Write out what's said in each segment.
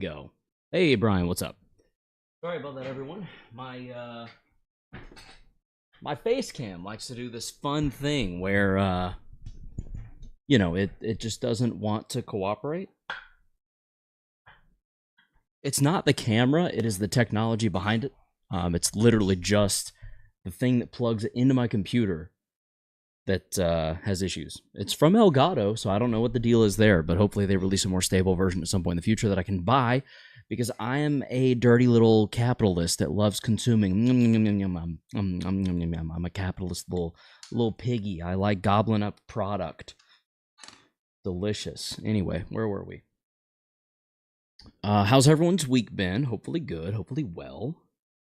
Go. Hey, Brian, what's up? Sorry about that, everyone. My face cam likes to do this fun thing where it just doesn't want to cooperate. It's not the camera, it is the technology behind it. It's literally just the thing that plugs into my computer that has issues. It's from Elgato, so I don't know what the deal is there, but hopefully they release a more stable version at some point in the future that I can buy, because I am a dirty little capitalist that loves consuming. I'm a capitalist little piggy. I like gobbling up product. Delicious. Anyway, where were we? How's everyone's week been? Hopefully good. Hopefully well.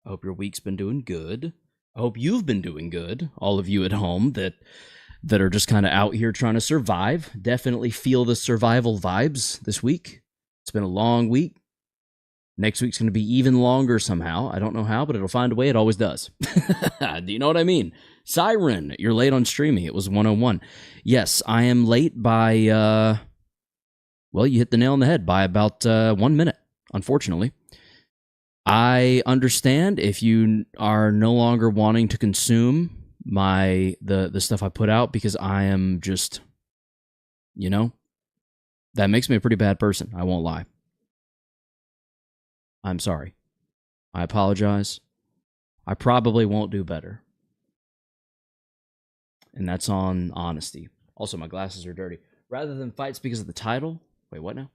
I hope your week's been doing good. I hope you've been doing good, all of you at home that are just kind of out here trying to survive. Definitely feel the survival vibes this week. It's been a long week. Next week's going to be even longer somehow. I don't know how, but it'll find a way. It always does. Do you know what I mean? Siren, you're late on streaming. It was 101. Yes, I am late by, well, you hit the nail on the head, by about 1 minute, unfortunately. I understand if you are no longer wanting to consume the stuff I put out, because I am just, that makes me a pretty bad person. I won't lie. I'm sorry. I apologize. I probably won't do better. And that's on honesty. Also, my glasses are dirty. Rather than fights because of the title. Wait, what now?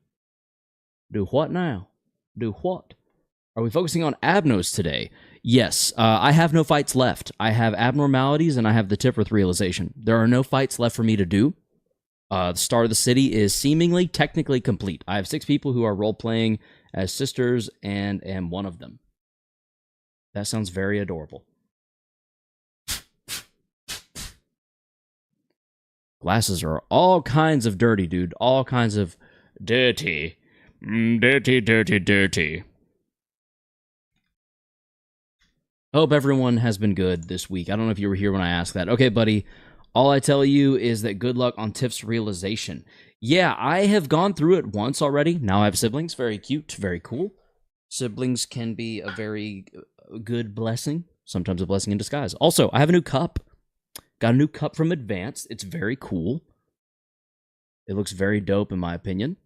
Do what now? Do what? Are we focusing on Abnos today? Yes. I have no fights left. I have Abnormalities and I have the Tipworth realization. There are no fights left for me to do. The Star of the City is seemingly technically complete. I have 6 people who are role-playing as sisters and am one of them. That sounds very adorable. Glasses are all kinds of dirty, dude. All kinds of dirty. Dirty, dirty, dirty. Hope everyone has been good this week. I don't know if you were here when I asked that. Okay, buddy. All I tell you is that good luck on Tiff's realization. Yeah, I have gone through it once already. Now I have siblings. Very cute. Very cool. Siblings can be a very good blessing. Sometimes a blessing in disguise. Also, I have a new cup. Got a new cup from Advanced. It's very cool. It looks very dope in my opinion.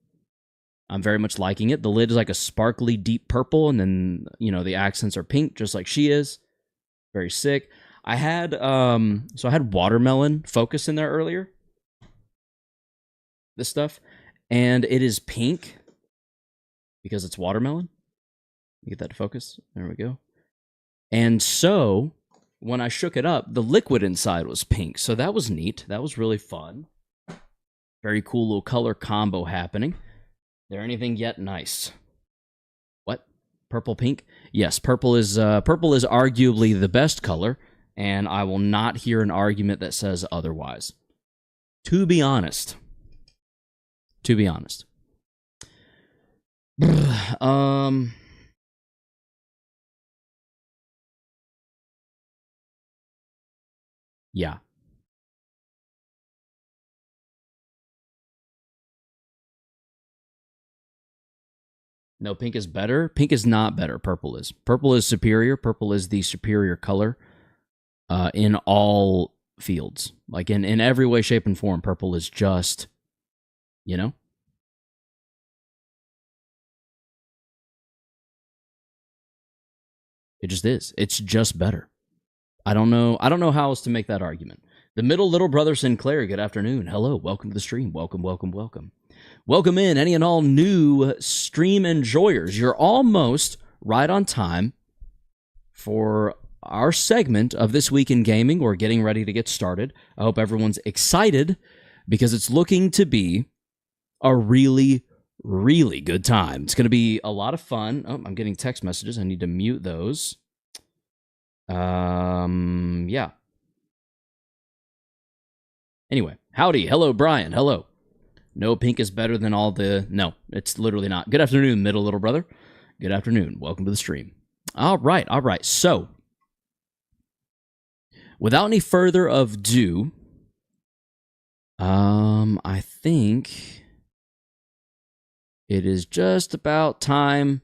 I'm very much liking it. The lid is like a sparkly deep purple, and then, the accents are pink, just like she is. Very sick. I had watermelon focus in there earlier. This stuff. And it is pink because it's watermelon. Get that to focus. There we go. And so, when I shook it up, the liquid inside was pink. So that was neat. That was really fun. Very cool little color combo happening. There anything yet nice? What? Purple, pink? Yes, purple is arguably the best color, and I will not hear an argument that says otherwise. To be honest. Yeah. No, pink is better. Pink is not better. Purple is. Purple is superior. Purple is the superior color in all fields. Like in every way, shape, and form, purple is just, It just is. It's just better. I don't know how else to make that argument. The middle little brother Sinclair, good afternoon. Hello, welcome to the stream. Welcome, welcome, welcome. Welcome in any and all new stream enjoyers. You're almost right on time for our segment of This Week in Gaming. We're getting ready to get started. I hope everyone's excited because it's looking to be a really, really good time. It's going to be a lot of fun. Oh, I'm getting text messages. I need to mute those. Yeah. Anyway, howdy. Hello, Brian. Hello. No, pink is better than all the... No, it's literally not. Good afternoon, middle little brother. Good afternoon. Welcome to the stream. All right. So, without any further ado, I think It is just about time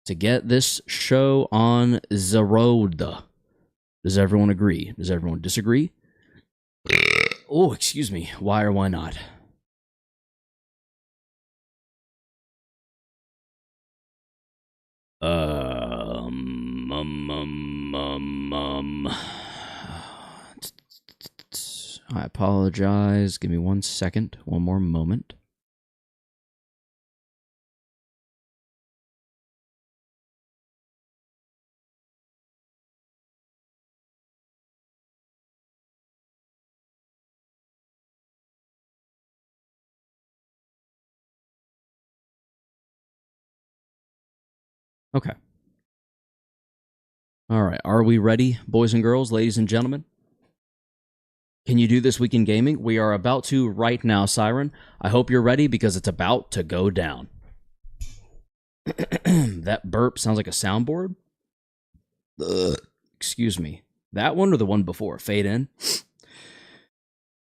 to get this show on the road. Does everyone agree? Does everyone disagree? Oh, excuse me. Why or why not? I apologize. Give me 1 second. One more moment. Okay. All right. Are we ready, boys and girls, ladies and gentlemen? Can you do this week in gaming? We are about to right now, Siren. I hope you're ready because it's about to go down. That burp sounds like a soundboard. Excuse me. That one or the one before? Fade in.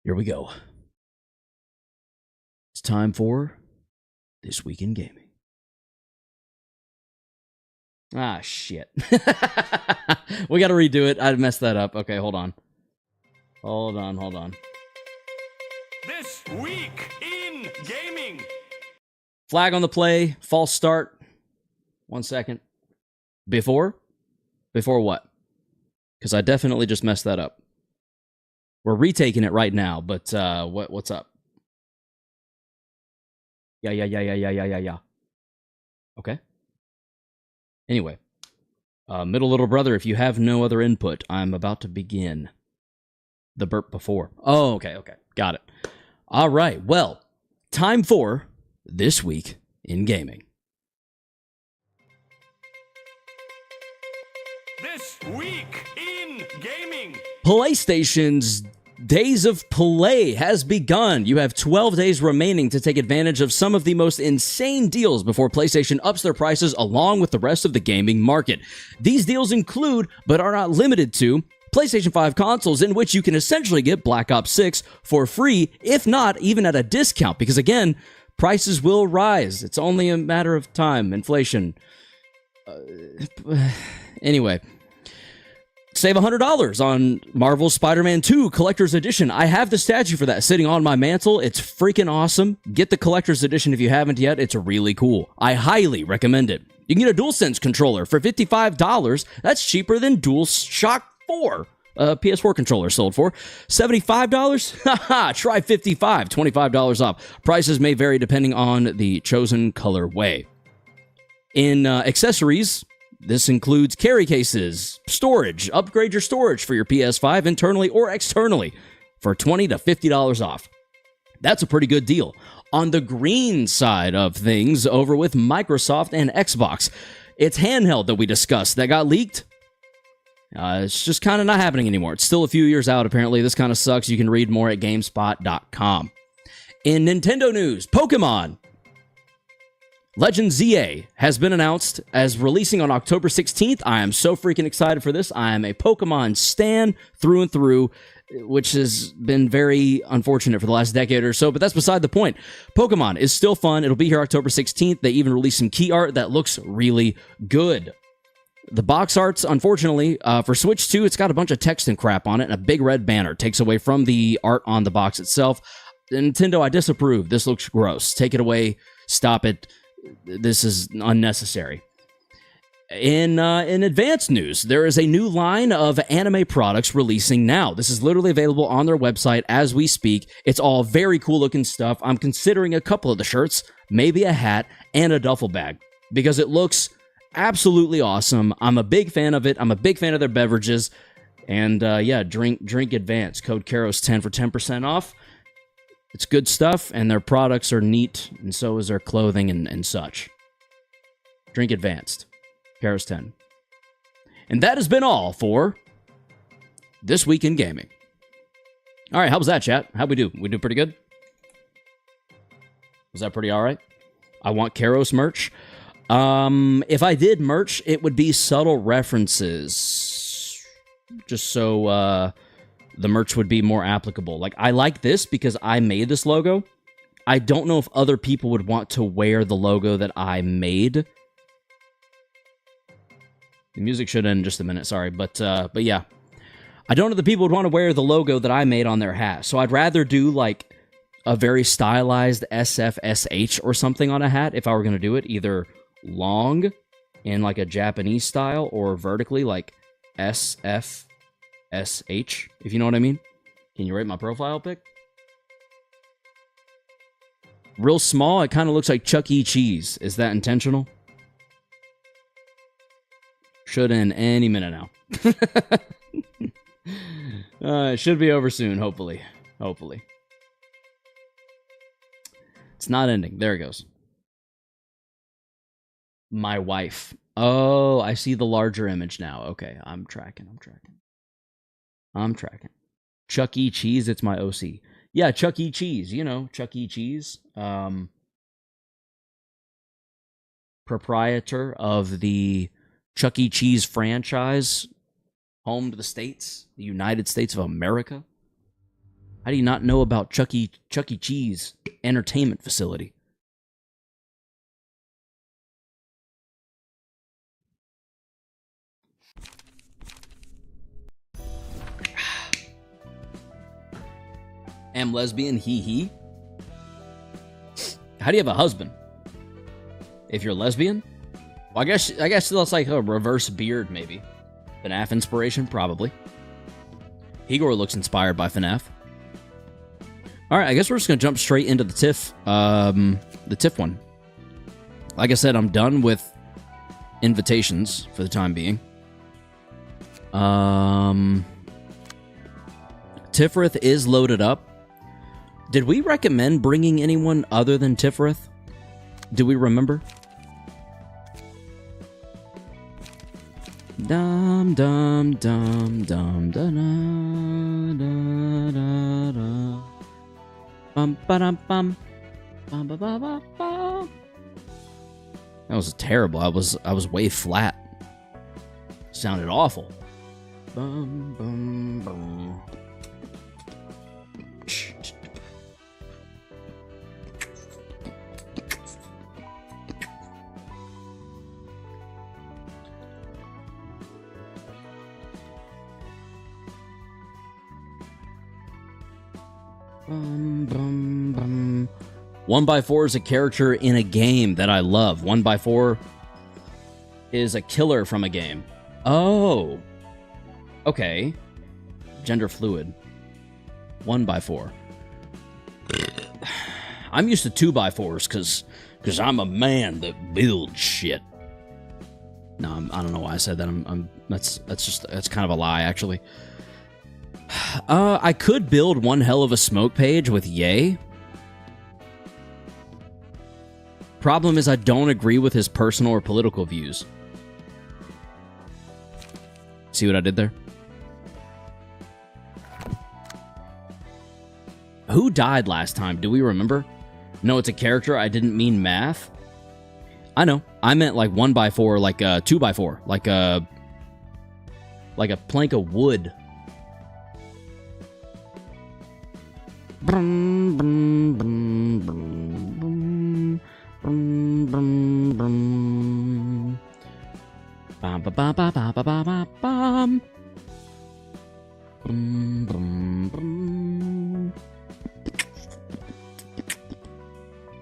Here we go. It's time for This Week in Gaming. Ah, shit. We got to redo it. I messed that up. Okay, hold on. Hold on. This Week in Gaming. Flag on the play. False start. 1 second. Before? Before what? Because I definitely just messed that up. We're retaking it right now, but what's up? Yeah. Okay. Anyway. Middle little brother, if you have no other input, I'm about to begin. The burp before. Oh, okay. Got it. All right. Well, time for This Week in Gaming. This Week in Gaming. PlayStation's Days of Play has begun. You have 12 days remaining to take advantage of some of the most insane deals before PlayStation ups their prices along with the rest of the gaming market. These deals include, but are not limited to, PlayStation 5 consoles in which you can essentially get Black Ops 6 for free, if not even at a discount, because again, prices will rise. It's only a matter of time. Inflation. Anyway. Save $100 on Marvel's Spider-Man 2 Collector's Edition. I have the statue for that sitting on my mantle. It's freaking awesome. Get the Collector's Edition if you haven't yet. It's really cool. I highly recommend it. You can get a DualSense controller for $55. That's cheaper than DualShock 4. PS4 controller sold for $75. Haha, try 55, $25 off. Prices may vary depending on the chosen colorway. In accessories, this includes carry cases, storage. Upgrade your storage for your PS5 internally or externally for $20 to $50 off. That's a pretty good deal. On the green side of things, over with Microsoft and Xbox, it's handheld that we discussed that got leaked. It's just kind of not happening anymore. It's still a few years out, apparently. This kind of sucks. You can read more at GameSpot.com. In Nintendo news, Pokemon Legend ZA has been announced as releasing on October 16th. I am so freaking excited for this. I am a Pokemon stan through and through, which has been very unfortunate for the last decade or so, but that's beside the point. Pokemon is still fun. It'll be here October 16th. They even released some key art that looks really good. The box arts, unfortunately, for Switch 2, it's got a bunch of text and crap on it, and a big red banner takes away from the art on the box itself. Nintendo, I disapprove. This looks gross. Take it away. Stop it. This is unnecessary. In advanced news, there is a new line of anime products releasing now. This is literally available on their website as we speak. It's all very cool looking stuff. I'm considering a couple of the shirts, maybe a hat, and a duffel bag, because it looks absolutely awesome. I'm a big fan of it. I'm a big fan of their beverages. And yeah, drink advance. Code KAROS10 for 10% off. It's good stuff, and their products are neat, and so is their clothing and such. Drink advanced. KAROS10. And that has been all for This Week in Gaming. All right, how was that, chat? How'd we do? We do pretty good? Was that pretty all right? I want Karos merch. If I did merch, it would be subtle references. Just so the merch would be more applicable. Like, I like this because I made this logo. I don't know if other people would want to wear the logo that I made. The music should end in just a minute, sorry. But yeah. I don't know if the people would want to wear the logo that I made on their hat. So I'd rather do, like, a very stylized SFSH or something on a hat if I were going to do it. Either long in, like, a Japanese style or vertically, like SFSH, if you know what I mean. Can you rate my profile pic? Real small, it kind of looks like Chuck E. Cheese. Is that intentional? Should end any minute now. It should be over soon, hopefully. Hopefully. It's not ending. There it goes. My wife. Oh, I see the larger image now. Okay, I'm tracking. Chuck E. Cheese, it's my OC. Yeah, Chuck E. Cheese. You know, Chuck E. Cheese. Proprietor of the Chuck E. Cheese franchise, home to the States, the United States of America. How do you not know about Chuck E. Cheese entertainment facility? Am lesbian, he. How do you have a husband? If you're lesbian? Well, I guess that's like a reverse beard, maybe. FNAF inspiration, probably. Igor looks inspired by FNAF. Alright, I guess we're just gonna jump straight into the TIFF. The TIFF one. Like I said, I'm done with invitations for the time being. Tifrith is loaded up. Did we recommend bringing anyone other than Tifrith? Do we remember? Dum dum dum dum da da da da. Bum ba dum bum. Bum ba ba ba ba. That was terrible. I was way flat. Sounded awful. Bum bum bum. Bum, bum, bum. 1x4 is a character in a game that I love. 1x4 is a killer from a game. Oh. Okay. Gender fluid. 1x4. I'm used to 2x4s because I'm a man that builds shit. No, I don't know why I said that. That's kind of a lie, actually. I could build one hell of a smoke page with Yay. Problem is I don't agree with his personal or political views. See what I did there? Who died last time? Do we remember? No, it's a character. I didn't mean math. I know. I meant like 1x4, like a 2x4, like a plank of wood. Brum, brum, brum, brum, brum, brum, brum. Bum, ba, ba, ba, ba, ba, ba, bum. Brum, brum, brum.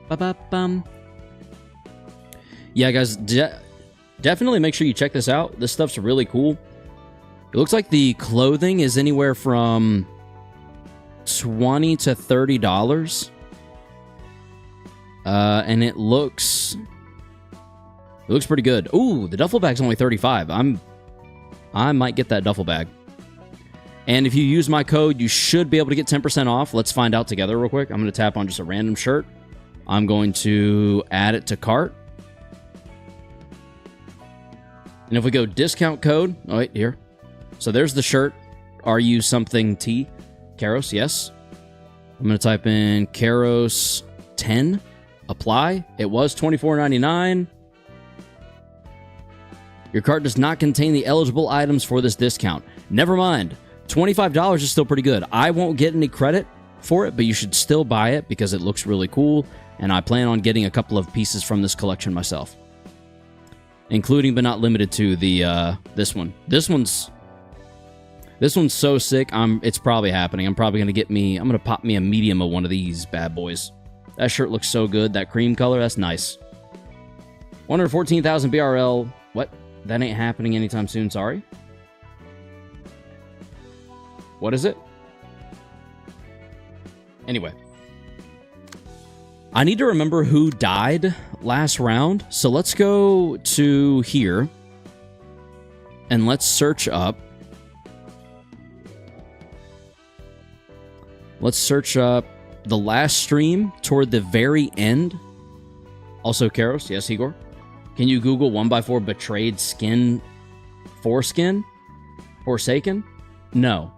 Ba, ba, bum. Yeah, guys, definitely make sure you check this out. This stuff's really cool. It looks like the clothing is anywhere from $20 to $30. And it looks pretty good. Ooh, the duffel bag's only $35. I might get that duffel bag. And if you use my code, you should be able to get 10% off. Let's find out together real quick. I'm going to tap on just a random shirt. I'm going to add it to cart. And if we go discount code, oh wait, here. So there's the shirt. Are you something T? Karos, yes. I'm going to type in Karos 10. Apply. It was $24.99. Your cart does not contain the eligible items for this discount. Never mind. $25 is still pretty good. I won't get any credit for it, but you should still buy it because it looks really cool, and I plan on getting a couple of pieces from this collection myself. Including but not limited to the this one. This one's so sick. It's probably happening. I'm probably gonna pop me a medium of one of these bad boys. That shirt looks so good. That cream color, that's nice. 114,000 BRL. What? That ain't happening anytime soon, sorry. What is it? Anyway. I need to remember who died last round, so let's go to here. And let's search up. Let's search up the last stream toward the very end. Also, Karos, yes, Igor. Can you Google 1x4 betrayed skin foreskin? Forsaken? No.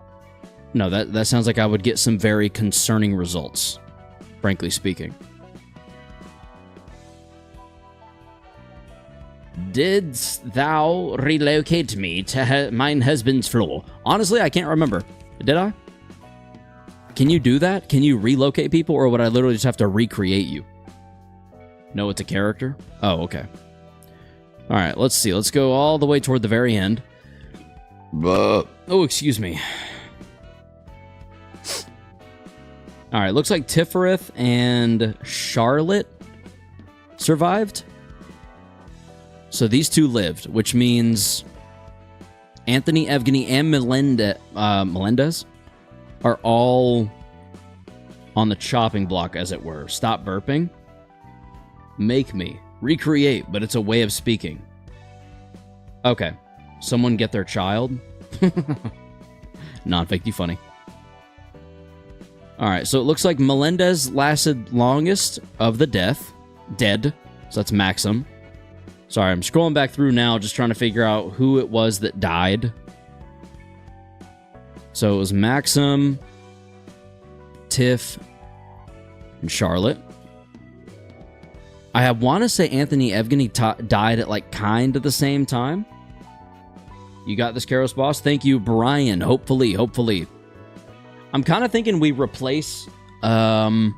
No, that sounds like I would get some very concerning results, frankly speaking. Didst thou relocate me to mine husband's floor? Honestly, I can't remember. Did I? Can you do that? Can you relocate people, or would I literally just have to recreate you? No, it's a character? Oh, okay. Alright, let's see. Let's go all the way toward the very end. Oh, excuse me. Alright, looks like Tifereth and Charlotte survived. So these two lived, which means Anthony, Evgeny, and Melendez are all on the chopping block, as it were. Stop burping. Make me. Recreate, but it's a way of speaking. Okay. Someone get their child? Non-fake, you funny. Alright, so it looks like Melendez lasted longest of the dead. So that's Maxim. Sorry, I'm scrolling back through now, just trying to figure out who it was that died. So it was Maxim, Tiff, and Charlotte. I want to say Anthony Evgeny died at like kind of the same time. You got this, Karos boss? Thank you, Brian. Hopefully. I'm kind of thinking we replace Evgeny,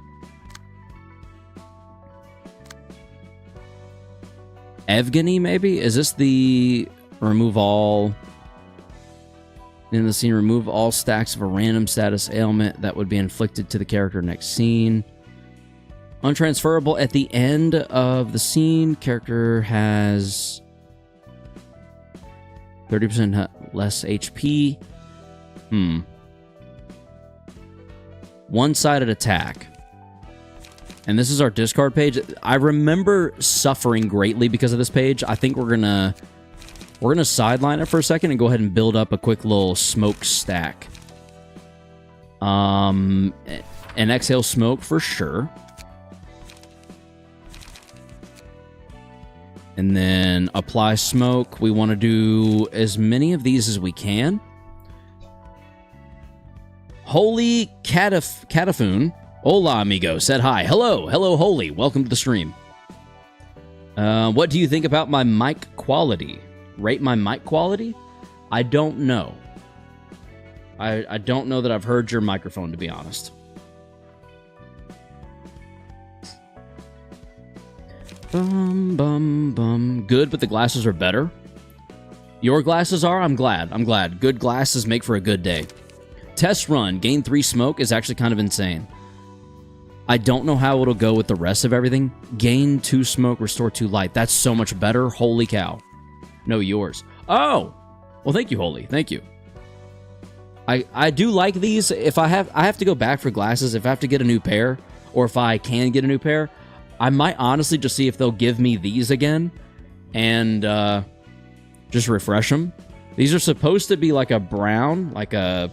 maybe? Is this the remove all in the scene? Remove all stacks of a random status ailment that would be inflicted to the character next scene. Untransferable at the end of the scene. Character has 30% less HP. One-sided attack. And this is our discard page. I remember suffering greatly because of this page. I think we're gonna sideline it for a second and go ahead and build up a quick little smoke stack. And exhale smoke for sure. And then apply smoke. We want to do as many of these as we can. Holy Catafoon. Hola, amigo. Said hi. Hello, Holy. Welcome to the stream. What do you think about my mic quality? Rate my mic quality? I don't know. I don't know that I've heard your microphone, to be honest. Good, but the glasses are better. Your glasses are? I'm glad. Good glasses make for a good day. Test run. Gain 3 smoke is actually kind of insane. I don't know how it'll go with the rest of everything. Gain 2 smoke, restore 2 light. That's so much better. Holy cow. No, yours. Oh! Well, thank you, Holy. Thank you. I do like these. If I have to go back for glasses, if I have to get a new pair, or if I can get a new pair, I might honestly just see if they'll give me these again and just refresh them. These are supposed to be like a brown, like a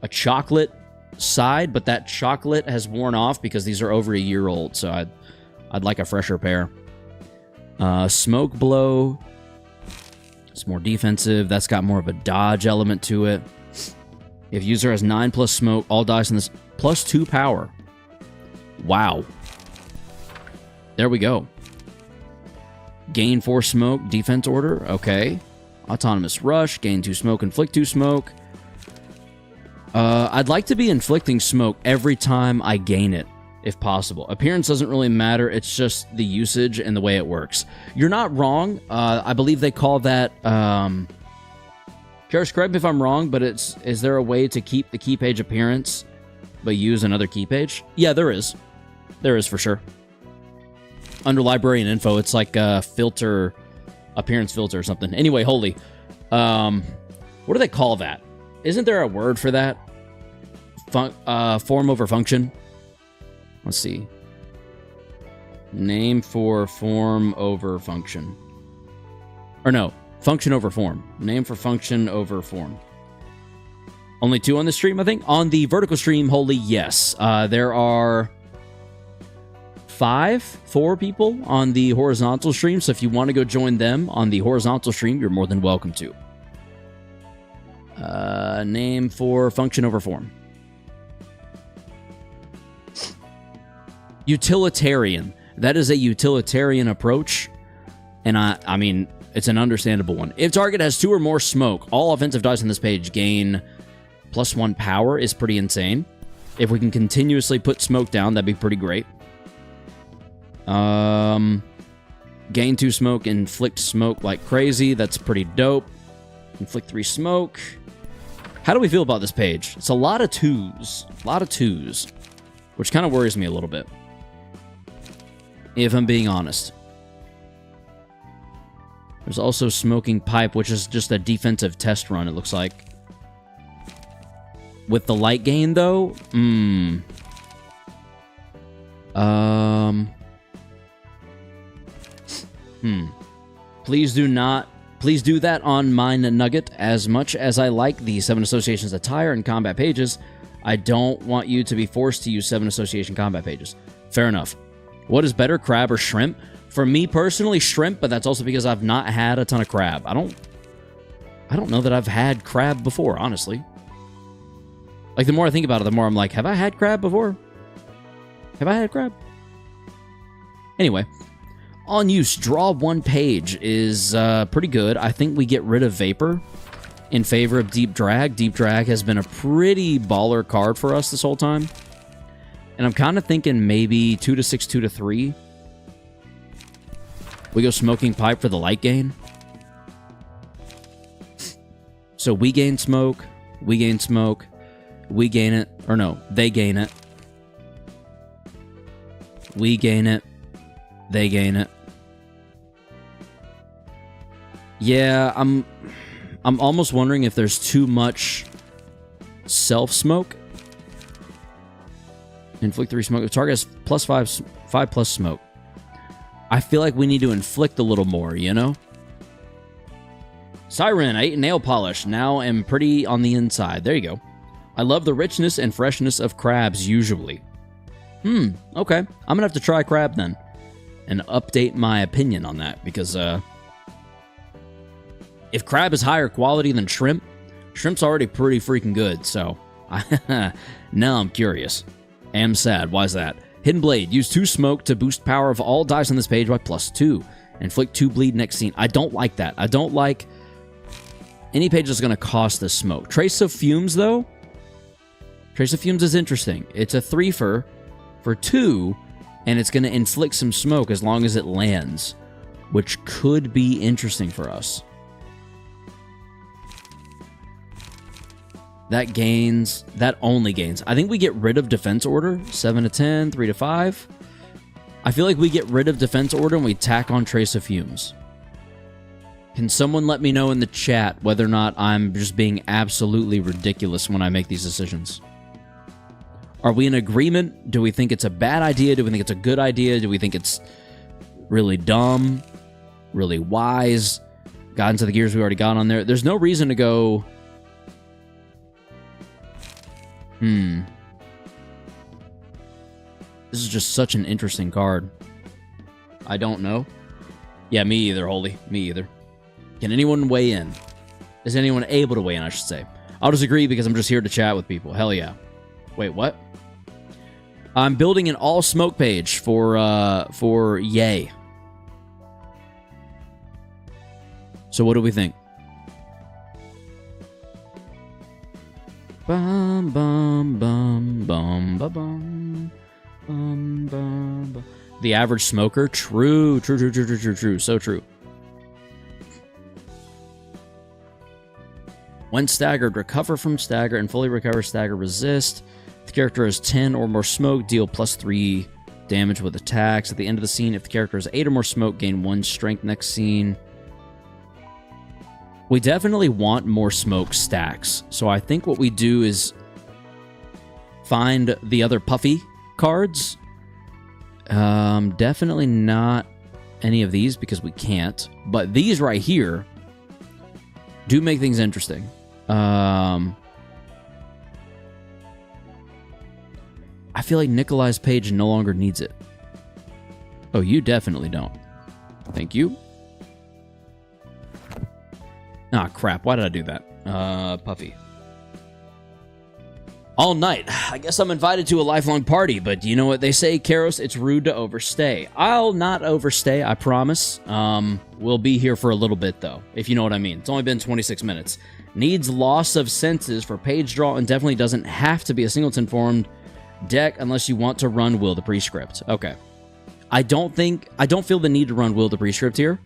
chocolate side, but that chocolate has worn off because these are over a year old, so I'd like a fresher pair. Smoke blow. It's more defensive. That's got more of a dodge element to it. If user has 9 plus smoke, all dice in this plus 2 power. Wow. There we go. Gain 4 smoke, defense order. Okay. Autonomous rush, gain 2 smoke, inflict 2 smoke. I'd like to be inflicting smoke every time I gain it, if possible. Appearance doesn't really matter. It's just the usage and the way it works. You're not wrong. I believe they call that... Karis, correct me if I'm wrong, but is there a way to keep the key page appearance but use another key page? Yeah, there is. There is for sure. Under library and info, it's like a filter, appearance filter or something. Anyway, holy. What do they call that? Isn't there a word for that? Form over function? Let's see. Name for form over function. Or no, function over form. Name for function over form. Only 2 on the stream, I think. On the vertical stream, holy, yes. There are 4 people on the horizontal stream, so if you want to go join them on the horizontal stream, you're more than welcome to. Name for function over form. Utilitarian. That is a utilitarian approach, and I mean, it's an understandable one. If target has 2 or more smoke, all offensive dice on this page gain +1 power is pretty insane. If we can continuously put smoke down, that'd be pretty great. Gain 2 smoke, inflict smoke like crazy. That's pretty dope. Inflict 3 smoke. How do we feel about this page? It's a lot of 2s. A lot of 2s. Which kind of worries me a little bit, if I'm being honest. There's also Smoking Pipe, which is just a defensive test run, it looks like. With the light gain, though? Please do that on mine Nugget. As much as I like the 7 Associations attire and combat pages, I don't want you to be forced to use 7 Association combat pages. Fair enough. What is better, crab or shrimp? For me personally, shrimp, but that's also because I've not had a ton of crab. I don't know that I've had crab before, honestly. Like, the more I think about it, the more I'm like, have I had crab before? Have I had crab? Anyway, on use, draw 1 page is pretty good. I think we get rid of Vapor in favor of Deep Drag. Deep Drag has been a pretty baller card for us this whole time. And I'm kind of thinking maybe 2 to 6, 2 to 3. We go Smoking Pipe for the light gain. So we gain smoke, we gain smoke, we gain it, or no, they gain it. We gain it, they gain it. Yeah, I'm almost wondering if there's too much self-smoke. Inflict 3 smoke. The target has +5 plus smoke. I feel like we need to inflict a little more, you know? Siren, I ate nail polish. Now am pretty on the inside. There you go. I love the richness and freshness of crabs, usually. Okay. I'm gonna have to try crab then. And update my opinion on that, because, if crab is higher quality than shrimp, shrimp's already pretty freaking good, so... now I'm curious. Am sad. Why is that? Hidden Blade. Use 2 smoke to boost power of all dice on this page by +2. Inflict 2 bleed next scene. I don't like that. I don't like any page that's going to cost this smoke. Trace of Fumes, though. Trace of Fumes is interesting. It's a 3-fer for 2, and it's going to inflict some smoke as long as it lands, which could be interesting for us. That gains, that only gains. I think we get rid of Defense Order, 7 to 10, 3 to 5. I feel like we get rid of Defense Order and we tack on Trace of Fumes. Can someone let me know in the chat whether or not I'm just being absolutely ridiculous when I make these decisions? Are we in agreement? Do we think it's a bad idea? Do we think it's a good idea? Do we think it's really dumb? Really wise? Got into the gears we already got on there. There's no reason to go... This is just such an interesting card. I don't know. Yeah, me either, Holy. Me either. Can anyone weigh in? Is anyone able to weigh in, I should say? I'll disagree because I'm just here to chat with people. Hell yeah. Wait, what? I'm building an all-smoke page for Yay. So what do we think? Bum bum bum bum bum bum bum bum bum. The average smoker? True. So true. When staggered, recover from stagger and fully recover stagger resist. If the character has 10 or more smoke, deal +3 damage with attacks. At the end of the scene, if the character has 8 or more smoke, gain 1 strength next scene. We definitely want more smoke stacks. So I think what we do is find the other puffy cards. Definitely not any of these because we can't. But these right here do make things interesting. I feel like Nikolai's page no longer needs it. Oh, you definitely don't. Thank you. Ah, crap. Why did I do that? Puffy. All night. I guess I'm invited to a lifelong party, but you know what they say, Karos? It's rude to overstay. I'll not overstay, I promise. We'll be here for a little bit, though, if you know what I mean. It's only been 26 minutes. Needs loss of senses for page draw and definitely doesn't have to be a singleton-formed deck unless you want to run Will the Prescript. Okay. I don't feel the need to run Will the Prescript here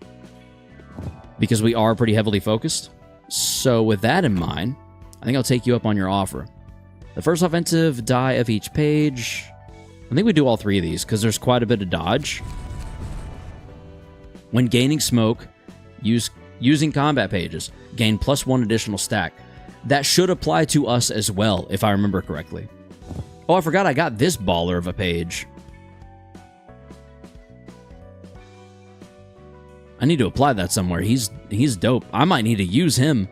because we are pretty heavily focused. So with that in mind, I think I'll take you up on your offer. The first offensive die of each page. I think we do all 3 of these because there's quite a bit of dodge. When gaining smoke, using combat pages, gain +1 additional stack. That should apply to us as well, if I remember correctly. Oh, I forgot I got this baller of a page. I need to apply that somewhere. He's dope. I might need to use him.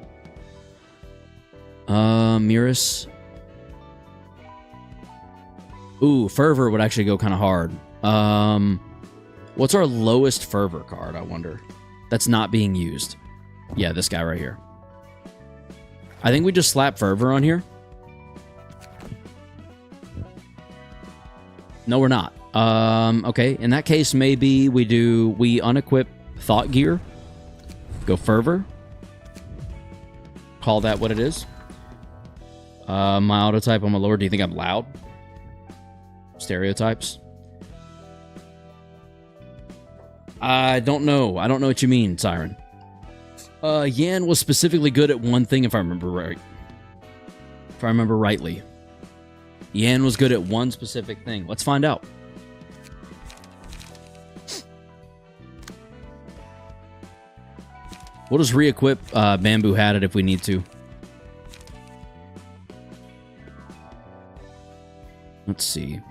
Miras. Ooh, Fervor would actually go kind of hard. What's our lowest Fervor card, I wonder? That's not being used. Yeah, this guy right here. I think we just slap Fervor on here. No, we're not. Okay, in that case, maybe we unequip Thought Gear. Go Fervor. Call that what it is. My auto type, oh my lord, do you think I'm loud? Stereotypes. I don't know. I don't know what you mean, Siren. Yan was specifically good at one thing, if I remember right. If I remember rightly. Yan was good at one specific thing. Let's find out. We'll just re-equip Bamboo Hat it if we need to. Let's see.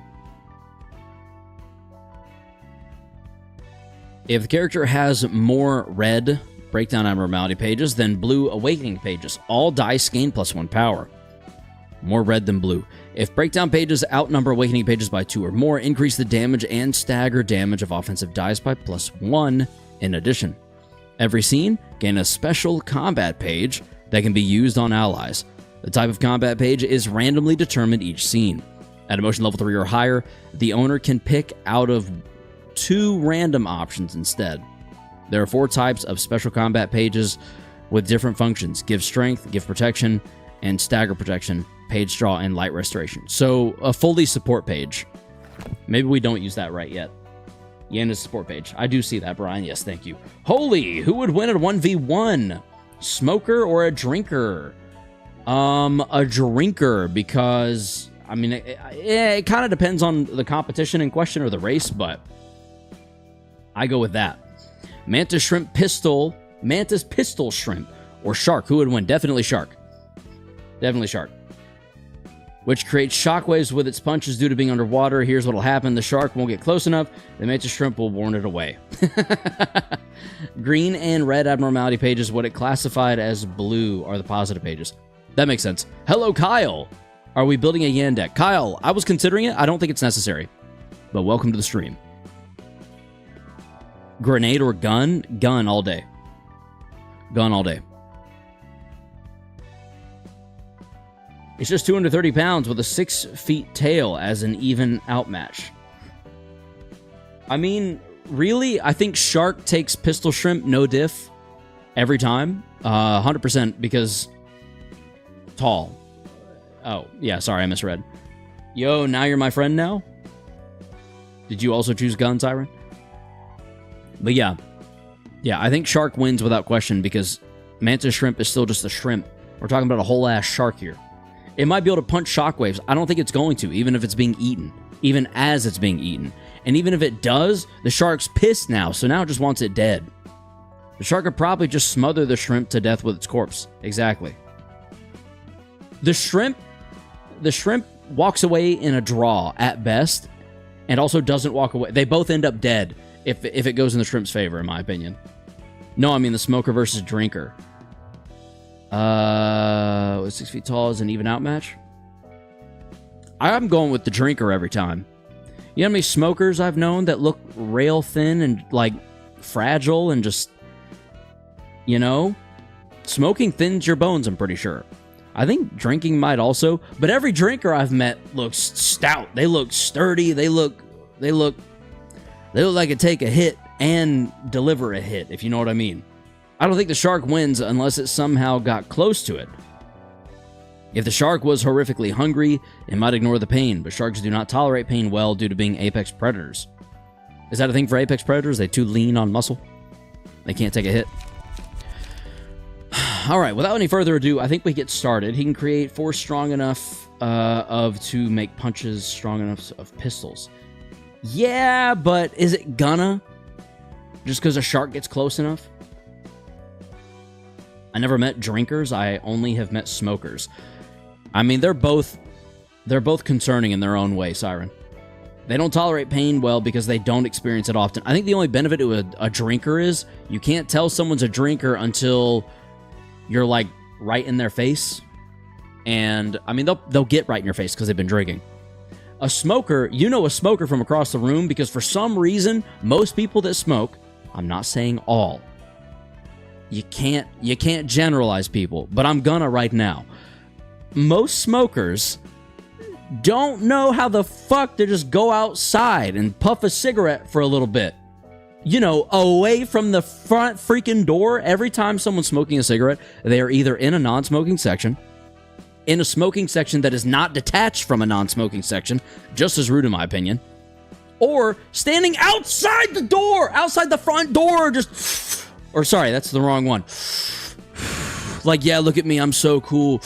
If the character has more red Breakdown Abnormality pages than blue Awakening pages, all dice gain +1 power. More red than blue. If Breakdown pages outnumber Awakening pages by 2 or more, increase the damage and stagger damage of offensive dice by +1 in addition. Every scene, gain a special combat page that can be used on allies. The type of combat page is randomly determined each scene. At emotion level 3 or higher, the owner can pick out of 2 random options instead. There are 4 types of special combat pages with different functions: give strength, give protection, and stagger protection, page draw, and light restoration. So a fully support page. Maybe we don't use that right yet. Yana's support page. I do see that, Brian. Yes, thank you. Holy, who would win at 1v1? Smoker or a drinker? A drinker, because I mean, it kind of depends on the competition in question or the race, but I go with that. Mantis Shrimp Pistol, Mantis Pistol Shrimp, or Shark. Who would win? Definitely Shark. Definitely Shark. Which creates shockwaves with its punches due to being underwater. Here's what'll happen. The shark won't get close enough. The Mantis Shrimp will warn it away. Green and red abnormality pages, what it classified as blue, are the positive pages. That makes sense. Hello, Kyle. Are we building a Yan deck? Kyle, I was considering it. I don't think it's necessary. But welcome to the stream. Grenade or gun? Gun all day. Gun all day. It's just 230 pounds with a 6 feet tail as an even outmatch. I mean, really? I think Shark takes Pistol Shrimp, no diff, every time. 100% because tall. Oh, yeah, sorry, I misread. Yo, now you're my friend now? Did you also choose gun, Siren? But yeah. Yeah, I think shark wins without question because mantis shrimp is still just a shrimp. We're talking about a whole ass shark here. It might be able to punch shockwaves. I don't think it's going to, even if it's being eaten. Even as it's being eaten. And even if it does, the shark's pissed now, so now it just wants it dead. The shark could probably just smother the shrimp to death with its corpse. Exactly. The shrimp walks away in a draw at best, and also doesn't walk away. They both end up dead if it goes in the shrimp's favor, in my opinion. No, I mean the smoker versus drinker. 6 feet tall is an even out match. I'm going with the drinker every time. You know how many smokers I've known that look rail thin and like fragile and just, you know, smoking thins your bones, I'm pretty sure. I think drinking might also, but every drinker I've met looks stout. They look sturdy. They look like it take a hit and deliver a hit, if you know what I mean. I don't think the shark wins unless it somehow got close to it. If the shark was horrifically hungry, it might ignore the pain, but sharks do not tolerate pain well due to being apex predators. Is that a thing for apex predators? They too lean on muscle? They can't take a hit? All right, without any further ado, I think we get started. He can create force strong enough to make punches strong enough of pistols. Yeah, but is it gonna? Just because a shark gets close enough? I never met drinkers. I only have met smokers. I mean, they're both concerning in their own way, Siren. They don't tolerate pain well because they don't experience it often. I think the only benefit to a drinker is you can't tell someone's a drinker until you're like right in their face. And I mean, they'll get right in your face because they've been drinking. A smoker, you know a smoker from across the room because for some reason, most people that smoke, I'm not saying all, you can't generalize people, but I'm gonna right now. Most smokers don't know how the fuck to just go outside and puff a cigarette for a little bit. You know, away from the front freaking door. Every time someone's smoking a cigarette, they are either in a non-smoking section, in a smoking section that is not detached from a non-smoking section, just as rude in my opinion, or standing outside the door, outside the front door, just, or sorry, that's the wrong one. Like, yeah, look at me, I'm so cool.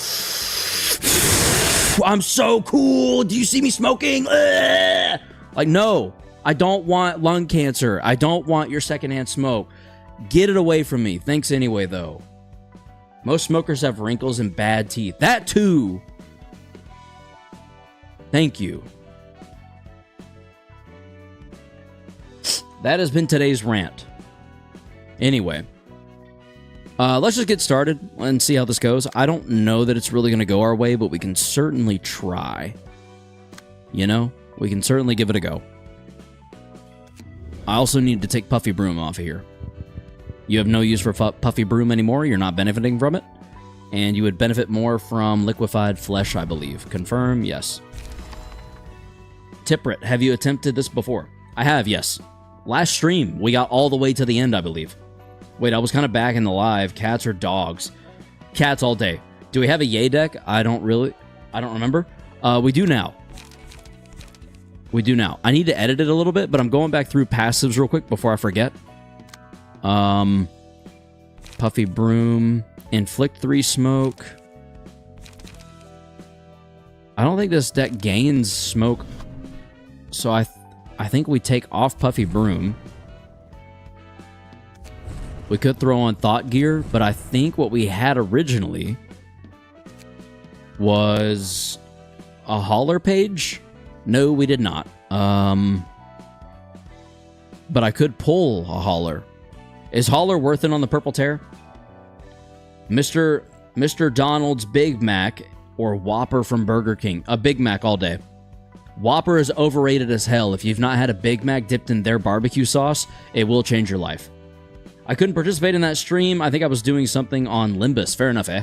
I'm so cool. Do you see me smoking? Ugh! Like, no, I don't want lung cancer. I don't want your secondhand smoke. Get it away from me. Thanks anyway, though. Most smokers have wrinkles and bad teeth. That too. Thank you. That has been today's rant. Anyway. Let's just get started and see how this goes. I don't know that it's really going to go our way, but we can certainly try. You know? We can certainly give it a go. I also need to take Puffy Broom off of here. You have no use for Puffy Broom anymore. You're not benefiting from it. And you would benefit more from liquefied flesh, I believe. Confirm? Yes. Tiprit, have you attempted this before? I have, yes. Last stream, we got all the way to the end, I believe. Wait, I was kind of back in the live. Cats or dogs? Cats all day. Do we have a yay deck? I don't remember. We do now. We do now. I need to edit it a little bit, but I'm going back through passives real quick before I forget. Puffy Broom. Inflict 3 smoke. I don't think this deck gains smoke. So I think we take off Puffy Broom. We could throw on Thought Gear, but I think what we had originally was a Holler page. No, we did not. But I could pull a Holler. Is Holler worth it on the Purple Tear? Mr. Donald's Big Mac or Whopper from Burger King? A Big Mac all day. Whopper is overrated as hell. If you've not had a Big Mac dipped in their barbecue sauce, it will change your life. I couldn't participate in that stream. I think I was doing something on Limbus. Fair enough, eh?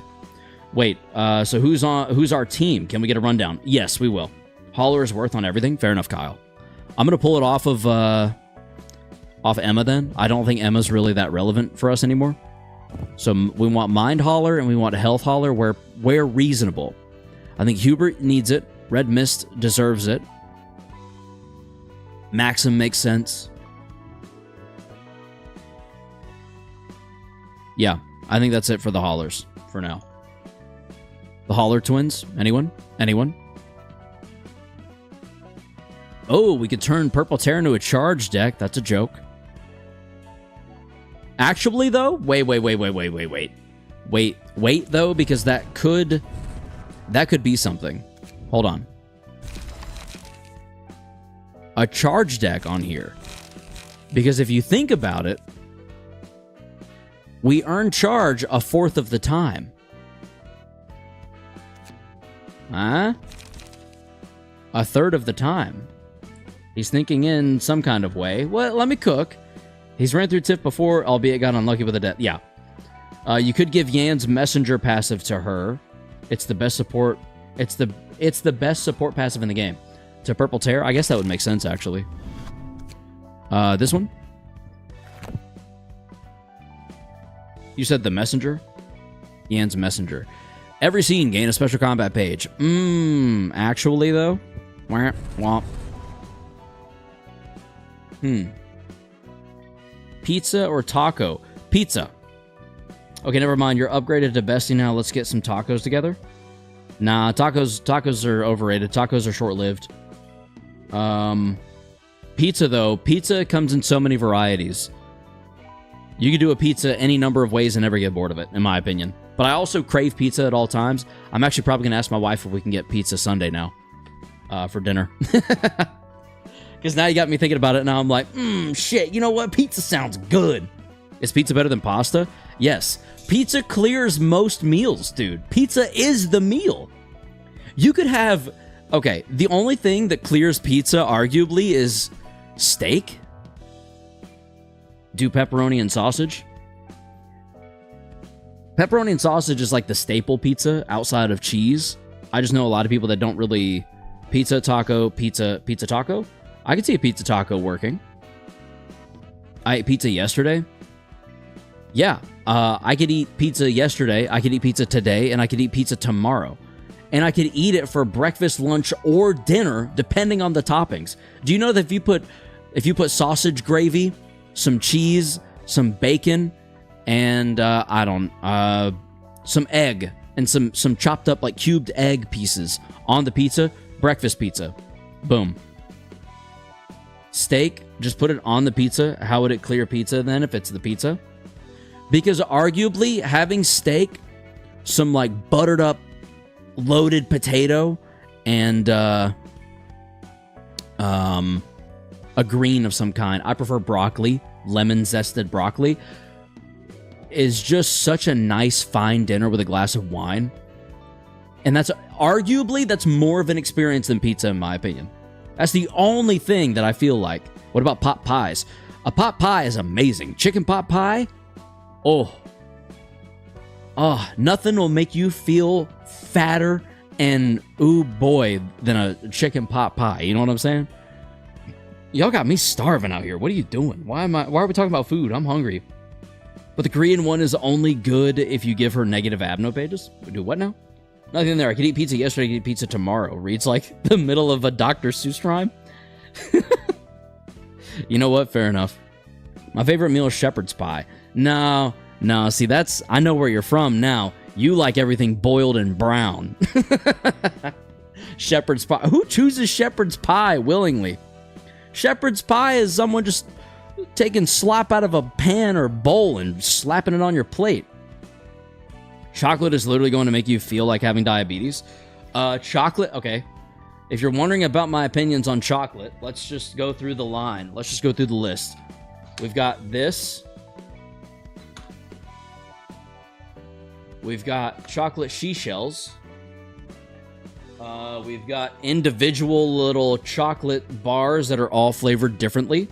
Wait, so who's our team? Can we get a rundown? Yes, we will. Holler is worth on everything. Fair enough, Kyle. I'm going to pull it off of Emma then. I don't think Emma's really that relevant for us anymore. So we want Mind Holler and we want Health Holler where reasonable. I think Hubert needs it. Red Mist deserves it. Maxim makes sense. Yeah, I think that's it for the Haulers for now. The Hauler twins? Anyone? Anyone? Oh, we could turn Purple Tear into a charge deck. That's a joke. Actually, though, wait, though, because that could be something. Hold on. A charge deck on here. Because if you think about it, we earn charge a fourth of the time. Huh? A third of the time. He's thinking in some kind of way. Well, let me cook. He's ran through Tiff before, albeit got unlucky with a death. Yeah. You could give Yan's Messenger passive to her. It's the best support. It's the best support passive in the game. To Purple Tear, I guess that would make sense, actually. This one? You said the Messenger? Yan's Messenger. Every scene, gain a special combat page. Actually, though? Womp. Pizza or taco? Pizza. Okay, never mind. You're upgraded to bestie now. Let's get some tacos together. Nah, tacos are overrated. Tacos are short-lived. Pizza, though. Pizza comes in so many varieties. You can do a pizza any number of ways and never get bored of it, in my opinion. But I also crave pizza at all times. I'm actually probably going to ask my wife if we can get pizza Sunday now for dinner. Because now you got me thinking about it, and now I'm like, shit, you know what? Pizza sounds good. Is pizza better than pasta? Yes. Pizza clears most meals, dude. Pizza is the meal. You could have... Okay, the only thing that clears pizza, arguably, is steak. Do pepperoni and sausage. Pepperoni and sausage is like the staple pizza outside of cheese. I just know a lot of people that don't really... Pizza, taco, pizza, taco? I could see a pizza taco working. I ate pizza yesterday. Yeah, I could eat pizza yesterday, I could eat pizza today, and I could eat pizza tomorrow. And I could eat it for breakfast, lunch, or dinner, depending on the toppings. Do you know that if you put sausage gravy, some cheese, some bacon, and some egg, and some chopped up like cubed egg pieces on the pizza, breakfast pizza, boom. Steak, just put it on the pizza. How would it clear pizza then if it's the pizza? Because arguably having steak, some like buttered up loaded potato, and a green of some kind. I prefer broccoli, lemon zested broccoli. Is just such a nice fine dinner with a glass of wine. And that's more of an experience than pizza, in my opinion. That's the only thing that I feel like. What about pot pies? A pot pie is amazing. Chicken pot pie? Oh, nothing will make you feel fatter and ooh boy than a chicken pot pie. You know what I'm saying? Y'all got me starving out here. What are you doing? Why are we talking about food? I'm hungry. But the Korean one is only good if you give her negative abno pages. We do what now? Nothing there. I could eat pizza yesterday, I could eat pizza tomorrow. Reads like the middle of a Dr. Seuss rhyme. You know what? Fair enough. My favorite meal is shepherd's pie. No, see, I know where you're from now. You like everything boiled and brown. Shepherd's pie. Who chooses shepherd's pie willingly? Shepherd's pie is someone just taking slop out of a pan or bowl and slapping it on your plate. Chocolate is literally going to make you feel like having diabetes. Chocolate, okay. If you're wondering about my opinions on chocolate, let's just go through the line. Let's just go through the list. We've got this. We've got chocolate she-shells. We've got individual little chocolate bars that are all flavored differently.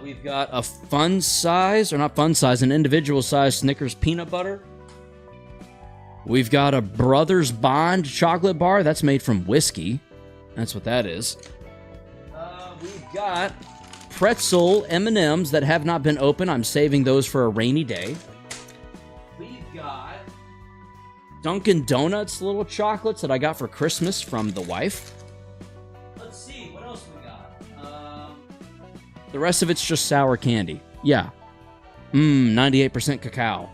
We've got a fun size, or not fun size, an individual size Snickers peanut butter. We've got a Brothers Bond chocolate bar. That's made from whiskey. That's what that is. We've got pretzel M&Ms that have not been opened. I'm saving those for a rainy day. We've got Dunkin' Donuts little chocolates that I got for Christmas from the wife. Let's see, what else we got? The rest of it's just sour candy. Yeah. 98% cacao.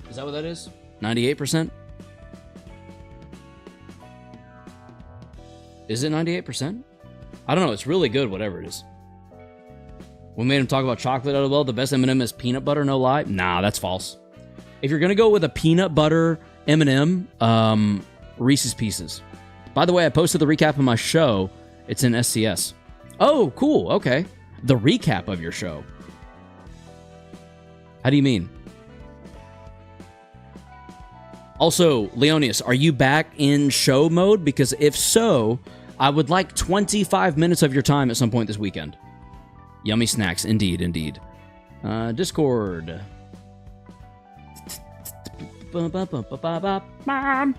Is that what that is? 98%? Is it 98%? I don't know. It's really good, whatever it is. We made him talk about chocolate out of well. The best M&M is peanut butter, no lie. Nah, that's false. If you're going to go with a peanut butter M&M, Reese's Pieces. By the way, I posted the recap of my show. It's in SCS. Oh, cool. Okay. The recap of your show. How do you mean? Also, Leonius, are you back in show mode? Because if so, I would like 25 minutes of your time at some point this weekend. Yummy snacks. Indeed, indeed. Discord. Bum, bum, bum, bum. Bum, bum.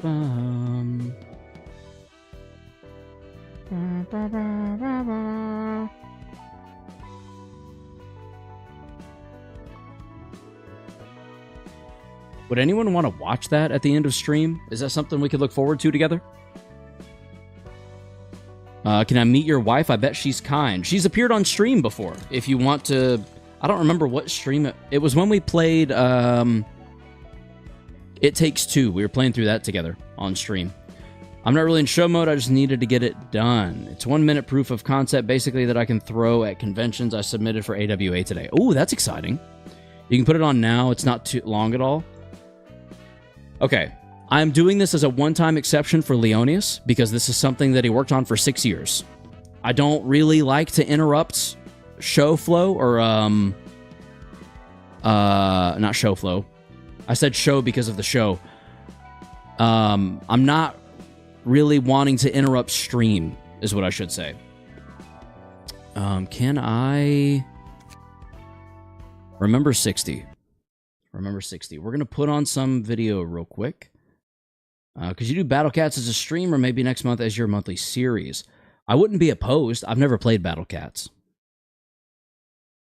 Bum. Ba, ba, ba, ba, ba. Would anyone want to watch that at the end of stream? Is that something we could look forward to together? Can I meet your wife? I bet she's kind. She's appeared on stream before. If you want to... I don't remember what stream it was when we played It Takes Two. We were playing through that together on stream. I'm not really in show mode. I just needed to get it done. It's 1 minute proof of concept, basically, that I can throw at conventions. I submitted for AWA today. Oh, that's exciting. You can put it on now. It's not too long at all. Okay. I'm doing this as a one-time exception for Leonius because this is something that he worked on for 6 years. I don't really like to interrupt show flow or, not show flow. I said show because of the show. I'm not really wanting to interrupt stream, is what I should say. Can I... Remember 60. Remember 60. We're going to put on some video real quick. Because you do Battle Cats as a stream or maybe next month as your monthly series. I wouldn't be opposed. I've never played Battle Cats.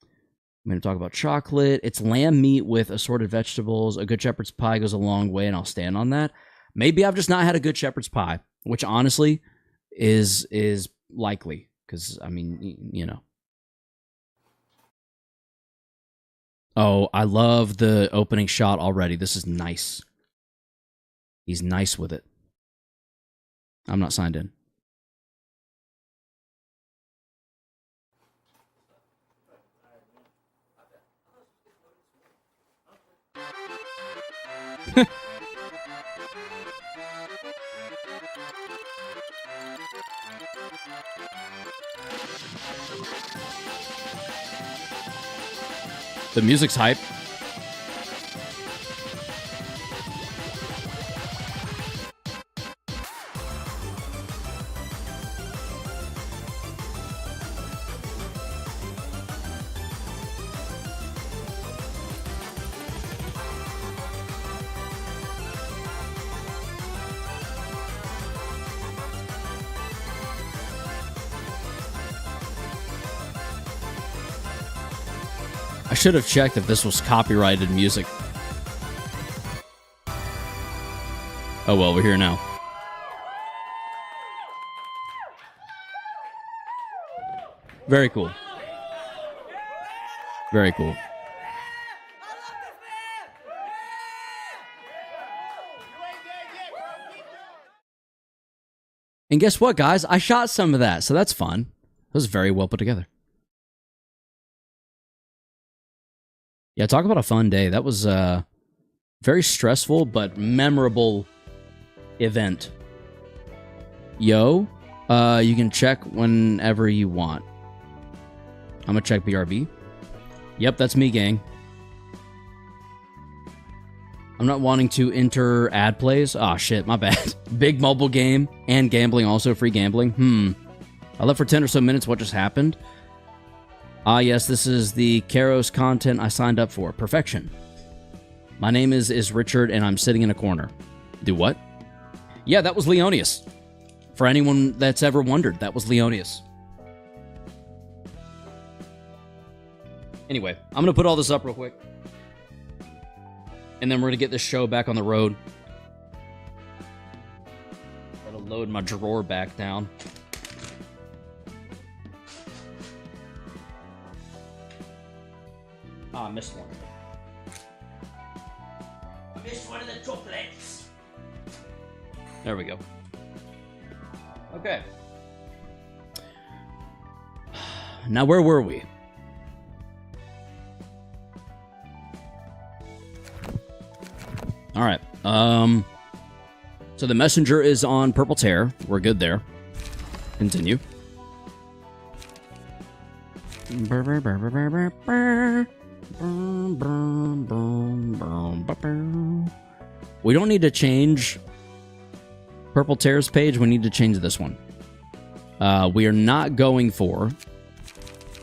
I'm going to talk about chocolate. It's lamb meat with assorted vegetables. A good shepherd's pie goes a long way, and I'll stand on that. Maybe I've just not had a good shepherd's pie, which honestly is likely. Because, I mean, you know. Oh, I love the opening shot already. This is nice. He's nice with it. I'm not signed in. The music's hype. I should have checked if this was copyrighted music. Oh well, we're here now. Very cool. Very cool. And guess what, guys? I shot some of that, so that's fun. It was very well put together. Yeah, talk about a fun day. That was a very stressful but memorable event. Yo, you can check whenever you want. I'm gonna check BRB. Yep, that's me, gang. I'm not wanting to enter ad plays. Aw, shit, my bad. Big mobile game and gambling, also free gambling. I left for 10 or so minutes. What just happened? Ah, yes, this is the Karos content I signed up for. Perfection. My name is Richard, and I'm sitting in a corner. Do what? Yeah, that was Leonius. For anyone that's ever wondered, that was Leonius. Anyway, I'm going to put all this up real quick. And then we're going to get this show back on the road. Gotta load my drawer back down. Ah, I missed one. I missed one of the chocolates. There we go. Okay. Now, where were we? All right. So the messenger is on Purple Tear. We're good there. Continue. We don't need to change Purple Tear's page. We need to change this one. We are not going for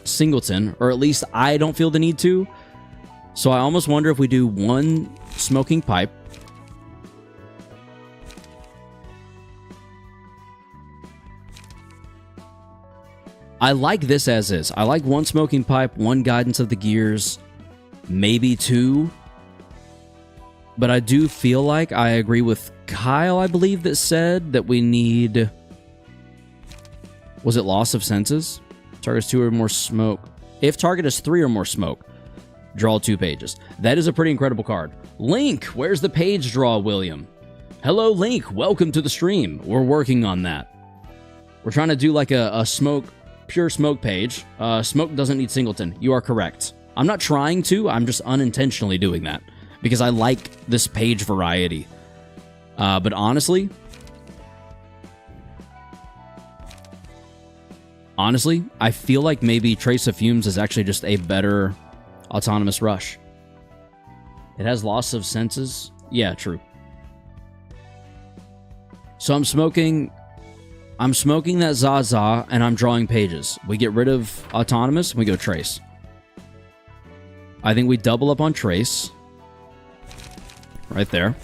Singleton, or at least I don't feel the need to. So I almost wonder if we do one smoking pipe. I like this as is. I like one smoking pipe, one guidance of the gears, maybe two. But I do feel like I agree with Kyle, I believe, that said that we need... Was it loss of senses? Target's 2 or more smoke. If target is 3 or more smoke, draw 2 pages. That is a pretty incredible card. Link, where's the page draw, William? Hello, Link. Welcome to the stream. We're working on that. We're trying to do like a smoke, pure smoke page. Smoke doesn't need Singleton. You are correct. I'm not trying to. I'm just unintentionally doing that because I like this page variety. But honestly, I feel like maybe Trace of Fumes is actually just a better autonomous rush. It has loss of senses. Yeah, true. So I'm smoking that Zaza, and I'm drawing pages. We get rid of autonomous, and we go Trace. I think we double up on Trace. Right there.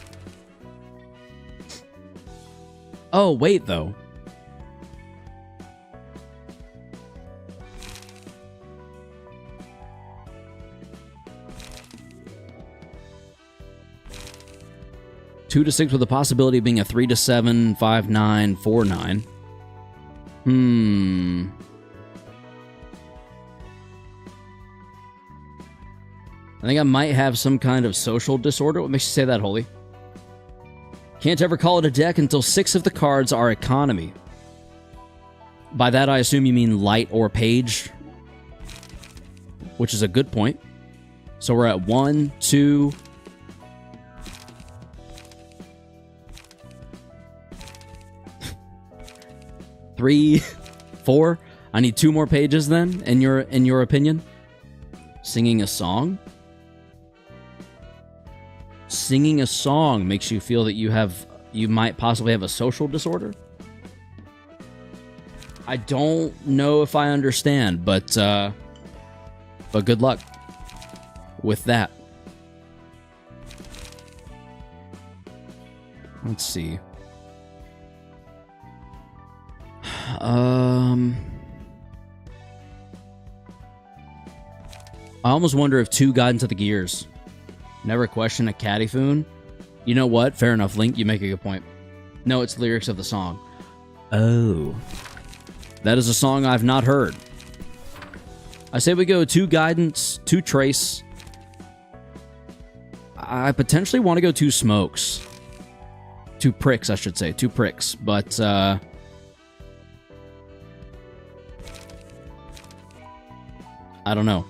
Oh, wait, though. Two to 6 with the possibility of being a 3 to 7, 5, 9, 4, 9. I think I might have some kind of social disorder. What makes you say that, Holy? Can't ever call it a deck until 6 of the cards are economy. By that, I assume you mean light or page, which is a good point. So we're at 1, 2... 3, 4. I need 2 more pages then, in your opinion? Singing a song? Singing a song makes you feel that you might possibly have a social disorder? I don't know if I understand, but good luck with that. Let's see. I almost wonder if 2 got into the gears. Never question a Caddyfoon. You know what? Fair enough, Link. You make a good point. No, it's lyrics of the song. Oh. That is a song I've not heard. I say we go 2 guidance, 2 trace. I potentially want to go 2 smokes. 2 pricks, I should say. 2 pricks. But, I don't know.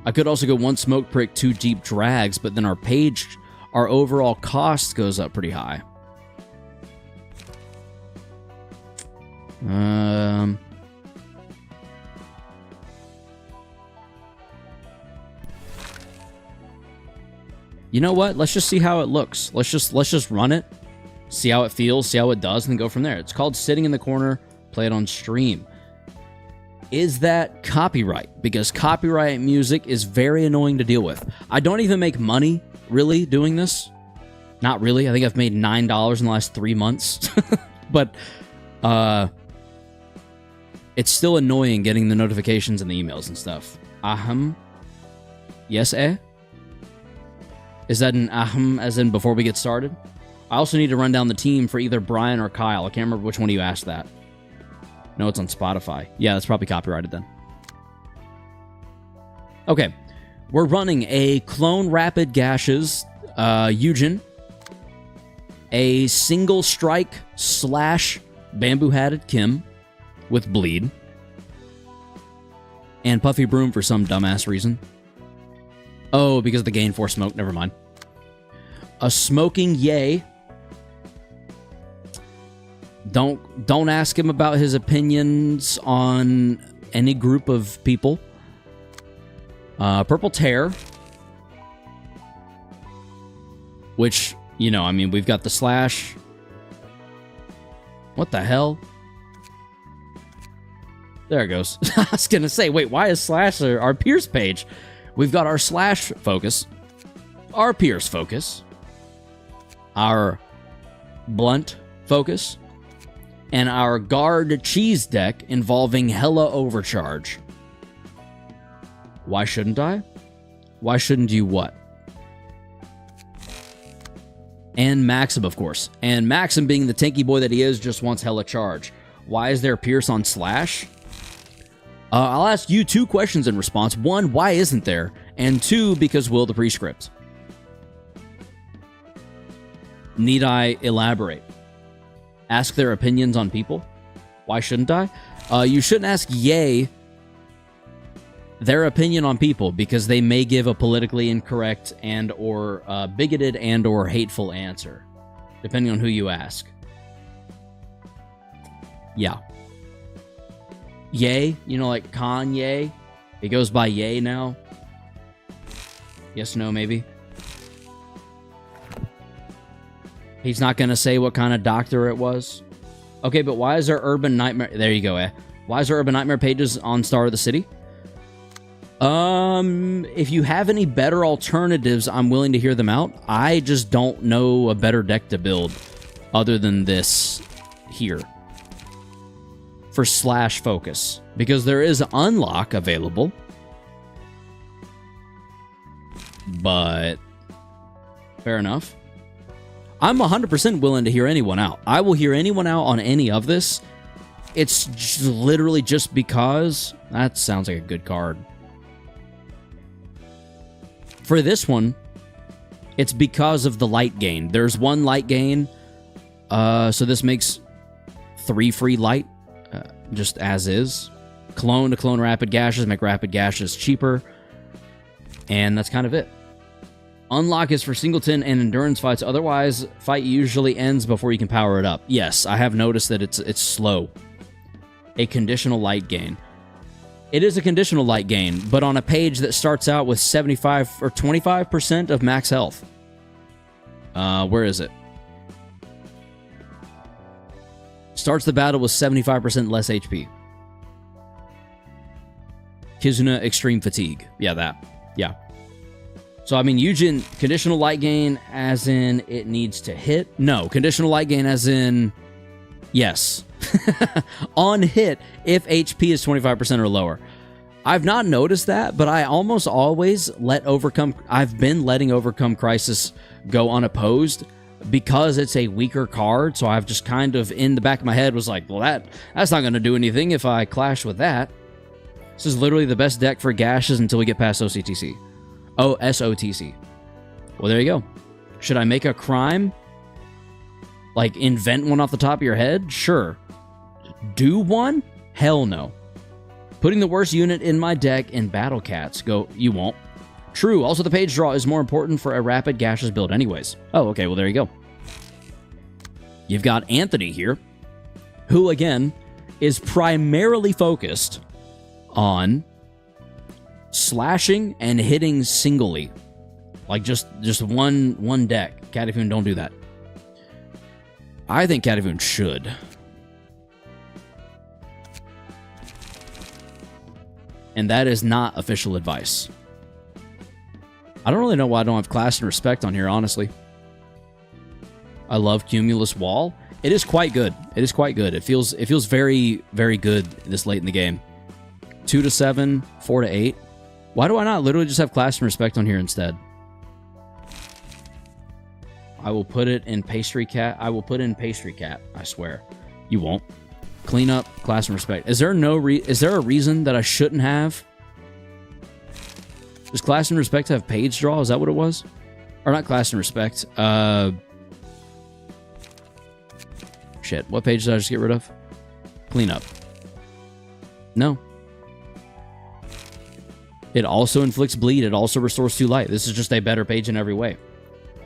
I could also go 1 smoke prick, 2 deep drags, but then our overall cost goes up pretty high. You know what? Let's just see how it looks. Let's just run it, see how it feels, see how it does, and then go from there. It's called Sitting in the Corner. Play it on stream. Is that copyright? Because copyright music is very annoying to deal with. I don't even make money, really, doing this. Not really. I think I've made $9 in the last 3 months. But, it's still annoying getting the notifications and the emails and stuff. Ahem. Yes, eh? Is that an ahem as in before we get started? I also need to run down the team for either Brian or Kyle. I can't remember which one of you asked that. No, it's on Spotify. Yeah, that's probably copyrighted then. Okay. We're running a Clone Rapid Gashes, Eugen, a Single Strike / Bamboo Hatted Kim with Bleed, and Puffy Broom for some dumbass reason. Oh, because of the gain 4 smoke. Never mind. A Smoking Yay. Don't ask him about his opinions on any group of people. Purple Tear. Which, you know, I mean, we've got the slash. What the hell? There it goes. I was going to say, wait, why is slash our Pierce page? We've got our slash focus, our Pierce focus, our blunt focus, and our guard cheese deck involving hella overcharge. Why shouldn't I? Why shouldn't you what? And Maxim, of course. And Maxim, being the tanky boy that he is, just wants hella charge. Why is there Pierce on slash? I'll ask you 2 questions in response. 1, why isn't there? And 2, because will the prescript. Need I elaborate? Ask their opinions on people? Why shouldn't I? You shouldn't ask yay their opinion on people, because they may give a politically incorrect and or bigoted and or hateful answer, depending on who you ask. Yeah. Yay, you know, like Kanye. He goes by Yay now. Yes, no, maybe. He's not going to say what kind of doctor it was. Okay, but why is there Urban Nightmare... There you go, eh? Why is there Urban Nightmare pages on Star of the City? If you have any better alternatives, I'm willing to hear them out. I just don't know a better deck to build other than this here. For slash focus. Because there is unlock available. But... fair enough. I'm 100% willing to hear anyone out. I will hear anyone out on any of this. It's literally just because... That sounds like a good card. For this one, it's because of the light gain. There's 1 light gain. So this makes 3 free light. Just as is. Clone to clone Rapid Gashes. Make Rapid Gashes cheaper. And that's kind of it. Unlock is for singleton and endurance fights. Otherwise, fight usually ends before you can power it up. Yes, I have noticed that it's slow. A conditional light gain. It is a conditional light gain, but on a page that starts out with 75 or 25% of max health. Where is it? Starts the battle with 75% less HP. Kizuna Extreme Fatigue. Yeah, that. Yeah. So, I mean, Eugen, conditional light gain as in it needs to hit. No, conditional light gain as in yes. On hit if HP is 25% or lower. I've not noticed that, but I almost always I've been letting Overcome Crisis go unopposed because it's a weaker card, so I've just kind of, in the back of my head, was like, well, that's not going to do anything if I clash with that. This is literally the best deck for gashes until we get past OCTC. Oh, SOTC. Well, there you go. Should I make a crime? Like, invent one off the top of your head? Sure. Do one? Hell no. Putting the worst unit in my deck in Battle Cats. Go, you won't. True. Also, the page draw is more important for a Rapid Gashes build anyways. Oh, okay. Well, there you go. You've got Anthony here, who, again, is primarily focused on slashing and hitting singly. Like, just one deck. Catafoon, don't do that. I think Catafoon should. And that is not official advice. I don't really know why I don't have class and respect on here, honestly. I love Cumulus Wall. It is quite good. It is quite good. It feels very, very good this late in the game. 2 to 7, 4 to 8. Why do I not literally just have class and respect on here instead? I will put it in pastry cat. I will put in pastry cat. I swear. You won't. Clean up, class and respect. Is there a reason that I shouldn't have? Does class and respect have page draw? Is that what it was? Or not class and respect. Shit. What page did I just get rid of? Clean up. No. It also inflicts bleed. It also restores 2 light. This is just a better page in every way.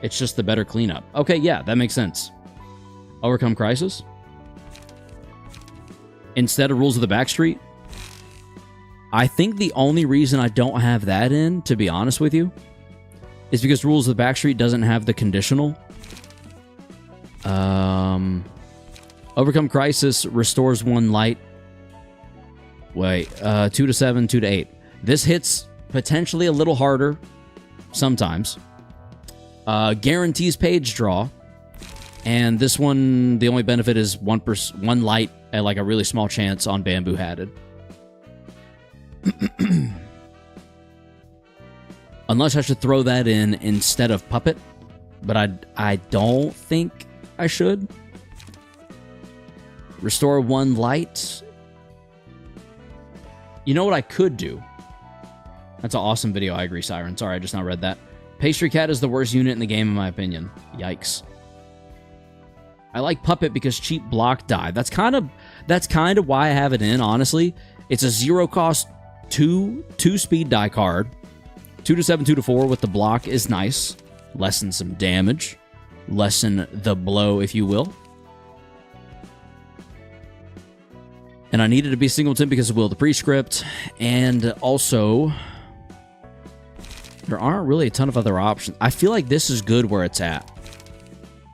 It's just the better cleanup. Okay, yeah, that makes sense. Overcome Crisis. Instead of Rules of the Backstreet. I think the only reason I don't have that in, to be honest with you, is because Rules of the Backstreet doesn't have the conditional. Overcome Crisis restores 1 light. Wait, 2 to 7, 2 to 8. This hits potentially a little harder sometimes. Guarantees page draw. And this one, the only benefit is 1 light at like a really small chance on Bamboo Hatted. Unless I should throw that in instead of Puppet. But I don't think I should. Restore 1 light. You know what I could do? That's an awesome video. I agree, Siren. Sorry, I just now read that. Pastry Cat is the worst unit in the game, in my opinion. Yikes. I like Puppet because cheap block die. That's kind of why I have it in, honestly. It's a 0-cost 2 speed die card. 2 to 7, 2 to 4 with the block is nice. Lessen some damage. Lessen the blow, if you will. And I needed to be Singleton because of Will the Prescript. And also, there aren't really a ton of other options. I feel like this is good where it's at.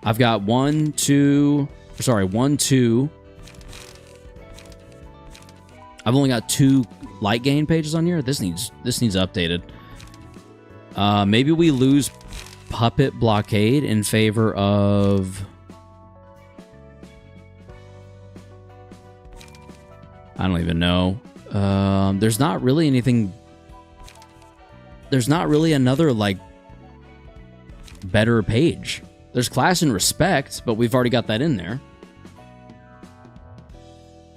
I've got 1, 2... I've only got 2 light gain pages on here. This needs updated. Maybe we lose Puppet Blockade in favor of... I don't even know. There's not really anything... There's not really another, like, better page. There's Class and Respect, but we've already got that in there.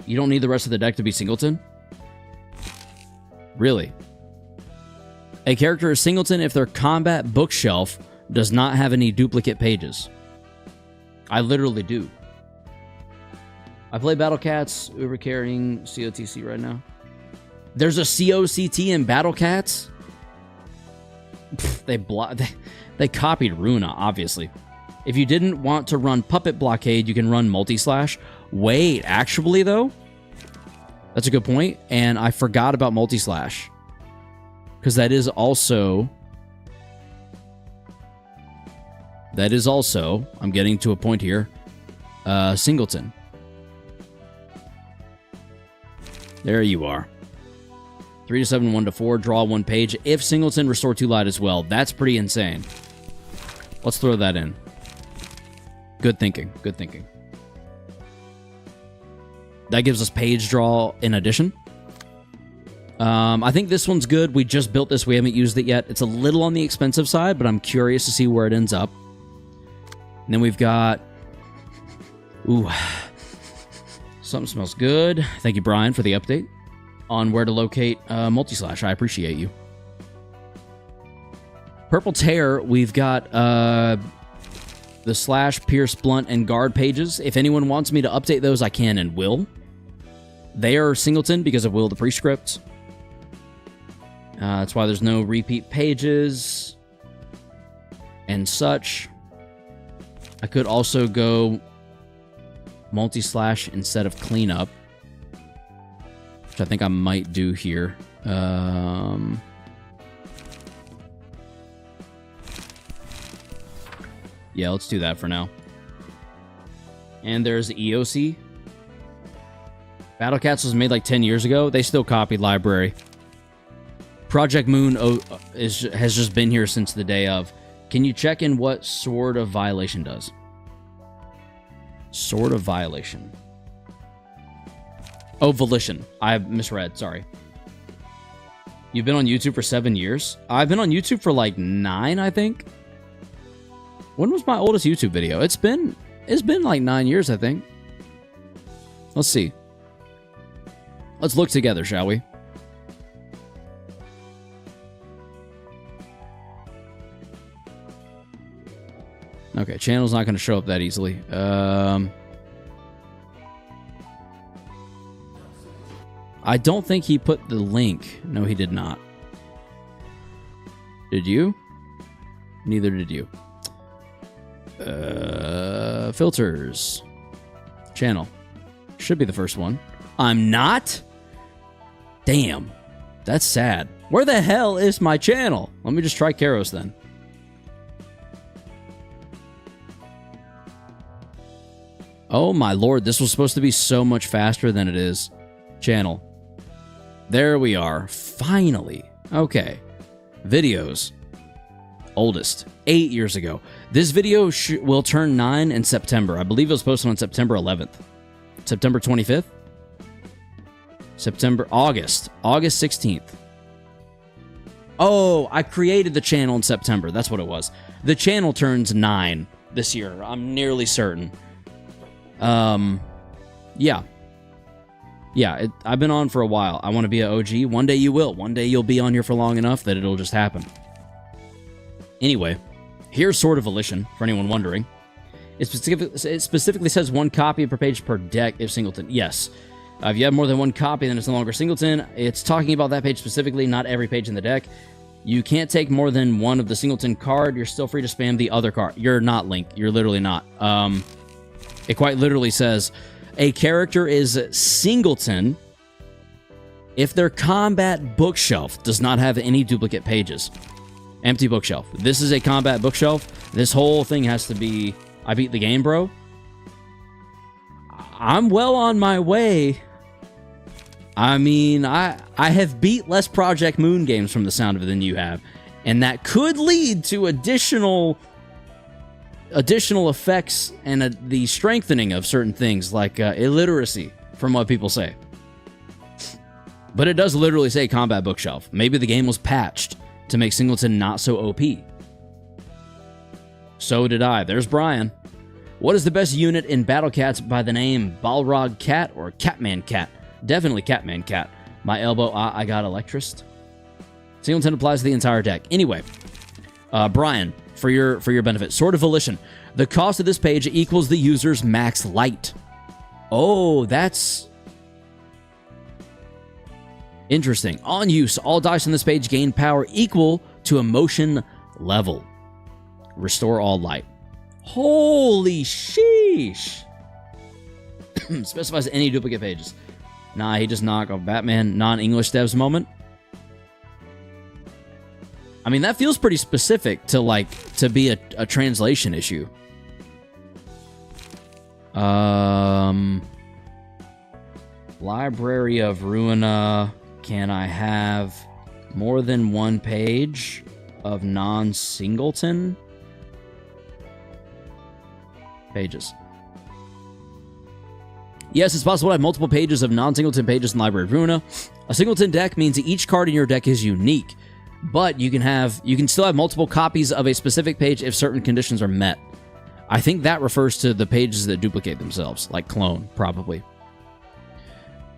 You don't need the rest of the deck to be Singleton? Really? A character is Singleton if their combat bookshelf does not have any duplicate pages. I literally do. I play Battle Cats, Uber carrying COTC right now. There's a COCT in Battle Cats? They copied Ruina, obviously. If you didn't want to run Puppet Blockade, you can run Multi-Slash. Wait, actually, though? That's a good point, and I forgot about Multi-Slash. Because that is also... I'm getting to a point here, Singleton. There you are. 3 to 7, 1 to 4, draw 1 page. If Singleton, restore 2 light as well. That's pretty insane. Let's throw that in. Good thinking. Good thinking. That gives us page draw in addition. I think this one's good. We just built this. We haven't used it yet. It's a little on the expensive side, but I'm curious to see where it ends up. And then we've got... Ooh. Something smells good. Thank you, Brian, for the update on where to locate Multi-Slash. I appreciate you. Purple Tear, we've got the Slash, Pierce, Blunt, and Guard pages. If anyone wants me to update those, I can and will. They are Singleton because of Will the Prescript. That's why there's no repeat pages and such. I could also go Multi-Slash instead of Cleanup, which I think I might do here. Yeah, let's do that for now. And there's the EOC. Battle Cats was made like 10 years ago. They still copied Library. Project Moon has just been here since the day of. Can you check in what Sword of Violation does? Sword of Violation. Oh, Volition. I misread, sorry. You've been on YouTube for 7 years? I've been on YouTube for like 9, I think. When was my oldest YouTube video? It's been like 9 years, I think. Let's see. Let's look together, shall we? Okay, channel's not going to show up that easily. I don't think he put the link. No, he did not. Did you? Neither did you. Filters. Channel. Should be the first one. I'm not? Damn. That's sad. Where the hell is my channel? Let me just try Karos then. Oh my lord, this was supposed to be so much faster than it is. Channel. There we are. Finally. Okay. Videos. Oldest. 8 years ago. This video will turn 9 in September. I believe it was posted on September 11th. September 25th? August 16th. Oh, I created the channel in September. That's what it was. The channel turns 9 this year. I'm nearly certain. Yeah. Yeah, I've been on for a while. I want to be an OG. One day you will. One day you'll be on here for long enough that it'll just happen. Anyway, here's Sword of Volition, for anyone wondering. It specifically says 1 copy per page per deck if singleton. Yes. If you have more than 1 copy, then it's no longer singleton. It's talking about that page specifically, not every page in the deck. You can't take more than 1 of the singleton card. You're still free to spam the other card. You're not, Link. You're literally not. It quite literally says, a character is singleton if their combat bookshelf does not have any duplicate pages. Empty bookshelf. This is a combat bookshelf. This whole thing has to be... I beat the game, bro. I'm well on my way. I mean, I have beat less Project Moon games from the sound of it than you have. And that could lead to additional effects and the strengthening of certain things like illiteracy, from what people say. But it does literally say combat bookshelf. Maybe the game was patched to make singleton not so OP. So did I. There's Brian. What is the best unit in Battle Cats by the name Balrog Cat or Catman Cat? Definitely Catman Cat. My elbow, I got Electrist. Singleton applies to the entire deck. Anyway, Brian, for your benefit, Sword of Volition. The cost of this page equals the user's max light. Oh, that's interesting. On use, all dice on this page gain power equal to emotion level. Restore all light. Holy sheesh. Specifies any duplicate pages. Nah, he does not go Batman non-English devs moment. I mean, that feels pretty specific to be a translation issue. Library of Ruina. Can I have more than 1 page of non-singleton pages? Yes, it's possible to have multiple pages of non-singleton pages in Library of Ruina. A singleton deck means that each card in your deck is unique, but you can still have multiple copies of a specific page if certain conditions are met. I think that refers to the pages that duplicate themselves, like clone, probably.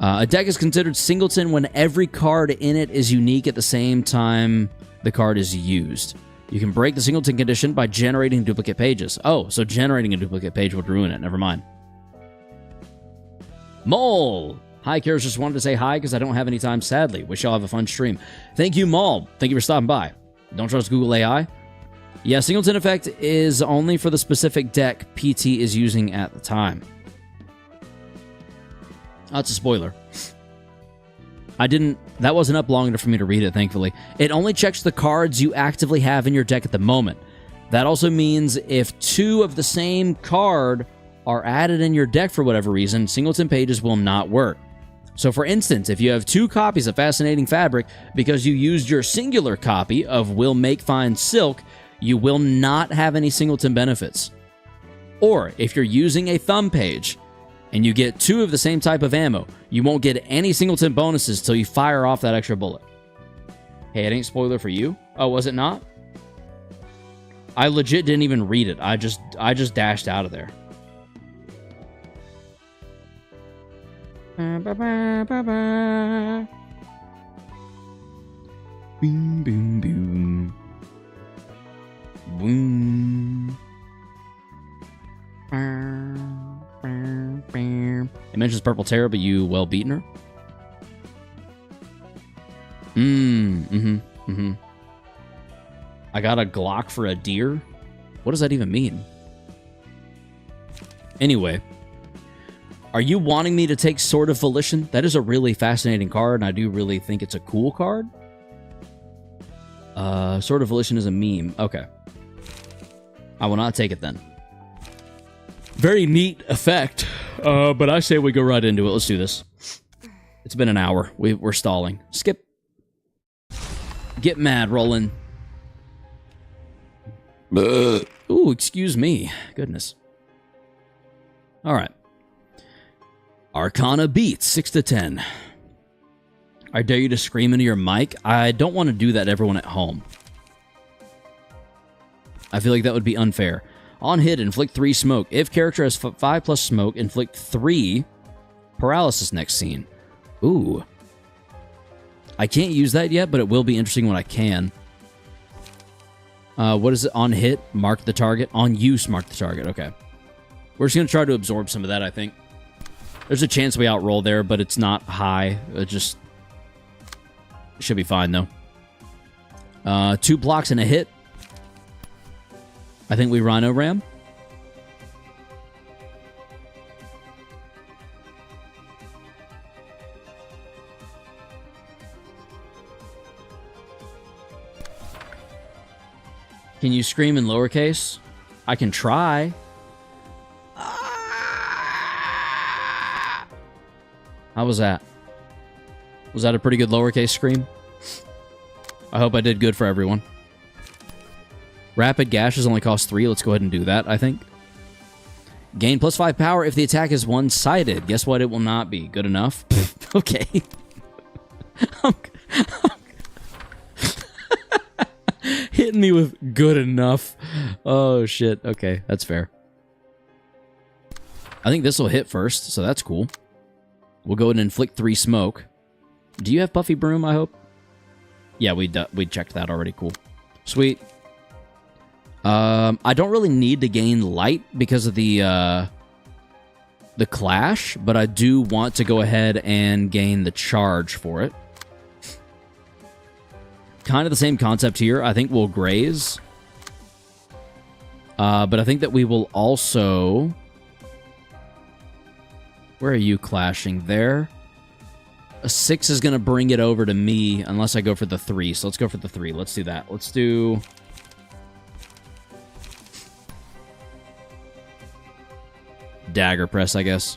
A deck is considered singleton when every card in it is unique at the same time the card is used. You can break the singleton condition by generating duplicate pages. Oh, so generating a duplicate page would ruin it. Never mind. Mole! Hi, Karis. Just wanted to say hi because I don't have any time, sadly. Wish y'all have a fun stream. Thank you, Mole. Thank you for stopping by. Don't trust Google AI. Yeah, singleton effect is only for the specific deck PT is using at the time. That's a spoiler. That wasn't up long enough for me to read it, thankfully. It only checks the cards you actively have in your deck at the moment. That also means if 2 of the same card are added in your deck for whatever reason, singleton pages will not work. So for instance, if you have 2 copies of Fascinating Fabric because you used your singular copy of Will Make Fine Silk, you will not have any singleton benefits. Or if you're using a thumb page and you get 2 of the same type of ammo, you won't get any singleton bonuses till you fire off that extra bullet. Hey, it ain't spoiler for you? Oh, was it not? I legit didn't even read it. I just dashed out of there. Boom, boom, boom. Boom. It mentions Purple Terror, but you well beaten her? I got a Glock for a deer? What does that even mean? Anyway, are you wanting me to take Sword of Volition? That is a really fascinating card, and I do really think it's a cool card. Sword of Volition is a meme. Okay. I will not take it then. Very neat effect, but I say we go right into it. Let's do this. It's been an hour. We're stalling. Skip. Get mad, Roland. Ooh, excuse me. Goodness. All right. Arcana beats 6 to 10. I dare you to scream into your mic. I don't want to do that to everyone at home. I feel like that would be unfair. On hit, inflict 3 smoke. If character has 5 plus smoke, inflict 3 paralysis next scene. Ooh. I can't use that yet, but it will be interesting when I can. What is it? On hit, mark the target. On use, mark the target. Okay. We're just going to try to absorb some of that, I think. There's a chance we outroll there, but it's not high. It just should be fine, though. 2 blocks and a hit. I think we Rhino Ram. Can you scream in lowercase? I can try. How was that? Was that a pretty good lowercase scream? I hope I did good for everyone. Rapid gashes only cost 3. Let's go ahead and do that, I think. Gain plus 5 power if the attack is one-sided. Guess what? It will not be. Good enough? Okay. Hitting me with good enough. Oh, shit. Okay, that's fair. I think this will hit first, so that's cool. We'll go ahead and inflict 3 smoke. Do you have Puffy Broom, I hope? Yeah, we checked that already. Cool. Sweet. I don't really need to gain light because of the clash, but I do want to go ahead and gain the charge for it. Kind of the same concept here. I think we'll graze. But I think that we will also... Where are you clashing? There. A 6 is going to bring it over to me unless I go for the 3. So let's go for the 3. Let's do that. Let's do... Dagger press, I guess.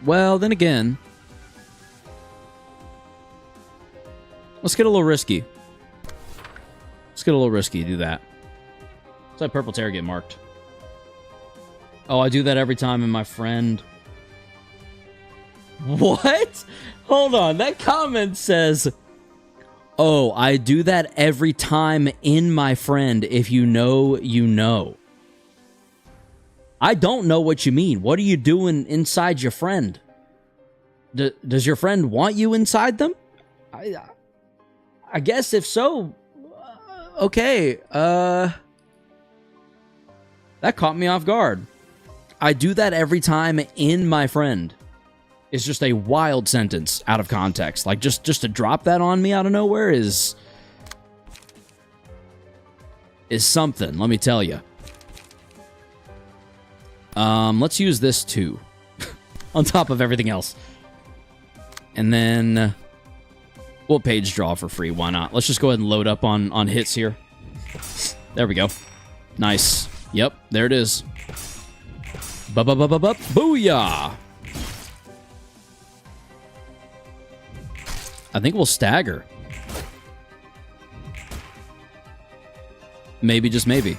Well, then again... Let's get a little risky. Let's get a little risky. Do that. Let's let Purple Terror get marked. Oh, I do that every time in my friend. What? Hold on. That comment says, oh, I do that every time in my friend. If you know, you know. I don't know what you mean. What are you doing inside your friend? Does your friend want you inside them? I guess if so, okay. That caught me off guard. I do that every time in my friend. It's just a wild sentence out of context. Like, just to drop that on me out of nowhere is something, let me tell you. Let's use this too. On top of everything else. And then... we'll page draw for free. Why not? Let's just go ahead and load up on hits here. There we go. Nice. Yep, there it is. Booyah! I think we'll stagger. Maybe, just maybe.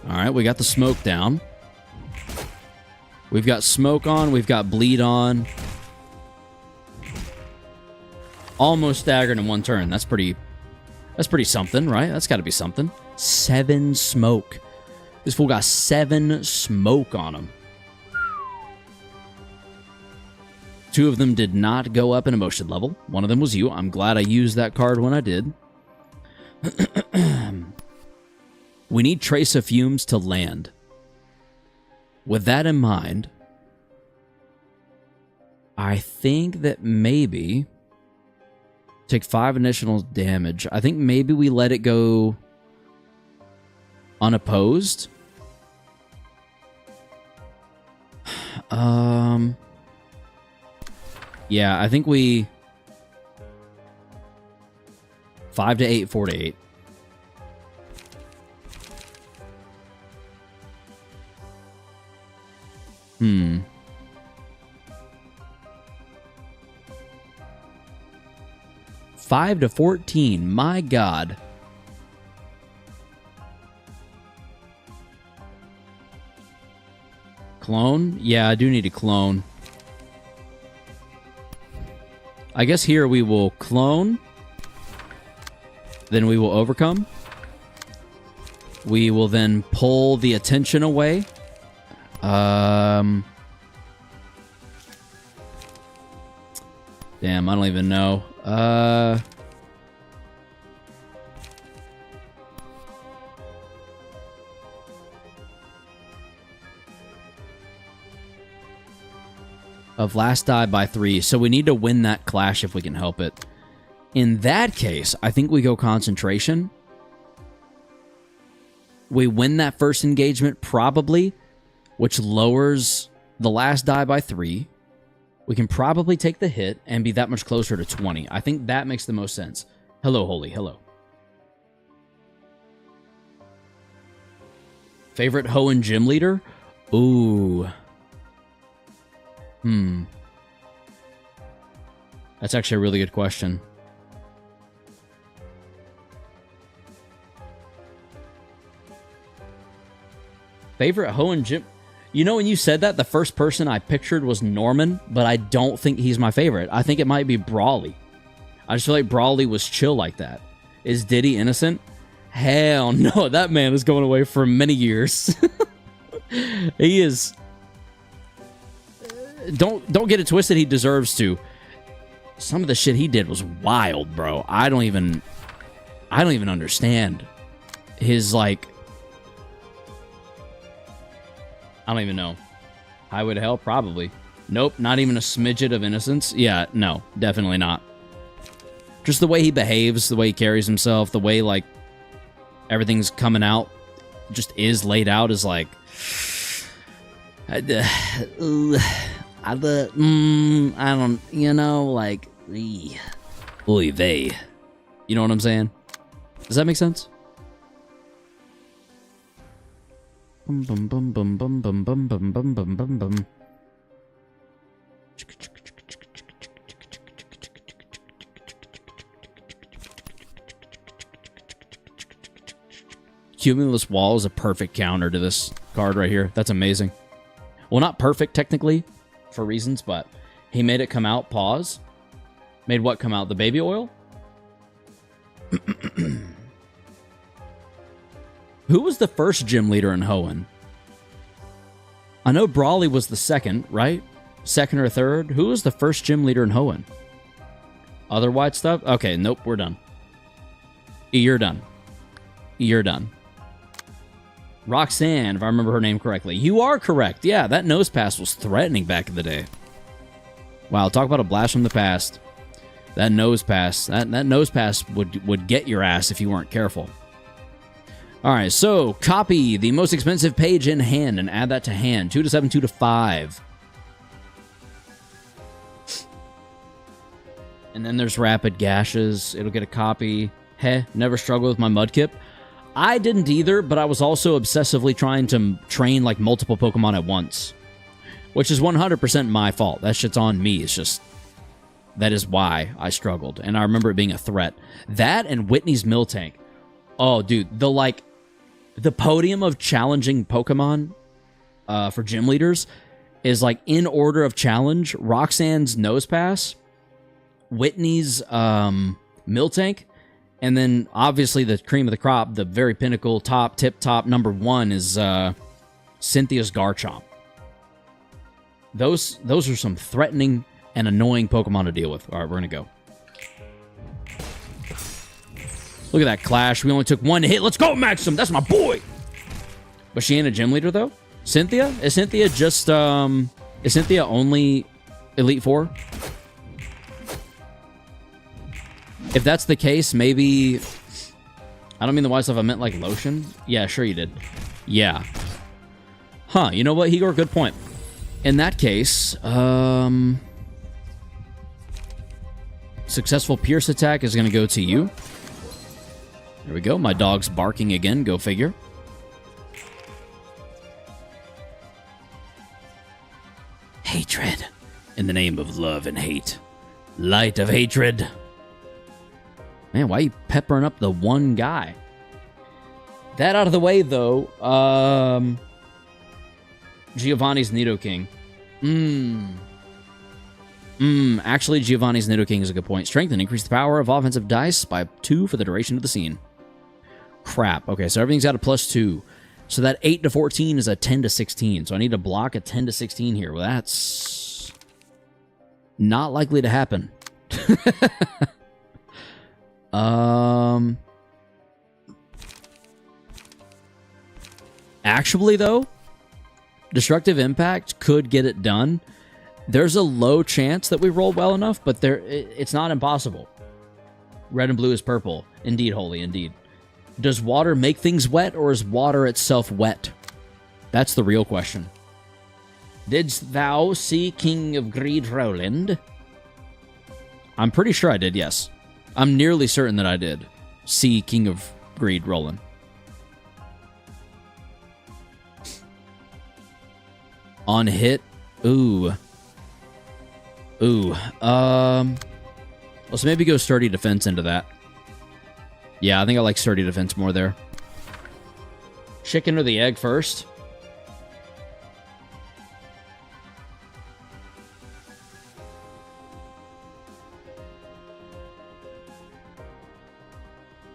Alright, we got the smoke down. We've got smoke on, we've got bleed on. Almost staggered in one turn. That's pretty something, right? That's got to be something. 7 smoke. This fool got 7 smoke on him. 2 of them did not go up in emotion level. One of them was you. I'm glad I used that card when I did. We need Trace of Fumes to land. With that in mind, I think that maybe... Take 5 additional damage. I think maybe we let it go unopposed. Yeah, I think we 5 to 8, 4 to 8. Hmm. $5 to $14. My God. Clone? Yeah, I do need to clone. I guess here we will clone. Then we will overcome. We will then pull the attention away. Damn, I don't even know. Of last die by 3, so we need to win that clash if we can help it. In that case, I think we go concentration. We win that first engagement, probably, which lowers the last die by 3. We can probably take the hit and be that much closer to 20. I think that makes the most sense. Hello, Holy. Hello. Favorite Hoenn gym leader? Ooh. That's actually a really good question. Favorite Hoenn gym... You know, when you said that, the first person I pictured was Norman, but I don't think he's my favorite. I think it might be Brawly. I just feel like Brawly was chill like that. Is Diddy innocent? Hell no, that man is going away for many years. He is... Don't get it twisted, he deserves to. Some of the shit he did was wild, bro. I don't even understand his, like... I don't even know. Highway to Hell? Probably. Nope, not even a smidget of innocence. Yeah, no, definitely not. Just the way he behaves, the way he carries himself, the way, like, everything's coming out, just is laid out is like... I don't, you know, like... Oy vey. You know what I'm saying? Does that make sense? Bum bum bum bum bum bum bum bum bum bum bum bum. Cumulus Wall is a perfect counter to this card right here. That's amazing. Well, not perfect technically for reasons, but he made it come out. Pause. Made what come out? The baby oil? Who was the first gym leader in Hoenn? I know Brawly was the second, right? Second or third? Who was the first gym leader in Hoenn? Other white stuff? Okay, nope, we're done. You're done. You're done. Roxanne, if I remember her name correctly. You are correct. Yeah, that nose pass was threatening back in the day. Wow, talk about a blast from the past. That nose pass. That nose pass would get your ass if you weren't careful. All right, so copy the most expensive page in hand and add that to hand. 2 to 7, 2 to 5. And then there's Rapid Gashes. It'll get a copy. Never struggled with my Mudkip. I didn't either, but I was also obsessively trying to train like multiple Pokemon at once. Which is 100% my fault. That shit's on me. It's just... that is why I struggled. And I remember it being a threat. That and Whitney's Miltank. Oh, dude. The podium of challenging Pokemon for gym leaders is like in order of challenge. Roxanne's Nosepass. Whitney's Miltank. And then, obviously, the cream of the crop, the very pinnacle, tip-top #1 is Cynthia's Garchomp. Those are some threatening and annoying Pokemon to deal with. All right, we're going to go. Look at that clash. We only took one hit. Let's go, Maxim. That's my boy. But she ain't a gym leader, though? Cynthia? Is Cynthia just, is Cynthia only Elite Four? If that's the case, maybe... I don't mean the white stuff. I meant, like, lotion. Yeah, sure you did. Yeah. Huh, you know what, Igor? Good point. In that case, successful Pierce attack is going to go to you. There we go. My dog's barking again. Go figure. Hatred. In the name of love and hate. Light of hatred. Man, why are you peppering up the one guy? That out of the way, though. Giovanni's Nidoking. Actually, Giovanni's Nidoking is a good point. Strengthen. Increase the power of offensive dice by 2 for the duration of the scene. Crap. Okay, so everything's at a +2. So that 8 to 14 is a 10 to 16. So I need to block a 10 to 16 here. Well, that's not likely to happen. Actually, though, Destructive Impact could get it done. There's a low chance that we roll well enough, but it's not impossible. Red and blue is purple. Indeed, holy, indeed. Does water make things wet, or is water itself wet? That's the real question. Didst thou see King of Greed Roland? I'm pretty sure I did, yes. I'm nearly certain that I did see King of Greed Roland. On hit, ooh. Let's maybe go Sturdy Defense into that. Yeah, I think I like Sturdy Defense more there. Chicken or the egg first?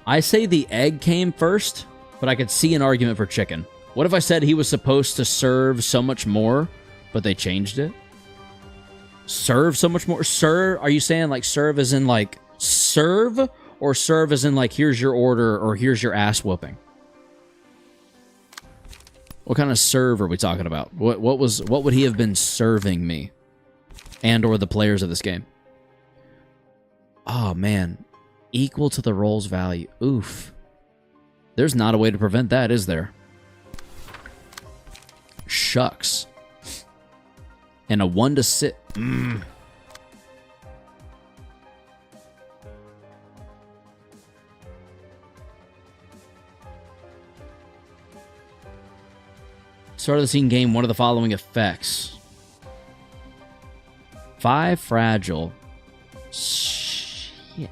I say the egg came first, but I could see an argument for chicken. What if I said he was supposed to serve so much more, but they changed it? Serve so much more? Serve? Are you saying like serve as in like serve? Or serve as in like here's your order or here's your ass whooping? What kind of serve are we talking about? What would he have been serving me? And or the players of this game? Oh man. Equal to the roll's value. Oof. There's not a way to prevent that, is there? Shucks. And a 1 to 6. Start of the scene game, one of the following effects. 5 fragile. Shit.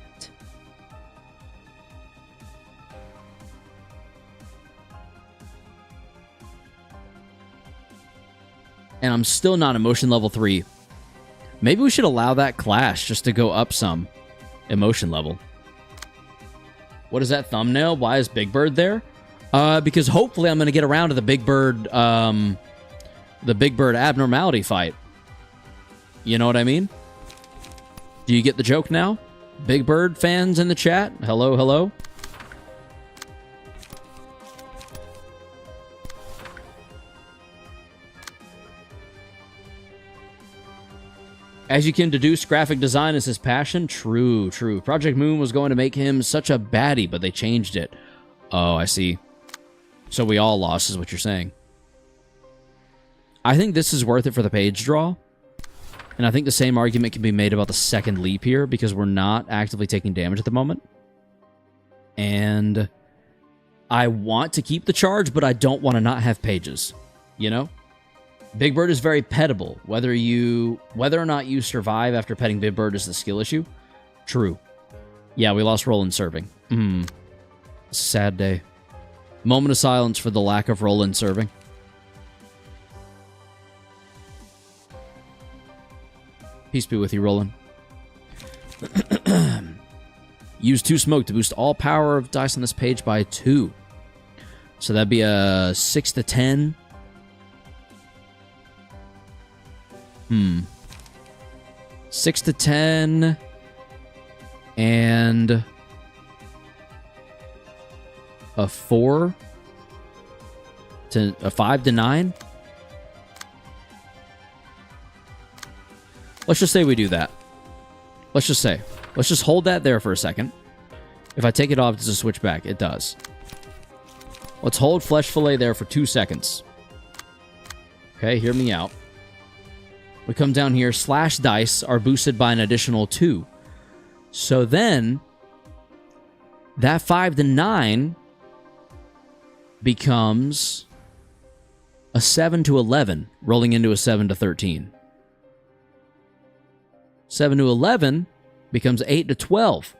And I'm still not emotion level 3. Maybe we should allow that clash just to go up some emotion level. What is that thumbnail? Why is Big Bird there? Because hopefully I'm going to get around to the Big Bird abnormality fight. You know what I mean? Do you get the joke now? Big Bird fans in the chat? Hello, hello? As you can deduce, graphic design is his passion. True, true. Project Moon was going to make him such a baddie, but they changed it. Oh, I see. So we all lost, is what you're saying. I think this is worth it for the page draw. And I think the same argument can be made about the second leap here, because we're not actively taking damage at the moment. And I want to keep the charge, but I don't want to not have pages. You know? Big Bird is very pettable. Whether or not you survive after petting Big Bird is the skill issue. True. Yeah, we lost Roland serving. Sad day. Moment of silence for the lack of Roland serving. Peace be with you, Roland. Use 2 smoke to boost all power of dice on this page by 2. So that'd be a 6 to 10. 6 to 10. And a 4 to a 5 to 9. Let's just say we do that. Let's just hold that there for a second. If I take it off, does it switch back? It does. Let's hold Flesh Fillet there for 2 seconds. Okay, hear me out. We come down here. Slash dice are boosted by an additional 2. So then, that 5 to 9 becomes a 7 to 11, rolling into a 7 to 13. 7 to 11 becomes 8 to 12,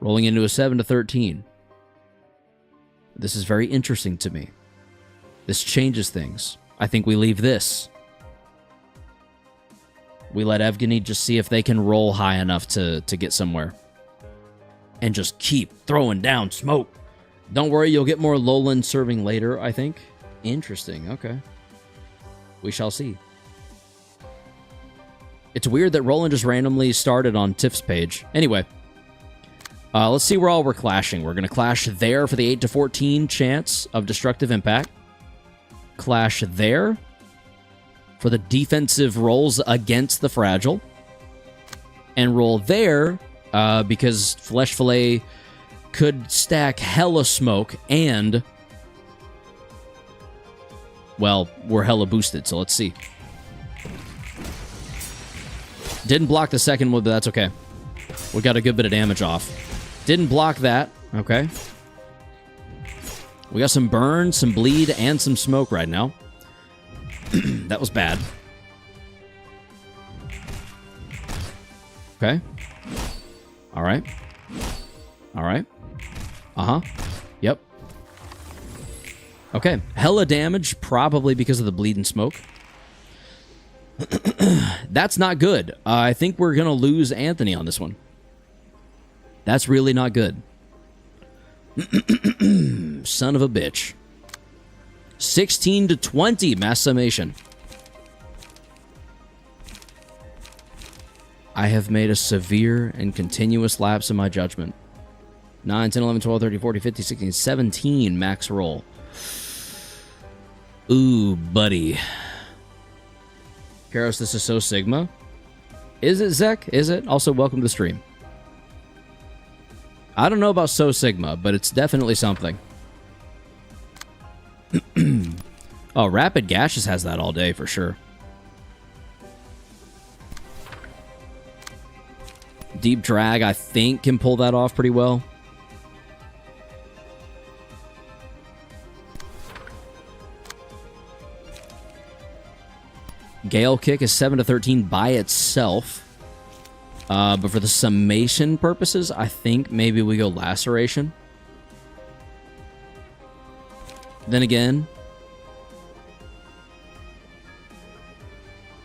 rolling into a 7 to 13. This is very interesting to me. This changes things. I think we leave this. We let Evgeny just see if they can roll high enough to get somewhere. And just keep throwing down smoke. Don't worry, you'll get more Lowland serving later, I think. Interesting, okay. We shall see. It's weird that Roland just randomly started on Tiff's page. Anyway, let's see where all we're clashing. We're going to clash there for the 8 to 14 chance of destructive impact. Clash there for the defensive rolls against the fragile. And roll there because Flesh Fillet could stack hella smoke and, well, we're hella boosted, so let's see. Didn't block the second one, but that's okay. We got a good bit of damage off. Didn't block that. Okay. We got some burn, some bleed, and some smoke right now. That was bad. Okay. All right. All right. Uh-huh. Yep. Okay. Hella damage, probably because of the bleed and smoke. That's not good. I think we're going to lose Anthony on this one. That's really not good. Son of a bitch. 16 to 20 mass summation. I have made a severe and continuous lapse in my judgment. 9, 10, 11, 12, 13, 14, 15, 16, 17 max roll. Ooh, buddy. Karos, this is so Sigma. Is it, Zek? Is it? Also, welcome to the stream. I don't know about So Sigma, but it's definitely something. Oh, Rapid Gaseous has that all day for sure. Deep Drag, I think, can pull that off pretty well. Gale Kick is 7 to 13 by itself. But for the summation purposes, I think maybe we go Laceration. Then again...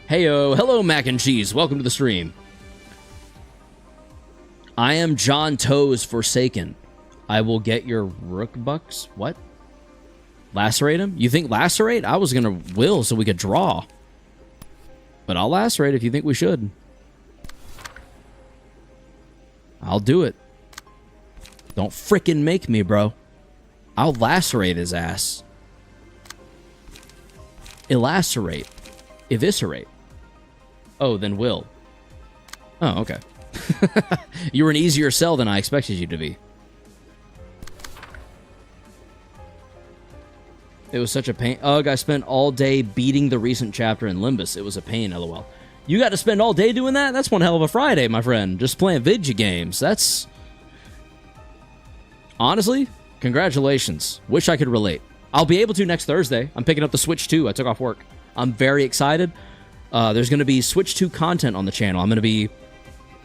Heyo, hello Mac and Cheese, welcome to the stream. I am John Toes Forsaken. I will get your Rook Bucks. What? Lacerate him? You think Lacerate? I was gonna will so we could draw. But I'll Lacerate if you think we should. I'll do it. Don't frickin' make me, bro. I'll Lacerate his ass. Elacerate. Eviscerate. Oh, then will. Oh, okay. You were an easier sell than I expected you to be. It was such a pain. Ugh, I spent all day beating the recent chapter in Limbus. It was a pain, lol. You got to spend all day doing that? That's one hell of a Friday, my friend. Just playing video games. That's... Honestly, congratulations. Wish I could relate. I'll be able to next Thursday. I'm picking up the Switch 2. I took off work. I'm very excited. There's going to be Switch 2 content on the channel. I'm going to be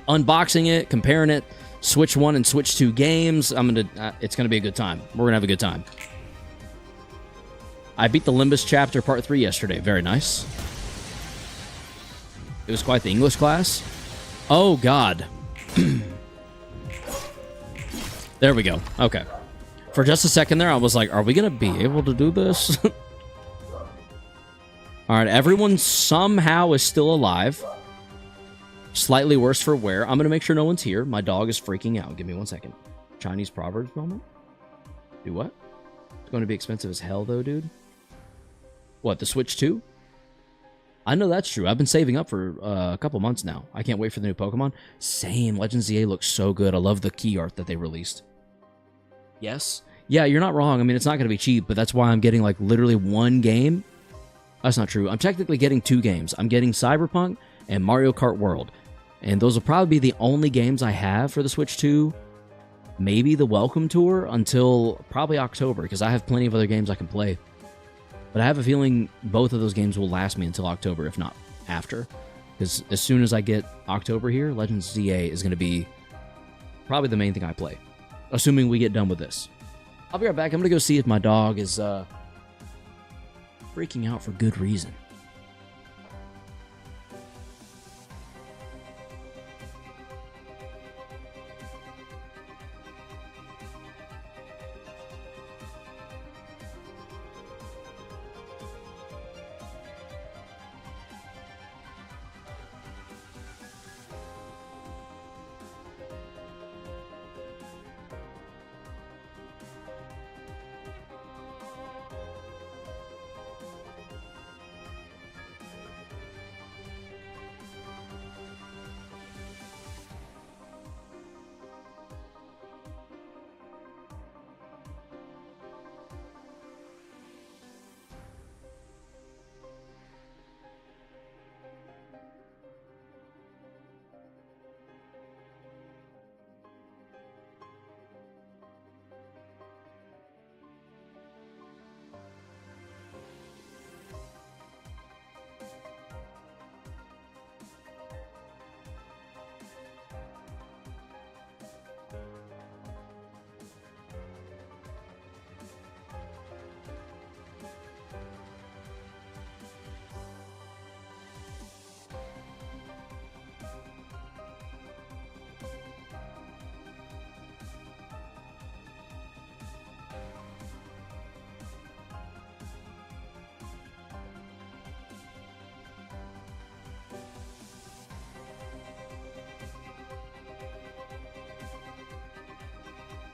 unboxing it, comparing it, Switch 1 and Switch 2 games. It's going to be a good time. We're going to have a good time. I beat the Limbus chapter part 3 yesterday. Very nice. It was quite the English class. Oh, God. There we go. Okay. For just a second there, I was like, are we going to be able to do this? All right, everyone somehow is still alive. Slightly worse for wear. I'm going to make sure no one's here. My dog is freaking out. Give me 1 second. Chinese Proverbs moment? Do what? It's going to be expensive as hell, though, dude. What, the Switch 2? I know that's true. I've been saving up for a couple months now. I can't wait for the new Pokemon. Same. Legends ZA looks so good. I love the key art that they released. Yes? Yeah, you're not wrong. I mean, it's not going to be cheap, but that's why I'm getting, like, literally one game. That's not true. I'm technically getting 2 games. I'm getting Cyberpunk and Mario Kart World. And those will probably be the only games I have for the Switch 2. Maybe the Welcome Tour until probably October, because I have plenty of other games I can play. But I have a feeling both of those games will last me until October, if not after. Because as soon as I get October here, Legends ZA is going to be probably the main thing I play. Assuming we get done with this. I'll be right back. I'm going to go see if my dog is freaking out for good reason.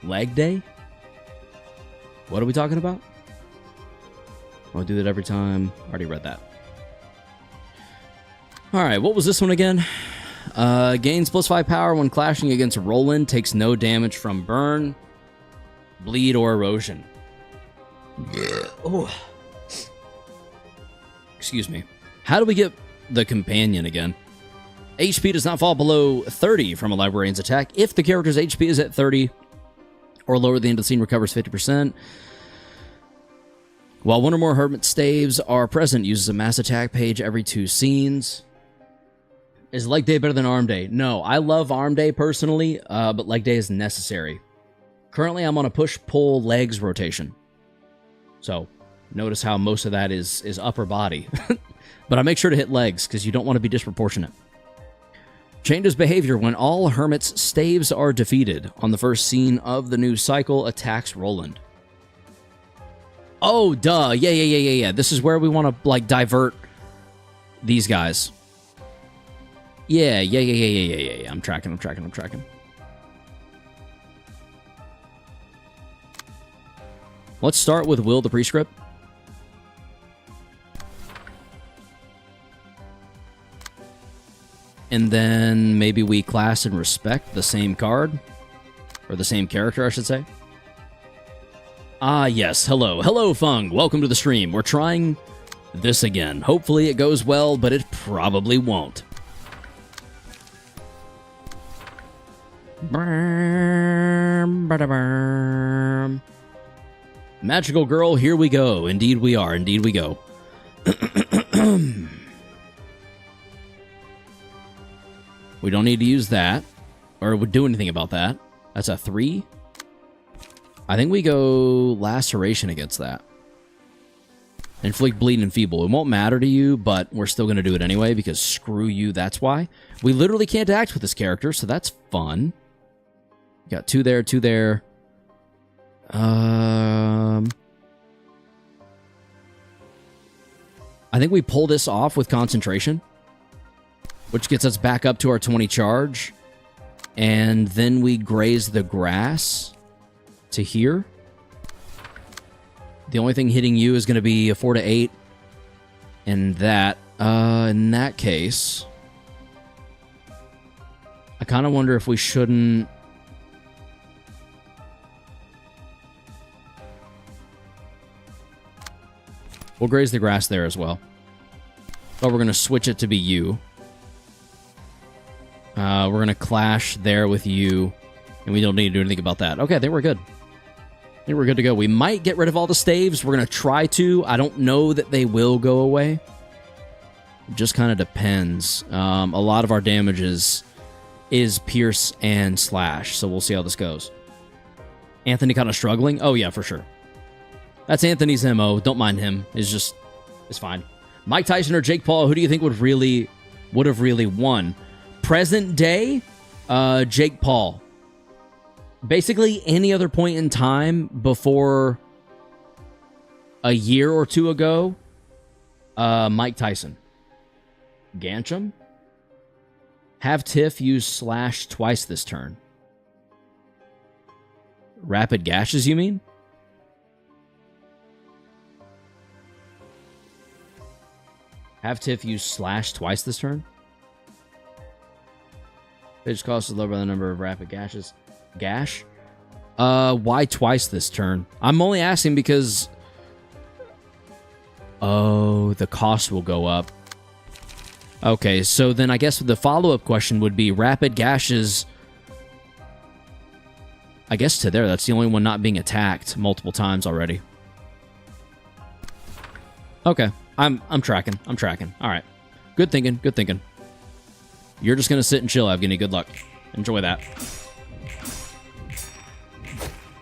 Leg day? What are we talking about? I'll do that every time. Already read that. Alright, what was this one again? Gains +5 power when clashing against Roland. Takes no damage from burn, bleed, or erosion. Oh. Excuse me. How do we get the companion again? HP does not fall below 30 from a librarian's attack. If the character's HP is at 30 or lower, the end of the scene recovers 50%. While one or more hermit staves are present, uses a mass attack page every 2 scenes. Is leg day better than arm day? No, I love arm day personally, but leg day is necessary. Currently, I'm on a push-pull legs rotation. So, notice how most of that is upper body. But I make sure to hit legs, because you don't want to be disproportionate. Changes behavior when all hermits' staves are defeated. On the first scene of the new cycle, attacks Roland. Oh, duh. Yeah. This is where we want to, like, divert these guys. Yeah. I'm tracking. Let's start with Will the Prescript. And then maybe we class and respect the same card. Or the same character, I should say. Ah, yes. Hello, Fung. Welcome to the stream. We're trying this again. Hopefully it goes well, but it probably won't. charm. Magical girl, here we go. Indeed we are. Indeed we go. We don't need to use that. Or would do anything about that. That's a 3. I think we go laceration against that. Inflict bleed and feeble. It won't matter to you, but we're still going to do it anyway because screw you, that's why. We literally can't act with this character, so that's fun. Got 2 there, 2 there. I think we pull this off with concentration, which gets us back up to our 20 charge. And then we graze the grass to here. The only thing hitting you is going to be a 4 to 8. And that, in that case, I kind of wonder if we shouldn't... We'll graze the grass there as well. But we're going to switch it to be you. We're going to clash there with you. And we don't need to do anything about that. Okay, I think we're good. I think we're good to go. We might get rid of all the staves. We're going to try to. I don't know that they will go away. It just kind of depends. A lot of our damage is pierce and slash. So we'll see how this goes. Anthony kind of struggling? Oh, yeah, for sure. That's Anthony's MO. Don't mind him. It's fine. Mike Tyson or Jake Paul, who do you think would have really won? Present day, Jake Paul. Basically, any other point in time before a year or two ago, Mike Tyson. Gancham? Have Tiff use slash twice this turn. Rapid gashes, you mean? Have Tiff use slash twice this turn? Pitch cost is lower by the number of rapid gashes. Gash? Why twice this turn? I'm only asking because... Oh, the cost will go up. Okay, so then I guess the follow-up question would be rapid gashes... I guess to there, that's the only one not being attacked multiple times already. Okay, I'm tracking. I'm tracking. All right. Good thinking. Good thinking. You're just going to sit and chill, Evgeny. Good luck. Enjoy that.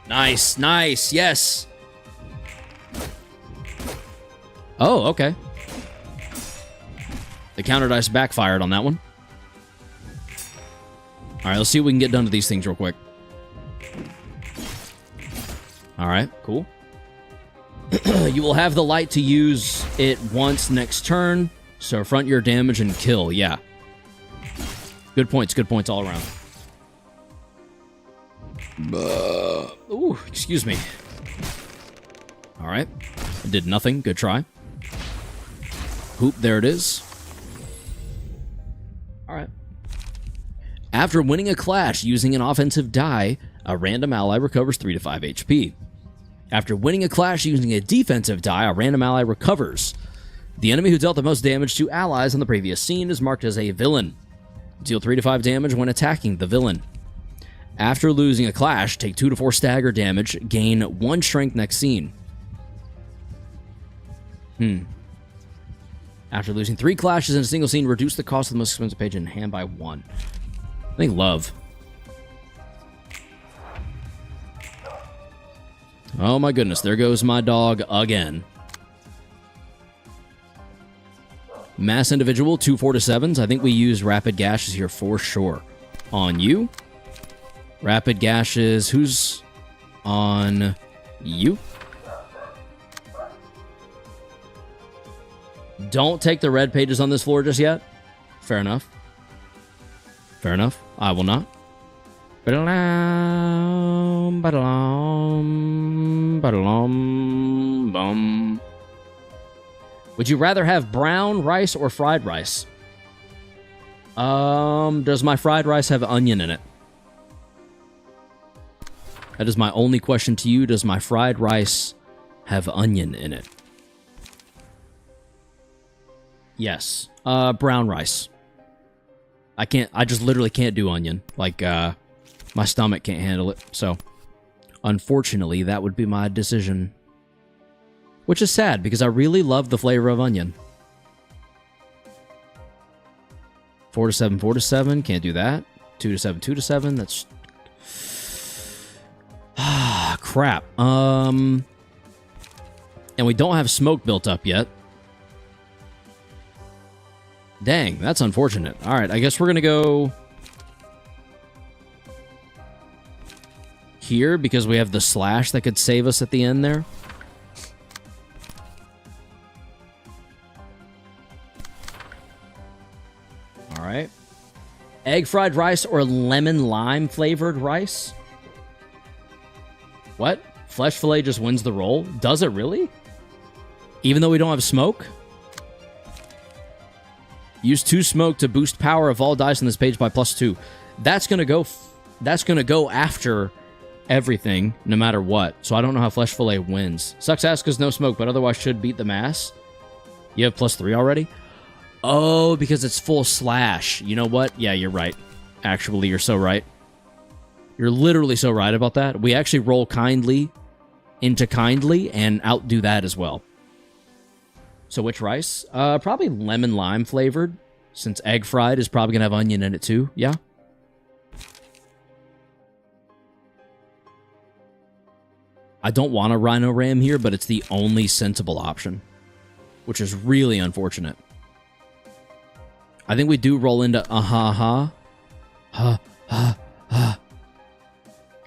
Nice. Nice. Yes. Oh, okay. The counter dice backfired on that one. All right, let's see what we can get done to these things real quick. All right, cool. You will have the light to use it once next turn, so front your damage and kill. Yeah. Good points all around. Ooh, excuse me. All right. I did nothing. Good try. Hoop, there it is. All right. After winning a clash using an offensive die, a random ally recovers 3 to 5 HP. After winning a clash using a defensive die, a random ally recovers. The enemy who dealt the most damage to allies on the previous scene is marked as a villain. Deal 3 to 5 damage when attacking the villain. After losing a clash, take 2 to 4 stagger damage, gain 1 strength next scene. After losing 3 clashes in a single scene, reduce the cost of the most expensive page in hand by 1. I think love. Oh my goodness, there goes my dog again. Mass individual, 2 4 to 7s. I think we use rapid gashes here for sure. On you. Rapid gashes, who's on you? Don't take the red pages on this floor just yet. Fair enough. Fair enough. I will not. Ba-da-lam, ba-da-lam, ba-da-lam, bum. Would you rather have brown rice or fried rice? Does my fried rice have onion in it? That is my only question to you. Does my fried rice have onion in it? Yes. Brown rice. I just literally can't do onion. Like, my stomach can't handle it. So, Unfortunately, that would be my decision. Which is sad, because I really love the flavor of onion. 4 to 7, 4 to 7. Can't do that. 2 to 7, 2 to 7. That's... Ah, crap. And we don't have smoke built up yet. Dang, that's unfortunate. Alright, I guess we're gonna go... here, because we have the slash that could save us at the end there. Alright. Egg fried rice or lemon lime flavored rice? What? Flesh fillet just wins the roll? Does it really? Even though we don't have smoke? Use 2 smoke to boost power of all dice on this page by +2. That's gonna go after everything, no matter what. So I don't know how flesh fillet wins. Sucks ass because no smoke, but otherwise should beat the mass. You have +3 already? Oh, because it's full slash. You know what? Yeah, you're right. Actually, you're so right. You're literally so right about that. We actually roll kindly into kindly and outdo that as well. So which rice? Probably lemon lime flavored, since egg fried is probably going to have onion in it too. Yeah. I don't want a Rhino Ram here, but it's the only sensible option, which is really unfortunate. I think we do roll into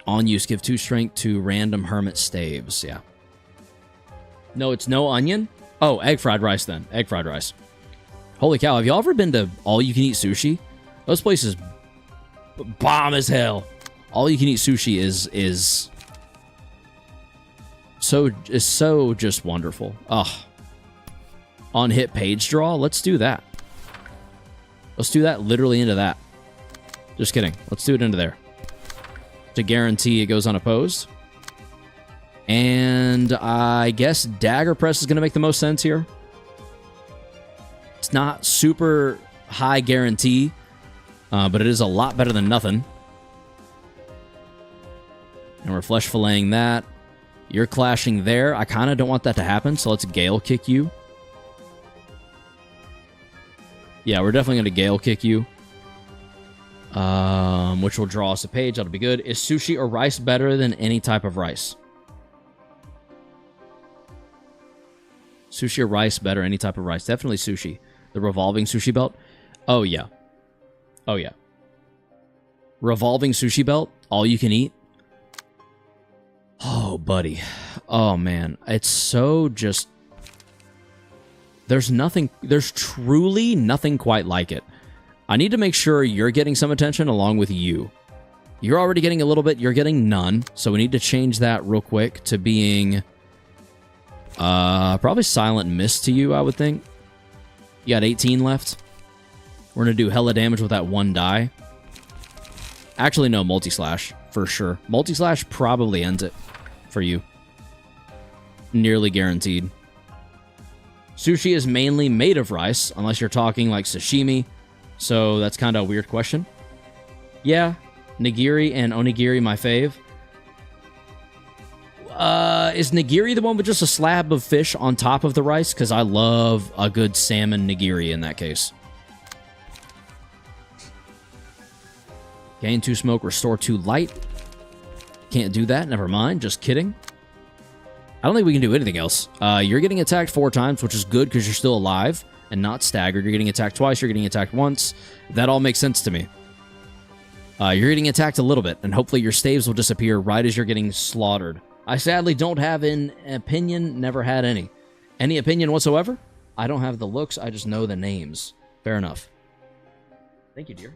On use, give 2 strength to random hermit staves. Yeah. No, it's no onion? Oh, egg fried rice then. Egg fried rice. Holy cow, have y'all ever been to all-you-can-eat sushi? Those places bomb as hell. All-you-can-eat sushi is so just wonderful. Ugh. On hit page draw? Let's do that. Let's do that literally into that. Just kidding. Let's do it into there. To guarantee it goes unopposed. And I guess Dagger Press is going to make the most sense here. It's not super high guarantee, but it is a lot better than nothing. And we're flesh filleting that. You're clashing there. I kind of don't want that to happen, so let's Gale Kick you. Yeah, we're definitely going to Gale Kick you. Which will draw us a page. That'll be good. Is sushi or rice better than any type of rice? Sushi or rice better, any type of rice. Definitely sushi. The revolving sushi belt. Oh, yeah. Oh, yeah. Revolving sushi belt. All you can eat. Oh, buddy. Oh, man. It's so just... There's truly nothing quite like it. I need to make sure you're getting some attention along with you. You're already getting a little bit. You're getting none. So we need to change that real quick to being... probably Silent Mist to you, I would think. You got 18 left. We're going to do hella damage with that 1 die. Actually, no, Multi-Slash, for sure. Multi-Slash probably ends it for you. Nearly guaranteed. Sushi is mainly made of rice, unless you're talking like sashimi. So that's kind of a weird question. Yeah, nigiri and onigiri my fave. Is nigiri the one with just a slab of fish on top of the rice? Because I love a good salmon nigiri in that case. Gain 2 smoke, restore 2 light. Can't do that, never mind, just kidding. I don't think we can do anything else. You're getting attacked 4 times, which is good because you're still alive and not staggered. You're getting attacked twice, you're getting attacked once. That all makes sense to me. You're getting attacked a little bit, and hopefully your staves will disappear right as you're getting slaughtered. I sadly don't have an opinion, never had any. Any opinion whatsoever? I don't have the looks, I just know the names. Fair enough. Thank you, dear.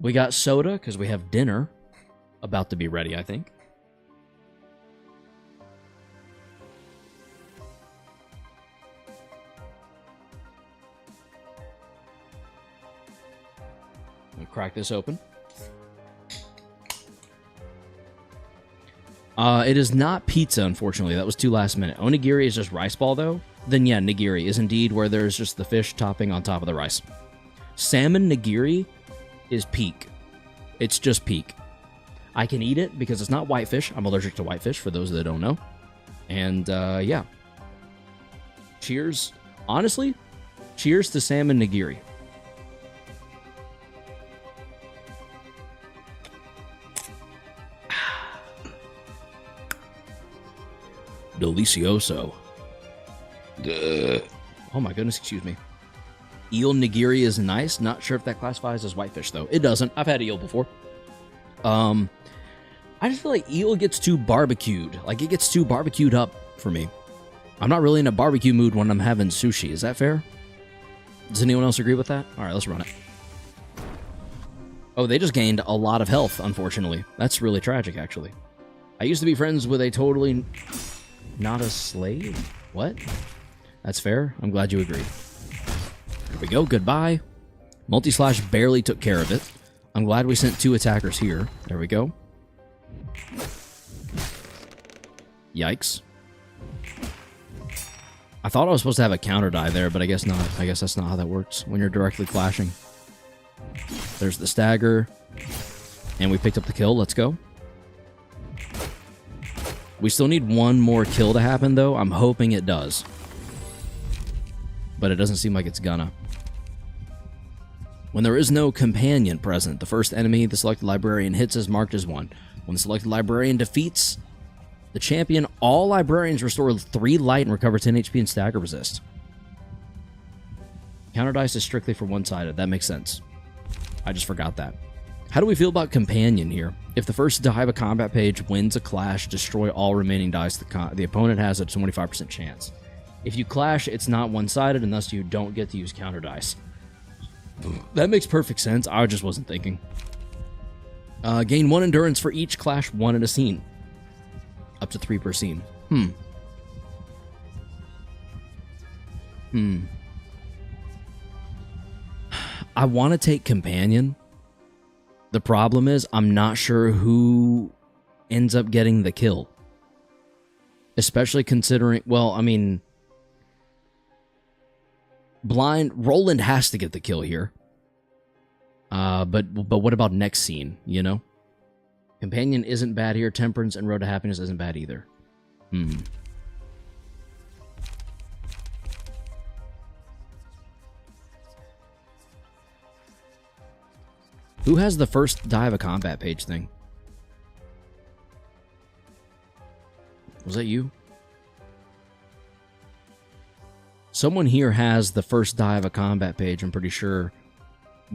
We got soda, because we have dinner about to be ready, I think. I'll crack this open. It is not pizza, unfortunately. That was too last minute. Onigiri is just rice ball, though. Then yeah, nigiri is indeed where there's just the fish topping on top of the rice. Salmon nigiri is peak. It's just peak. I can eat it because it's not whitefish. I'm allergic to whitefish, for those that don't know. And, yeah. Cheers. Honestly, cheers to salmon nigiri. Delicioso. Oh my goodness, excuse me. Eel nigiri is nice. Not sure if that classifies as whitefish, though. It doesn't. I've had eel before. I just feel like eel gets too barbecued. Like, it gets too barbecued up for me. I'm not really in a barbecue mood when I'm having sushi. Is that fair? Does anyone else agree with that? All right, let's run it. Oh, they just gained a lot of health, unfortunately. That's really tragic, actually. I used to be friends with a totally not a slave. What? That's fair. I'm glad you agree. Here we go. Goodbye. Multi-slash barely took care of it. I'm glad we sent 2 attackers here. There we go. Yikes. I thought I was supposed to have a counter die there, but I guess not. I guess that's not how that works when you're directly clashing. There's the stagger. And we picked up the kill. Let's go. We still need one more kill to happen, though. I'm hoping it does. But it doesn't seem like it's gonna. When there is no companion present, the first enemy the selected librarian hits is marked as 1. When the selected librarian defeats the champion, all librarians restore 3 light and recover 10 HP and stagger resist. Counter dice is strictly for one-sided. That makes sense. I just forgot that. How do we feel about companion here? If the first die of a combat page wins a clash, destroy all remaining dice. The opponent has a 25% chance. If you clash, it's not one-sided, and thus you don't get to use counter dice. That makes perfect sense. I just wasn't thinking. Gain 1 endurance for each clash won in a scene. Up to 3 per scene. I want to take companion. The problem is, I'm not sure who ends up getting the kill. Especially considering, well, I mean, Roland has to get the kill here. But what about next scene, you know? Companion isn't bad here. Temperance and Road to Happiness isn't bad either. Who has the first die of a combat page thing? Was that you? Someone here has the first die of a combat page, I'm pretty sure.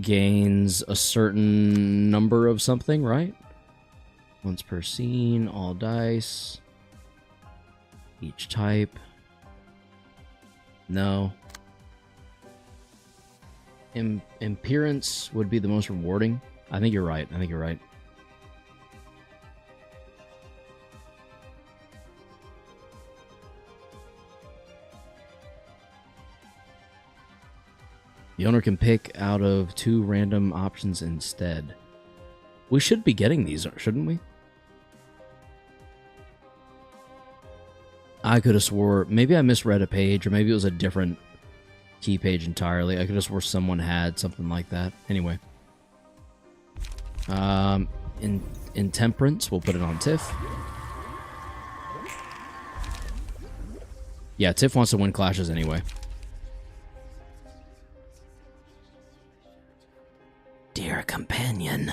Gains a certain number of something, right? Once per scene, all dice. Each type. No. Appearance would be the most rewarding. I think you're right. I think you're right. The owner can pick out of 2 random options instead. We should be getting these, shouldn't we? I could have swore... Maybe I misread a page, or maybe it was a different key page entirely. I could have swore someone had something like that. Anyway. In Temperance, we'll put it on Tiff. Yeah, Tiff wants to win clashes anyway. Dear companion.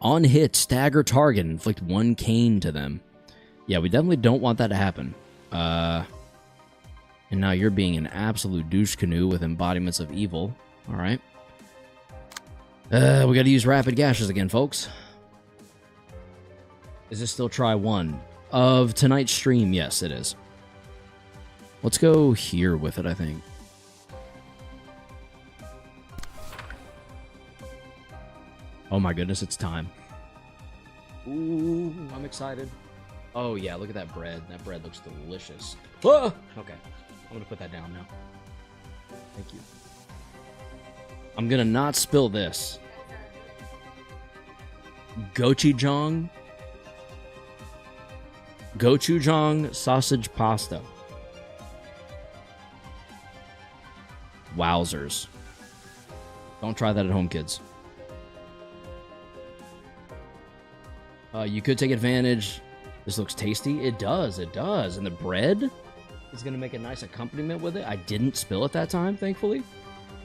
On hit, stagger target, inflict 1 cane to them. Yeah, we definitely don't want that to happen. And now you're being an absolute douche canoe with embodiments of evil. Alright. We gotta use rapid gashes again, folks. Is this still try 1 of tonight's stream? Yes, it is. Let's go here with it, I think. Oh my goodness, it's time. Ooh, I'm excited. Oh yeah, look at that bread. That bread looks delicious. Ah! Okay, I'm gonna put that down now. Thank you. I'm gonna not spill this. Gochujang. Gochujang sausage pasta. Wowzers. Don't try that at home, kids. You could take advantage. This looks tasty. It does. It does. And the bread is going to make a nice accompaniment with it. I didn't spill it that time, thankfully.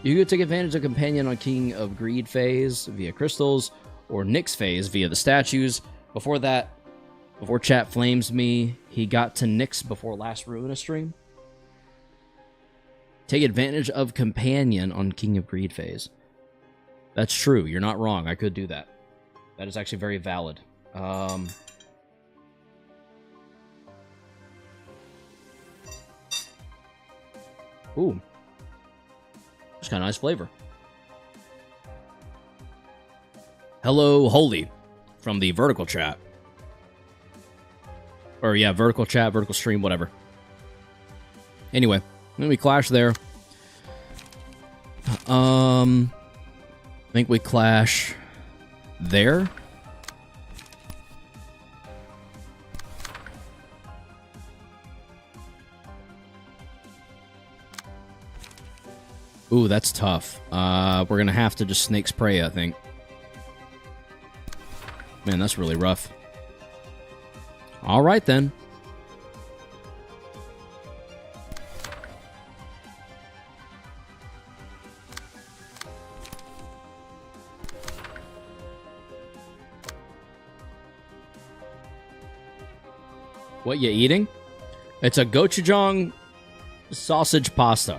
You could take advantage of Companion on King of Greed phase via crystals, or Nyx phase via the statues. Before that, before chat flames me, he got to Nyx before last Ruina stream. Take advantage of Companion on King of Greed phase. That's true. You're not wrong. I could do that. That is actually very valid. Ooh. It's got a nice flavor. Hello, Holy, from the vertical chat. Or, yeah, vertical chat, vertical stream, whatever. Anyway, then we clash there. I think we clash there. Ooh, that's tough. We're gonna have to just Snake's Prey, I think. Man, that's really rough. All right, then. What you eating? It's a gochujang sausage pasta.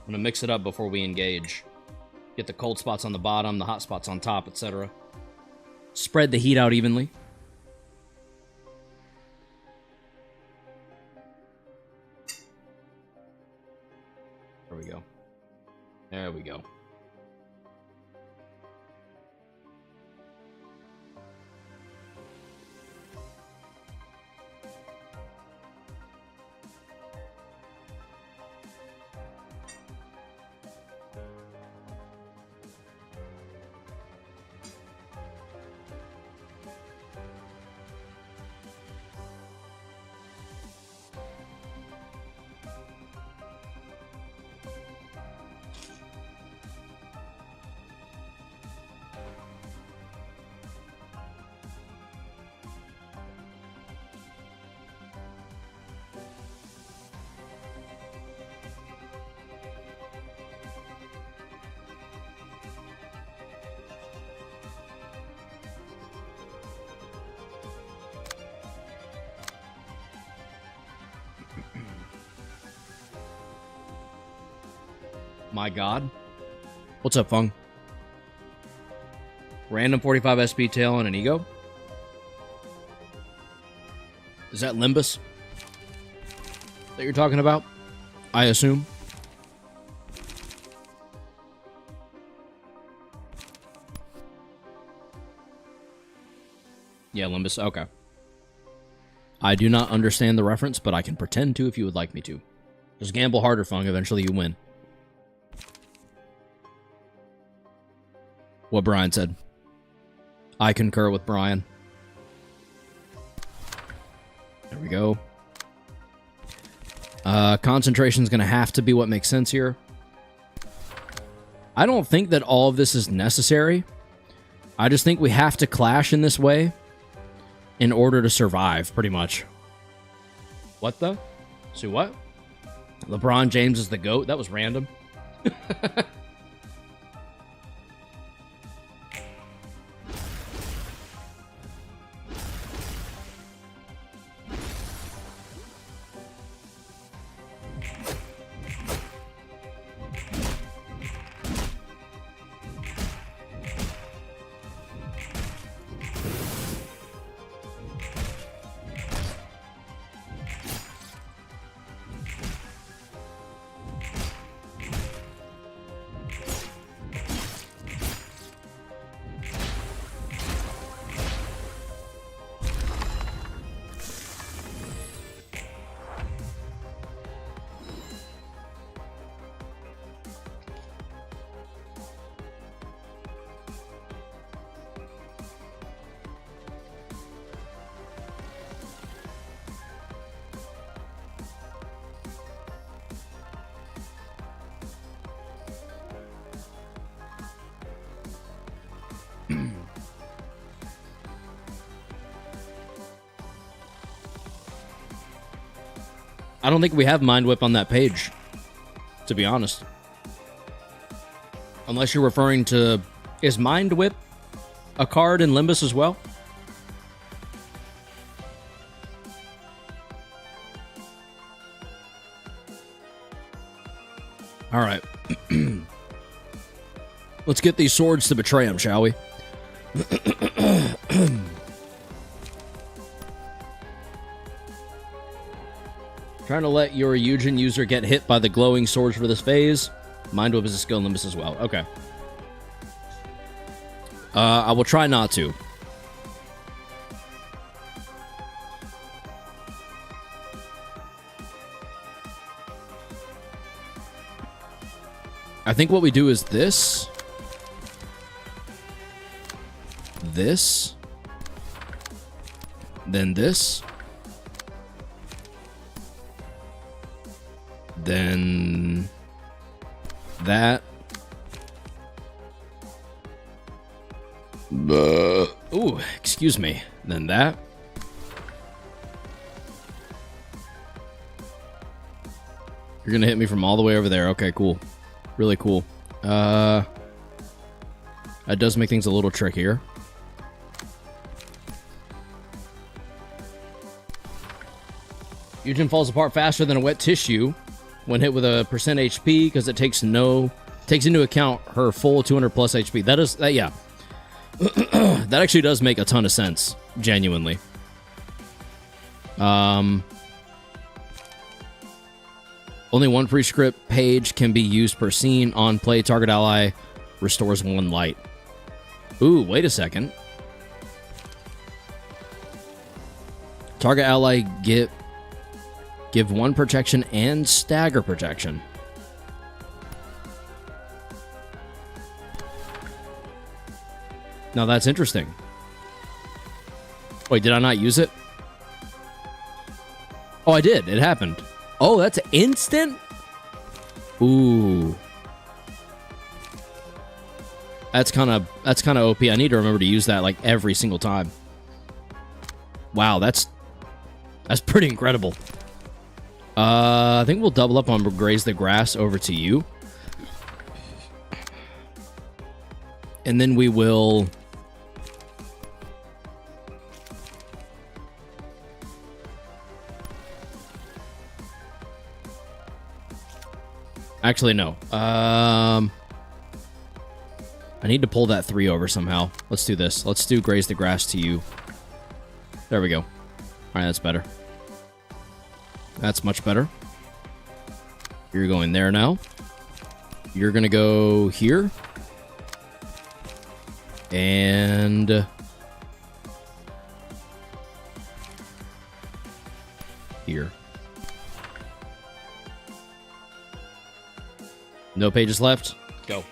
I'm gonna mix it up before we engage. Get the cold spots on the bottom, the hot spots on top, etc. Spread the heat out evenly. There we go. There we go. My God. What's up, Fung? Random 45 SP tail and an ego? Is that Limbus that you're talking about? I assume. Yeah, Limbus. Okay. I do not understand the reference, but I can pretend to if you would like me to. Just gamble harder, Fung. Eventually you win. What Brian said. I concur with Brian. There we go. Concentration's going to have to be what makes sense here. I don't think that all of this is necessary. I just think we have to clash in this way in order to survive, pretty much. What the? So what? LeBron James is the GOAT? That was random. I don't think we have Mind Whip on that page, to be honest. Unless you're referring to... Is Mind Whip a card in Limbus as well? All right. Let's get these swords to betray him, shall we? Trying to let your Eugen user get hit by the glowing swords for this phase. Mind Whip is a skill in Limbus as well. Okay. I will try not to. I think what we do is this. This. Then this. Then that. Ooh, excuse me. Then that. You're gonna hit me from all the way over there. Okay, cool. Really cool. That does make things a little trickier. Eugen falls apart faster than a wet tissue when hit with a percent HP because it takes into account her full 200 plus HP. Yeah. That actually does make a ton of sense, genuinely. Only one free script page can be used per scene. On play, target ally restores 1 light. Ooh, wait a second. Target ally give 1 protection and stagger protection. Now that's interesting. Wait, did I not use it? Oh, I did. It happened. Oh, that's instant? Ooh. That's kind of OP. I need to remember to use that like every single time. Wow, that's pretty incredible. I think we'll double up on Graze the Grass over to you. And then we will... Actually, no. I need to pull that 3 over somehow. Let's do this. Let's do Graze the Grass to you. There we go. All right, that's better. That's much better. You're going there now. You're going to go here. And... here. No pages left. Go.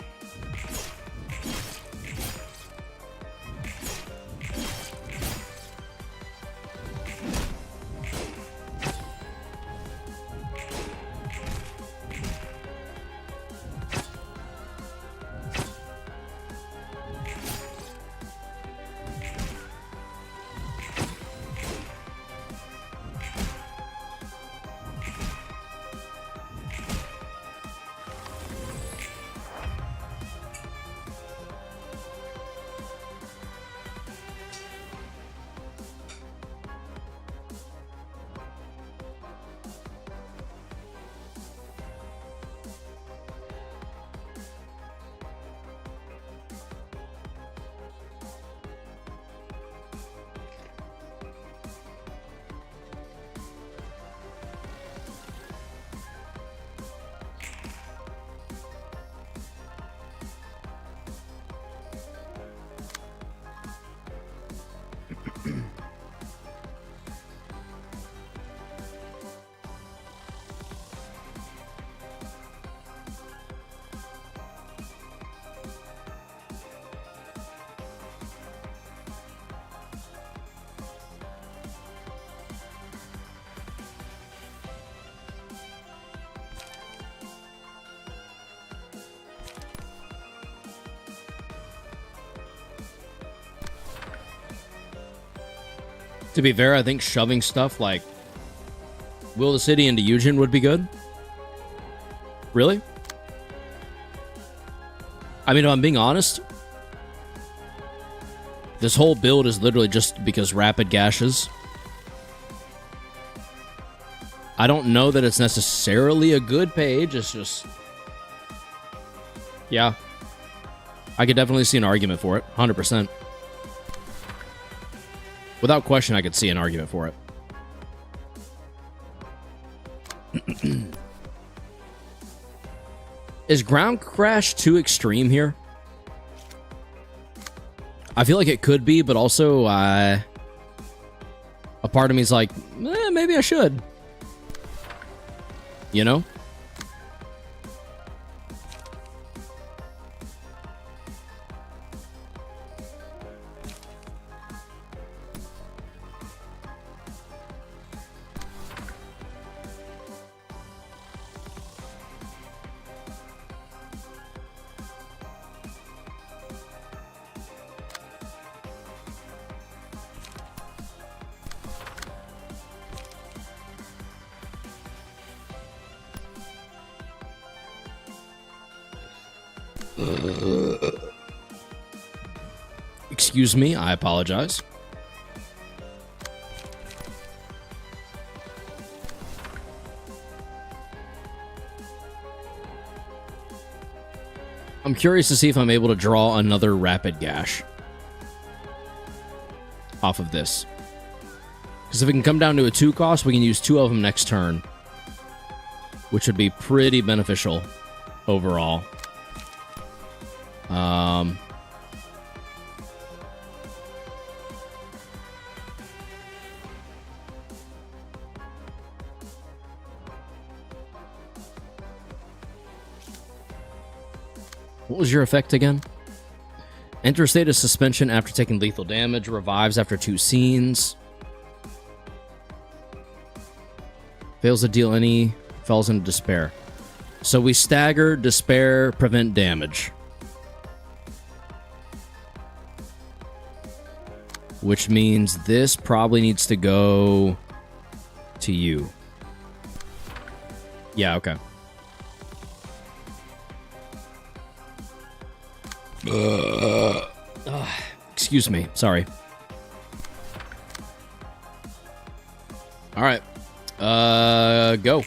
To be fair, I think shoving stuff like Will the City into Eugen would be good. Really? I mean, if I'm being honest, this whole build is literally just because rapid gashes. I don't know that it's necessarily a good page. It's just... yeah. I could definitely see an argument for it. 100%. Without question, I could see an argument for it. Is Ground Crash too extreme here? I feel like it could be, but also a part of me is like, maybe I should. You know? Excuse me, I apologize. I'm curious to see if I'm able to draw another rapid gash off of this. Because if it can come down to a 2 cost, we can use 2 of them next turn, which would be pretty beneficial overall. What was your effect again? Enter a state of suspension after taking lethal damage. Revives after 2 scenes. Fails to deal any. Falls into despair. So we stagger, despair, prevent damage. Which means this probably needs to go to you. Yeah, okay. Excuse me. Sorry. All right. Go.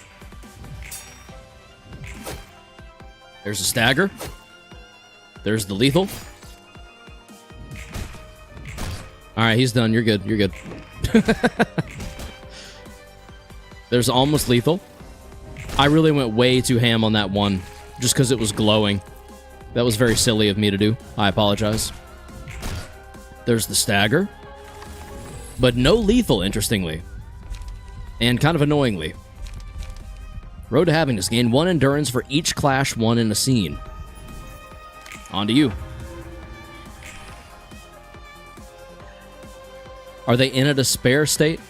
There's a stagger. There's the lethal. All right, he's done. You're good. You're good. There's almost lethal. I really went way too ham on that one just because it was glowing. That was very silly of me to do. I apologize. There's the stagger. But no lethal, interestingly. And kind of annoyingly. Road to Happiness. Gain 1 endurance for each clash won in a scene. On to you. Are they in a despair state?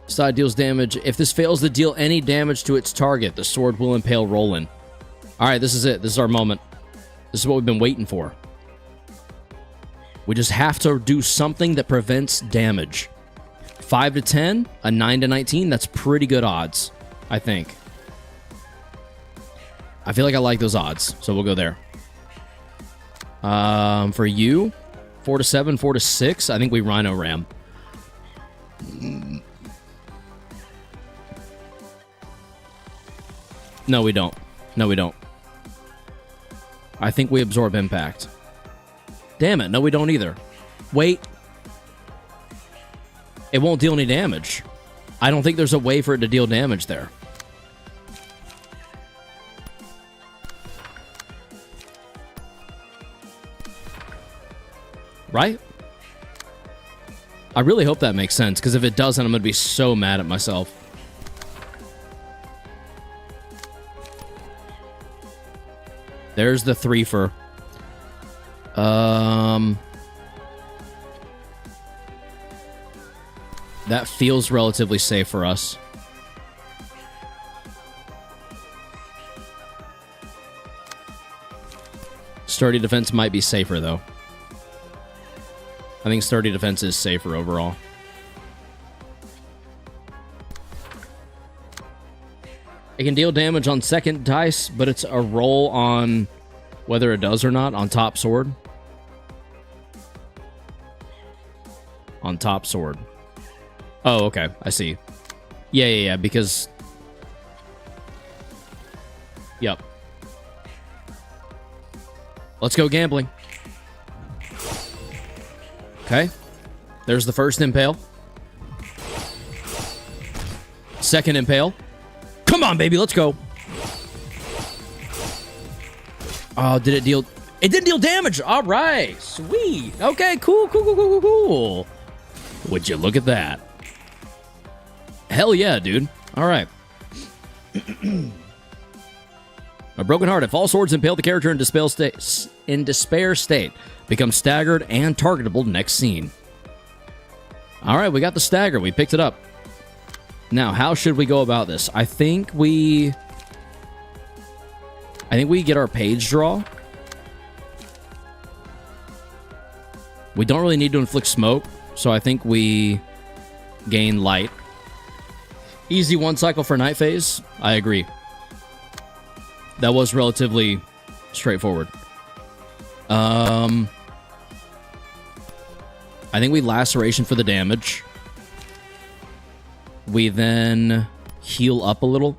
Side deals damage. If this fails to deal any damage to its target, the sword will impale Roland. Alright, this is it. This is our moment. This is what we've been waiting for. We just have to do something that prevents damage. 5 to 10, a 9 to 19, that's pretty good odds, I think. I feel like I like those odds, so we'll go there. For you, 4 to 7, 4 to 6, I think we Rhino Ram. No, we don't. No, we don't. I think we absorb impact. Damn it, no, we don't either. Wait. It won't deal any damage. I don't think there's a way for it to deal damage there. Right? I really hope that makes sense, because if it doesn't, I'm going to be so mad at myself. There's the 3-fer. That feels relatively safe for us. Sturdy defense might be safer, though. I think sturdy defense is safer overall. It can deal damage on second dice, but it's a roll on whether it does or not on top sword. On top sword. Oh, okay. I see. Yeah, because... Yep. Let's go gambling. Okay. There's the first impale. Second impale. Come on, baby, let's go. Oh, did it deal... It didn't deal damage. All right. Sweet. Okay, cool. Would you look at that? Hell yeah, dude. All right. A broken heart. If all swords impale the character in despair state, become staggered and targetable next scene. All right, we got the stagger. We picked it up. Now, how should we go about this? I think we get our page draw. We don't really need to inflict smoke, so I think we gain light. Easy one cycle for night phase. I agree. That was relatively straightforward. I think we laceration for the damage. We then heal up a little.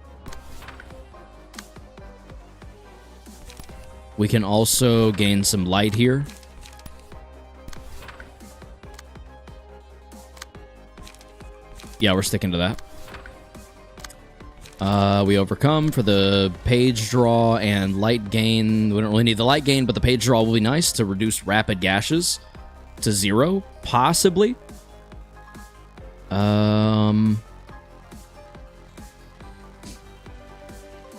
We can also gain some light here. Yeah, we're sticking to that. We overcome for the page draw and light gain. We don't really need the light gain, but the page draw will be nice to reduce rapid gashes to 0, possibly.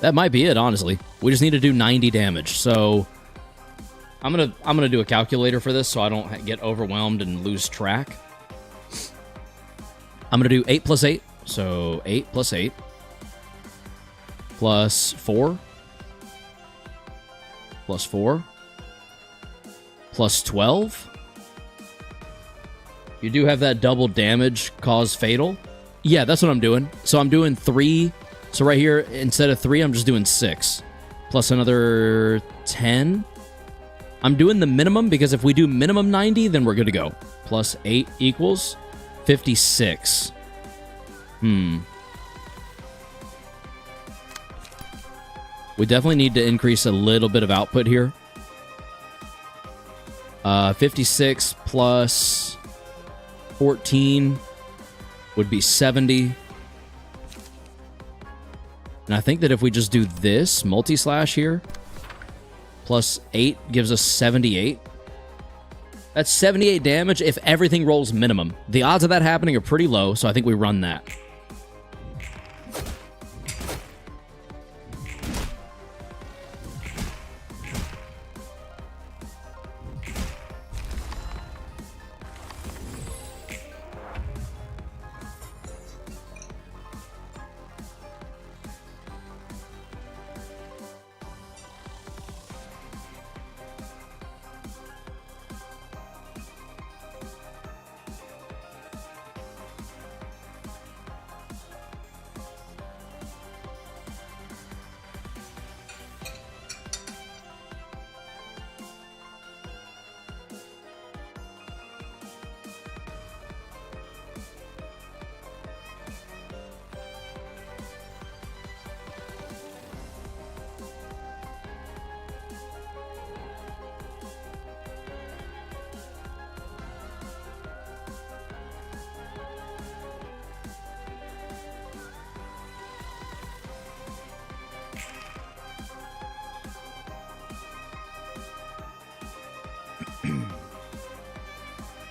That might be it, honestly. We just need to do 90 damage. So I'm gonna do a calculator for this so I don't get overwhelmed and lose track. I'm gonna do 8 plus 8. So 8 plus 8 plus 4 plus 4 plus 12. You do have that double damage cause fatal. Yeah, that's what I'm doing. So I'm doing 3. So right here, instead of 3, I'm just doing 6. Plus another 10. I'm doing the minimum because if we do minimum 90, then we're good to go. Plus 8 equals 56. We definitely need to increase a little bit of output here. 56 plus 14 would be 70. And I think that if we just do this multi-slash here, plus 8 gives us 78. That's 78 damage if everything rolls minimum. The odds of that happening are pretty low, so I think we run that.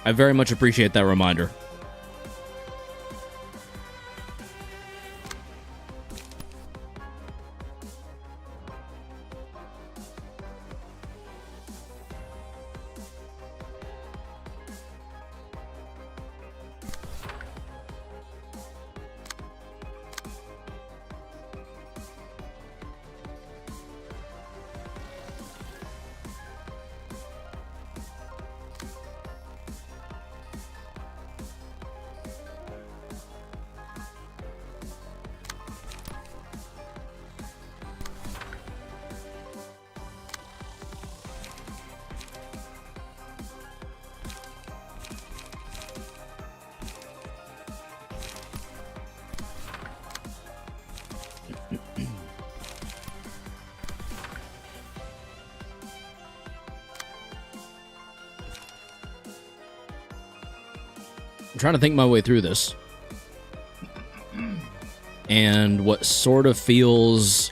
I very much appreciate that reminder. I'm trying to think my way through this. And what sort of feels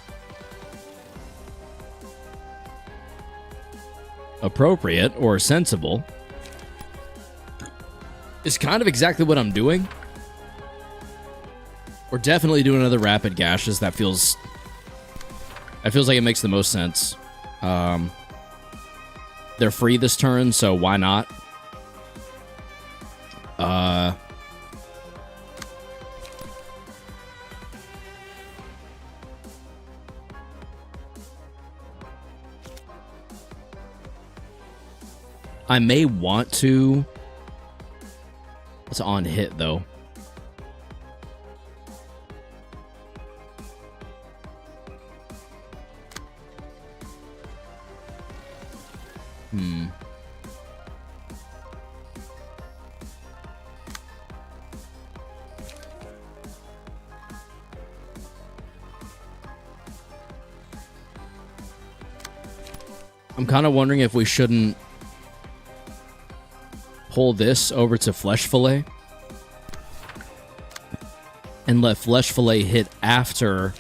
appropriate or sensible is kind of exactly what I'm doing. We're definitely doing another rapid gashes. That feels like it makes the most sense. They're free this turn, so why not? I may want to. It's on hit though. I'm kind of wondering if we shouldn't pull this over to Flesh Fillet and let Flesh Fillet hit after,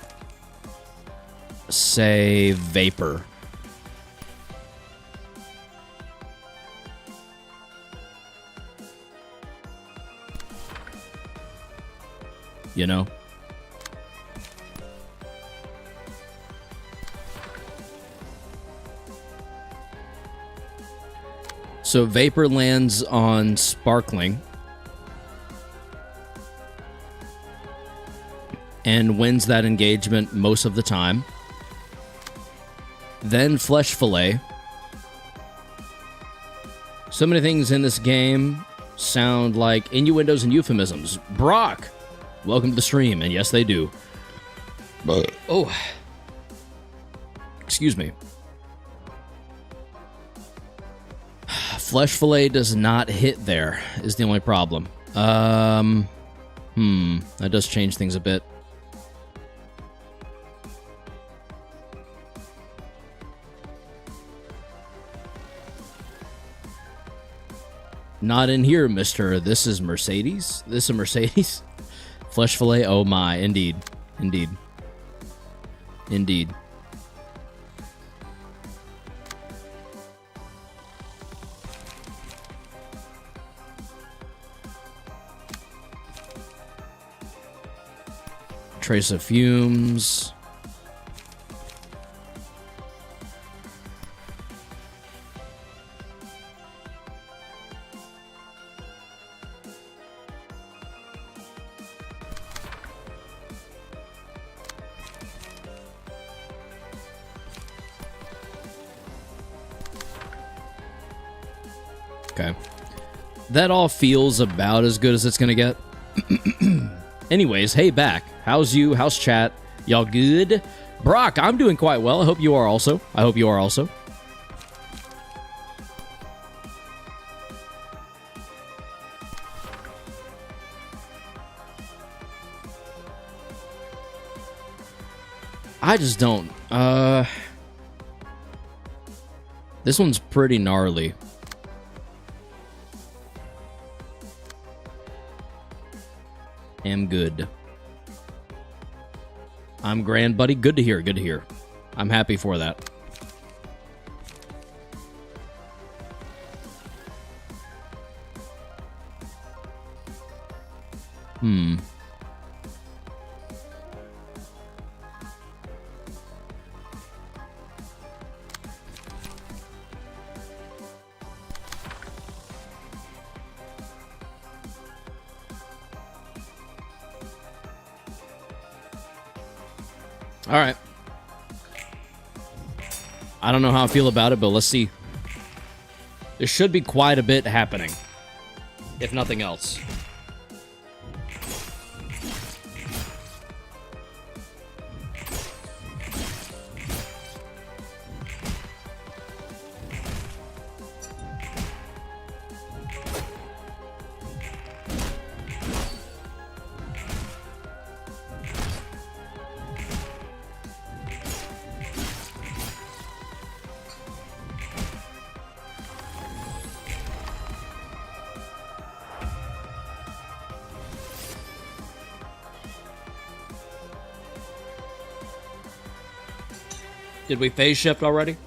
say, Vapor. You know? So Vapor lands on Sparkling and wins that engagement most of the time. Then Flesh Fillet. So many things in this game sound like innuendos and euphemisms. Brock, welcome to the stream. And yes, they do. Oh. Excuse me. Flesh Fillet does not hit there, is the only problem. That does change things a bit. Not in here, mister. This is Mercedes? This is a Mercedes? Flesh Fillet? Oh my, indeed. Indeed. Indeed. Trace of fumes. Okay. That all feels about as good as it's gonna get. Anyways, hey, back. How's you? How's chat? Y'all good? Brock, I'm doing quite well. I hope you are also. I hope you are also. I just don't. This one's pretty gnarly. Am good. I'm grand, buddy. Good to hear. Good to hear. I'm happy for that. All right. I don't know how I feel about it, but let's see. There should be quite a bit happening, if nothing else. Did we phase shift already?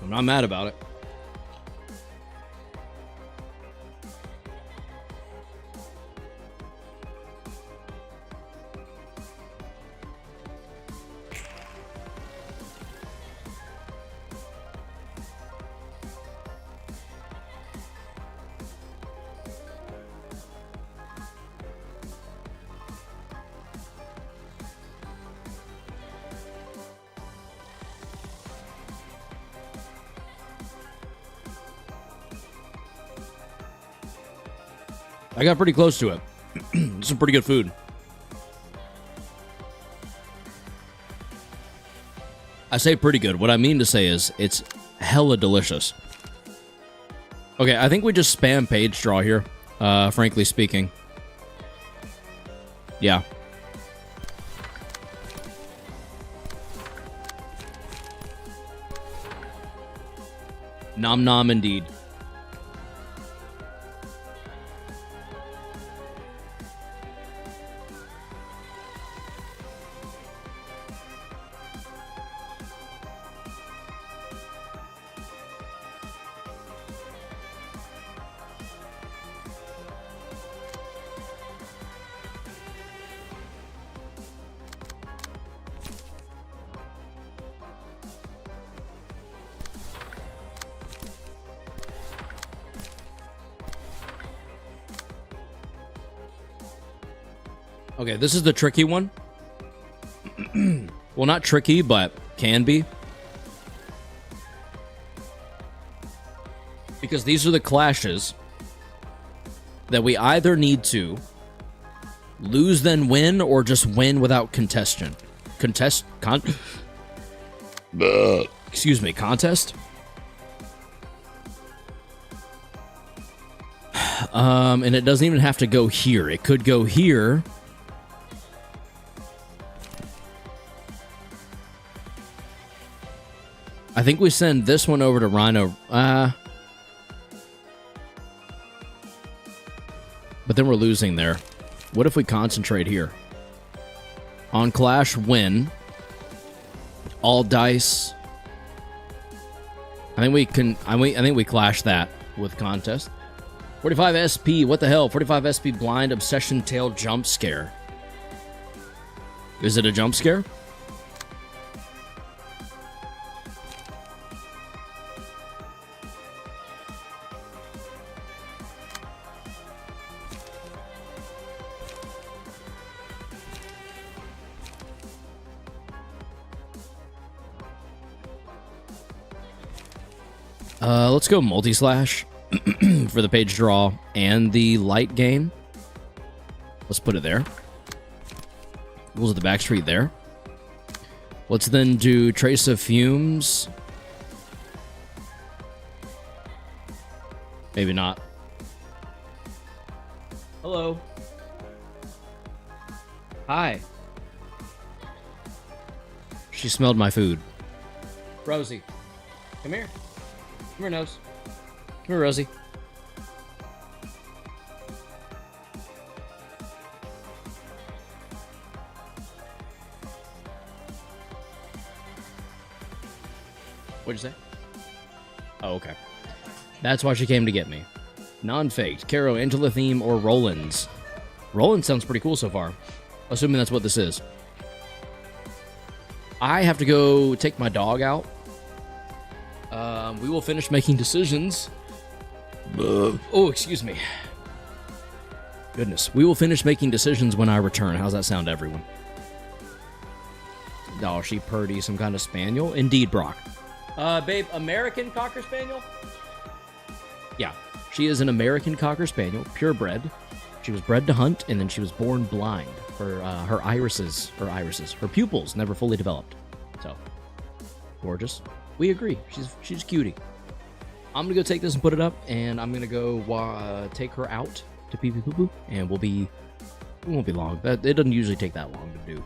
I'm not mad about it. I got pretty close to it. Some pretty good food. I say pretty good. What I mean to say is it's hella delicious. Okay, I think we just spam page draw here, frankly speaking. Yeah. Nom nom indeed. Okay, this is the tricky one. Well, not tricky, but can be. Because these are the clashes that we either need to lose then win, or just win without contestant. Excuse me, contest? And it doesn't even have to go here. It could go here. I think we send this one over to Ruina. But then we're losing there. What if we concentrate here? On Clash, win. All dice. I think we can. I think we clash that with contest. 45 SP. What the hell? 45 SP blind obsession tail jump scare. Is it a jump scare? Let's go multi-slash for the page draw and the light game. Let's put it there. Rules of the backstreet there. Let's then do trace of fumes. Maybe not. Hello. Hi. She smelled my food. Rosie, come here. Come here, Nose. Come here, Rosie. What'd you say? Oh, okay. That's why she came to get me. Non-faked. Caro, Angela theme, or Roland's. Roland sounds pretty cool so far. Assuming that's what this is. I have to go take my dog out. We will finish making decisions. Oh, excuse me. Goodness. We will finish making decisions when I return. How's that sound, everyone? Oh, she purdy, some kind of spaniel? Indeed, Brock. Babe, American Cocker Spaniel? Yeah. She is an American Cocker Spaniel, purebred. She was bred to hunt, and then she was born blind. Her her pupils never fully developed. So, gorgeous. We agree. She's a cutie. I'm gonna go take this and put it up, and I'm gonna go take her out to pee pee poo poo, and it won't be long. It doesn't usually take that long to do.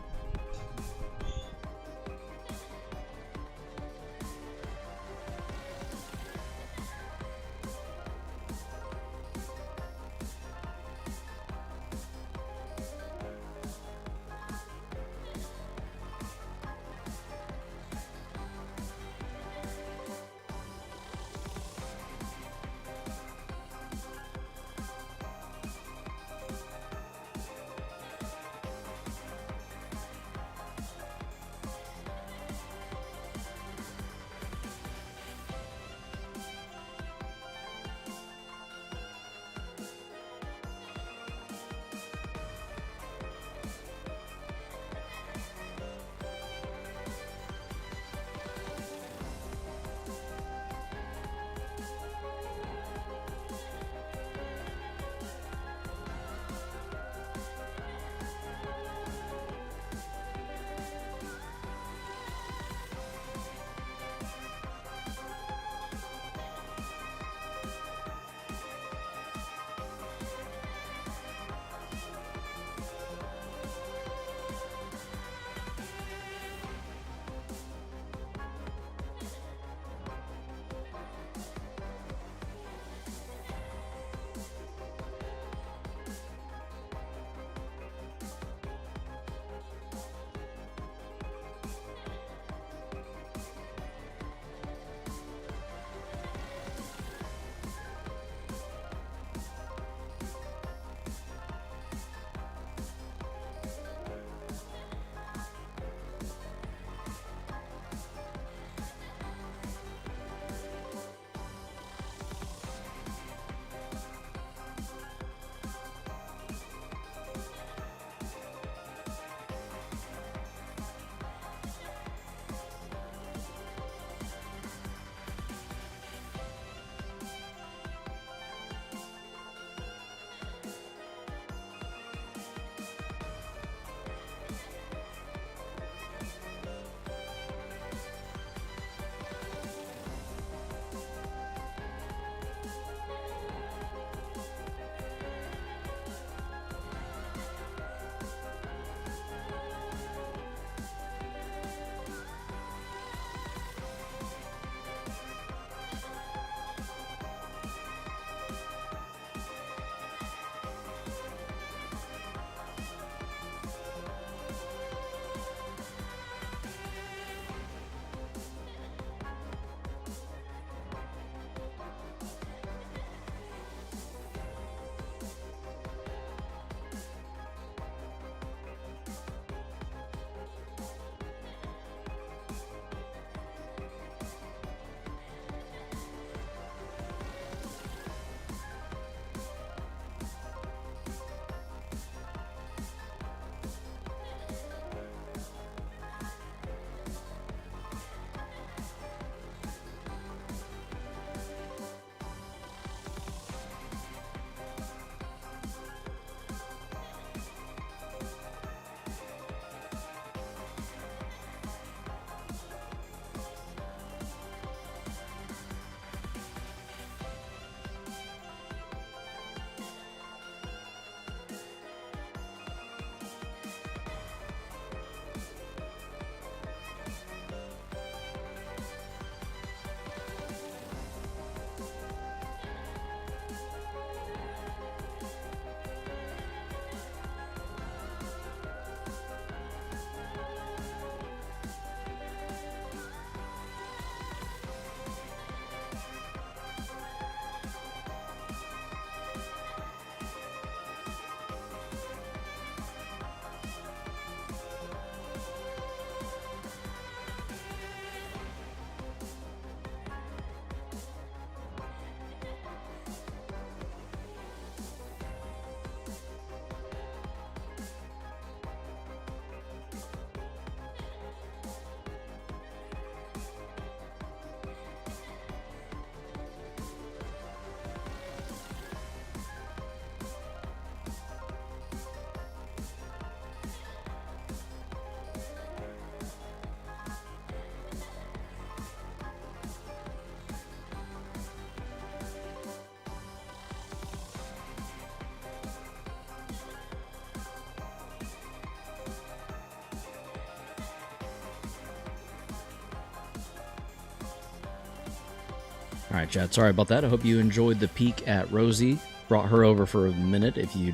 All right, chat. Sorry about that. I hope you enjoyed the peek at Rosie. Brought her over for a minute. If you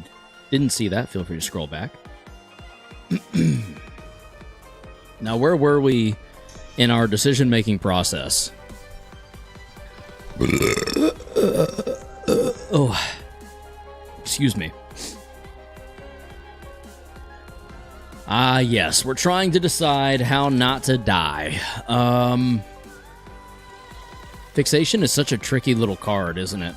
didn't see that, feel free to scroll back. Now, where were we in our decision-making process? Oh, excuse me. Yes, we're trying to decide how not to die. Fixation is such a tricky little card, isn't it?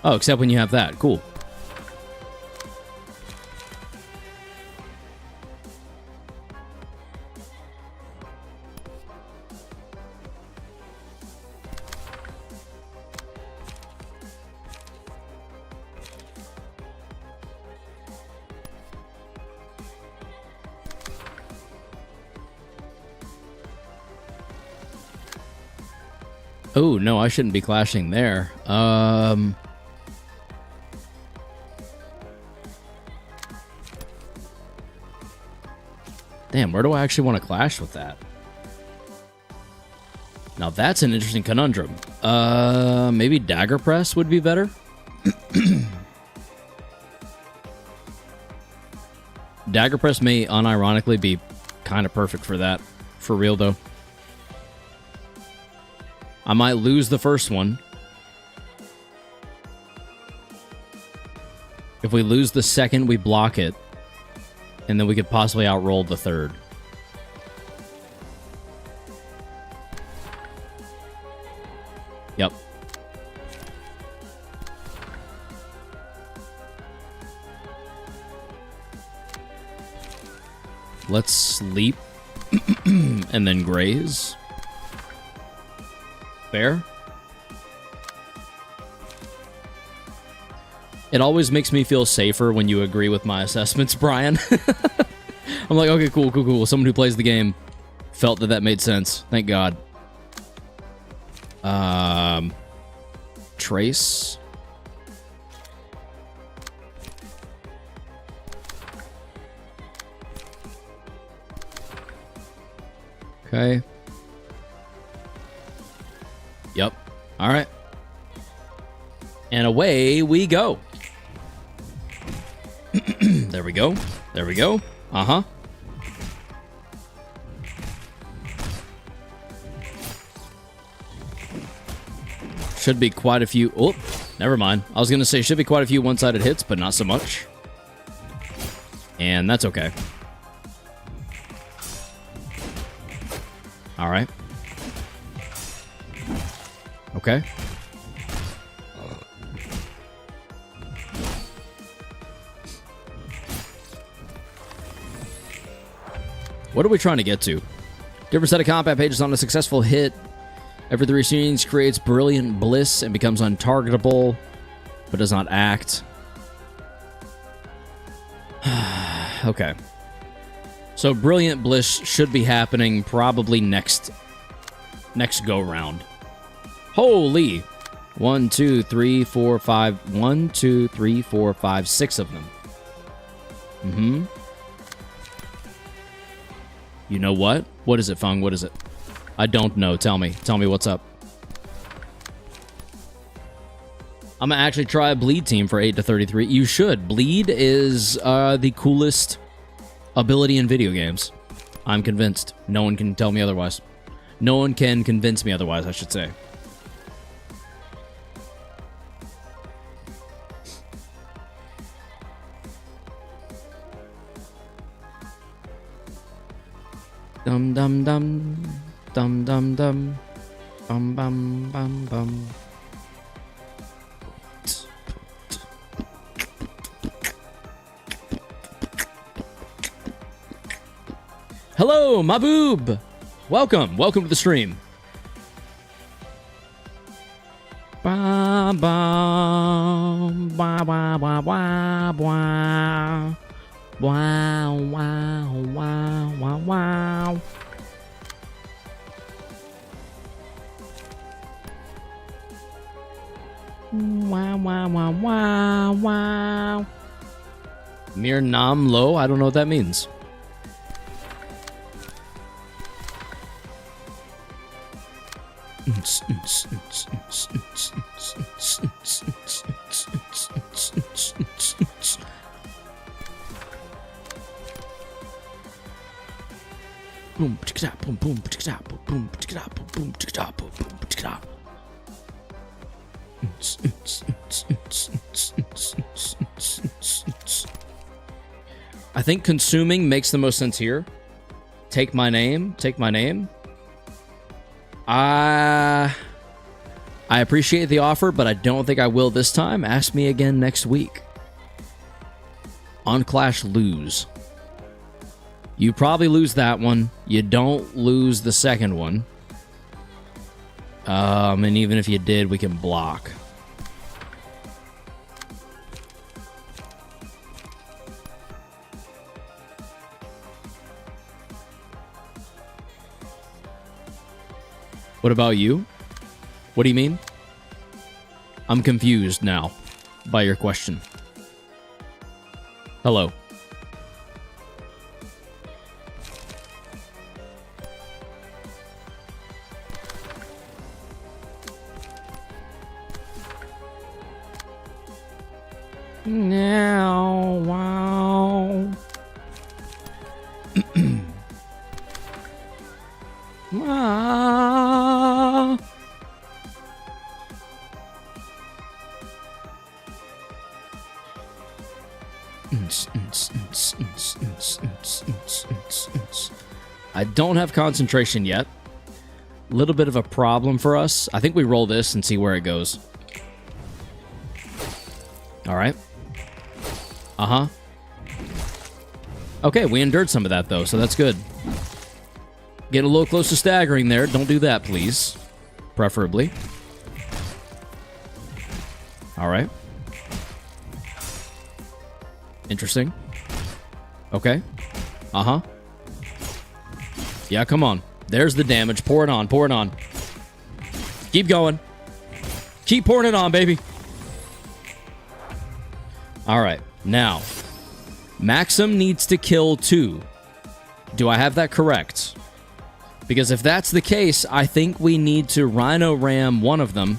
Oh, except when you have that. Cool. Oh, no, I shouldn't be clashing there. Damn, where do I actually want to clash with that? Now that's an interesting conundrum. Maybe Dagger Press would be better? Dagger Press may unironically be kind of perfect for that. For real, though. I might lose the first one. If we lose the second, we block it. And then we could possibly outroll the third. Yep. Let's sleep. And then graze. Fair. It always makes me feel safer when you agree with my assessments, Brian. I'm like, okay, cool. Someone who plays the game felt that made sense. Thank God. Trace. Okay. Yep. All right. And away we go. There we go. There we go. Uh-huh. Should be quite a few... Oh, never mind. I was going to say should be quite a few one-sided hits, but not so much. And that's okay. All right. Okay. What are we trying to get to? Different set of combat pages on a successful hit. Every 3 scenes creates brilliant bliss and becomes untargetable, but does not act. Okay. So brilliant bliss should be happening probably next go round. Holy! 1, 2, 3, 4, 5. 1, 2, 3, 4, 5, 6 of them. Mm-hmm. You know what? What is it, Fung? What is it? I don't know. Tell me. Tell me what's up. I'm gonna actually try a Bleed team for 8 to 33. You should. Bleed is the coolest ability in video games. I'm convinced. No one can tell me otherwise. No one can convince me otherwise, I should say. Dum dum dum dum dum dum bum bum bum bum. Hello, my boob. Welcome to the stream. Ba ba ba ba ba ba ba. Wow, wow, wow, wow, wow. Wow, wow, wow, wow, wow. Mir Nam Lo? I don't know what that means. Boom, boom, boom, boom, boom, boom, boom. I think consuming makes the most sense here. Take my name. Take my name. I appreciate the offer, but I don't think I will this time. Ask me again next week. On Clash, lose. You probably lose that one. You don't lose the second one. And even if you did, we can block. What about you? What do you mean? I'm confused now by your question. Hello. Now, wow. Ah. I don't have concentration yet. Little bit of a problem for us. I think we roll this and see where it goes. All right. Uh-huh. Okay, we endured some of that, though, so that's good. Get a little close to staggering there. Don't do that, please. Preferably. All right. Interesting. Okay. Uh-huh. Yeah, come on. There's the damage. Pour it on. Pour it on. Keep going. Keep pouring it on, baby. All right. Now, Maxim needs to kill 2. Do I have that correct? Because if that's the case, I think we need to Rhino Ram one of them.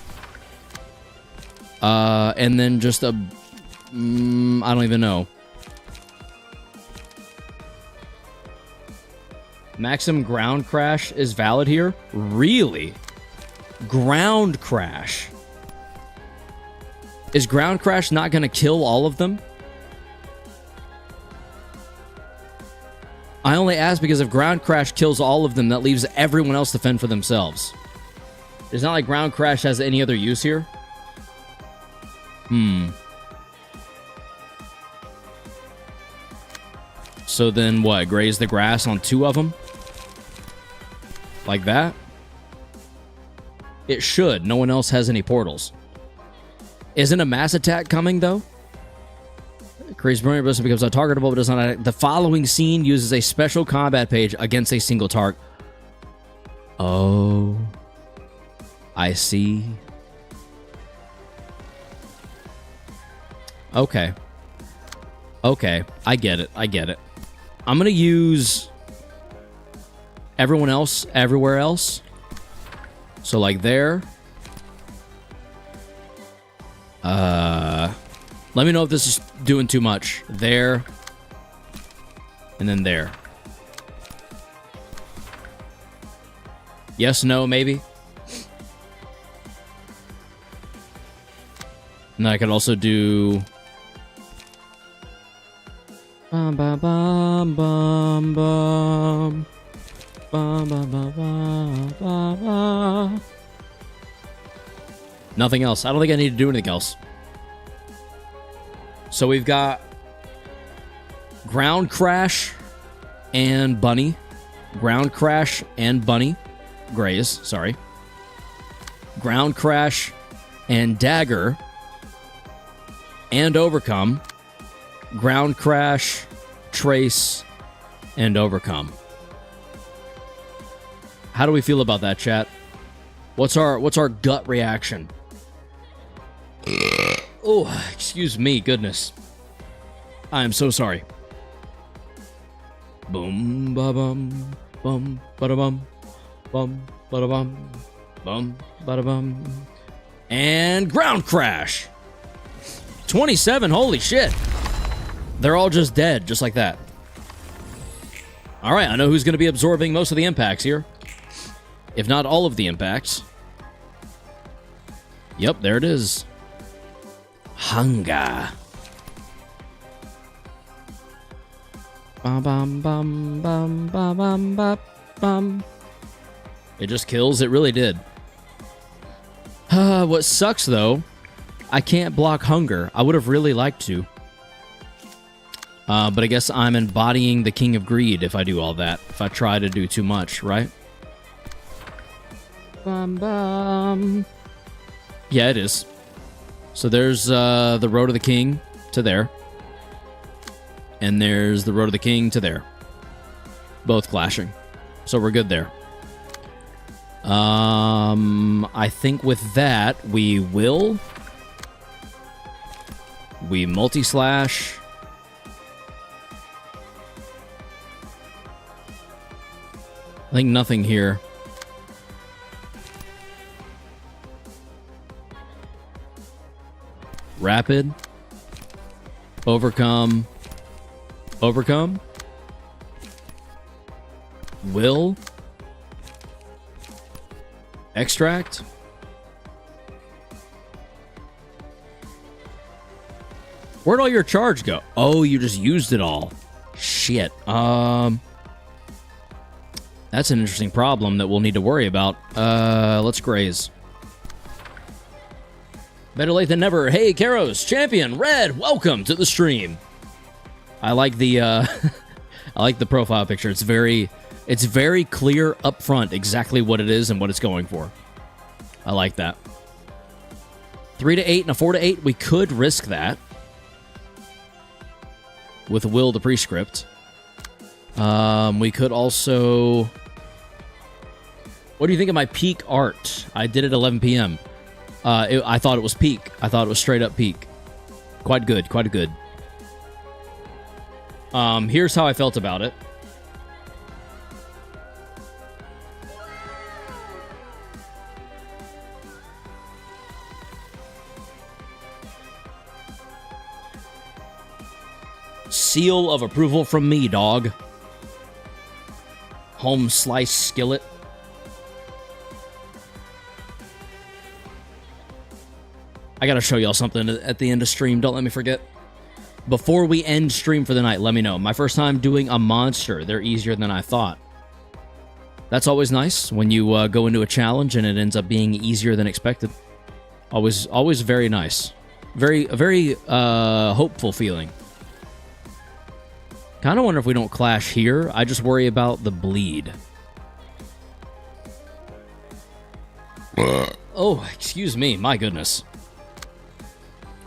And then just a... I don't even know. Maxim Ground Crash is valid here? Really? Ground Crash. Is Ground Crash not going to kill all of them? I only ask because if Ground Crash kills all of them, that leaves everyone else to fend for themselves. It's not like Ground Crash has any other use here. So then what? Graze the grass on 2 of them? Like that? It should. No one else has any portals. Isn't a mass attack coming, though? Creates brilliant blister, becomes untargetable, but does not. The following scene uses a special combat page against a single target. Oh, I see. Okay. Okay, I get it. I get it. I'm gonna use everyone else everywhere else. So like there. Let me know if this is doing too much. There. And then there. Yes, no, maybe. And then I could also do... Bum, bum, bum, bum, bum. Bum, bum, bum, bum, bum, bum. Nothing else. I don't think I need to do anything else. So we've got Ground Crash and Bunny. Ground Crash and Bunny. Graze, sorry. Ground Crash and Dagger. And Overcome. Ground Crash, Trace, and Overcome. How do we feel about that, chat? What's our gut reaction? Oh, excuse me, goodness. I am so sorry. Boom, ba bum, bum, ba da bum, ba da bum, Bum, bada bum. And ground crash. 27, holy shit. They're all just dead, just like that. All right, I know who's going to be absorbing most of the impacts here. If not all of the impacts. Yep, there it is. Hunger. Bum, bum, bum, bum, bum, bum, bum, bum. It just kills. It really did. What sucks, though, I can't block hunger. I would have really liked to. But I guess I'm embodying the king of greed if I do all that. If I try to do too much, right? Bum, bum. Yeah, it is. So there's the road to the king to there. And there's the road to the king to there. Both clashing. So we're good there. I think with that, we multi-slash. I think nothing here. Rapid. Overcome. Overcome. Will. Extract. Where'd all your charge go? Oh, you just used it all. Shit. That's an interesting problem that we'll need to worry about. Let's graze. Better late than never. Hey, Karos, champion, Red, welcome to the stream. I like the I like the profile picture. It's very clear up front exactly what it is and what it's going for. I like that. 3 to 8 and a 4 to 8. We could risk that with Will the prescript. We could also. What do you think of my peak art? I did it 11 p.m. I thought it was peak. I thought it was straight up peak. Quite good. Quite good. Here's how I felt about it. Seal of approval from me, dog. Home slice skillet. I gotta show y'all something at the end of stream. Don't let me forget. Before we end stream for the night, let me know. My first time doing a monster. They're easier than I thought. That's always nice when you go into a challenge and it ends up being easier than expected. Always very nice. Very hopeful feeling. Kind of wonder if we don't clash here. I just worry about the bleed. Oh, excuse me. My goodness.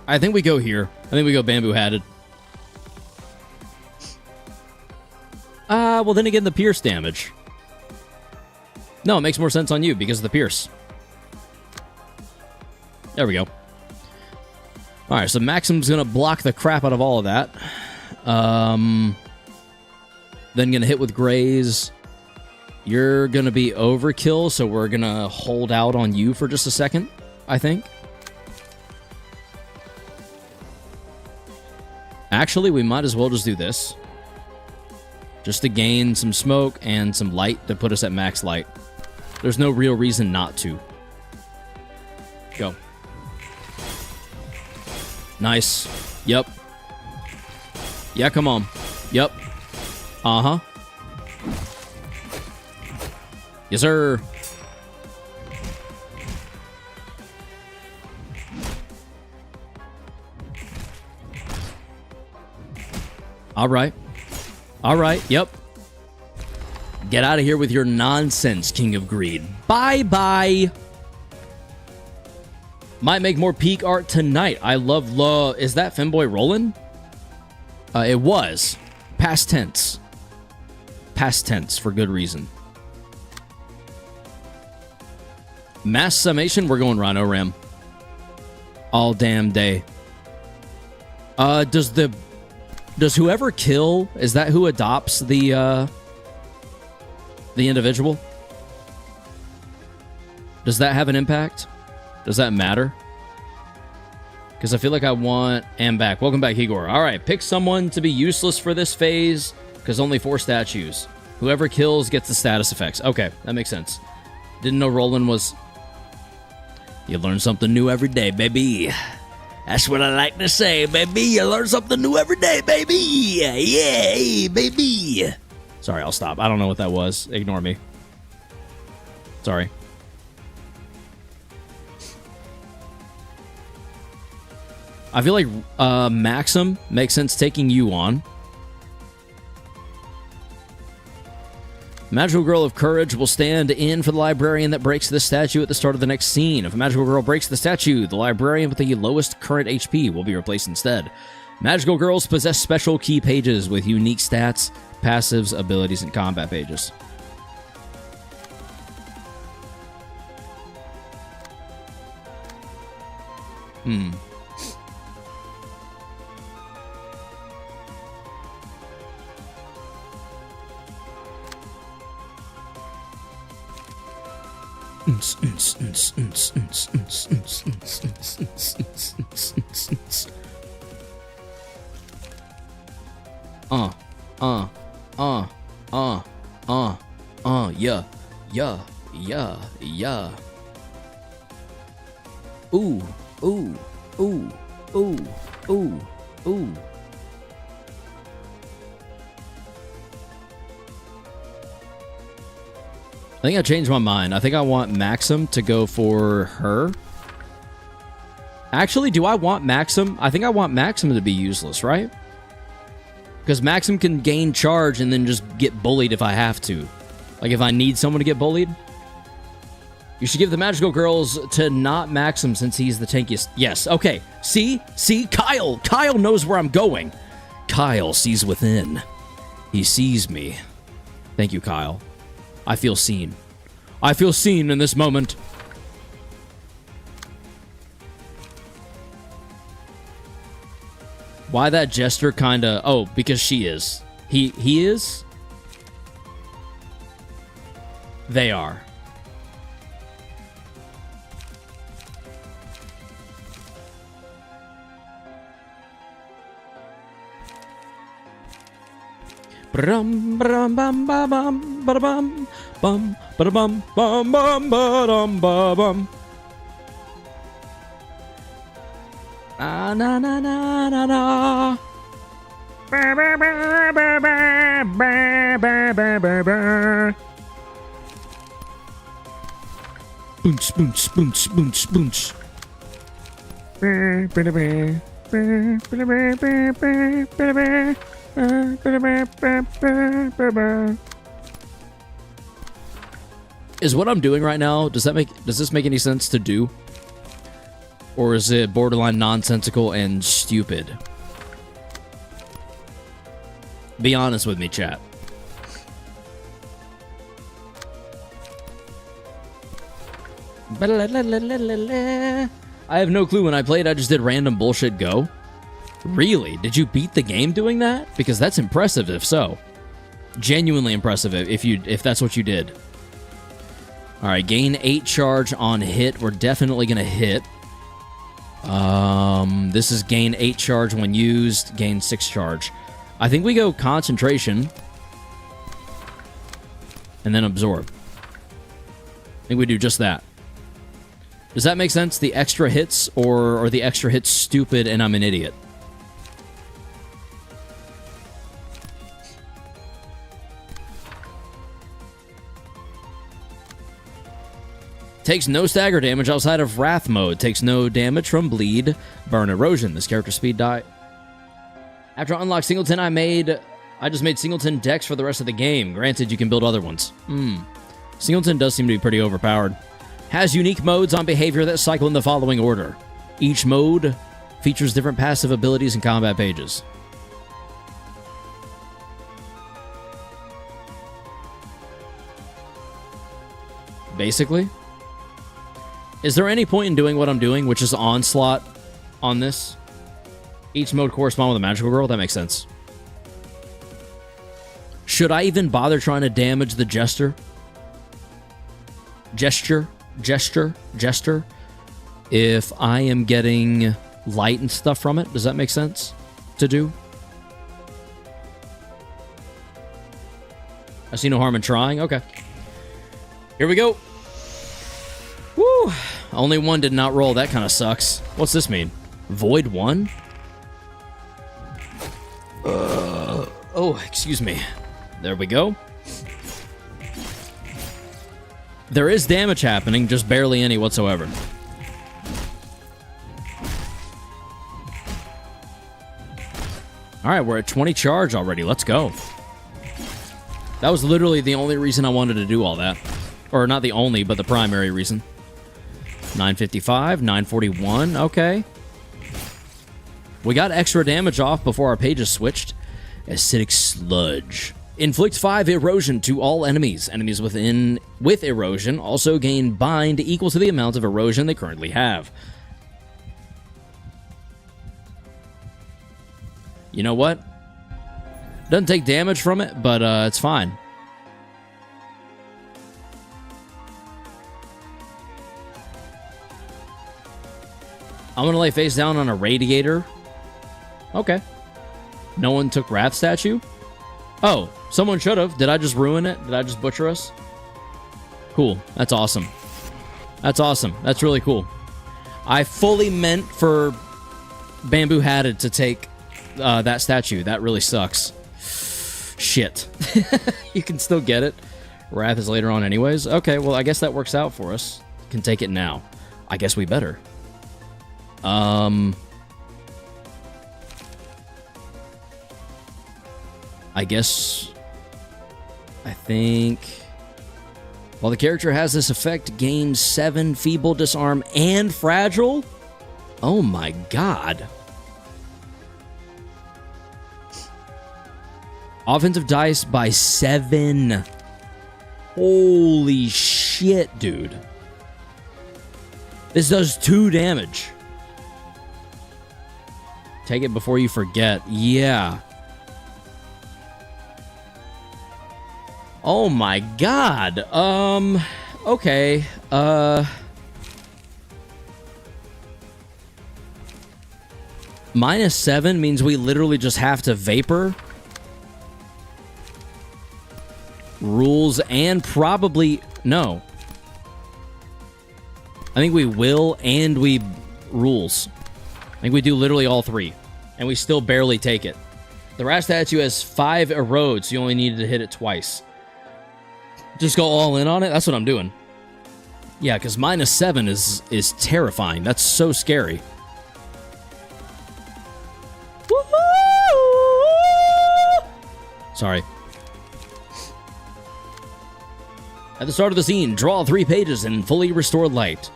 I think we go here. I think we go bamboo-hatted. Well, then again, the pierce damage. No, it makes more sense on you because of the pierce. There we go. Alright, so Maxim's gonna block the crap out of all of that. Then gonna hit with Graze. You're gonna be overkill, so we're gonna hold out on you for just a second, I think. Actually, we might as well just do this. Just to gain some smoke and some light to put us at max light. There's no real reason not to. Go. Nice. Yep. Yeah, come on. Yep. Uh-huh. Yes, sir. All right. All right. Yep. Get out of here with your nonsense, King of Greed. Bye-bye. Might make more peak art tonight. I love Is that Femboy rolling? It was. Past tense. Past tense for good reason. Mass summation, we're going Rhino Ram. All damn day. Does whoever kill, is that who adopts the individual? Does that have an impact? Does that matter? Because I feel like I want... And back. Welcome back, Igor. Alright, pick someone to be useless for this phase, because only 4 statues. Whoever kills gets the status effects. Okay, that makes sense. Didn't know Roland was... You learn something new every day, baby. That's what I like to say, baby. You learn something new every day, baby. Yeah, baby. Sorry, I'll stop. I don't know what that was. Ignore me. Sorry. I feel like Maxim makes sense taking you on. Magical Girl of Courage will stand in for the librarian that breaks the statue at the start of the next scene. If a Magical Girl breaks the statue, the librarian with the lowest current HP will be replaced instead. Magical Girls possess special key pages with unique stats, passives, abilities, and combat pages. Yeah. Ooh. I think I changed my mind. I think I want Maxim to go for her. Actually, do I want Maxim? I think I want Maxim to be useless, right? Because Maxim can gain charge and then just get bullied if I have to. Like if I need someone to get bullied. You should give the Magical Girls to not Maxim since he's the tankiest. Yes, okay. See? Kyle! Kyle knows where I'm going. Kyle sees within. He sees me. Thank you, Kyle. I feel seen. I feel seen in this moment. Why that jester kinda... Oh, because she is. He is? They are. Brum brum bum bum bum bum bum bum bum bum bum bum. Na na na na na na. Ba ba ba ba ba ba ba ba ba. Boonch boonch boonch boonch boonch. Ba ba ba ba ba ba ba ba. Is what I'm doing right now, does this make any sense to do? Or is it borderline nonsensical and stupid? Be honest with me, chat. I have no clue. When I played, I just did random bullshit go. Really? Did you beat the game doing that? Because that's impressive if so. Genuinely impressive if that's what you did. Alright, gain 8 charge on hit. We're definitely gonna hit. This is gain 8 charge when used, gain 6 charge. I think we go concentration. And then absorb. I think we do just that. Does that make sense? The extra hits, or are the extra hits stupid and I'm an idiot? Takes no stagger damage outside of Wrath mode. Takes no damage from Bleed, Burn, Erosion. This character speed die. After I unlocked Singleton, I just made Singleton Dex for the rest of the game. Granted, you can build other ones. Singleton does seem to be pretty overpowered. Has unique modes on behavior that cycle in the following order. Each mode features different passive abilities and combat pages. Basically. Is there any point in doing what I'm doing, which is Onslaught on this? Each mode corresponds with a Magical Girl? That makes sense. Should I even bother trying to damage the Gesture? Jester, if I am getting light and stuff from it. Does that make sense to do? I see no harm in trying. Okay. Here we go. Woo! Only one did not roll. That kind of sucks. What's this mean? Void 1? Oh, excuse me. There we go. There is damage happening, just barely any whatsoever. Alright, we're at 20 charge already. Let's go. That was literally the only reason I wanted to do all that. Or not the only, but the primary reason. 955, 941, okay. We got extra damage off before our pages switched. Acidic Sludge. Inflict 5 erosion to all enemies. Enemies with erosion also gain bind equal to the amount of erosion they currently have. You know what? Doesn't take damage from it, but it's fine. I'm gonna lay face down on a radiator. Okay. No one took Wrath Statue? Oh, someone should have. Did I just ruin it? Did I just butcher us? Cool. That's awesome. That's awesome. That's really cool. I fully meant for Bamboo Hatted to take that statue. That really sucks. Shit. You can still get it. Wrath is later on anyways. Okay, well, I guess that works out for us. Can take it now. I guess we better. I think while the character has this effect, gains 7 feeble, disarm, and fragile. Oh my god. Offensive dice by 7. Holy shit, dude. This does 2 damage. Take it before you forget. Yeah. Oh my god. Okay. -7 means we literally just have to vapor. Rules and probably... No. I think we will and we rules. I think we do literally all 3. And we still barely take it. The Wrath Statue has 5 erodes, so you only needed to hit it twice. Just go all in on it? That's what I'm doing. Yeah, because -7 is terrifying. That's so scary. Woo-hoo! Sorry. At the start of the scene, draw 3 pages in fully restored light.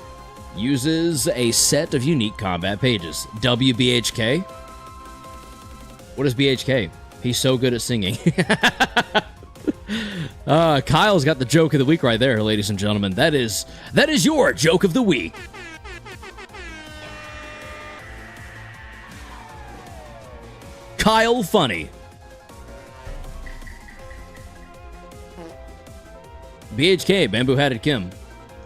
Uses a set of unique combat pages. WBHK? What is BHK? He's so good at singing. Kyle's got the joke of the week right there, ladies and gentlemen. That is your joke of the week. Kyle Funny. BHK, Bamboo Hatted Kim.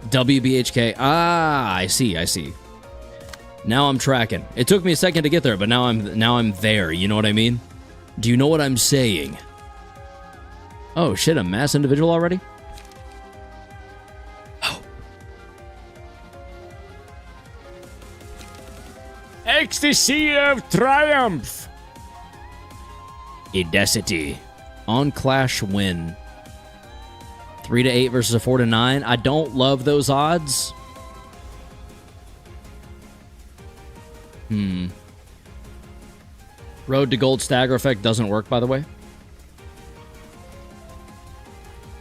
WBHK. Ah, I see. Now I'm tracking. It took me a second to get there, but now I'm there. You know what I mean? Do you know what I'm saying? Oh shit, a mass individual already? Oh. Ecstasy of triumph. Audacity. On Clash win. 3 to 8 versus a 4 to 9. I don't love those odds. Road to Gold stagger effect doesn't work, by the way.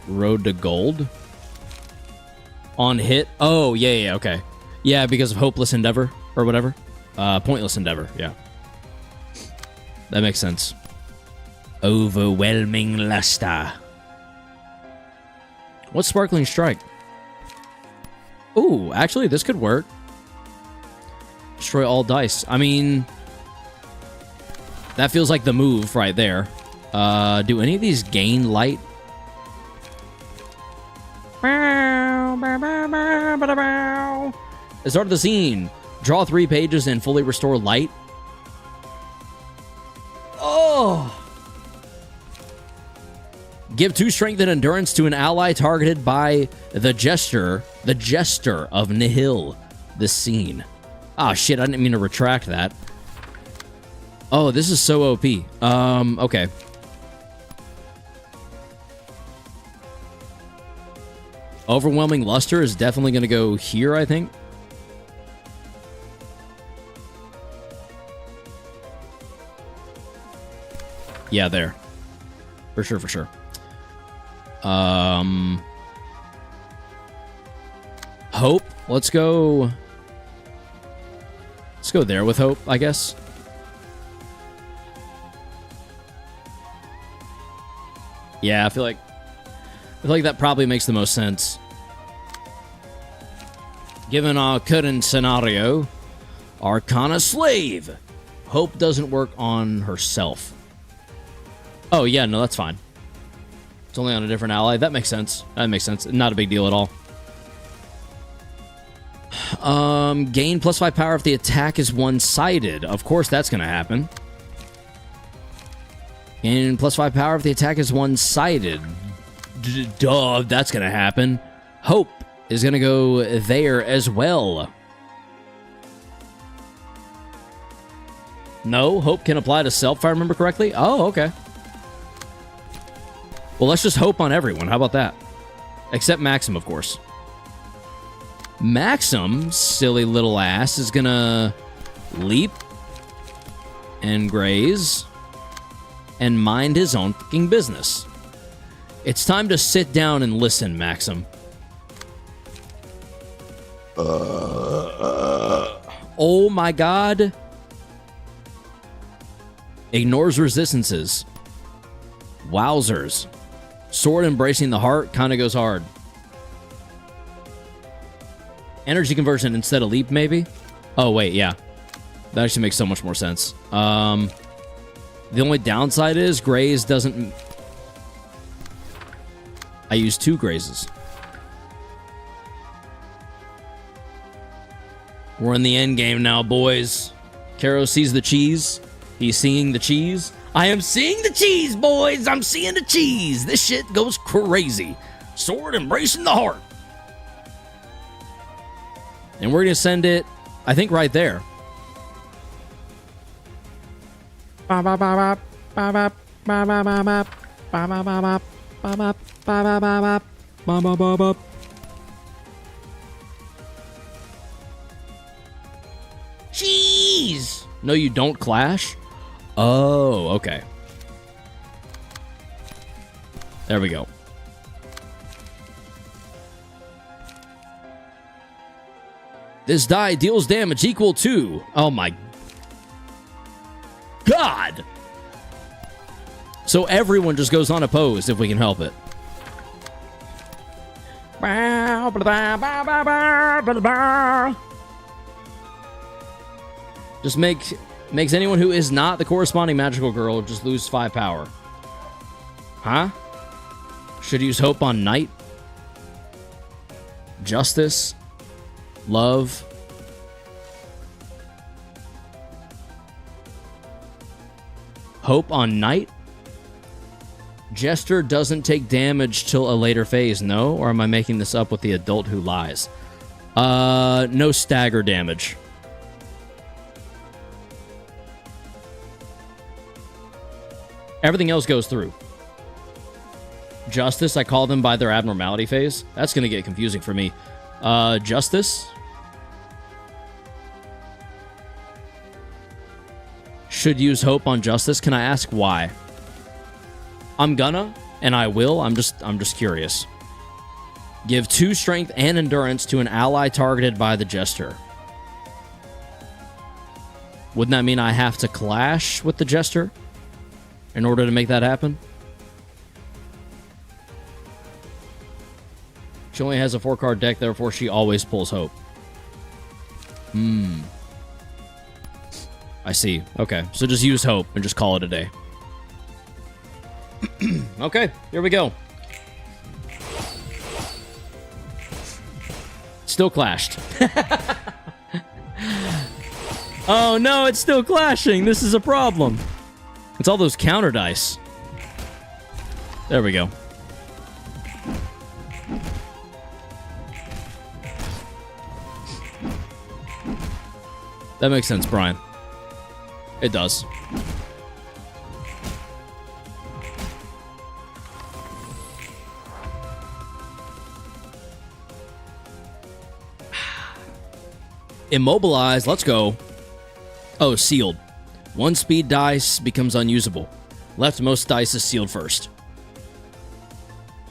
Road to Gold? On hit? Oh, yeah, okay. Yeah, because of Hopeless Endeavor, or whatever. Pointless Endeavor, yeah. That makes sense. Overwhelming Luster. What's Sparkling Strike? Ooh, actually, this could work. Destroy all dice. I mean, that feels like the move right there. Do any of these gain light? the start of the scene. Draw 3 pages and fully restore light. Oh! Give 2 strength and endurance to an ally targeted by the Jester of Nihil. This scene. Ah, shit, I didn't mean to retract that. Oh, this is so OP. Okay. Overwhelming Luster is definitely going to go here, I think. Yeah, there. For sure, for sure. Hope. Let's go there with Hope, I guess. Yeah, I feel like that probably makes the most sense. Given our current scenario, Arcana Slave. Hope doesn't work on herself. Oh, yeah, no, that's fine. It's only on a different ally. That makes sense. That makes sense. Not a big deal at all. Gain +5 power if the attack is one-sided. Of course, that's going to happen. Gain +5 power if the attack is one-sided. Duh, that's going to happen. Hope is going to go there as well. No, Hope can apply to self, if I remember correctly. Oh, okay. Well, let's just hope on everyone. How about that? Except Maxim, of course. Maxim, silly little ass, is gonna leap and graze and mind his own fucking business. It's time to sit down and listen, Maxim. Oh my god. Ignores resistances. Wowzers. Sword embracing the heart kind of goes hard. Energy conversion instead of leap, maybe? Oh, wait, yeah. That actually makes so much more sense. The only downside is graze doesn't... I use 2 grazes. We're in the end game now, boys. Karo sees the cheese. He's seeing the cheese. I am seeing the cheese, boys. I'm seeing the cheese. This shit goes crazy. Sword embracing the heart. And we're going to send it, I think, right there. Cheese! No, you don't clash? Oh, okay. There we go. This die deals damage equal to... Oh my... God! So everyone just goes unopposed if we can help it. Just makes anyone who is not the corresponding magical girl just lose 5 power. Huh? Should use hope on Knight. Justice. Love. Hope on Knight. Jester doesn't take damage till a later phase, no? Or am I making this up with the adult who lies? No stagger damage. Everything else goes through. Justice, I call them by their abnormality phase. That's going to get confusing for me. Justice. Should use hope on Justice. Can I ask why? I'm gonna, and I will. I'm just curious. Give 2 strength and endurance to an ally targeted by the Jester. Wouldn't that mean I have to clash with the Jester in order to make that happen? She only has a 4-card deck, therefore she always pulls hope. I see. Okay, so just use hope and just call it a day. Okay, here we go. Still clashed. Oh no, it's still clashing. This is a problem. It's all those counter dice. There we go. That makes sense, Brian. It does. Immobilize, let's go. Oh, sealed. One speed dice becomes unusable. Leftmost dice is sealed first.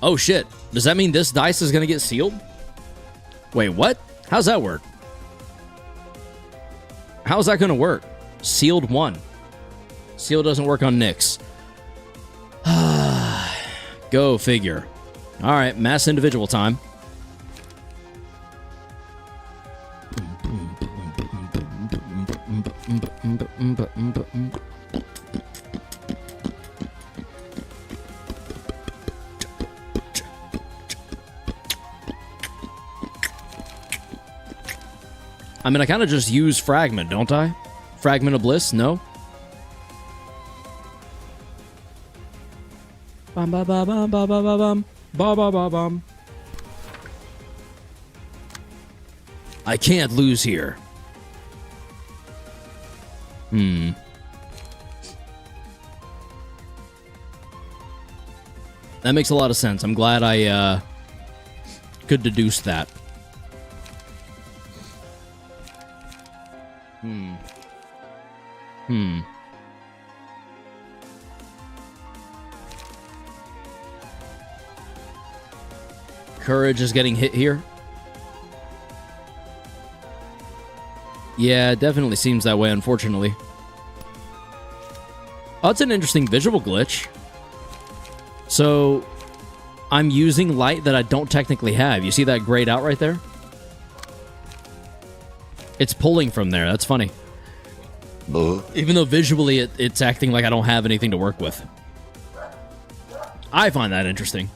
Oh shit. Does that mean this dice is gonna get sealed? Wait, what? How's that work? How's that gonna work? Sealed 1. Seal doesn't work on Nyx. Go figure. Alright, mass individual time. I mean, I kind of just use Fragment, don't I? Fragment of Bliss? No? Bum ba ba bum ba ba ba bum ba ba ba bum. I can't lose here. That makes a lot of sense. I'm glad I could deduce that. Courage is getting hit here. Yeah, it definitely seems that way, unfortunately. Oh, it's an interesting visual glitch. So, I'm using light that I don't technically have. You see that grayed out right there? It's pulling from there. That's funny. Even though visually it's acting like I don't have anything to work with. I find that interesting.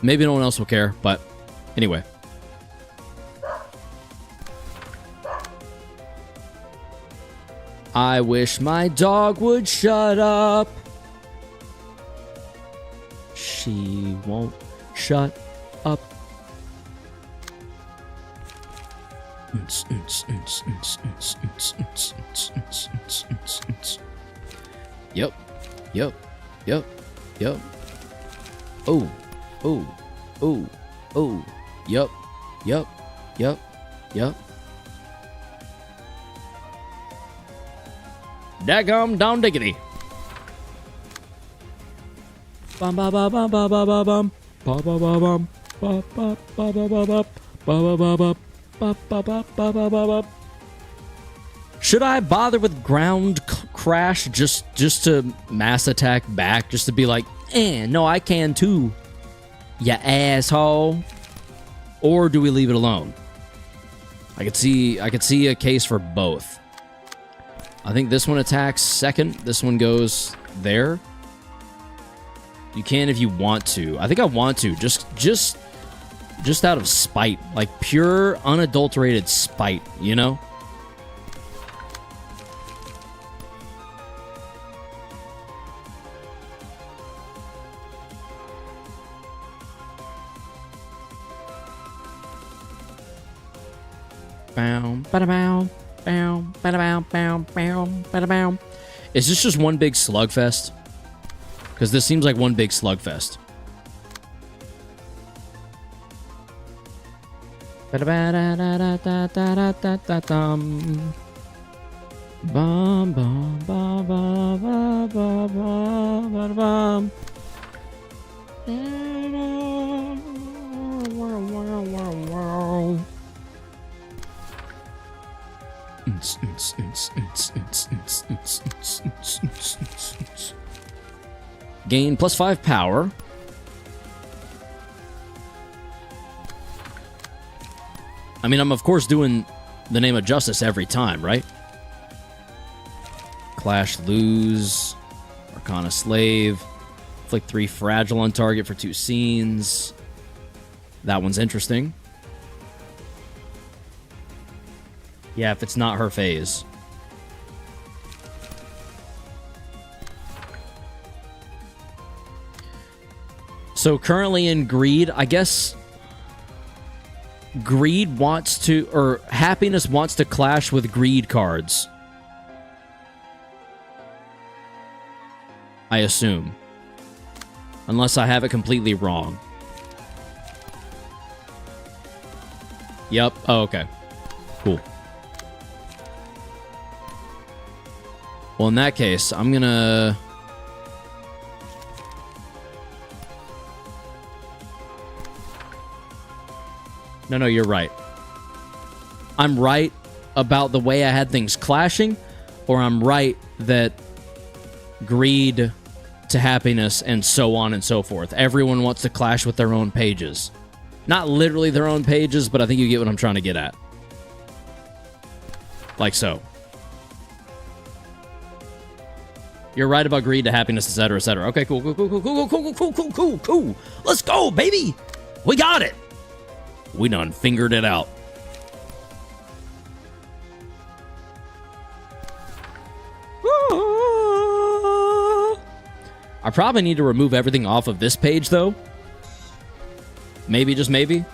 Maybe no one else will care, but anyway. I wish my dog would shut up. She won't shut up. Yep. Yep. Yep. Yep. Oh. Oh. Oh. Oh. Yep. Yep. Yep. Yep. Daggum down diggity. Bum ba ba ba ba ba ba bum. Ba ba ba bum. Ba ba ba ba ba ba. Ba ba ba ba. Ba ba ba ba ba ba ba. Should I bother with ground crash just to mass attack back, just to be like, no, I can too, ya asshole? Or do we leave it alone? I could see a case for both. I think this one attacks second. This one goes there. You can if you want to. I think I want to. Just out of spite. Like pure, unadulterated spite, you know? Is this just one big slugfest? Because this seems like one big slugfest. Gain +5 power. I mean, I'm of course doing the Name of Justice every time, right? Clash, lose. Arcana Slave. Inflict 3 fragile on target for 2 scenes. That one's interesting. Yeah, if it's not her phase. So currently in greed, I guess greed wants to, or happiness wants to clash with greed cards. I assume. Unless I have it completely wrong. Yep. Oh, okay. Cool. Well, in that case, I'm gonna... No, you're right. I'm right about the way I had things clashing, or I'm right that greed to happiness and so on and so forth. Everyone wants to clash with their own pages. Not literally their own pages, but I think you get what I'm trying to get at. Like so. You're right about greed to happiness, etc., etc. Okay, cool. Let's go, baby! We got it! We done fingered it out. I probably need to remove everything off of this page, though. Maybe, just maybe.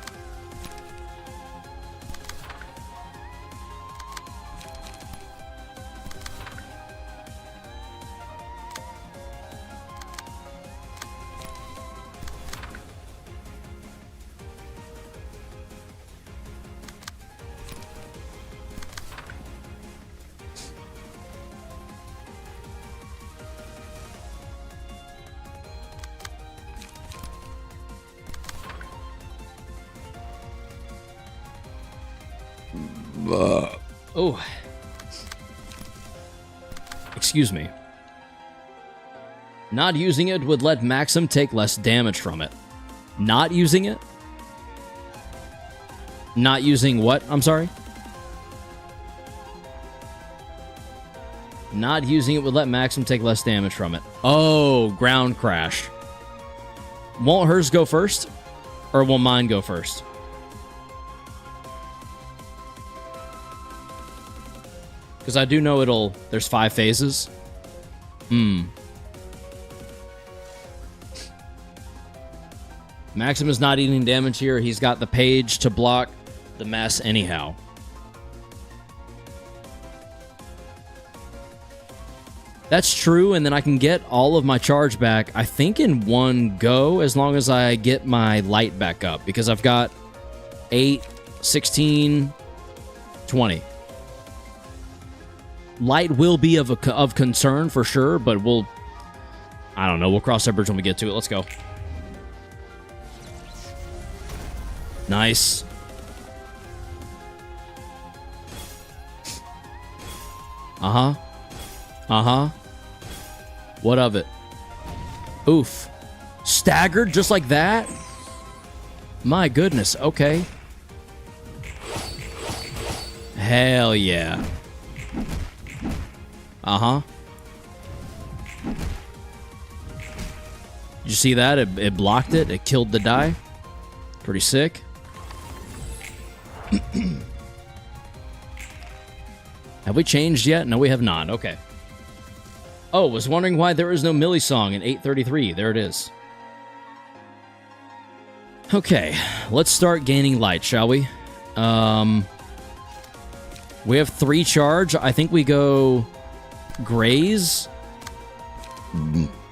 Oh. Excuse me. Not using it would let Maxim take less damage from it. Not using it? Not using what? I'm sorry? Not using it would let Maxim take less damage from it. Oh, ground crash. Won't hers go first? Or will mine go first? Because I do know there's 5 phases. Maxim is not eating damage here. He's got the page to block the mess anyhow. That's true, and then I can get all of my charge back, I think, in one go, as long as I get my light back up. Because I've got 8, 16, 20. Light will be of concern for sure, but I don't know. We'll cross that bridge when we get to it. Let's go. Nice. What of it? Oof. Staggered just like that? My goodness. Okay. Hell yeah. Did you see that? It blocked it. It killed the die. Pretty sick. Have we changed yet? No, we have not. Okay. Oh, was wondering why there is no Millie song in 833. There it is. Okay, let's start gaining light, shall we? We have 3 charge. I think we go graze.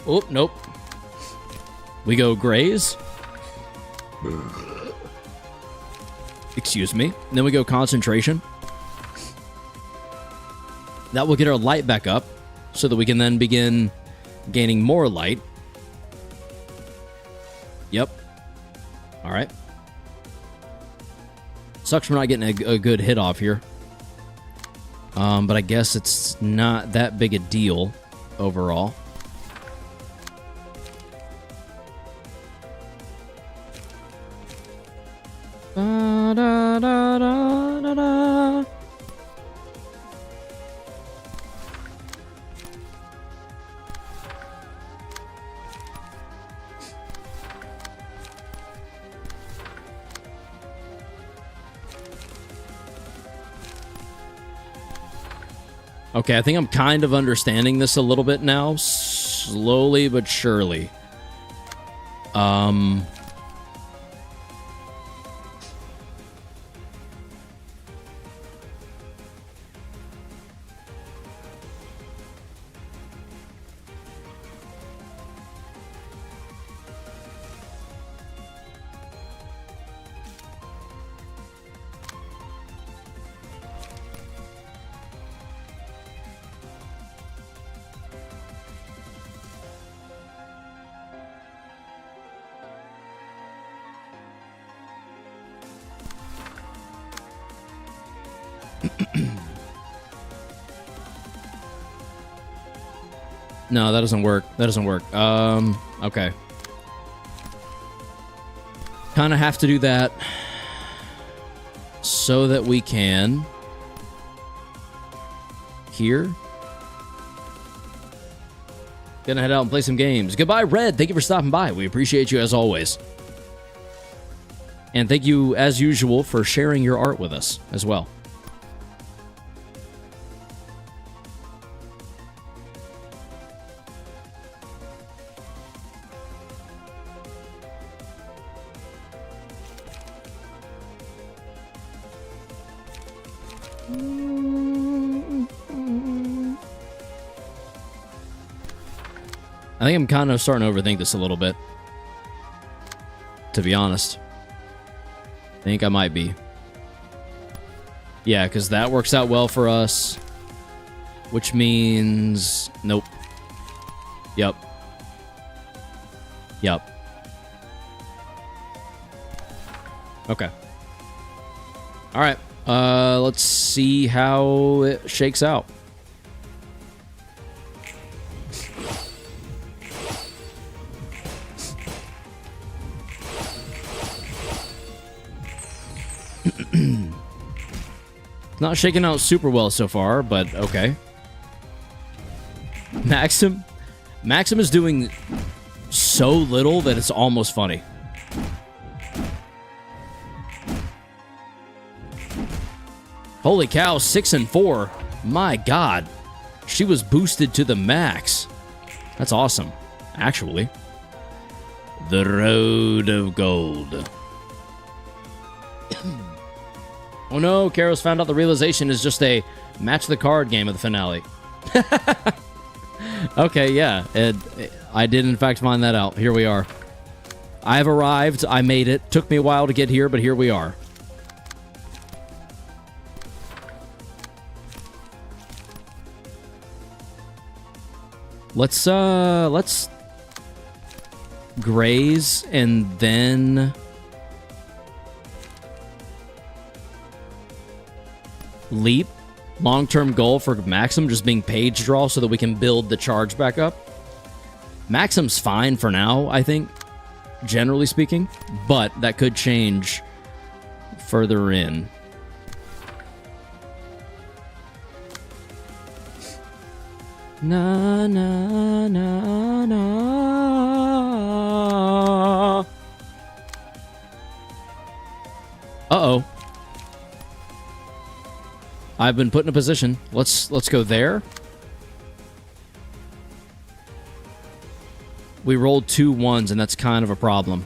Oh, nope. We go graze. Excuse me. And then we go concentration. That will get our light back up so that we can then begin gaining more light. Yep. All right. Sucks we're not getting a good hit off here. But I guess it's not that big a deal overall. Da, da, da, da, da, da. Okay, I think I'm kind of understanding this a little bit now. Slowly but surely. No, that doesn't work. That doesn't work. Okay. Kind of have to do that so that we can here. Gonna head out and play some games. Goodbye, Red. Thank you for stopping by. We appreciate you as always. And thank you, as usual, for sharing your art with us as well. I think I'm kind of starting to overthink this a little bit, to be honest. I think I might be. Yeah, because that works out well for us, which means... Nope. Yep. Yep. Okay. All right. Let's see how it shakes out. Not shaking out super well so far, but okay. Maxim is doing so little that it's almost funny. Holy cow, 6 and 4. My God. She was boosted to the max. That's awesome, actually. The Road of Gold. Oh no, Karos found out the realization is just a match the card game of the finale. Okay, yeah. I did in fact find that out. Here we are. I have arrived. I made it. Took me a while to get here, but here we are. Let's graze and then leap. Long-term goal for Maxim just being page draw so that we can build the charge back up. Maxim's fine for now, I think, generally speaking, but that could change further in. Na na na na. Uh-oh. I've been put in a position. Let's go there. We rolled 2 1s, and that's kind of a problem.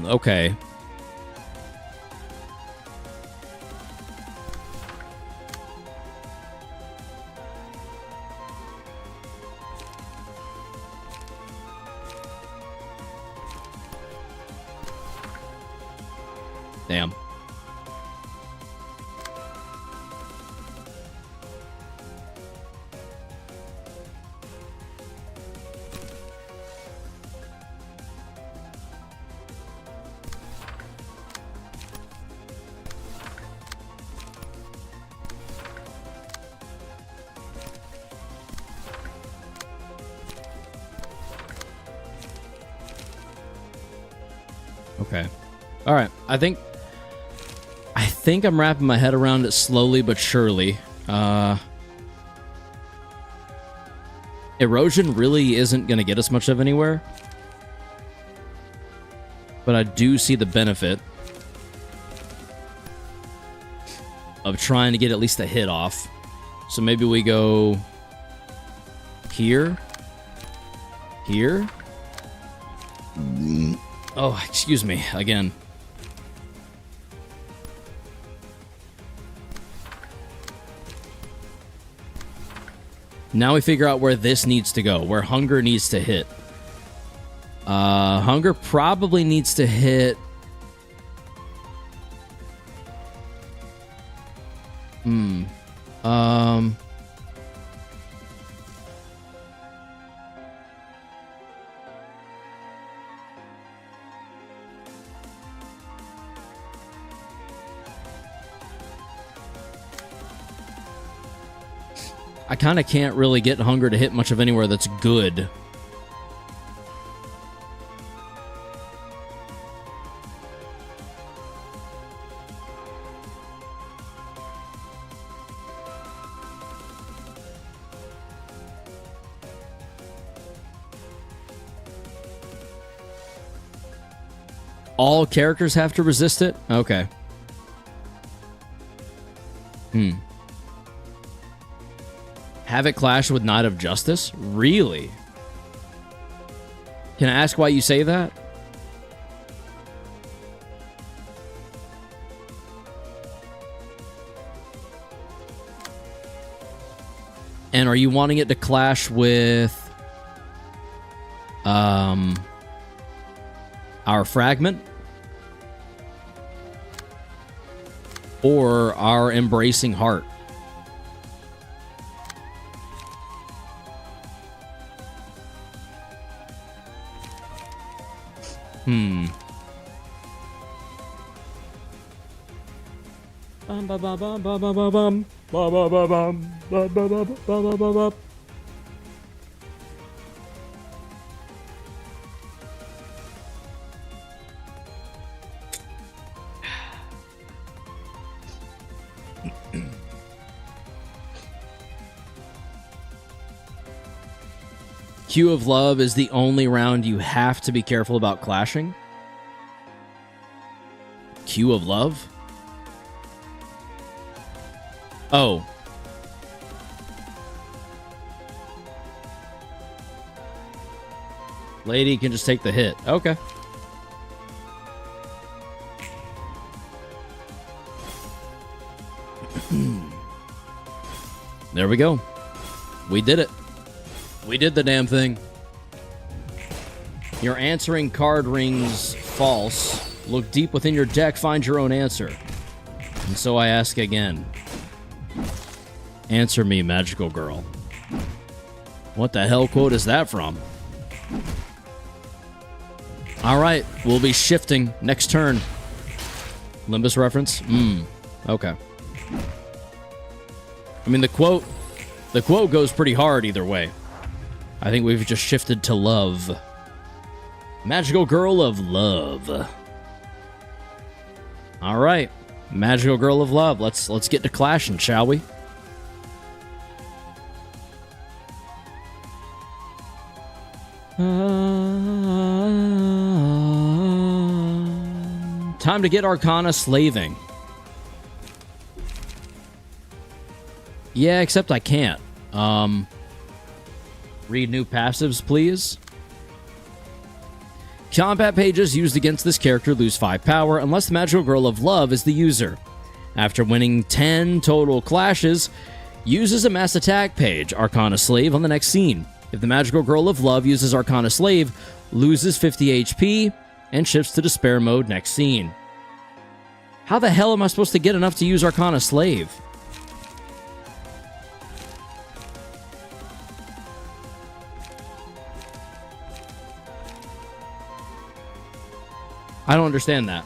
Okay. Damn. Okay. All right. I think I'm wrapping my head around it slowly but surely. Erosion really isn't going to get us much of anywhere. But I do see the benefit of trying to get at least a hit off. So maybe we go here. Here. Oh, excuse me. Again. Now we figure out where this needs to go, where hunger needs to hit. Hunger probably needs to hit... I kind of can't really get hunger to hit much of anywhere that's good. All characters have to resist it? Okay. Have it clash with Knight of Justice? Really? Can I ask why you say that? And are you wanting it to clash with our fragment? Or our embracing heart? Queue of Love is the only round you have to be careful about clashing. Queue of Love? Oh. Lady can just take the hit. Okay. There we go. We did it. We did the damn thing. Your answering card rings false. Look deep within your deck, find your own answer. And so I ask again. Answer me, magical girl. What the hell quote is that from? Alright, we'll be shifting next turn. Limbus reference? Okay. I mean, the quote goes pretty hard either way. I think we've just shifted to love. Magical Girl of Love. All right, Magical Girl of Love. Let's get to clashing, shall we? Time to get Arcana slaving. Yeah, except I can't. Read new passives, please. Combat pages used against this character lose 5 power unless the Magical Girl of Love is the user. After winning 10 total clashes, uses a mass attack page, Arcana Slave, on the next scene. If the Magical Girl of Love uses Arcana Slave, loses 50 HP, and shifts to Despair mode next scene. How the hell am I supposed to get enough to use Arcana Slave? I don't understand that.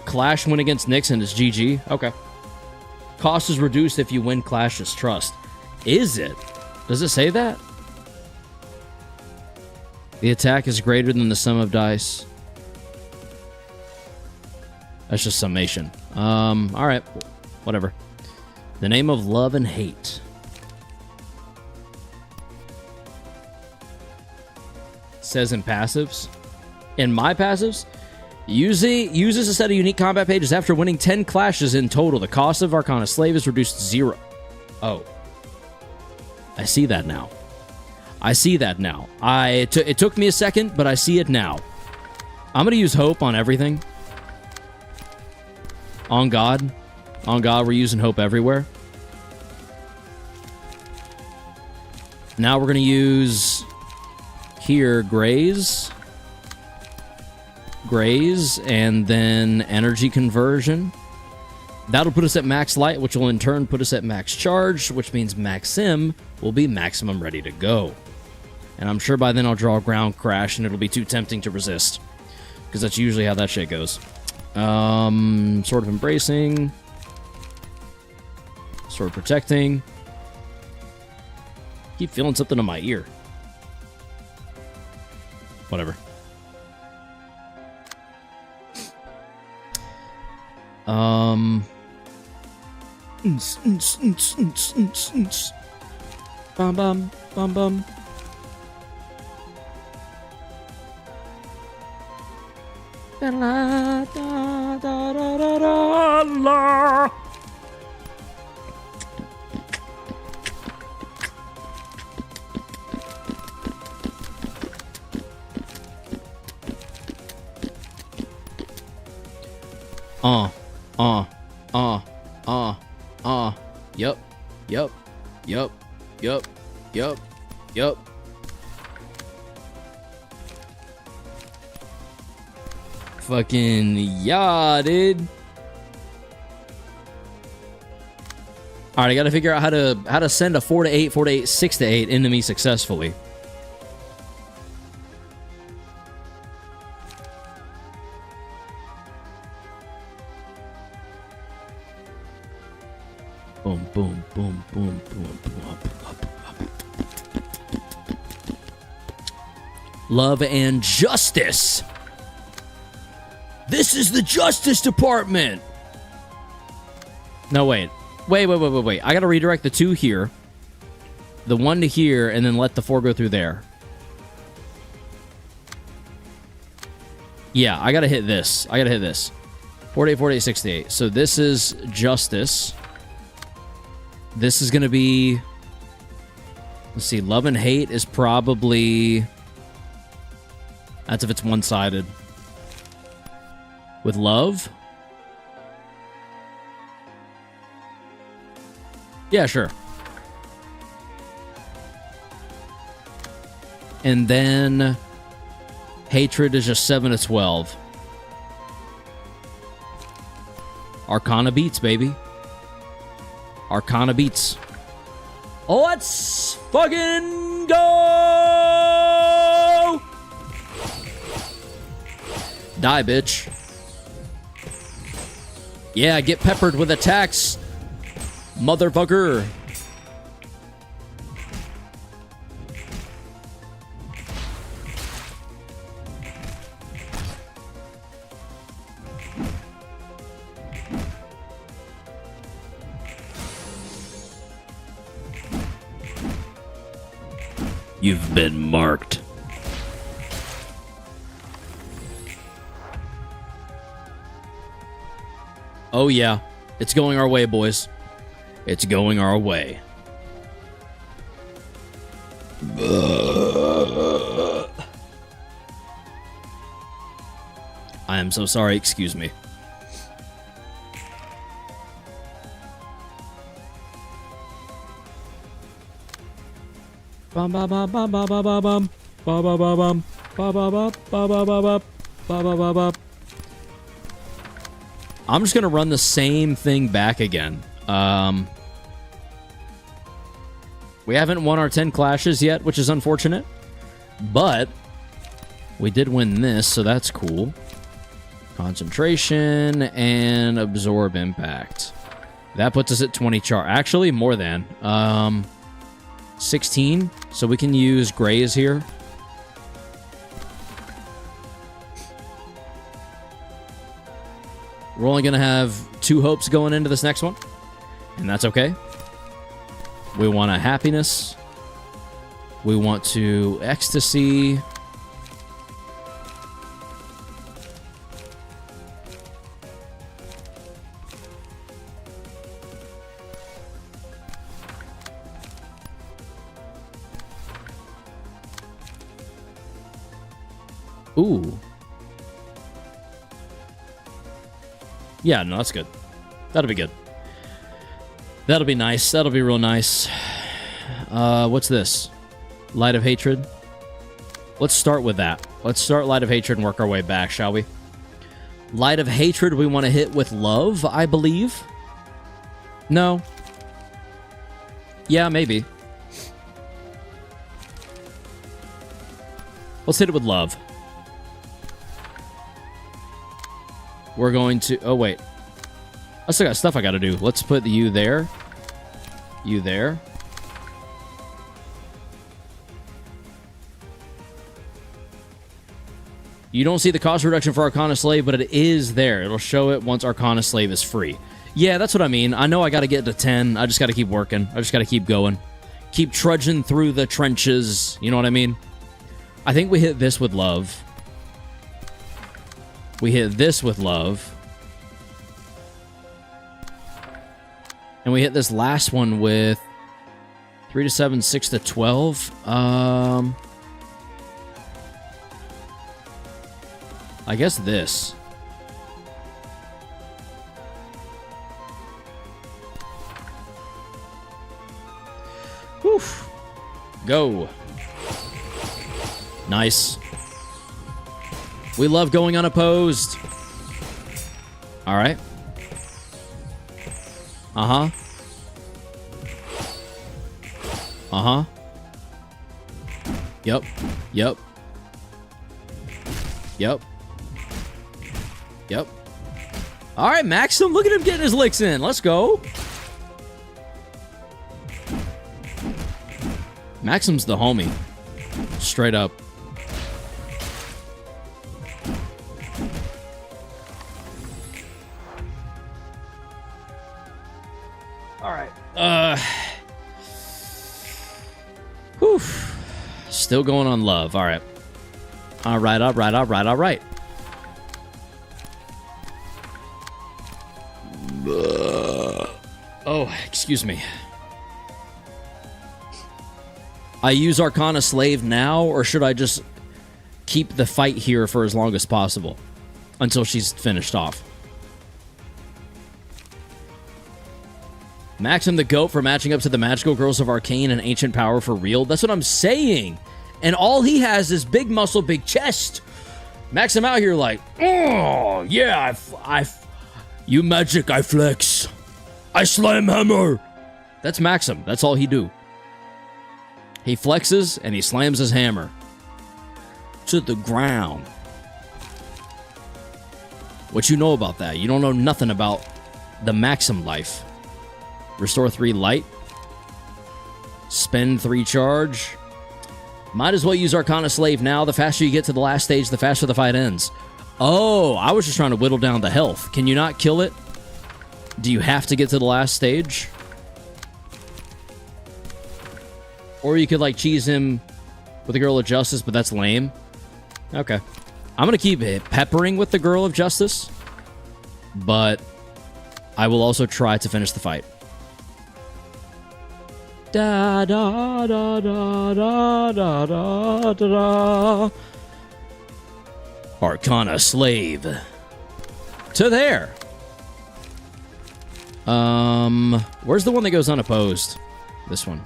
Clash win against Nixon is GG? Okay. Cost is reduced if you win Clash's Trust. Is it? Does it say that? The attack is greater than the sum of dice. That's just summation. Alright. Whatever. The name of love and hate. Says in passives. In my passives, uses a set of unique combat pages after winning 10 clashes in total. The cost of Arcana Slave is reduced to 0. Oh. I see that now. I see that now. It took me a second, but I see it now. I'm going to use hope on everything. On God. On God, we're using hope everywhere. Now we're going to use here graze, and then energy conversion. That'll put us at max light, which will in turn put us at max charge, which means Maxim will be maximum ready to go. And I'm sure by then I'll draw a ground crash and it'll be too tempting to resist, because that's usually how that shit goes. Sword of embracing, sword of protecting. Keep feeling something in my ear. Whatever. Bum bum bum bum. Da da da da da da la. Yup. Fucking yeah, dude. All right, I got to figure out how to send a 4-8, 4-8, 6-8 into me successfully. Boom, boom, boom, boom, boom, boom. Love and justice. This is the Justice Department. No, wait. Wait. I gotta redirect the 2 here. The 1 to here, and then let the 4 go through there. Yeah, I gotta hit this. 48, 48, 68. So this is justice. This is gonna be... Let's see, love and hate is probably... That's if it's one-sided. With love? Yeah, sure. And then hatred is just 7 to 12. Arcana beats, baby. Arcana beats. Let's fucking go! Die, bitch. Yeah, get peppered with attacks, motherfucker. You've been marked. Oh yeah, it's going our way, boys. It's going our way. I am so sorry, excuse me. Bum ba ba ba ba ba ba bum ba ba ba bum ba ba ba ba ba ba ba ba ba ba. I'm just gonna run the same thing back again. We haven't won our 10 clashes yet, which is unfortunate, but we did win this, so that's cool. Concentration and absorb impact. That puts us at 20 char. Actually, more than 16. So we can use graze here. We're only going to have 2 hopes going into this next one, and that's okay. We want a happiness. We want to ecstasy. Ooh. Yeah, no, that's good. That'll be good. That'll be nice. That'll be real nice. What's this? Light of Hatred? Let's start with that. Let's start Light of Hatred and work our way back, shall we? Light of Hatred we want to hit with love, I believe. No. Yeah, maybe. Let's hit it with love. We're going to... Oh, wait. I still got stuff I got to do. Let's put the you there. You there. You don't see the cost reduction for Arcana Slave, but it is there. It'll show it once Arcana Slave is free. Yeah, that's what I mean. I know I got to get to 10. I just got to keep working. I just got to keep going. Keep trudging through the trenches. You know what I mean? I think we hit this with love. We hit this with love. And we hit this last one with 3 to 7, 6 to 12. I guess this. Whew. Go. Nice. We love going unopposed. All right. Uh-huh. Uh-huh. Yep. Yep. Yep. Yep. All right, Maxim. Look at him getting his licks in. Let's go. Maxim's the homie. Straight up. Whew. Still going on love. All right. All right, all right, all right, all right. Oh, excuse me. I use Arcana Slave now, or should I just keep the fight here for as long as possible until she's finished off? Maxim the GOAT for matching up to the magical girls of Arcane and Ancient Power for real. That's what I'm saying. And all he has is big muscle, big chest. Maxim out here like, oh, yeah, you magic, I flex. I slam hammer. That's Maxim. That's all he do. He flexes and he slams his hammer to the ground. What you know about that? You don't know nothing about the Maxim life. Restore 3 light. Spend 3 charge. Might as well use Arcana Slave now. The faster you get to the last stage, the faster the fight ends. Oh, I was just trying to whittle down the health. Can you not kill it? Do you have to get to the last stage? Or you could, like, cheese him with the Girl of Justice, but that's lame. Okay. I'm going to keep peppering with the Girl of Justice, but I will also try to finish the fight. Da da da da da da da da. Arcana Slave. To there. Where's the one that goes unopposed? This one.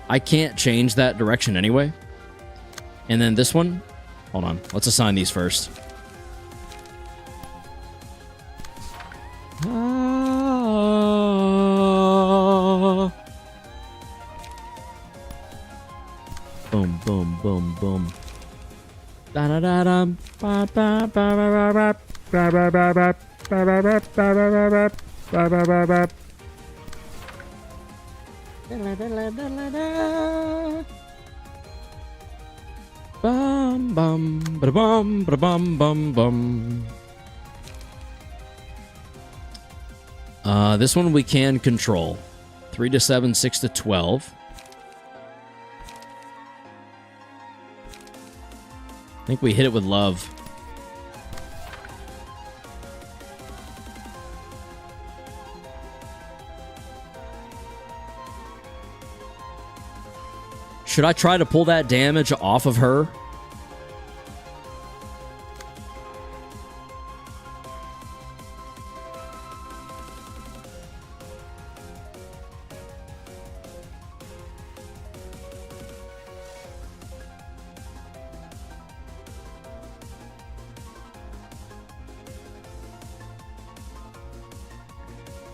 I can't change that direction anyway. And then this one. Hold on. Let's assign these first. Boom, boom, boom, boom. Da da da da. Ba ba ba ba ba ba ba ba ba ba ba ba ba ba ba. Bum bum ba bum ba bum bum bum. This one we can control. 3 to 7, 6 to 12. I think we hit it with love. Should I try to pull that damage off of her?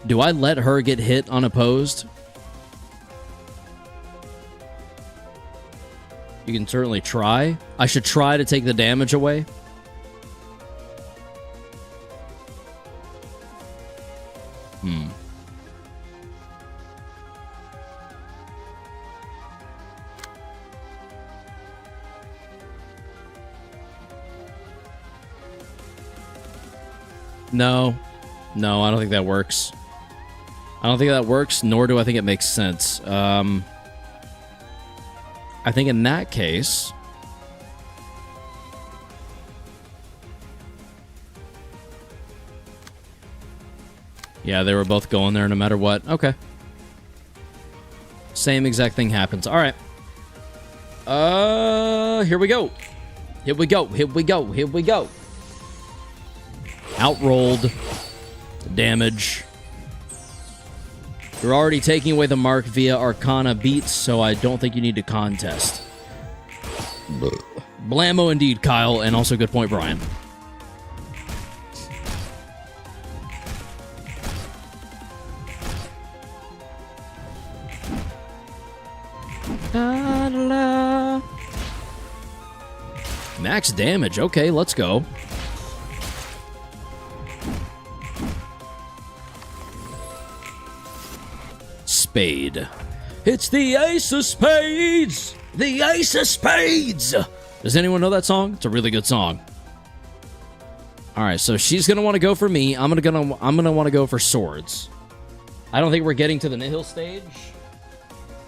Do I let her get hit unopposed? You can certainly try. I should try to take the damage away. No. No, I don't think that works. I don't think that works, nor do I think it makes sense. I think in that case... Yeah, they were both going there no matter what. Okay. Same exact thing happens. All right. Here we go. Here we go. Here we go. Here we go. Outrolled. Damage. You're already taking away the mark via Arcana beats, so I don't think you need to contest. Blammo indeed, Kyle, and also good point, Brian. Max damage. Okay, let's go. Spade. It's the Ace of Spades! The Ace of Spades! Does anyone know that song? It's a really good song. Alright, so she's gonna want to go for me. I'm gonna want to go for swords. I don't think we're getting to the Nihil stage.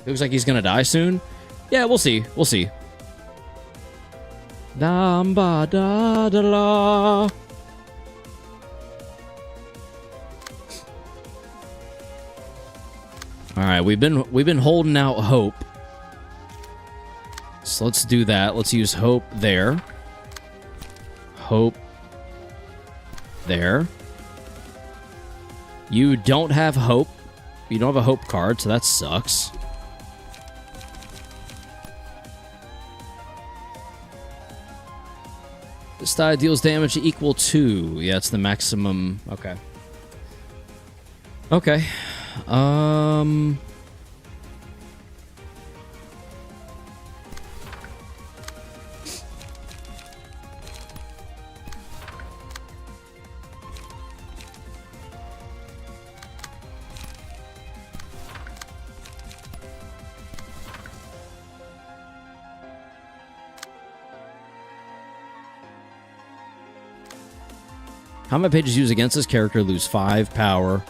Looks like he's gonna die soon. Yeah, we'll see. We'll see. Damba da da la. All right, we've been holding out hope. So let's do that. Let's use hope there. Hope there. You don't have hope. You don't have a hope card, so that sucks. This die deals damage equal to... Yeah, it's the maximum... Okay. Okay. Combat pages used against this character lose 5 power.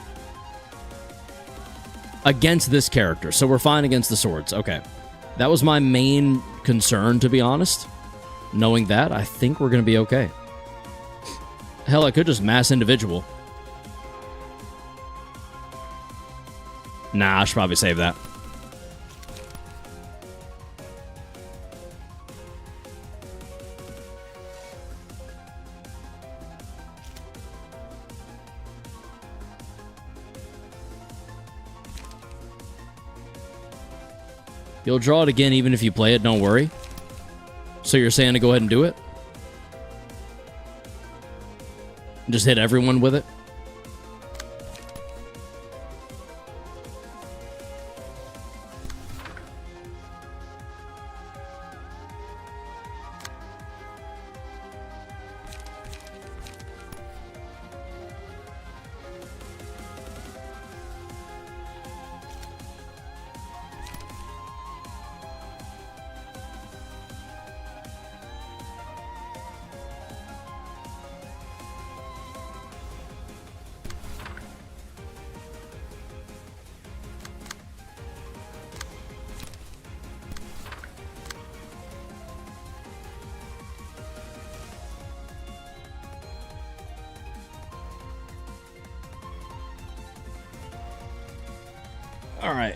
Against this character. So we're fine against the swords. Okay. That was my main concern, to be honest. Knowing that, I think we're going to be okay. Hell, I could just mass individual. Nah, I should probably save that. You'll draw it again even if you play it, don't worry. So you're saying to go ahead and do it? Just hit everyone with it? All right.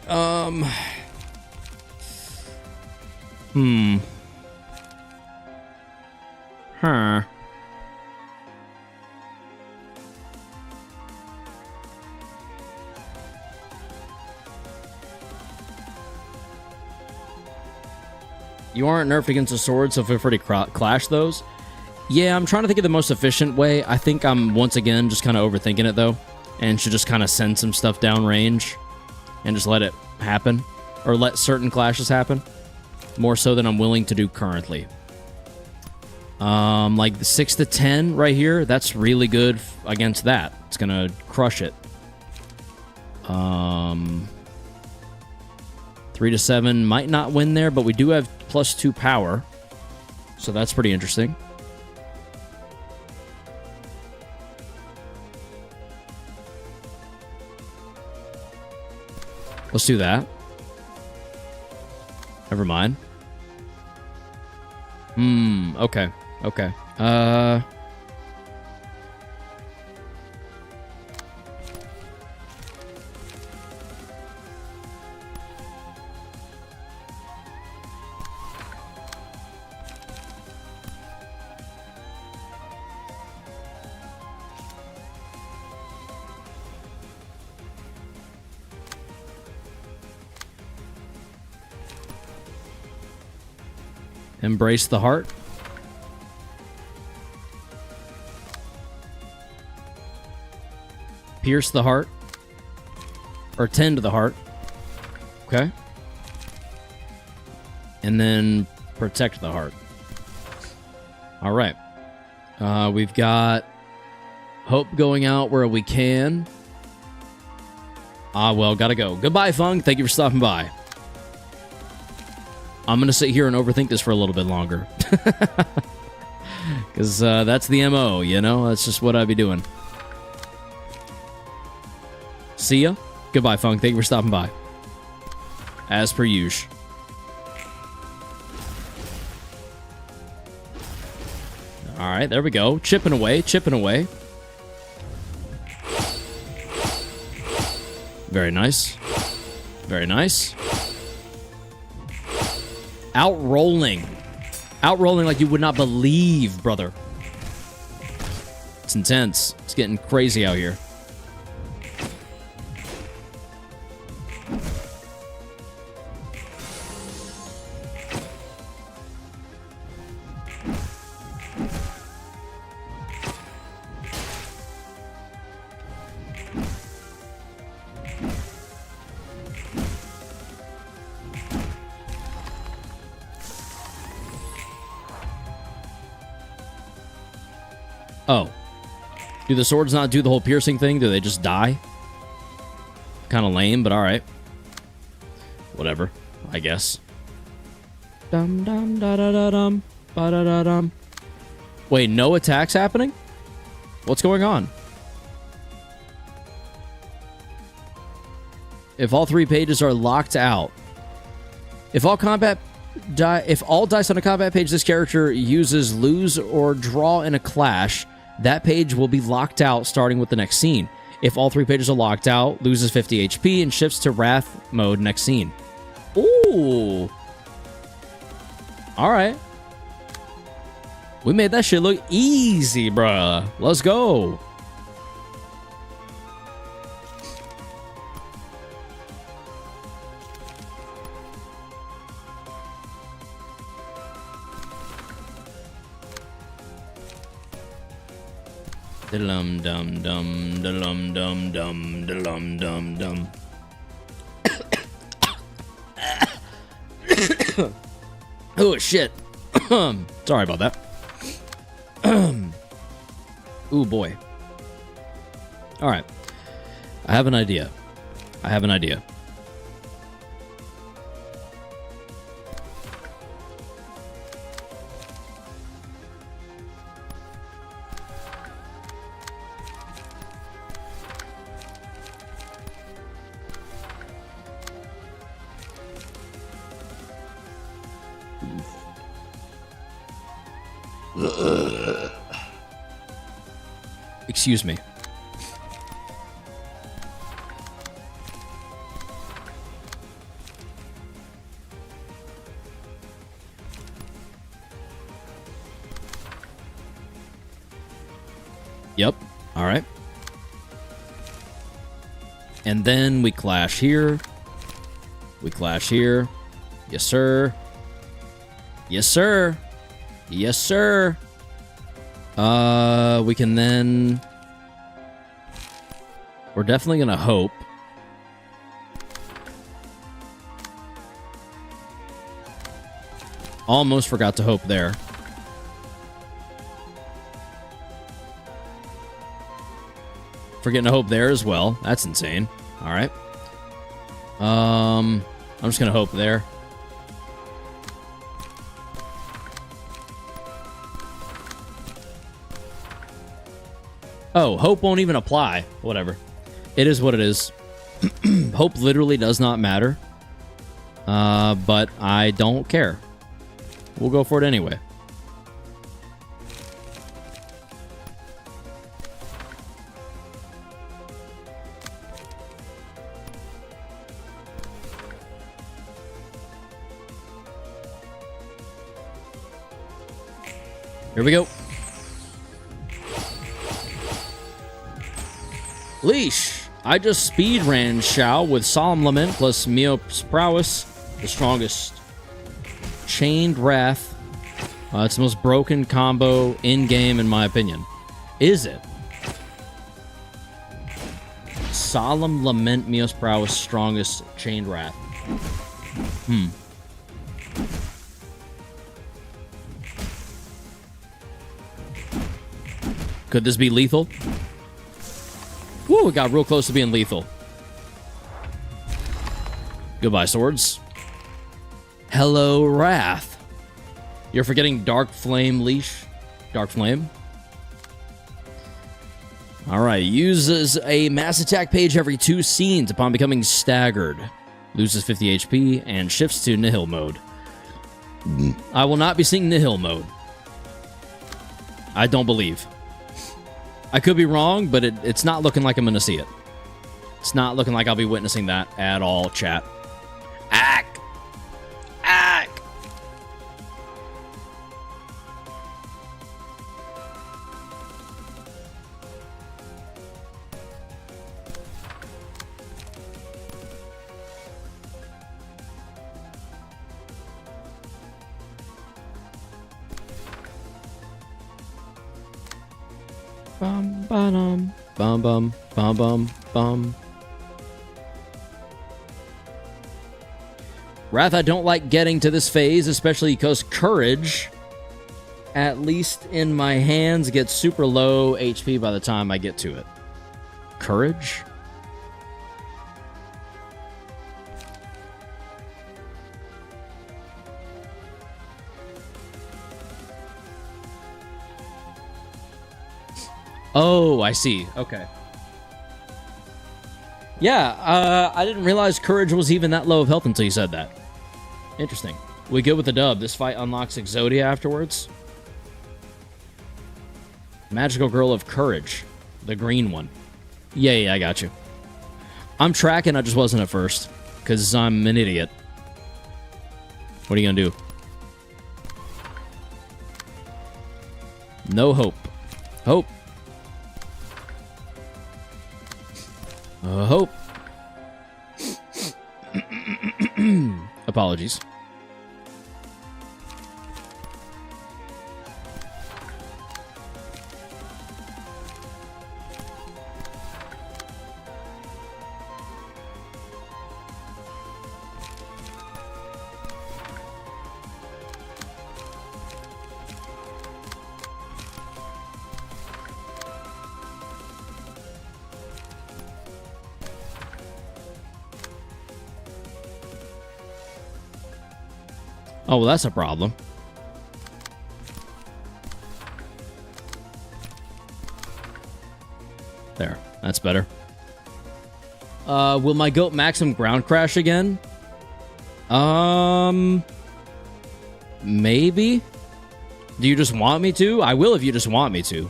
Huh. You aren't nerfed against the sword, so feel free to clash those. Yeah, I'm trying to think of the most efficient way. I think I'm, once again, just kind of overthinking it, though. And should just kind of send some stuff down range. And just let it happen. Or let certain clashes happen. More so than I'm willing to do currently. Like the 6 to 10 right here, that's really good against that. It's gonna crush it. 3 to 7 might not win there, but we do have +2 power. So that's pretty interesting. Let's do that. Never mind. Okay. Okay. Embrace the heart. Pierce the heart. Or tend to the heart. Okay. And then protect the heart. All right. We've got hope going out where we can. Well, gotta go. Goodbye, Fung. Thank you for stopping by. I'm going to sit here and overthink this for a little bit longer. Because that's the MO, you know? That's just what I'd be doing. See ya. Goodbye, Funk. Thank you for stopping by. As per usual. Alright, there we go. Chipping away, chipping away. Very nice. Very nice. Outrolling. Outrolling like you would not believe, brother. It's intense. It's getting crazy out here. Oh. Do the swords not do the whole piercing thing? Do they just die? Kind of lame, but alright. Whatever, I guess. Dum dum da da da dum ba da da dum. Wait, no attacks happening? What's going on? If all 3 pages are locked out. If all dice on a combat page this character uses lose or draw in a clash, that page will be locked out starting with the next scene. If all 3 pages are locked out, loses 50 HP and shifts to Wrath mode next scene. Ooh. Alright. We made that shit look easy, bruh. Let's go. Dum dum dum dum dum dum dum dum dum. Oh shit. Sorry about that. Ooh boy. All right. I have an idea. I have an idea. Excuse me. Yep. All right. And then we clash here. We clash here. Yes, sir. Yes, sir. Yes, sir. We can then... We're definitely gonna hope. Almost forgot to hope there. Forgetting to hope there as well. That's insane. All right. I'm just gonna hope there. Oh, hope won't even apply. Whatever. It is what it is. Hope literally does not matter. But I don't care. We'll go for it anyway. Here we go. Leash. I just speed ran Shao with Solemn Lament plus Meops Prowess, the strongest. Chained Wrath. It's the most broken combo in-game, in my opinion. Is it? Solemn Lament, Meops Prowess, strongest, Chained Wrath. Could this be lethal? Woo, it got real close to being lethal. Goodbye, swords. Hello, Wrath. You're forgetting Dark Flame Leash. Dark Flame. Alright, uses a mass attack page every 2 scenes upon becoming staggered. Loses 50 HP and shifts to Nihil mode. I will not be seeing Nihil mode. I don't believe. I could be wrong, but it's not looking like I'm going to see it. It's not looking like I'll be witnessing that at all, chat. Ack! Ack! Bum bum bum bum bum bum bum. Wrath, I don't like getting to this phase, especially because courage, at least in my hands, gets super low HP by the time I get to it. Courage? Oh, I see. Okay. Yeah, I didn't realize courage was even that low of health until you said that. Interesting. We good with the dub. This fight unlocks Exodia afterwards. Magical Girl of Courage. The green one. Yeah, I got you. I'm tracking, I just wasn't at first. Because I'm an idiot. What are you gonna do? No hope. Hope. Hope. Apologies. Oh, well, that's a problem. There. That's better. Will my goat Maxim ground crash again? Maybe? Do you just want me to? I will if you just want me to.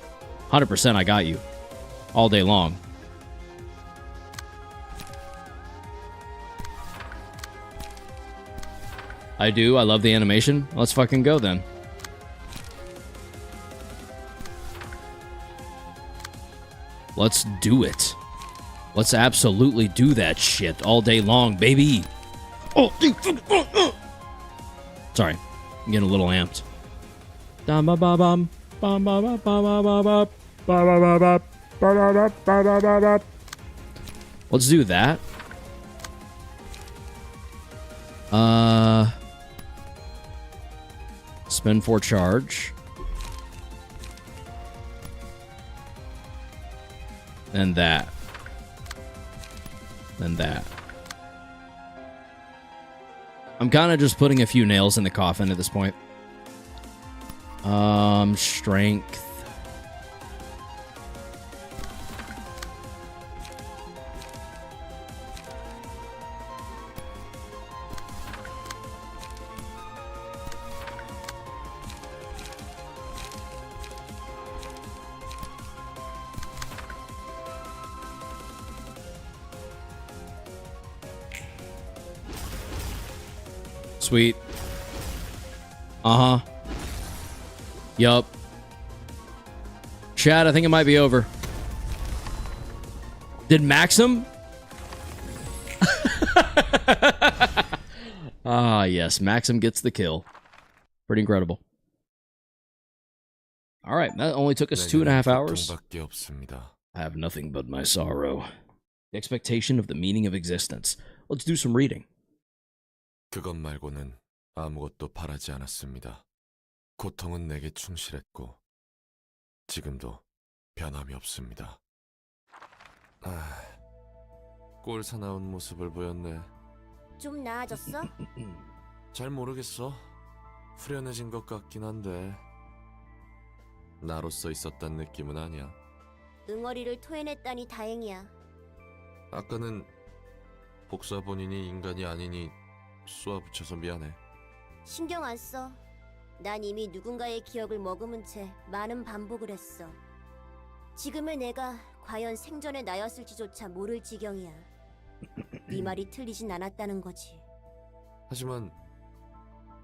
100% I got you. All day long. I do. I love the animation. Let's fucking go then. Let's do it. Let's absolutely do that shit all day long, baby. Oh, sorry. I'm getting a little amped. Let's do that. Spend 4 charge. And that. And that. I'm kind of just putting a few nails in the coffin at this point. Strength. Sweet. Uh-huh. Yup. Chad, I think it might be over. Did Maxim? Ah, yes. Maxim gets the kill. Pretty incredible. All right. That only took us 2.5 hours. I have nothing but my sorrow. The expectation of the meaning of existence. Let's do some reading. 그것 말고는 아무것도 바라지 않았습니다. 고통은 내게 충실했고 지금도 변함이 없습니다. 꼴 사나운 모습을 보였네. 좀 나아졌어? 잘 모르겠어. 후련해진 것 같긴 한데 나로서 있었단 느낌은 아니야. 응어리를 토해냈다니 다행이야. 아까는 복사 본인이 인간이 아니니 쏘아붙여서 미안해. 신경 안 써. 난 이미 누군가의 기억을 머금은 채 많은 반복을 했어. 지금의 내가 과연 생전의 나였을지조차 모를 지경이야. 네 말이 틀리진 않았다는 거지. 하지만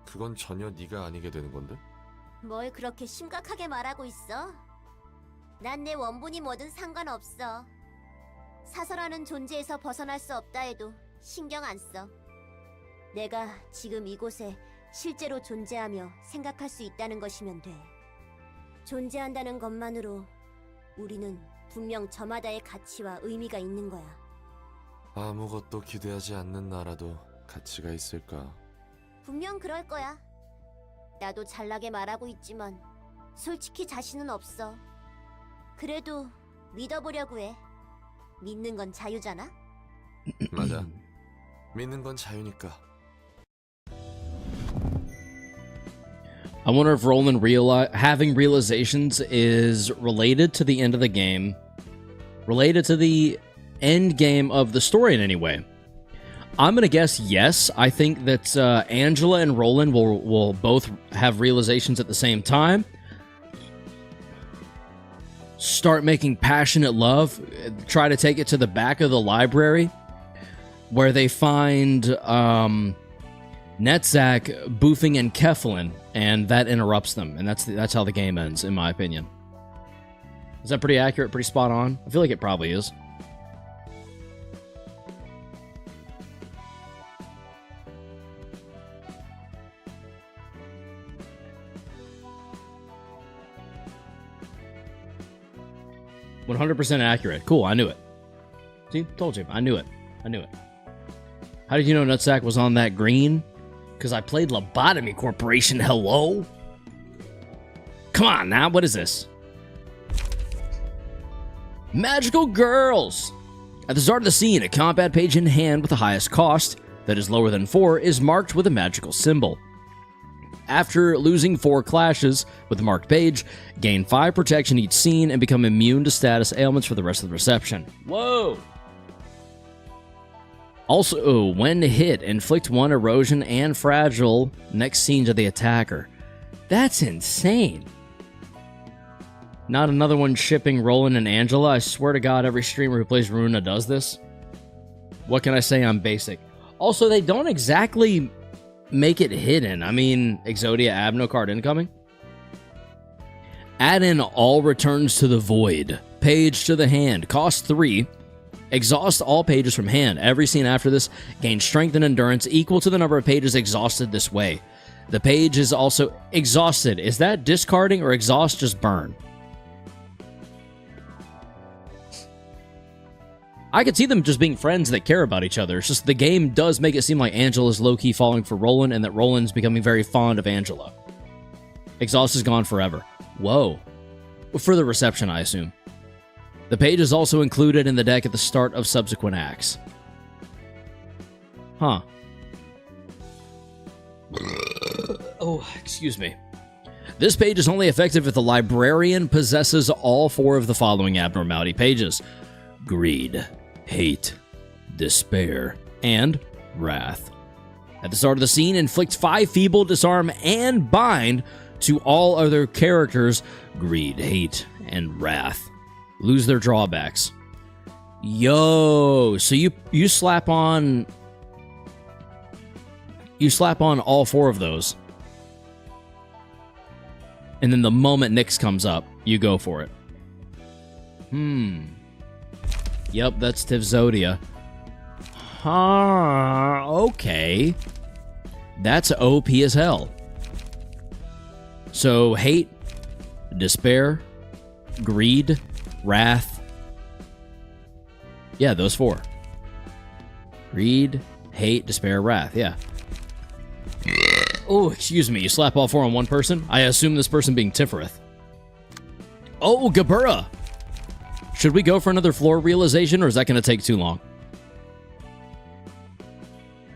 그건 전혀 네가 아니게 되는 건데? 뭘 그렇게 심각하게 말하고 있어? 난 내 원본이 뭐든 상관없어. 사설하는 존재에서 벗어날 수 없다 해도 신경 안 써. 내가 지금 이곳에 실제로 존재하며 생각할 수 있다는 것이면 돼. 존재한다는 것만으로 우리는 분명 저마다의 가치와 의미가 있는 거야. 아무것도 기대하지 않는 나라도 가치가 있을까? 분명 그럴 거야. 나도 잘나게 말하고 있지만 솔직히 자신은 없어. 그래도 믿어보려고 해. 믿는 건 자유잖아? 맞아. 믿는 건 자유니까. I wonder if Roland having realizations is related to the end of the game, related to the end game of the story in any way. I'm gonna guess yes. I think that Angela and Roland will both have realizations at the same time. Start making passionate love. Try to take it to the back of the library, where they find Netzach boofing and Keflin, and that interrupts them, and that's how the game ends, in my opinion. Is that pretty accurate? Pretty spot on? I feel like it probably is. "100% accurate. Cool, I knew it. See? Told you. I knew it. I knew it. How did you know Nutsack was on that green? Because I played Lobotomy Corporation, hello? Come on now, what is this? Magical girls! At the start of the scene, a combat page in hand with the highest cost, that is lower than 4, is marked with a magical symbol. After losing 4 clashes with the marked page, gain 5 protection each scene and become immune to status ailments for the rest of the reception. Whoa! Also, when hit, inflict 1 erosion and fragile next scene to the attacker. That's insane. Not another one shipping Roland and Angela. I swear to God, every streamer who plays Ruina does this. What can I say? I'm basic. Also, they don't exactly make it hidden. I mean, Exodia Abno card incoming. Add in all returns to the void. page to the hand. Cost 3. Exhaust all pages from hand. Every scene after this gains strength and endurance equal to the number of pages exhausted this way. The page is also exhausted. Is that discarding or exhaust just burn? I could see them just being friends that care about each other. It's just the game does make it seem like Angela's low-key falling for Roland and that Roland's becoming very fond of Angela. Exhaust is gone forever. Whoa. For the reception, I assume. The page is also included in the deck at the start of subsequent acts. Huh. Oh, excuse me. This page is only effective if the librarian possesses all 4 of the following abnormality pages: greed, hate, despair, and wrath. At the start of the scene, inflict 5 feeble, disarm, and bind to all other characters greed, hate, and wrath. Lose their drawbacks. Yo, so you slap on all 4 of those. And then the moment Nyx comes up, you go for it. Yep, that's Tivzodia. Huh, okay. That's OP as hell. So, hate, despair, greed, wrath. Yeah, those 4. Greed, hate, despair, wrath. Yeah. Oh, excuse me. You slap all 4 on one person? I assume this person being Tifereth. Oh, Gabura! Should we go for another floor realization, or is that going to take too long?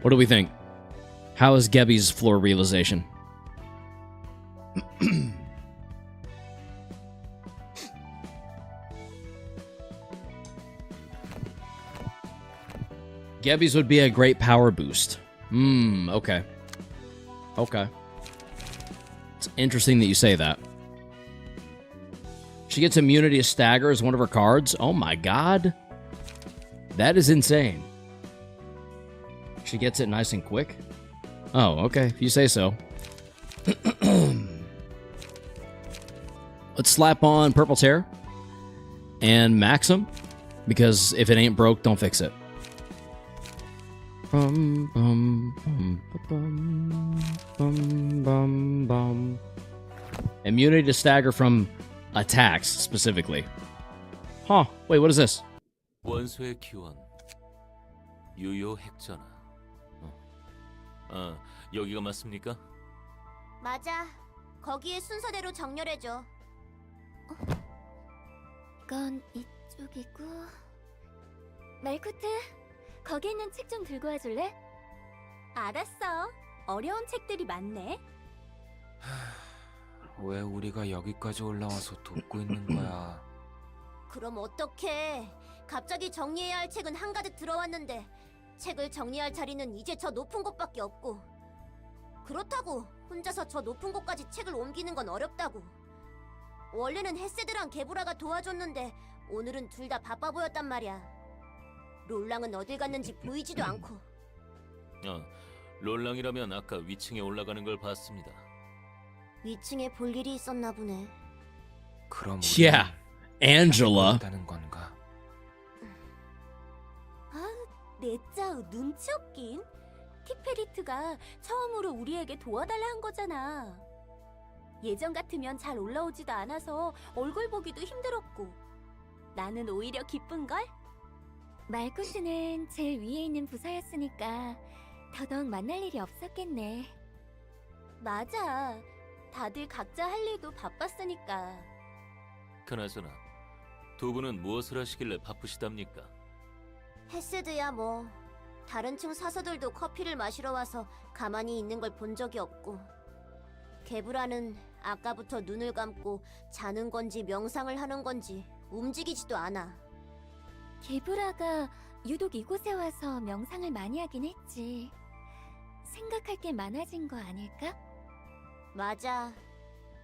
What do we think? How is Gebby's floor realization? Gebby's would be a great power boost. Okay. Okay. It's interesting that you say that. She gets immunity to stagger as one of her cards. Oh my god. That is insane. She gets it nice and quick. Oh, okay. If you say so. Let's slap on Purple's hair and Maxim, because if it ain't broke, don't fix it. Immunity to stagger from attacks, specifically. Huh. Wait, what is this? 원소의 기원 유효 핵전화. 여기가 맞습니까? 맞아. 거기에 순서대로 정렬해줘. 이건 이쪽이고. 말코트, 거기 있는 책 좀 들고 와줄래? 알았어. 어려운 책들이 많네. 왜 우리가 여기까지 올라와서 돕고 있는 거야? 그럼 어떡해. 갑자기 정리해야 할 책은 한가득 들어왔는데 책을 정리할 자리는 이제 저 높은 곳밖에 없고, 그렇다고 혼자서 저 높은 곳까지 책을 옮기는 건 어렵다고. 원래는 헤세드랑 게브라가 도와줬는데 오늘은 둘 다 바빠 보였단 말이야. 롤랑은 어딜 갔는지 보이지도 않고. 롤랑이라면 아까 위층에 올라가는 걸 봤습니다. 위층에 볼 일이 있었나 보네. 그럼 Yeah, Angela. 다는 건가? 내 짜우 눈치 없긴. 티페리트가 처음으로 우리에게 도와달라 한 거잖아. 예전 같으면 잘 올라오지도 않아서 얼굴 보기도 힘들었고. 나는 오히려 기쁜걸? 말코트는 제일 위에 있는 부서였으니까 더더욱 만날 일이 없었겠네. 맞아. 다들 각자 할 일도 바빴으니까. 그나저나 두 분은 무엇을 하시길래 바쁘시답니까? 헤세드야 뭐. 다른 층 사서들도 커피를 마시러 와서 가만히 있는 걸 본 적이 없고, 게브라는 아까부터 눈을 감고 자는 건지 명상을 하는 건지 움직이지도 않아. 게브라가 유독 이곳에 와서 명상을 많이 하긴 했지. 생각할 게 많아진 거 아닐까? 맞아.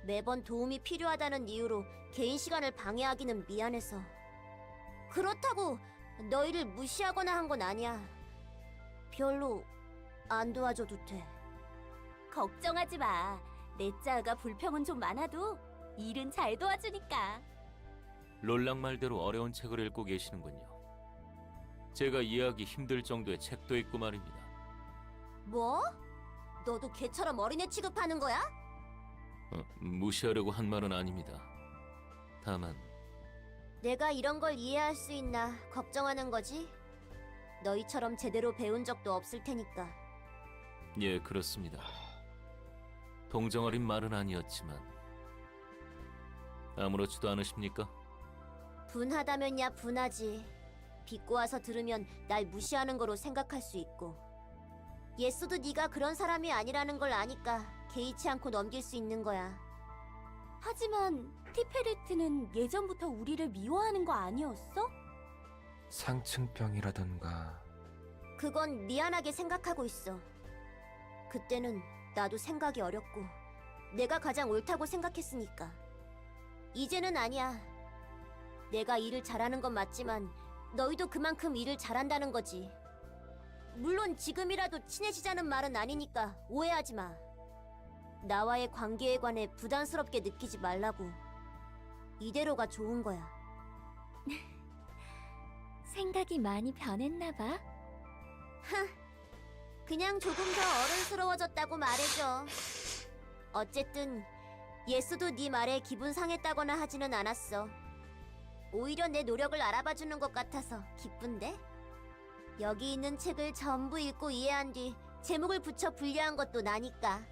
매번 도움이 필요하다는 이유로 개인 시간을 방해하기는 미안해서. 그렇다고 너희를 무시하거나 한 건 아니야. 별로 안 도와줘도 돼. 걱정하지 마. 내 짜가 불평은 좀 많아도 일은 잘 도와주니까. 롤랑 말대로 어려운 책을 읽고 계시는군요. 제가 이해하기 힘들 정도의 책도 있고 말입니다. 뭐? 너도 걔처럼 어린애 취급하는 거야? 무시하려고 한 말은 아닙니다. 다만 내가 이런 걸 이해할 수 있나 걱정하는 거지? 너희처럼 제대로 배운 적도 없을 테니까. 예, 그렇습니다. 동정어린 말은 아니었지만 아무렇지도 않으십니까? 분하다면야 분하지. 비꼬 와서 들으면 날 무시하는 거로 생각할 수 있고. 예수도 네가 그런 사람이 아니라는 걸 아니까 개의치 않고 넘길 수 있는 거야. 하지만 티페리트는 예전부터 우리를 미워하는 거 아니었어? 상층병이라던가. 그건 미안하게 생각하고 있어. 그때는 나도 생각이 어렸고 내가 가장 옳다고 생각했으니까. 이제는 아니야. 내가 일을 잘하는 건 맞지만 너희도 그만큼 일을 잘한다는 거지. 물론 지금이라도 친해지자는 말은 아니니까 오해하지 마. 나와의 관계에 관해 부담스럽게 느끼지 말라고. 이대로가 좋은 거야. 생각이 많이 변했나 봐. 그냥 조금 더 어른스러워졌다고 말해줘. 어쨌든 예수도 네 말에 기분 상했다거나 하지는 않았어. 오히려 내 노력을 알아봐주는 것 같아서 기쁜데? 여기 있는 책을 전부 읽고 이해한 뒤 제목을 붙여 분류한 것도 나니까.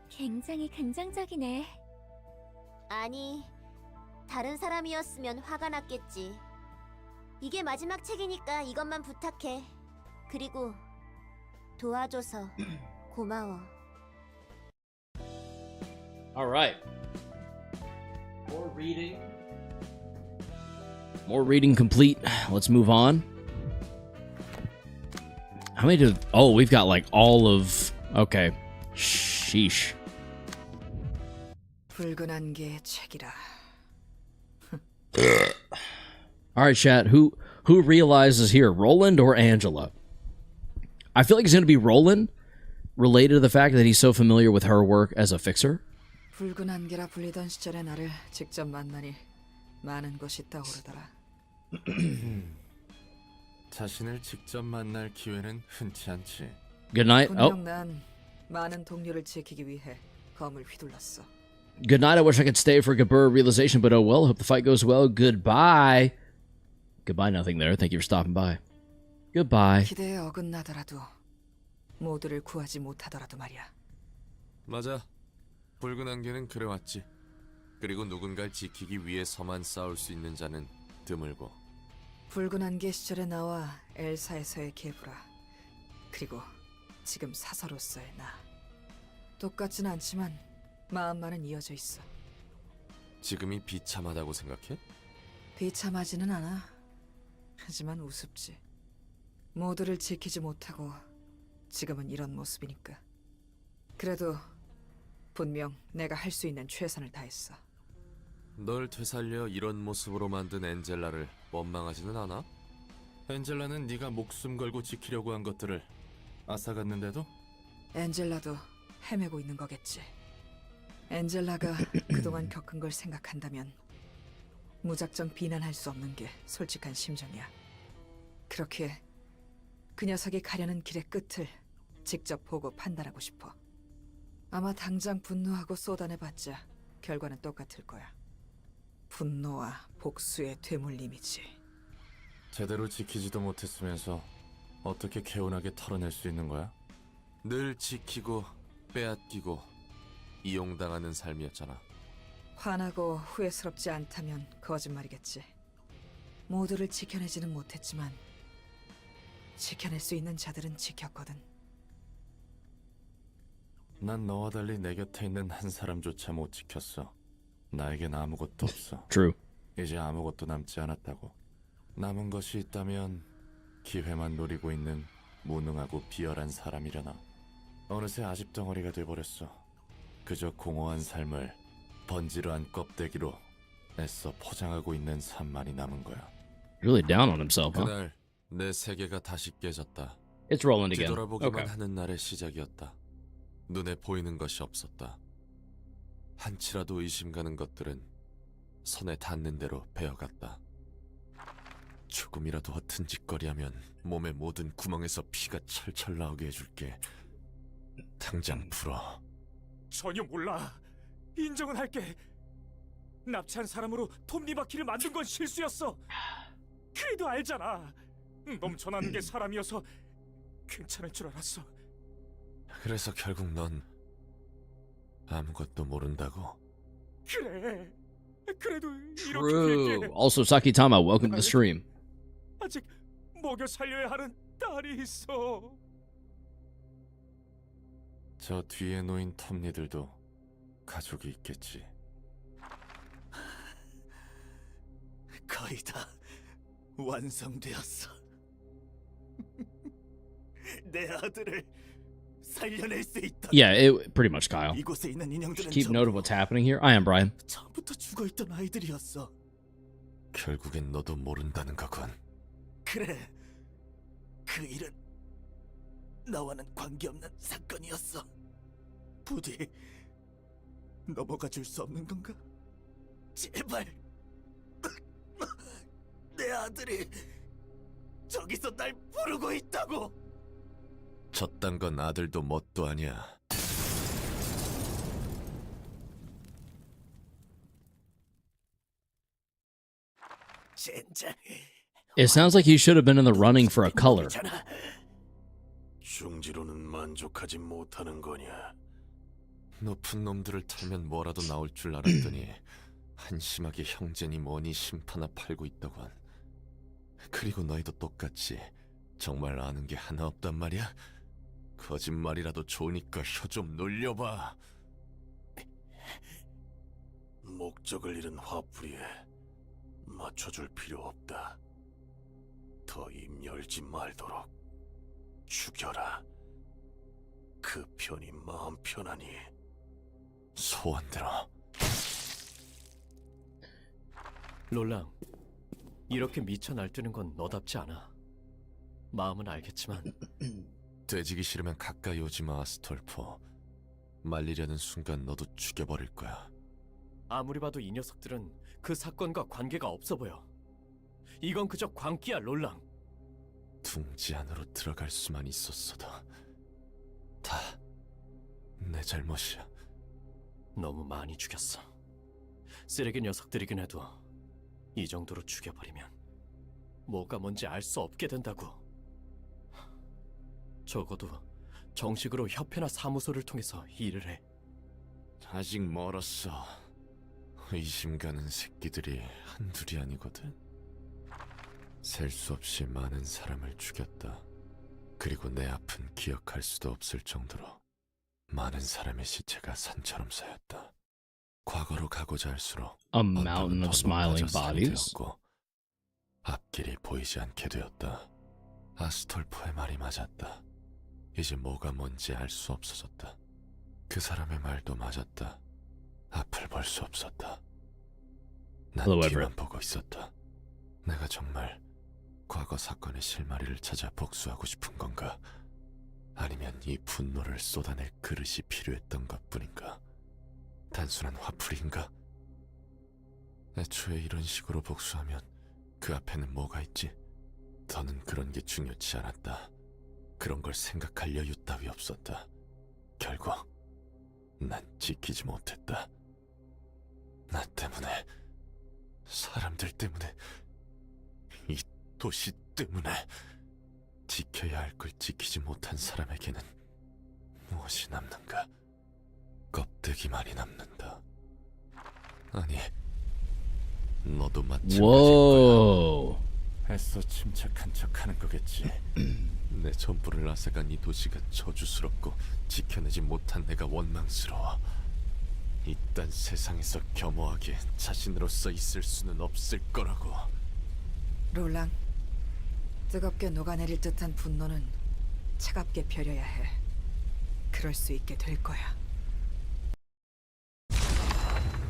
굉장히 긍정적이네. 아니, 다른 사람이었으면 화가 났겠지. 이게 마지막 책이니까 이것만 부탁해. 그리고 도와줘서 고마워. All right. More reading complete. Let's move on. How many did... Oh, we've got like all of... Okay. Sheesh. 붉은 안개의 책이라. All right, chat. Who realizes here, Roland or Angela? I feel like it's going to be Roland, related to the fact that he's so familiar with her work as a fixer. 붉은 안개라 불리던 시절의 나를 직접 만나니 많은 것이 떠오르더라. 자신을 직접 만날 기회는 흔치 않지. Good night. 분명 Oh, 난 많은 동료를 지키기 위해 검을 휘둘렀어. good night. I wish I could stay for Gabur realization, but oh well. Hope the fight goes well. Goodbye. Goodbye, nothing there. Thank you for stopping by. Goodbye. 기대에 어긋나더라도 모두를 구하지 못하더라도 말이야. 맞아. 붉은 안개는 그래왔지. 그리고 누군가를 지키기 위해서만 싸울 수 있는 자는 드물고. 붉은 안개 시절의 나와 엘사에서의 게브라, 그리고 지금 사서로서의 나. 똑같진 않지만 마음만은 이어져 있어. 지금이 비참하다고 생각해? 비참하지는 않아. 하지만 우습지. 모두를 지키지 못하고 지금은 이런 모습이니까. 그래도 분명 내가 할 수 있는 최선을 다했어. 널 되살려 이런 모습으로 만든 엔젤라를 원망하지는 않아? 엔젤라는 네가 목숨 걸고 지키려고 한 것들을 앗아갔는데도? 엔젤라도 헤매고 있는 거겠지. 엔젤라가 그동안 겪은 걸 생각한다면 무작정 비난할 수 없는 게 솔직한 심정이야. 그렇게 그 녀석이 가려는 길의 끝을 직접 보고 판단하고 싶어. 아마 당장 분노하고 쏟아내봤자 결과는 똑같을 거야. 분노와 복수의 되물림이지. 제대로 지키지도 못했으면서 어떻게 개운하게 털어낼 수 있는 거야? 늘 지키고 빼앗기고 이용당하는 삶이었잖아. 화나고 후회스럽지 않다면 거짓말이겠지. 모두를 지켜내지는 못했지만 지켜낼 수 있는 자들은 지켰거든. 난 너와 달리 내 곁에 있는 한 사람조차 못 지켰어. 나에겐 아무것도 없어. True. 이제 아무것도 남지 않았다고. 남은 것이 있다면 기회만 노리고 있는 무능하고 비열한 사람이려나. 어느새 아집덩어리가 돼버렸어. 그저 공허한 삶을 번지르한 껍데기로 애써 포장하고 있는 삶만이 남은 거야. Really down on himself, huh? 그날 내 세계가 다시 깨졌다. It's Roland again. 뒤돌아보기만 Okay. 하는 날의 시작이었다. 눈에 보이는 것이 없었다. 한치라도 의심 가는 것들은 손에 닿는 대로 베어갔다. 조금이라도 허튼 짓거리하면 몸의 모든 구멍에서 피가 철철 나오게 해줄게. 당장 풀어. 전혀 몰라. 인정은 할게. 납치한 사람으로 톱니바퀴를 만든 건 실수였어. 그래도 알잖아. 넘쳐나는 게 사람이어서 괜찮을 줄 알았어. 그래서 결국 넌 아무것도 모른다고? 그래. 그래도 이렇게 True. 길게 Also, Sakitama, welcome to the stream. 아직 먹여 살려야 하는 딸이 있어. 저 뒤에 놓인 톱니들도 가족이 있겠지. 거의 다 완성되었어. 내 아들을 살려낼 수 있다. Yeah, it pretty much, Kyle. 이곳에 있는 인형들은 Keep note of 전부 what's happening here. I am Brian. 처음부터 죽어있던 아이들이었어. 결국엔 너도 모른다는 거군. 그래, 그 일은 나와는 관계없는 사건이었어. 부디 넘어가 줄 수 없는 건가? 제발. 내 아들이 저기서 날 부르고 있다고. 저딴 건 아들도 뭣도 아니야. 젠장. It sounds like he should have been in the running for a color. 흉지로는 만족하지 못하는 거냐? 높은 놈들을 털면 뭐라도 나올 줄 알았더니 한심하게 형제니 뭐니 심타나 팔고 있더군. 그리고 너희도 똑같이 정말 아는 게 하나 없단 말이야? 거짓말이라도 좋으니까 혀 좀 놀려봐. 목적을 잃은 화풀이에 맞춰줄 필요 없다. 더 입 열지 말도록 죽여라. 그 편이 마음 편하니. 소원대로. 롤랑, 이렇게 미쳐 날뛰는 건 너답지 않아. 마음은 알겠지만 되지기 싫으면 가까이 오지 마, 스톨포. 말리려는 순간 너도 죽여버릴 거야. 아무리 봐도 이 녀석들은 그 사건과 관계가 없어 보여. 이건 그저 광기야, 롤랑. 둥지 안으로 들어갈 수만 있었어도 다 내 잘못이야. 너무 많이 죽였어. 쓰레기 녀석들이긴 해도 이 정도로 죽여버리면 뭐가 뭔지 알 수 없게 된다고. 적어도 정식으로 협회나 사무소를 통해서 일을 해. 아직 멀었어. 의심 가는 새끼들이 한둘이 아니거든. 셀 수 없이 많은 사람을 죽였다. 그리고 내 앞은 기억할 수도 없을 정도로 많은 사람의 시체가 산처럼 쌓였다. 과거로 가고자 할수록 A mountain of smiling bodies. 되었고 앞길이 보이지 않게 되었다. 아스톨포의 말이 맞았다. 이제 뭐가 뭔지 알 수 없어졌다. 그 사람의 말도 맞았다. 앞을 볼 수 없었다. 난 Hello, 뒤만 Everett. 보고 있었다. 내가 정말 과거 사건의 실마리를 찾아 복수하고 싶은 건가? 아니면 이 분노를 쏟아낼 그릇이 필요했던 것뿐인가? 단순한 화풀이인가? 애초에 이런 식으로 복수하면 그 앞에는 뭐가 있지? 더는 그런 게 중요치 않았다. 그런 걸 생각할 여유 따위 없었다. 결국 난 지키지 못했다. 나 때문에, 사람들 때문에, 이 도시 때문에. 지켜야 할 걸 지키지 못한 사람에게는 무엇이 남는가? 껍데기만이 남는다. 아니, 너도 마찬가지일 거야. Whoa. 애써 침착한 척하는 거겠지. 내 전부를 앗아간 이 도시가 저주스럽고 지켜내지 못한 내가 원망스러워. 이딴 세상에서 겸허하게 자신으로서 있을 수는 없을 거라고. 롤랑, 뜨겁게 녹아내릴 듯한 분노는 차갑게 벼려야 해. 그럴 수 있게 될 거야.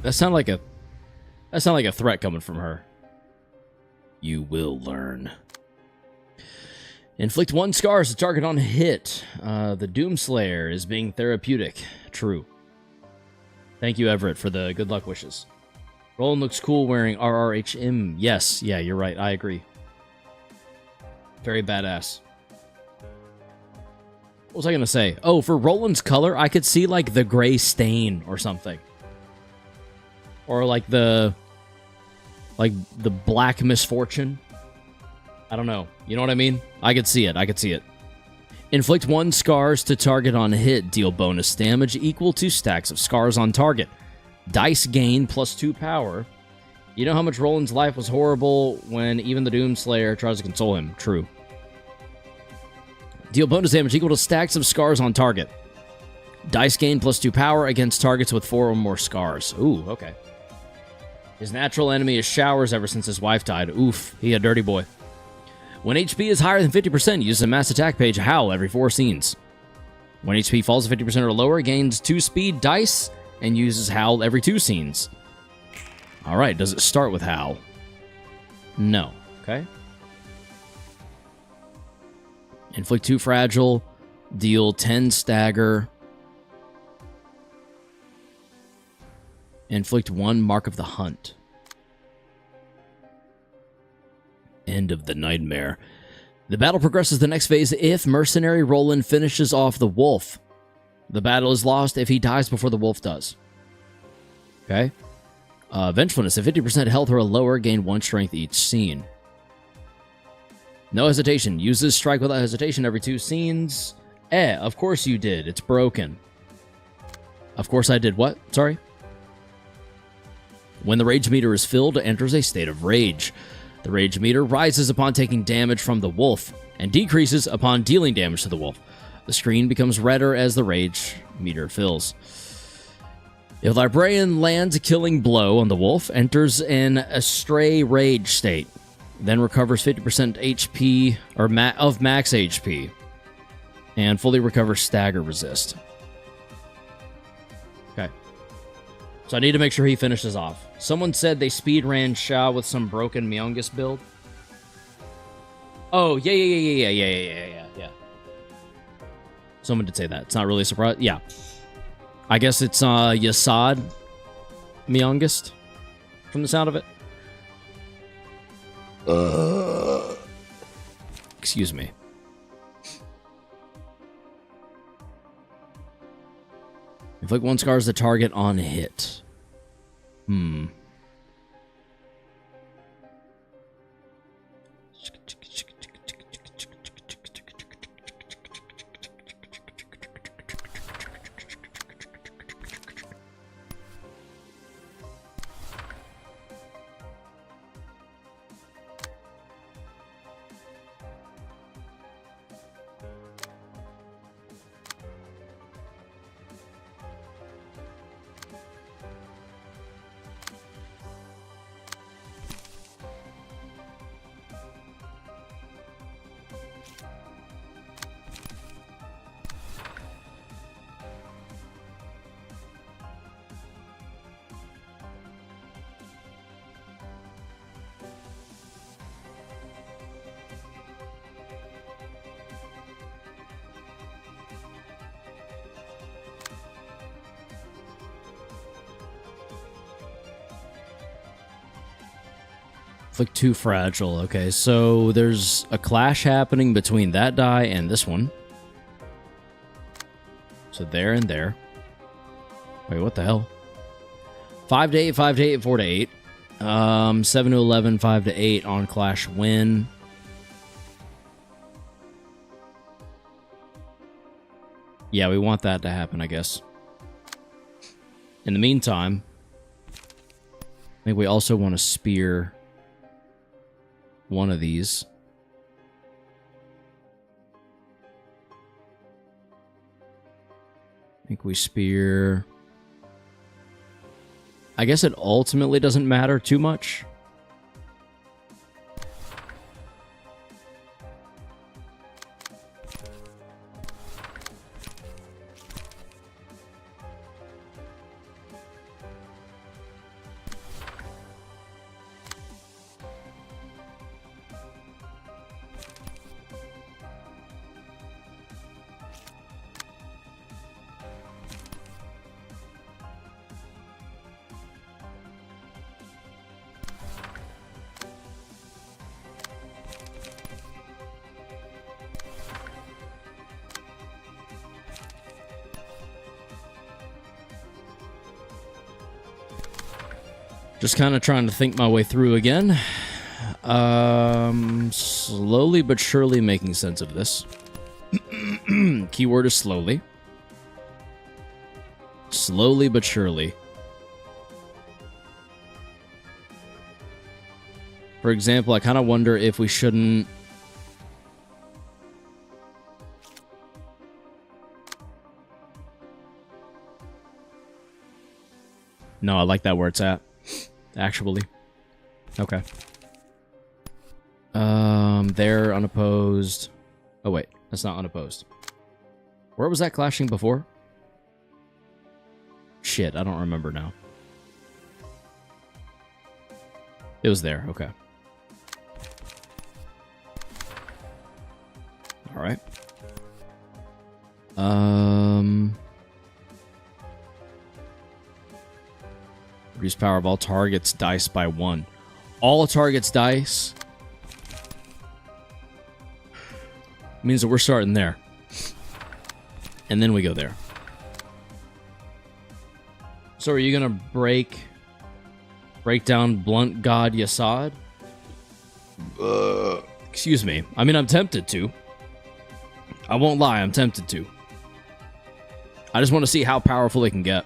That sounded like a threat coming from her. You will learn. Inflict 1 scar as a target on hit. The Doomslayer is being therapeutic. True. Thank you, Everett, for the good luck wishes. Roland looks cool wearing RRHM. Yes, yeah, you're right. I agree. Very badass. What was I gonna say? Oh, for Roland's color, I could see like the gray stain or something, or like the black misfortune. I don't know. You know what I mean? I could see it. I could see it. Inflict 1 scars to target on hit. Deal bonus damage equal to stacks of scars on target. Dice gain +2 power. You know how much Roland's life was horrible when even the Doomslayer tries to console him. True. Deal bonus damage equal to stacks of scars on target. Dice gain +2 power against targets with 4 or more scars. Ooh, okay. His natural enemy is Showers ever since his wife died. Oof, he a dirty boy. When HP is higher than 50%, use a mass attack page Howl every 4 scenes. When HP falls to 50% or lower, gains 2 speed dice and uses Howl every 2 scenes. Alright, does it start with Howl? No. Okay. Inflict 2 fragile. Deal 10 stagger. Inflict 1 mark of the hunt. End of the nightmare. The battle progresses to the next phase if mercenary Roland finishes off the wolf. The battle is lost if he dies before the wolf does. Okay. Vengefulness. At 50% health or lower, gain 1 strength each scene. No hesitation. Uses strike without hesitation every 2 scenes. Of course you did. It's broken. Of course I did what? Sorry? When the rage meter is filled, enters a state of rage. The rage meter rises upon taking damage from the wolf and decreases upon dealing damage to the wolf. The screen becomes redder as the rage meter fills. If the librarian lands a killing blow on the wolf, enters an astray rage state, then recovers 50% HP or of max HP, and fully recovers stagger resist. Okay. So I need to make sure he finishes off. Someone said they speed ran Sha with some broken Myungus build. Oh, yeah. Someone did say that. It's not really a surprise. Yeah. I guess it's Yasad Myungus from the sound of it. Excuse me. Inflict 1 scars the target on hit. Inflict 2 fragile. Okay, so there's a clash happening between that die and this one. So there and there. Wait, what the hell? 5 to 8, 5 to 8, 4 to 8. 7 to 11, 5 to 8 on clash win. Yeah, we want that to happen, I guess. In the meantime, I think we also want to spear one of these. I think we spear... I guess it ultimately doesn't matter too much. Just kind of trying to think my way through again. Slowly but surely making sense of this. Keyword is slowly. Slowly but surely. For example, I kind of wonder if we shouldn't... No, I like that where it's at. Actually. Okay. They're unopposed. Oh, wait. That's not unopposed. Where was that clashing before? Shit, I don't remember now. It was there. Okay. All right. Reduce power of all targets dice by 1. All targets dice means that we're starting there. And then we go there. So are you going to break down Blunt God Yasad? Excuse me. I mean, I'm tempted to. I won't lie, I'm tempted to. I just want to see how powerful it can get.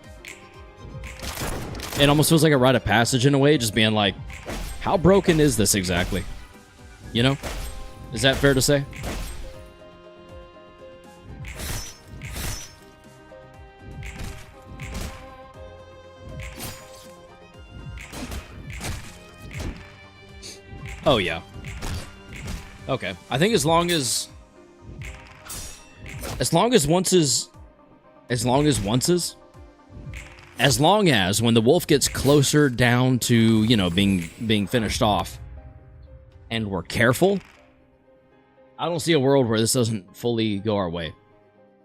It almost feels like a rite of passage in a way, just being like, how broken is this exactly? You know? Is that fair to say? Oh, yeah. Okay. I think as long as when the wolf gets closer down to, you know, being finished off and we're careful, I don't see a world where this doesn't fully go our way.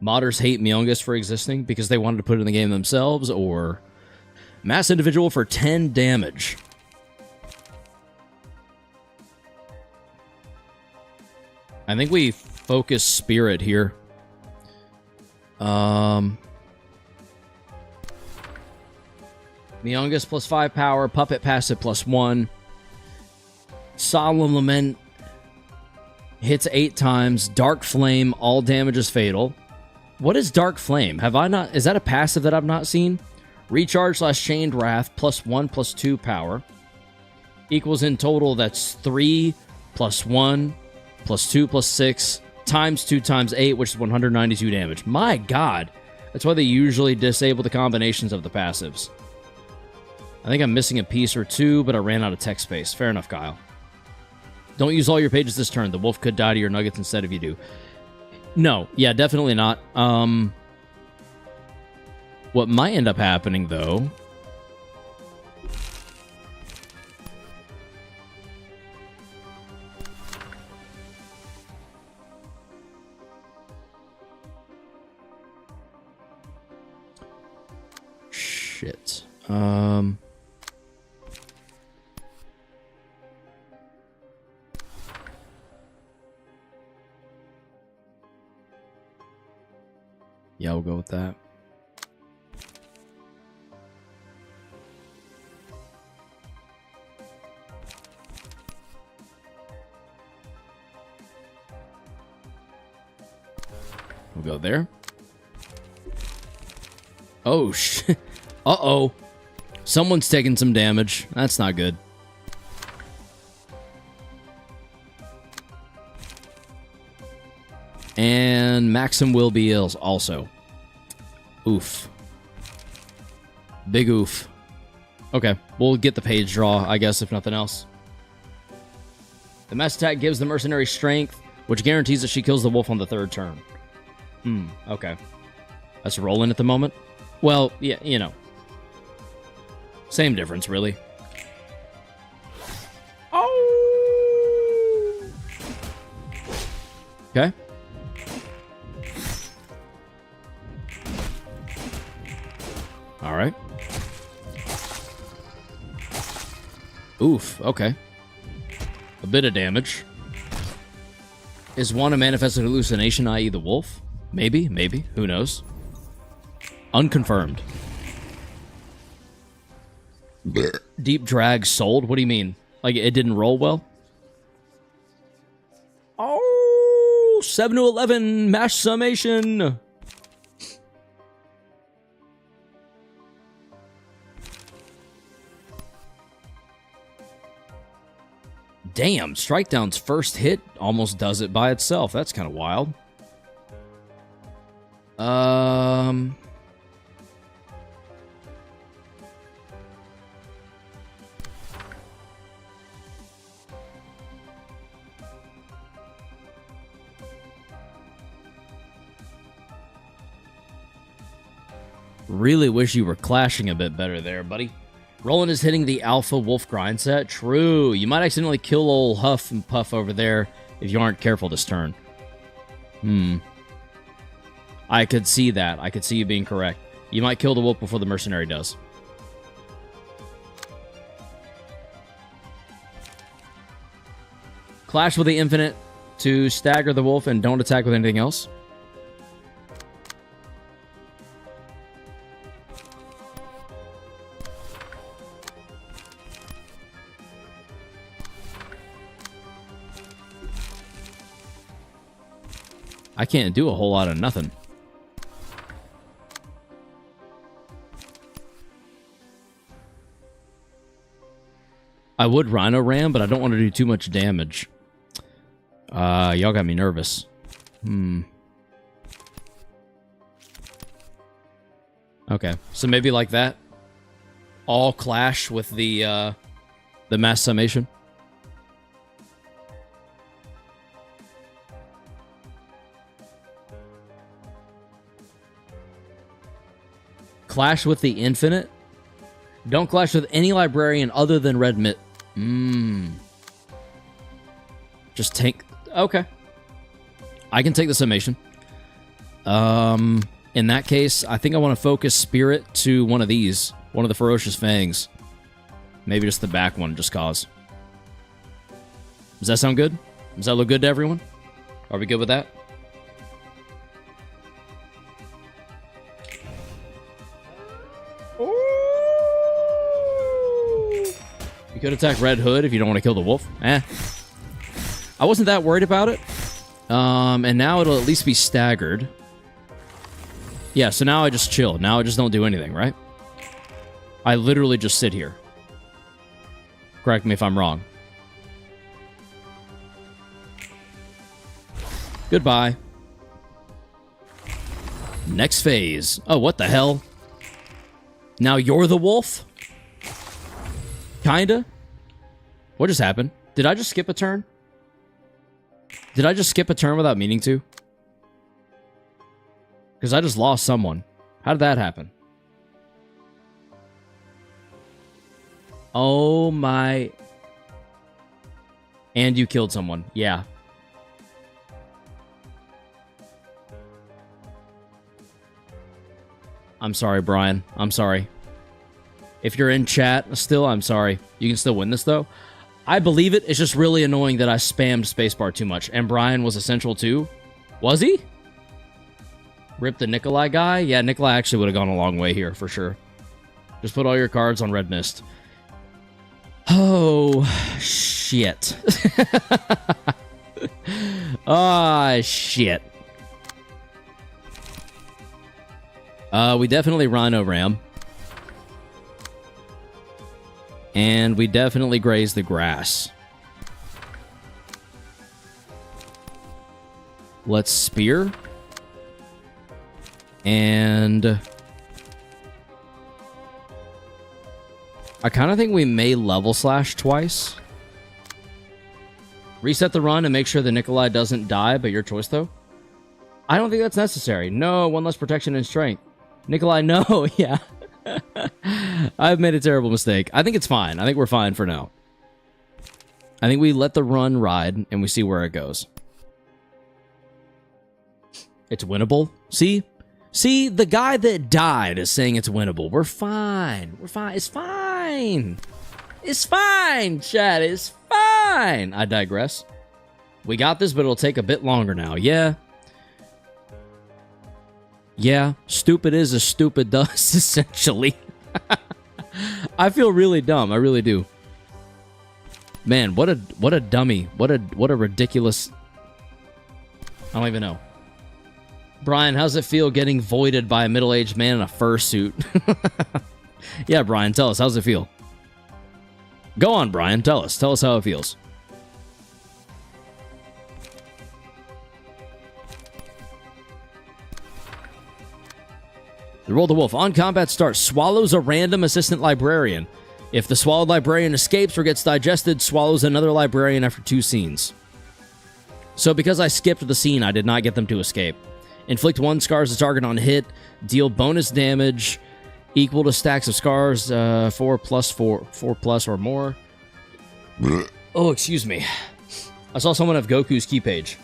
Modders hate Myungus for existing because they wanted to put it in the game themselves, or mass individual for 10 damage. I think we focus spirit here. Myungus plus 5 power, puppet passive plus 1. Solemn Lament hits 8 times. Dark Flame, all damage is fatal. What is Dark Flame? Have I not? Is that a passive that I've not seen? Recharge / Chained Wrath plus 1 plus 2 power. Equals in total, that's 3 plus 1 plus 2 plus 6 times 2 times 8, which is 192 damage. My god. That's why they usually disable the combinations of the passives. I think I'm missing a piece or two, but I ran out of text space. Fair enough, Kyle. Don't use all your pages this turn. The wolf could die to your nuggets instead if you do. No. Yeah, definitely not. What might end up happening, though... Shit. Yeah, we'll go with that. We'll go there. Oh, shit. Uh-oh. Someone's taking some damage. That's not good. And Maxim will be ill also. Oof. Big oof. Okay, we'll get the page draw, I guess, if nothing else. The mass attack gives the mercenary strength, which guarantees that she kills the wolf on the 3rd turn. Okay. That's rolling at the moment. Well, yeah, you know. Same difference, really. Oh! Okay. All right. Oof, okay. A bit of damage. Is one a manifested hallucination, i.e. the wolf? Maybe, maybe. Who knows? Unconfirmed. Deep drag sold? What do you mean? Like it didn't roll well? Oh, 7 to 11 mash summation. Damn, Strikedown's first hit almost does it by itself. That's kind of wild. Really wish you were clashing a bit better there, buddy. Roland is hitting the Alpha Wolf grind set. True. You might accidentally kill old Huff and Puff over there if you aren't careful this turn. I could see that. I could see you being correct. You might kill the wolf before the mercenary does. Clash with the infinite to stagger the wolf and don't attack with anything else. I can't do a whole lot of nothing. I would Rhino Ram, but I don't want to do too much damage. Y'all got me nervous. Okay, so maybe like that. All clash with the mass summation. Clash with the infinite. Don't clash with any librarian other than Red Mitt. Just tank. Okay. I can take the summation. In that case, I think I want to focus Spirit to one of these. One of the Ferocious Fangs. Maybe just the back one, just cause. Does that sound good? Does that look good to everyone? Are we good with that? You could attack Red Hood if you don't want to kill the wolf. I wasn't that worried about it. And now it'll at least be staggered. Yeah, so now I just chill. Now I just don't do anything, right? I literally just sit here. Correct me if I'm wrong. Goodbye. Next phase. Oh, what the hell? Now you're the wolf? Kinda? What just happened? Did I just skip a turn? Did I just skip a turn without meaning to? Because I just lost someone. How did that happen? Oh my... And you killed someone. Yeah. I'm sorry, Brian. I'm sorry. If you're in chat still, I'm sorry. You can still win this, though. I believe it. It's just really annoying that I spammed spacebar too much. And Brian was essential, too. Was he? Rip the Nikolai guy? Yeah, Nikolai actually would have gone a long way here, for sure. Just put all your cards on Red Mist. Oh, shit. Ah, shit. We definitely Rhino Ram. And we definitely graze the grass. Let's spear. And I kind of think we may level slash twice. Reset the run and make sure the Nikolai doesn't die, but your choice though. I don't think that's necessary. No, one less protection and strength. Nikolai, no, yeah. I've made a terrible mistake. I think it's fine. I think we're fine for now. I think we let the run ride and we see where it goes. It's winnable. See? See, the guy that died is saying it's winnable. We're fine. We're fine. It's fine. It's fine, chat. It's fine. I digress. We got this, but it'll take a bit longer now. Yeah. Yeah. Stupid is as stupid does, essentially. I feel really dumb. I really do. Man, what a dummy. What a ridiculous... I don't even know. Brian, how's it feel getting voided by a middle-aged man in a fursuit? Yeah, Brian, tell us. How's it feel? Go on, Brian. Tell us. Tell us how it feels. The Roll the Wolf. On combat start, swallows a random assistant librarian. If the swallowed librarian escapes or gets digested, swallows another librarian after 2 scenes. So because I skipped the scene, I did not get them to escape. Inflict 1 scars to target on hit. Deal bonus damage equal to stacks of scars, 4 plus or more. Oh, excuse me. I saw someone have Goku's key page.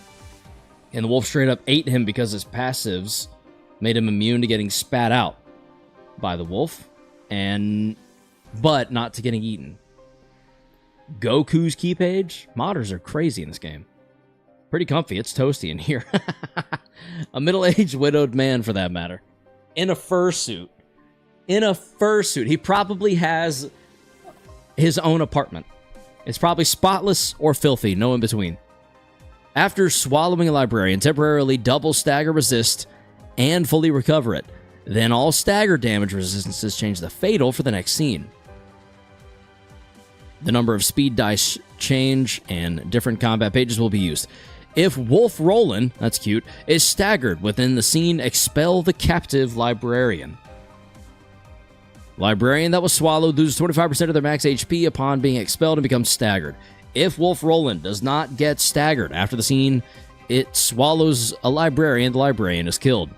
And the wolf straight up ate him because his passives made him immune to getting spat out by the wolf, but not to getting eaten. Goku's key page? Modders are crazy in this game. Pretty comfy. It's toasty in here. A middle-aged widowed man, for that matter. In a fursuit. In a fursuit. He probably has his own apartment. It's probably spotless or filthy, no in between. After swallowing a librarian, temporarily double stagger resist and fully recover it. Then all stagger damage resistances change to fatal for the next scene. The number of speed dice change and different combat pages will be used. If Wolf Roland, that's cute, is staggered within the scene, expel the captive librarian. Librarian that was swallowed loses 25% of their max HP upon being expelled and becomes staggered. If Wolf Roland does not get staggered after the scene, it swallows a librarian, the librarian is killed.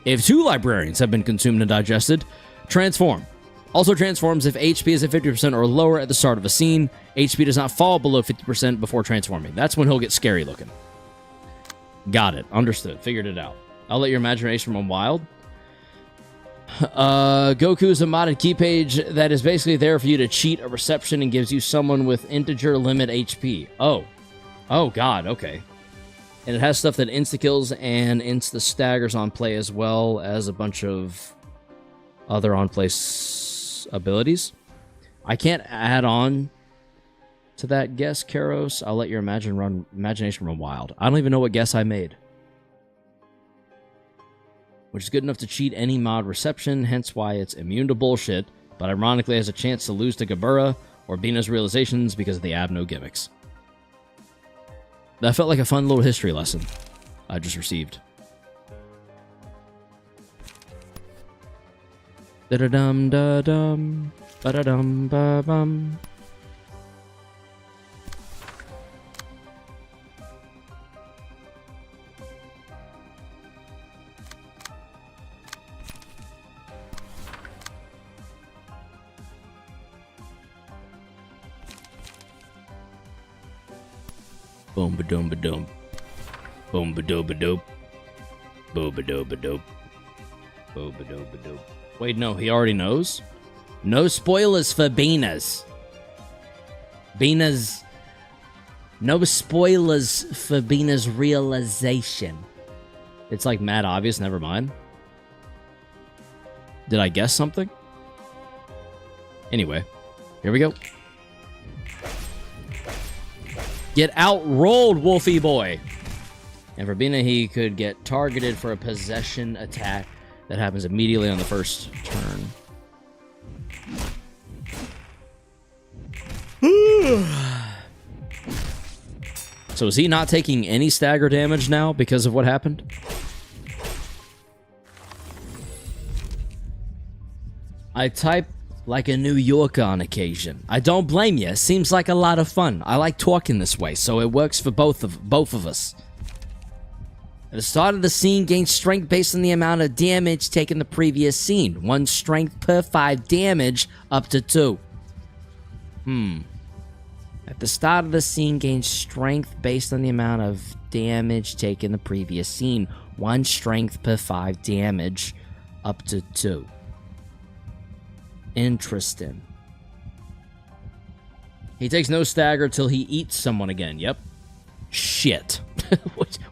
If 2 librarians have been consumed and digested, transform. Also transforms if HP is at 50% or lower at the start of a scene. HP does not fall below 50% before transforming. That's when he'll get scary looking. Got it. Understood. Figured it out. I'll let your imagination run wild. Goku is a modded key page that is basically there for you to cheat a reception and gives you someone with integer limit HP. Oh. Oh, God. Okay. And it has stuff that insta-kills and insta-staggers on play as well as a bunch of other on-play abilities. I can't add on to that guess, Karos. I'll let your imagination run wild. I don't even know what guess I made. Which is good enough to cheat any mod reception, hence why it's immune to bullshit, but ironically has a chance to lose to Gabura or Bina's realizations because of the Abno gimmicks. That felt like a fun little history lesson I just received. Da-da-dum-da-dum, ba-da-dum-ba-bum. Boom ba doom ba doom. Boom ba doo ba doop. Boo ba doo ba doop. Boo ba doo ba doop. Wait, no, he already knows? No spoilers for Bina's. Bina's. No spoilers for Bina's realization. It's like mad obvious, never mind. Did I guess something? Anyway, here we go. Get out-rolled, Wolfie boy! And for Bina, he could get targeted for a possession attack that happens immediately on the first turn. So is he not taking any stagger damage now because of what happened? I type like a New Yorker on occasion. I don't blame you. It seems like a lot of fun. I like talking this way, so it works for both of us. At the start of the scene, gain strength based on the amount of damage taken the previous scene. 1 strength per 5 damage, up to 2. At the start of the scene, gain strength based on the amount of damage taken the previous scene. 1 strength per 5 damage, up to 2. Interesting. He takes no stagger till he eats someone again. Yep. Shit.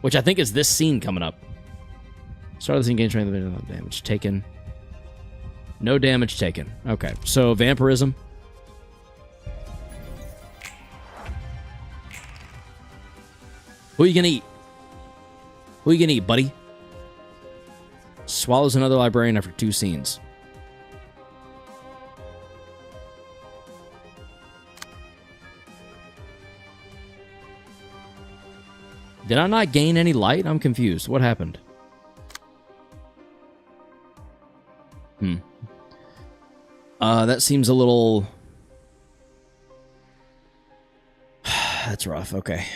which I think is this scene coming up. Start of the scene, gain strength, damage taken. No damage taken. Okay, so vampirism. Who are you gonna eat? Who are you gonna eat, buddy? Swallows another librarian after 2 scenes. Did I not gain any light? I'm confused. What happened? That seems a little... That's rough. Okay.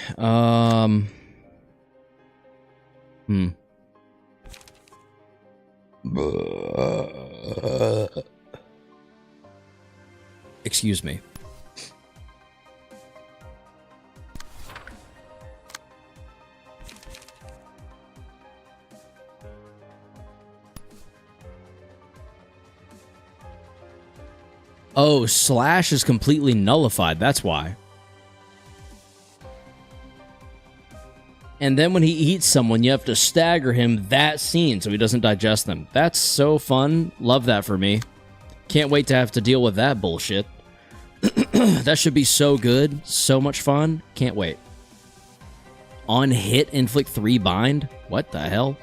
Excuse me. Oh, slash is completely nullified. That's why. And then when he eats someone, you have to stagger him that scene so he doesn't digest them. That's so fun. Love that for me. Can't wait to have to deal with that bullshit. That should be so good. So much fun. Can't wait. On hit, inflict 3 bind? What the hell?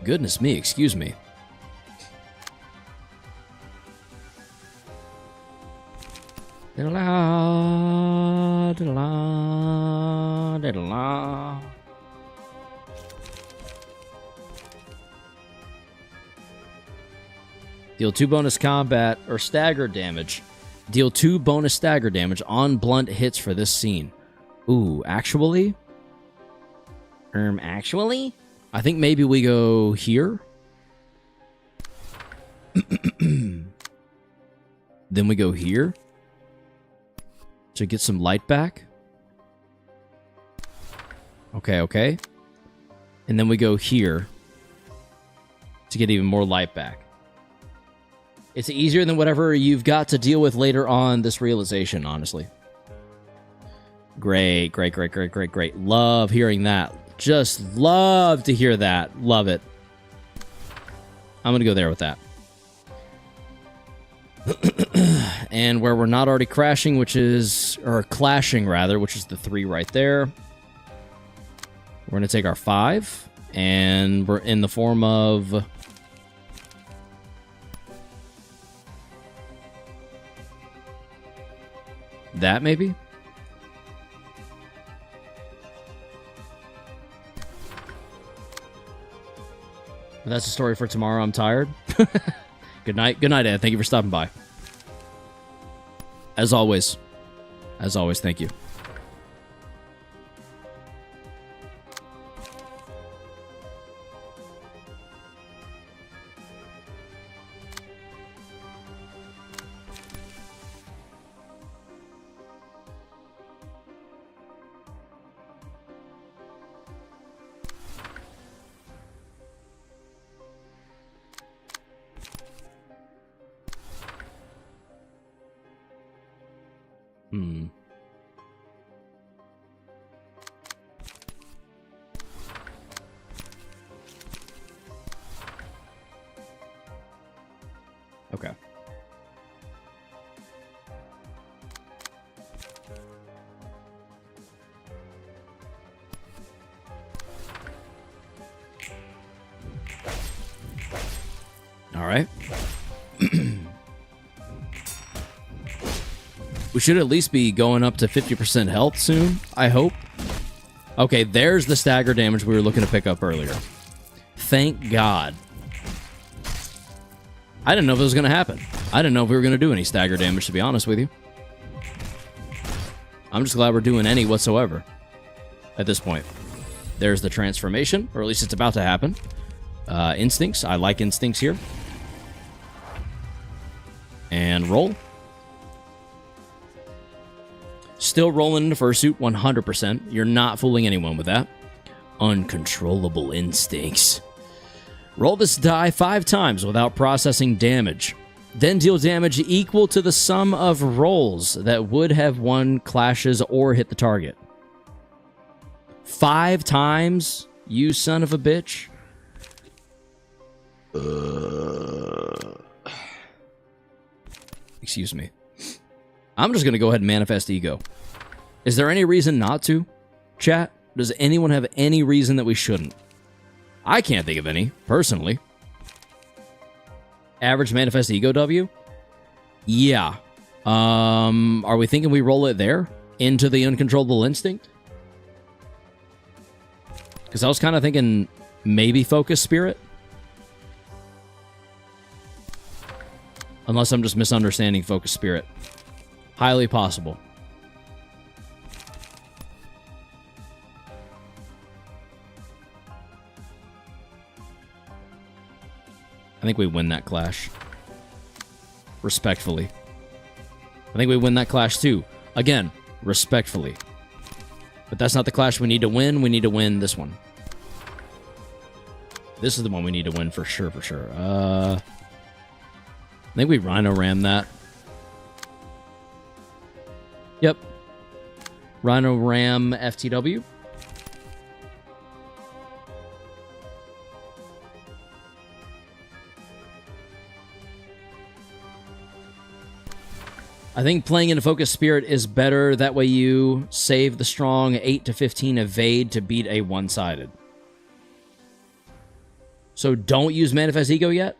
Goodness me, excuse me. Diddle-la, diddle-la, diddle-la. Deal 2 bonus combat or stagger damage. Deal 2 bonus stagger damage on blunt hits for this scene. Ooh, actually? Actually? I think maybe we go here. Then we go here to get some light back. Okay, okay. And then we go here to get even more light back. It's easier than whatever you've got to deal with later on this realization, honestly. Great, great, great, great, great, great. Love hearing that. Just love to hear that. Love it. I'm going to go there with that. And where we're not already crashing, which is... Or clashing, rather, which is the 3 right there. We're going to take our 5. And we're in the form of... That, maybe? That's the story for tomorrow. I'm tired. Good night. Good night, Ed. Thank you for stopping by. As always, thank you. Okay. All right. We should at least be going up to 50% health soon, I hope. Okay, there's the stagger damage we were looking to pick up earlier. Thank God. I didn't know if it was going to happen. I didn't know if we were going to do any stagger damage, to be honest with you. I'm just glad we're doing any whatsoever at this point. There's the transformation, or at least it's about to happen. Instincts. I like instincts here. And roll. Still rolling into fursuit, 100%. You're not fooling anyone with that. Uncontrollable instincts. Roll this die 5 times without processing damage. Then deal damage equal to the sum of rolls that would have won clashes or hit the target. 5 times, you son of a bitch. Excuse me. I'm just going to go ahead and manifest ego. Is there any reason not to, chat? Does anyone have any reason that we shouldn't? I can't think of any, personally. Average manifest ego W? Yeah. Are we thinking we roll it there? Into the uncontrollable instinct? Because I was kind of thinking maybe focus spirit. Unless I'm just misunderstanding focus spirit. Highly possible. I think we win that clash. Respectfully. I think we win that clash too. Again, respectfully. But that's not the clash we need to win. We need to win this one. This is the one we need to win for sure, for sure. I think we Rhino Ram that. Yep. Rhino Ram FTW. I think playing into Focus Spirit is better. That way you save the strong 8 to 15 evade to beat a one-sided. So don't use Manifest Ego yet.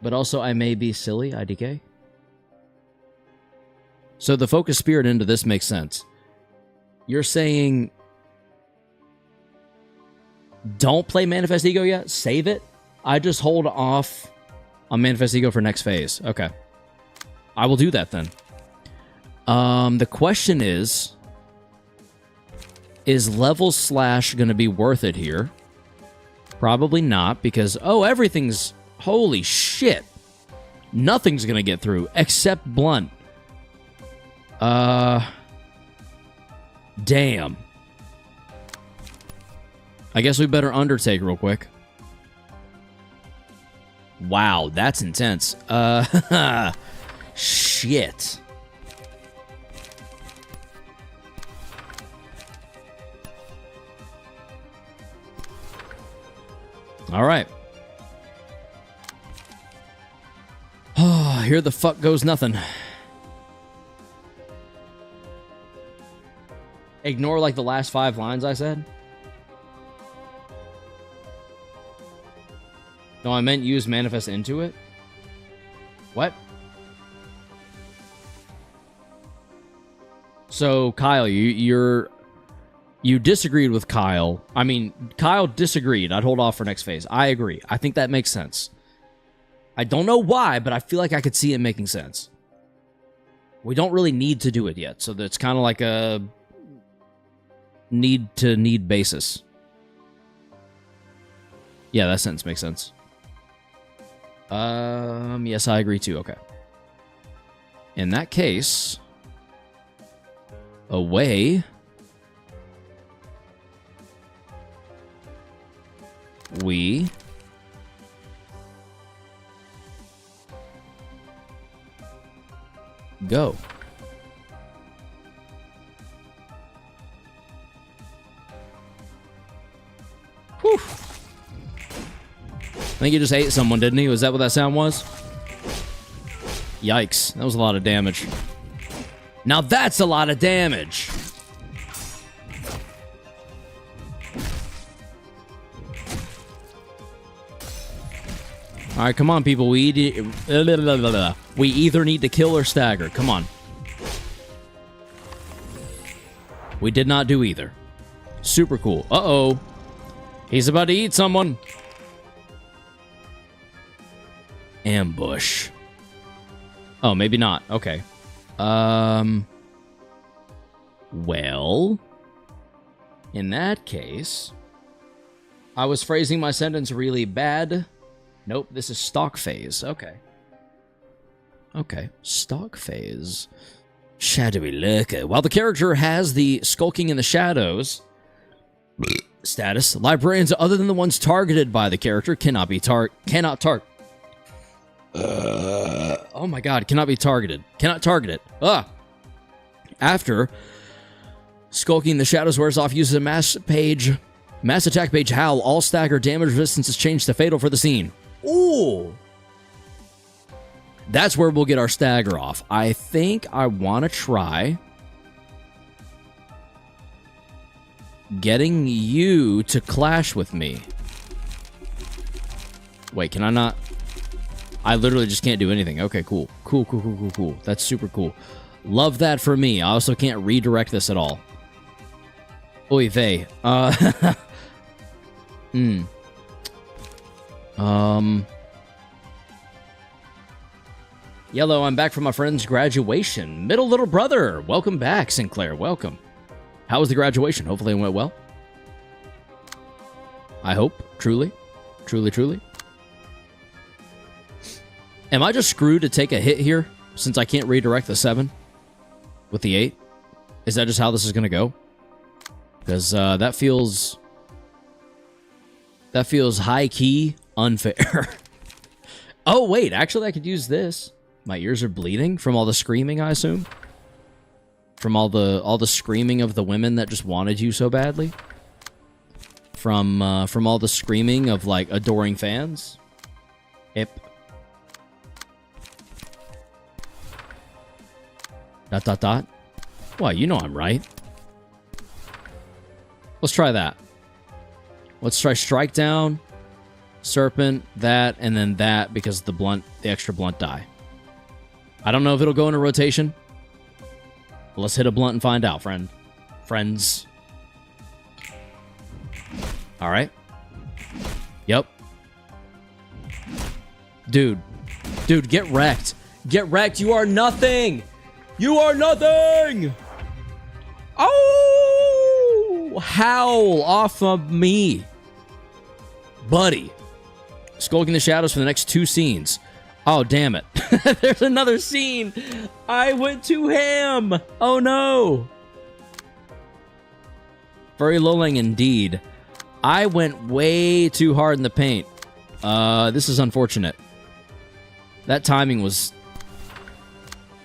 But also I may be silly, IDK. So the Focus Spirit into this makes sense. You're saying don't play Manifest Ego yet? Save it? I just hold off on Manifest Ego for next phase. Okay. I will do that then. The question is level slash going to be worth it here? Probably not, because, oh, everything's, holy shit. Nothing's going to get through, except blunt. Damn. I guess we better undertake real quick. Wow, that's intense. Shit. All right. Oh, here the fuck goes nothing. Ignore like the last 5 lines I said. No, I meant use manifest into it. What? So, Kyle, you disagreed with Kyle. I mean, Kyle disagreed. I'd hold off for next phase. I agree. I think that makes sense. I don't know why, but I feel like I could see it making sense. We don't really need to do it yet, so that's kind of like a need-to-need basis. Yeah, that sentence makes sense. Yes, I agree too. Okay. In that case, away we go. Whew. I think he just ate someone, didn't he? Was that what that sound was? Yikes. That was a lot of damage. Now that's a lot of damage. All right, come on, people. We either need to kill or stagger. Come on. We did not do either. Super cool. Uh-oh. He's about to eat someone. Ambush. Oh, maybe not. Okay. Well, in that case, I was phrasing my sentence really bad. Nope, this is stock phase. Okay. Okay, stock phase. Shadowy lurker. While the character has the skulking in the shadows status, librarians other than the ones targeted by the character cannot target. Oh my god, cannot be targeted. Cannot target it. After Skulking in the shadows wears off, uses a mass attack page, Howl. All stagger damage resistance is changed to fatal for the scene. Ooh! That's where we'll get our stagger off. I think I want to try getting you to clash with me. Wait, can I not? I literally just can't do anything. Okay, cool. Cool. That's super cool. Love that for me. I also can't redirect this at all. Oy vey. Yellow, I'm back from my friend's graduation. Middle little brother. Welcome back, Sinclair. Welcome. How was the graduation? Hopefully it went well. I hope. Truly. Am I just screwed to take a hit here since I can't redirect the 7 with the 8? Is that just how this is going to go? Because that feels high-key unfair. Oh, wait. Actually, I could use this. My ears are bleeding from all the screaming, I assume. From all the screaming of the women that just wanted you so badly. From all the screaming of, like, adoring fans. Hip. ... Well, you know I'm right. Let's try that. Let's try Strike Down, Serpent, that, and then that because the extra blunt die. I don't know if it'll go into rotation. But let's hit a blunt and find out, friends. All right. Yep. Dude, get wrecked. Get wrecked. You are nothing. You are nothing. Oh, howl off of me, buddy. Skulking the shadows for the next 2 scenes. Oh, damn it. There's another scene. I went to ham. Oh, no. Furry Lowling indeed. I went way too hard in the paint. This is unfortunate. That timing was...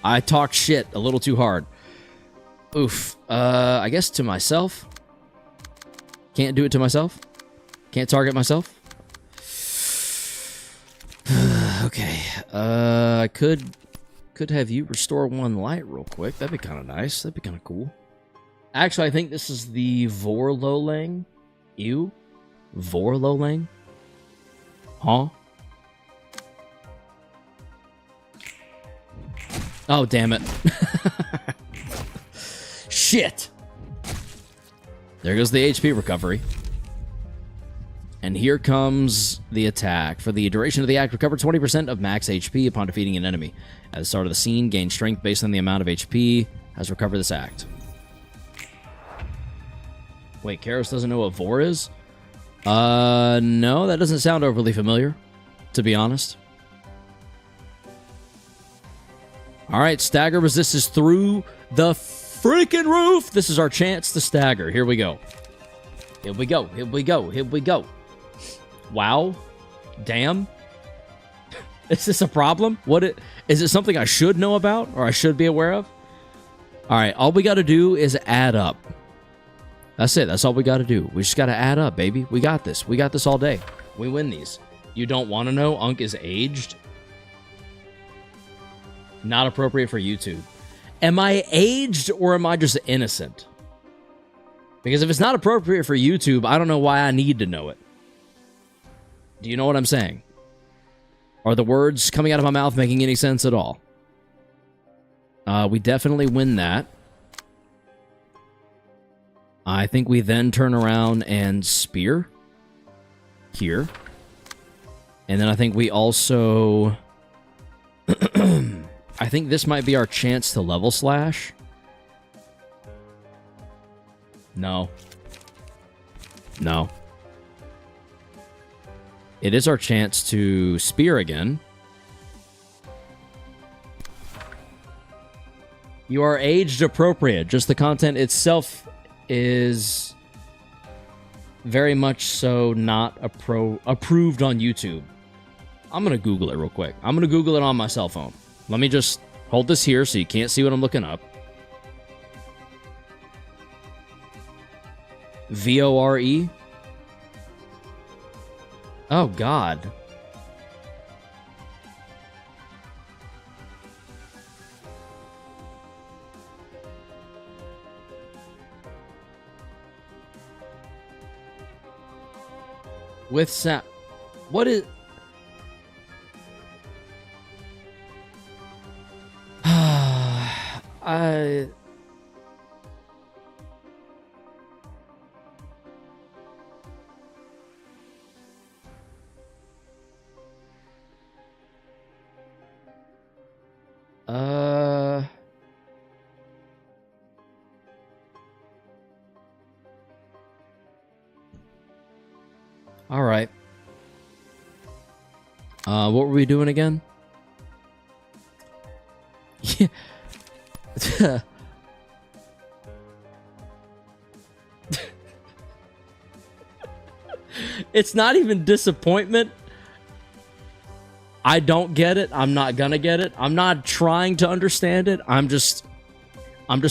I talked shit a little too hard. Oof. I guess to myself. Can't do it to myself. Can't target myself. Okay. I could have you restore 1 light real quick. That'd be kind of nice. That'd be kind of cool. Actually, I think this is the Vorlolang. Ew. Vorlolang? Huh? Oh, damn it. Shit. There goes the HP recovery. And here comes the attack. For the duration of the act, recover 20% of max HP upon defeating an enemy. At the start of the scene, gain strength based on the amount of HP has recovered this act. Wait, Karos doesn't know what Vor is? No, that doesn't sound overly familiar, to be honest. Alright, stagger resist is through the freaking roof! This is our chance to stagger. Here we go. Here we go. Here we go. Here we go. Wow. Damn. Is this a problem? Is it something I should know about or I should be aware of? Alright, all we gotta do is add up. That's it. That's all we gotta do. We just gotta add up, baby. We got this. We got this all day. We win these. You don't want to know? Unk is aged? Not appropriate for YouTube. Am I aged or am I just innocent? Because if it's not appropriate for YouTube, I don't know why I need to know it. Do you know what I'm saying? Are the words coming out of my mouth making any sense at all? We definitely win that. I think we then turn around and spear. Here. And then I think we also... I think this might be our chance to level slash. No. No. It is our chance to spear again. You are aged appropriate. Just the content itself is very much so not approved on YouTube. I'm going to Google it real quick. I'm going to Google it on my cell phone. Let me just hold this here so you can't see what I'm looking up. VORE? Oh, God. With sound. What is... I... All right. What were we doing again? Yeah. It's not even disappointment. I don't get it. I'm not gonna get it. I'm not trying to understand it. I'm just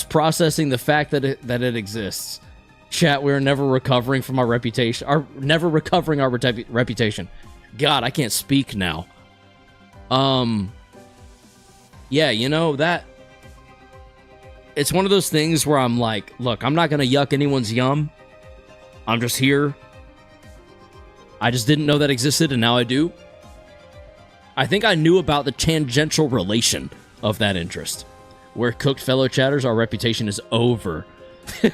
processing the fact that it exists. Chat, we're never recovering from our reputation. Never recovering our reputation. God, I can't speak now. Yeah, you know, that... It's one of those things where I'm like, look, I'm not gonna yuck anyone's yum. I'm just here. I just didn't know that existed, and now I do. I think I knew about the tangential relation of that interest. We're cooked, fellow chatters. Our reputation is over.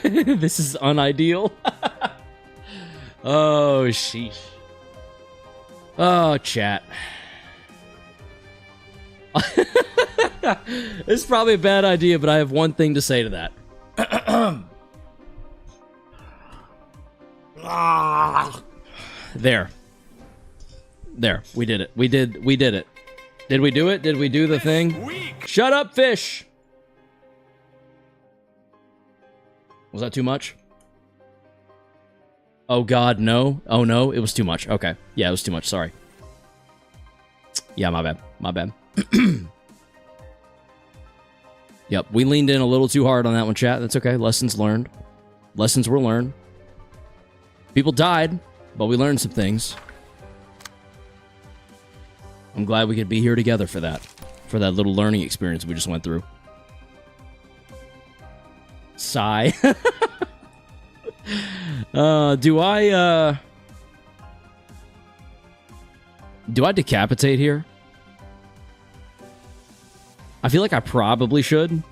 This is unideal. Oh, sheesh. Oh, chat. This is probably a bad idea, but I have one thing to say to that. There. There. We did it. We did it. Did we do it? Did we do the thing? Shut up, fish! Was that too much? Oh, God, no. Oh, no, it was too much. Okay. Yeah, it was too much. Sorry. Yeah, my bad. My bad. Yep, we leaned in a little too hard on that one, chat. That's okay. Lessons learned. Lessons were learned. People died, but we learned some things. I'm glad we could be here together for that. For that little learning experience we just went through. Sigh. Do I decapitate here? I feel like I probably should.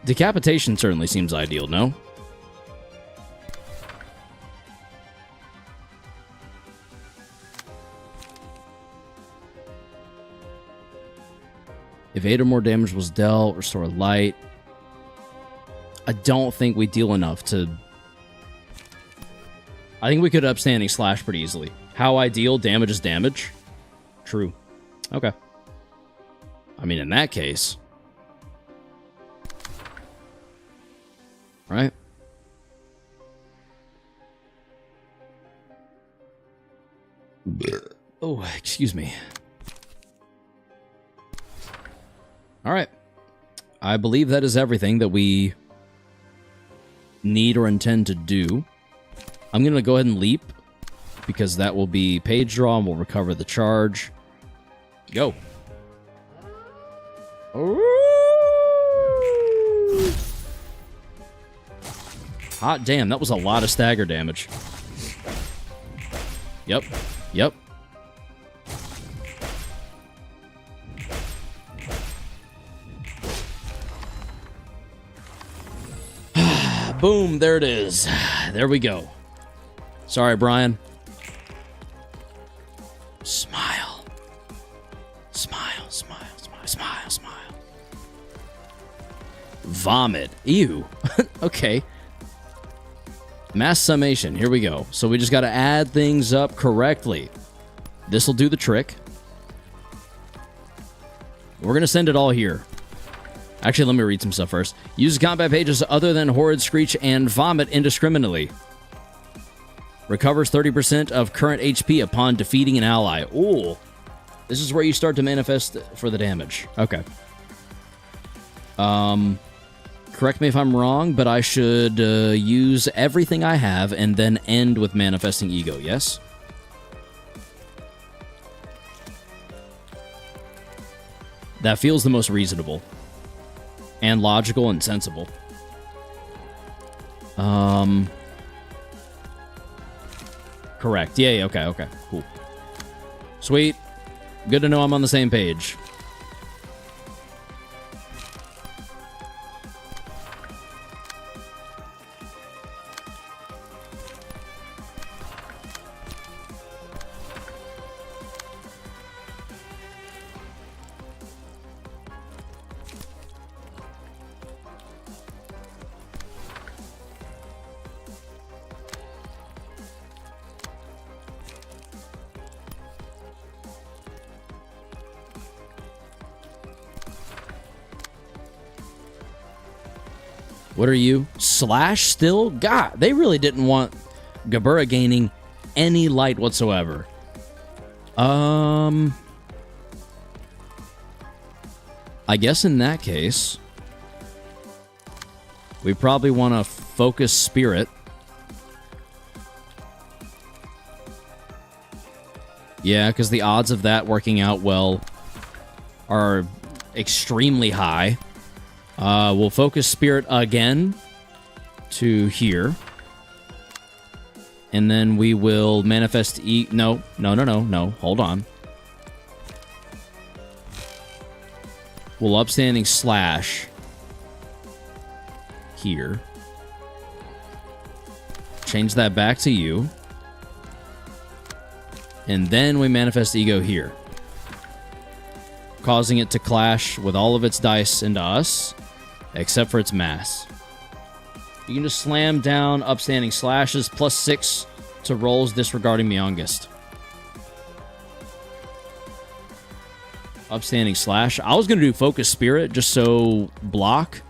Decapitation certainly seems ideal, no? If 8 or more damage was dealt, restore light. I don't think we deal enough to... I think we could upstanding slash pretty easily. How ideal? Damage is damage. True. Okay. I mean, in that case... Right? Oh, excuse me. All right. I believe that is everything that we need or intend to do. I'm going to go ahead and leap because that will be page draw and we'll recover the charge. Go. Ooh. Hot damn, that was a lot of stagger damage. Yep. Yep. Boom, there it is. There we go. Sorry, Brian. Smile. Smile, smile, smile, smile, smile. Vomit. Ew. Okay. Mass summation. Here we go. So we just got to add things up correctly. This will do the trick. We're going to send it all here. Actually, let me read some stuff first. Use combat pages other than Horrid Screech and Vomit indiscriminately. Recovers 30% of current HP upon defeating an ally. Ooh. This is where you start to manifest for the damage. Okay. Correct me if I'm wrong, but I should use everything I have and then end with manifesting ego, yes? That feels the most reasonable. And logical and sensible. Correct. Yeah, okay, cool. Sweet. Good to know I'm on the same page. What are you? Slash still? God, they really didn't want Gabura gaining any light whatsoever. I guess in that case, we probably want to focus spirit. Yeah, because the odds of that working out well are extremely high. We'll focus spirit again to here. And then we will manifest no. Hold on. We'll upstanding slash here. Change that back to you. And then we manifest ego here, causing it to clash with all of its dice into us, except for its mass. You can just slam down upstanding slashes +6 to rolls disregarding Myongest. Upstanding slash. I was going to do focus spirit just so block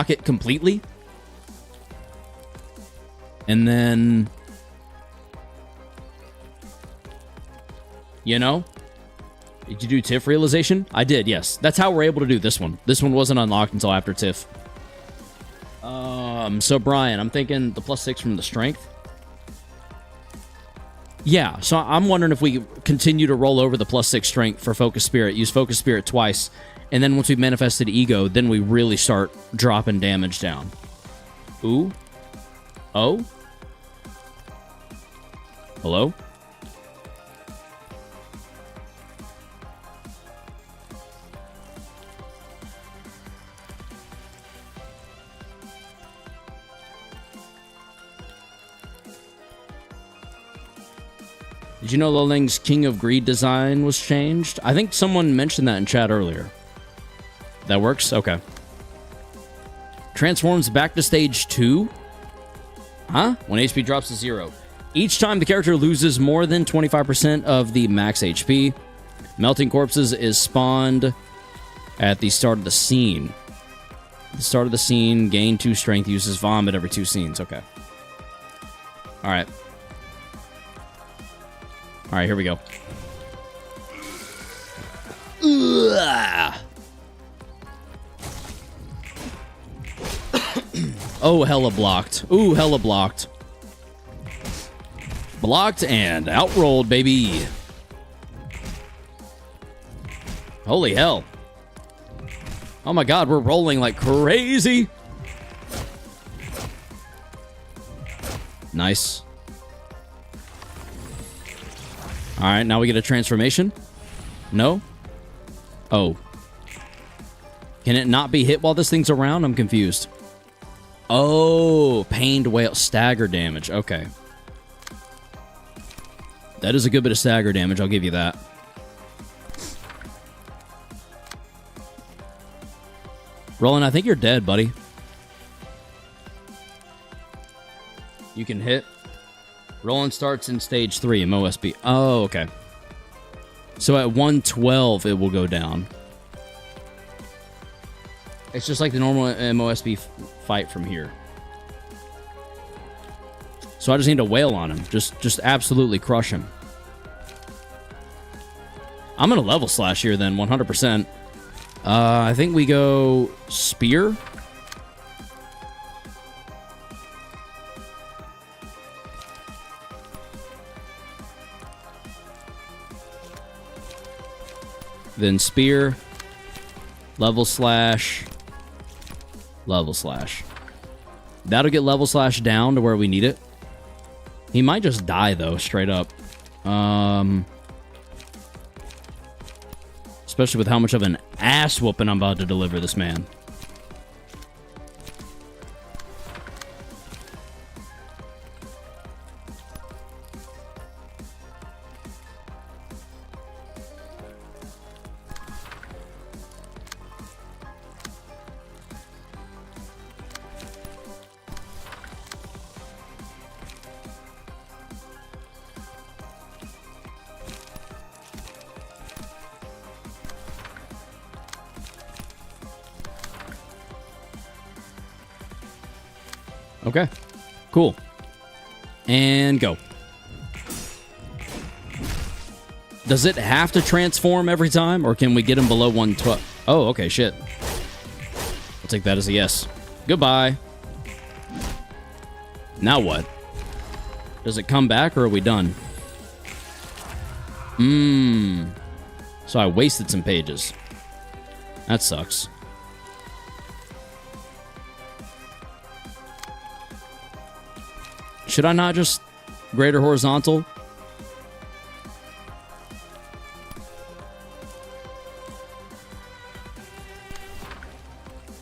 it completely. And then, you know, did you do TIFF realization? I did, yes. That's how we're able to do this one. This one wasn't unlocked until after TIFF. So Brian, I'm thinking the +6 from the strength. Yeah, so I'm wondering if we continue to roll over the +6 strength for focus spirit, use focus spirit twice, and then once we've manifested ego, then we really start dropping damage down. Ooh. Oh. Hello? Did you know Loling's King of Greed design was changed? I think someone mentioned that in chat earlier. That works? Okay. Transforms back to stage 2? Huh? When HP drops to 0. Each time the character loses more than 25% of the max HP, Melting Corpses is spawned at the start of the scene. At the start of the scene, gain 2 strength, uses vomit every 2 scenes. Okay. Alright. Alright, here we go. Oh, hella blocked. Ooh, hella blocked. Blocked and outrolled, baby. Holy hell. Oh my god, we're rolling like crazy. Nice. Alright, now we get a transformation. No? Oh. Can it not be hit while this thing's around? I'm confused. Oh, pained whale. Stagger damage. Okay. That is a good bit of stagger damage, I'll give you that. Roland, I think you're dead, buddy. You can hit. Roland starts in stage 3, MOSB. Oh, okay. So at 112, it will go down. It's just like the normal MOSB fight from here. So I just need to wail on him. Just absolutely crush him. I'm going to level slash here then, 100%. I think we go spear. Then spear, level slash, level slash. That'll get level slash down to where we need it. He might just die though, straight up. Especially with how much of an ass whooping I'm about to deliver this man. Okay, cool. And go. Does it have to transform every time, or can we get him below 112? Oh, okay, shit. I'll take that as a yes. Goodbye. Now what? Does it come back, or are we done? So I wasted some pages. That sucks. Should I not just greater horizontal?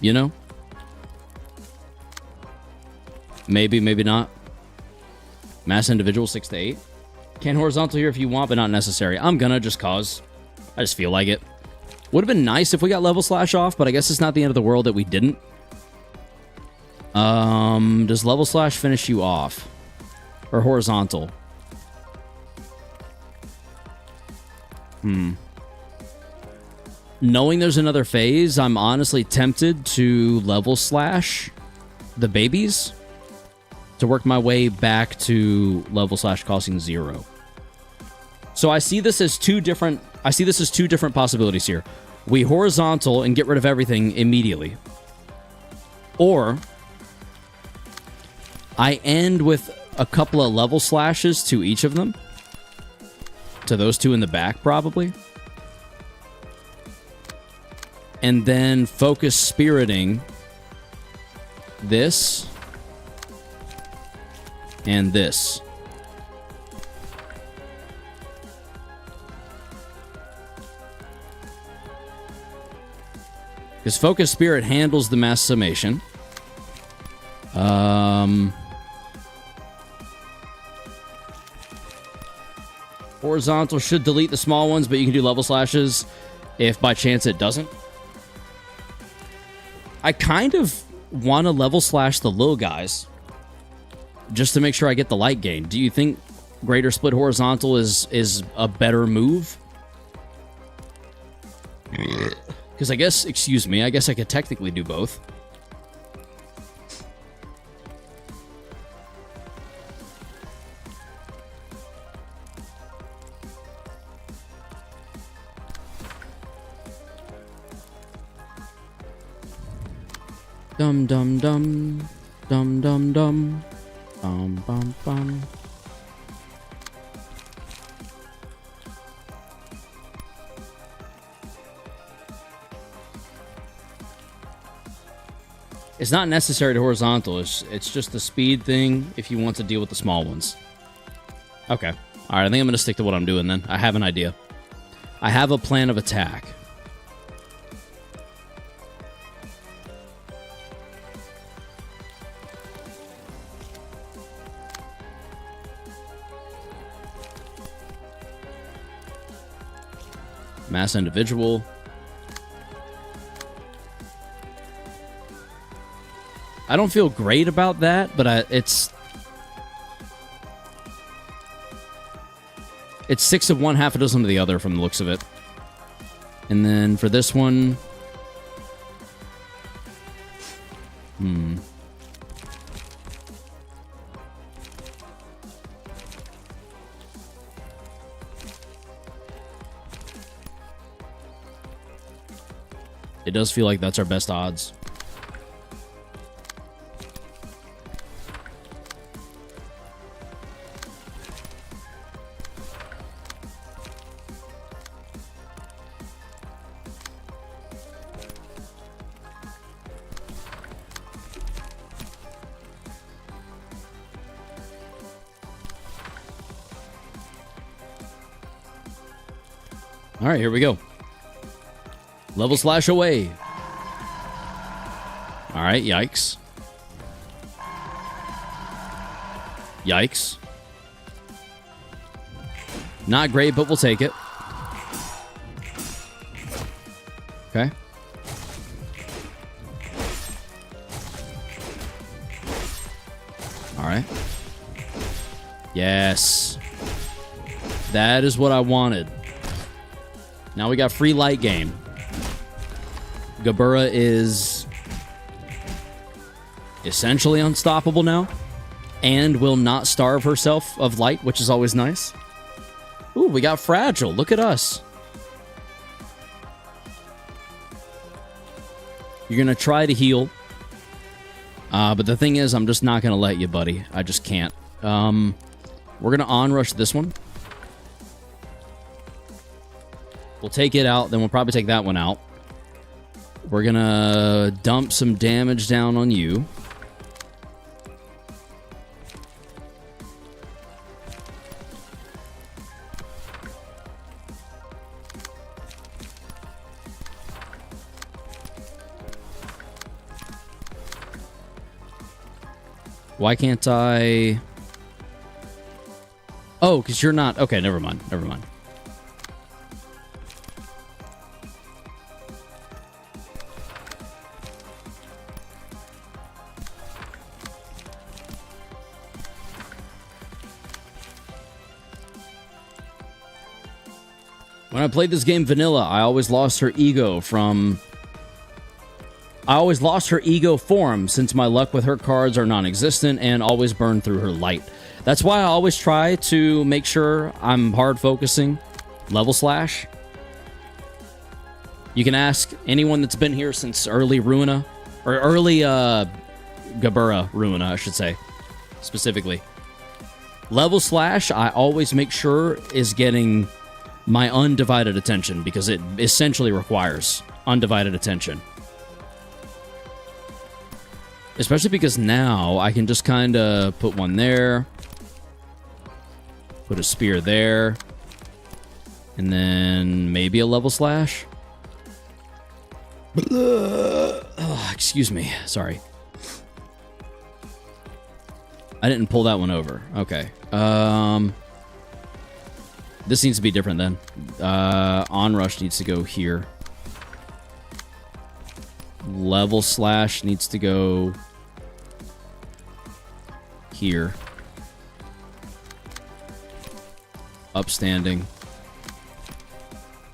You know? Maybe, maybe not. Mass individual 6 to 8. Can horizontal here if you want, but not necessary. I'm gonna just cause. I just feel like it. Would have been nice if we got level slash off, but I guess it's not the end of the world that we didn't. Does level slash finish you off? Or horizontal? Knowing there's another phase, I'm honestly tempted to level slash the babies to work my way back to level slash costing 0. So I see this as two different possibilities here. We horizontal and get rid of everything immediately. Or I end with a couple of level slashes to each of them. To those two in the back, probably. And then focus spiriting this and this. Because focus spirit handles the mass summation. Horizontal should delete the small ones, but you can do level slashes if by chance it doesn't. I kind of want to level slash the little guys just to make sure I get the light gain. Do you think greater split horizontal is a better move? Because I guess, excuse me, I guess I could technically do both. Dum dum dum, dum dum dum, bum bum bum. It's not necessary to horizontal. It's just the speed thing if you want to deal with the small ones. Okay. All right, I think I'm going to stick to what I'm doing then. I have an idea. I have a plan of attack. Mass individual. I don't feel great about that, but it's 6 of one, half a dozen of the other from the looks of it. And then for this one, It does feel like that's our best odds. All right, here we go. Level slash away. All right, yikes. Yikes. Not great, but we'll take it. Okay. All right. Yes. That is what I wanted. Now we got free light gain. Gabura is essentially unstoppable now and will not starve herself of light, which is always nice. Ooh, we got fragile. Look at us. You're going to try to heal. But the thing is, I'm just not going to let you, buddy. I just can't. We're going to onrush this one. We'll take it out, then we'll probably take that one out. We're gonna dump some damage down on you. Why can't I... Oh, because you're not... Okay, never mind. Never mind. When I played this game vanilla, I always lost her ego form since my luck with her cards are non-existent and always burn through her light. That's why I always try to make sure I'm hard focusing level slash. You can ask anyone that's been here since early Ruina, or early Gabura Ruina, I should say, specifically. Level slash, I always make sure is getting my undivided attention because it essentially requires undivided attention. Especially because now I can just kind of put one there, put a spear there, and then maybe a level slash. Oh, excuse me. Sorry. I didn't pull that one over. Okay. This needs to be different then. Onrush needs to go here. Level slash needs to go here. Upstanding.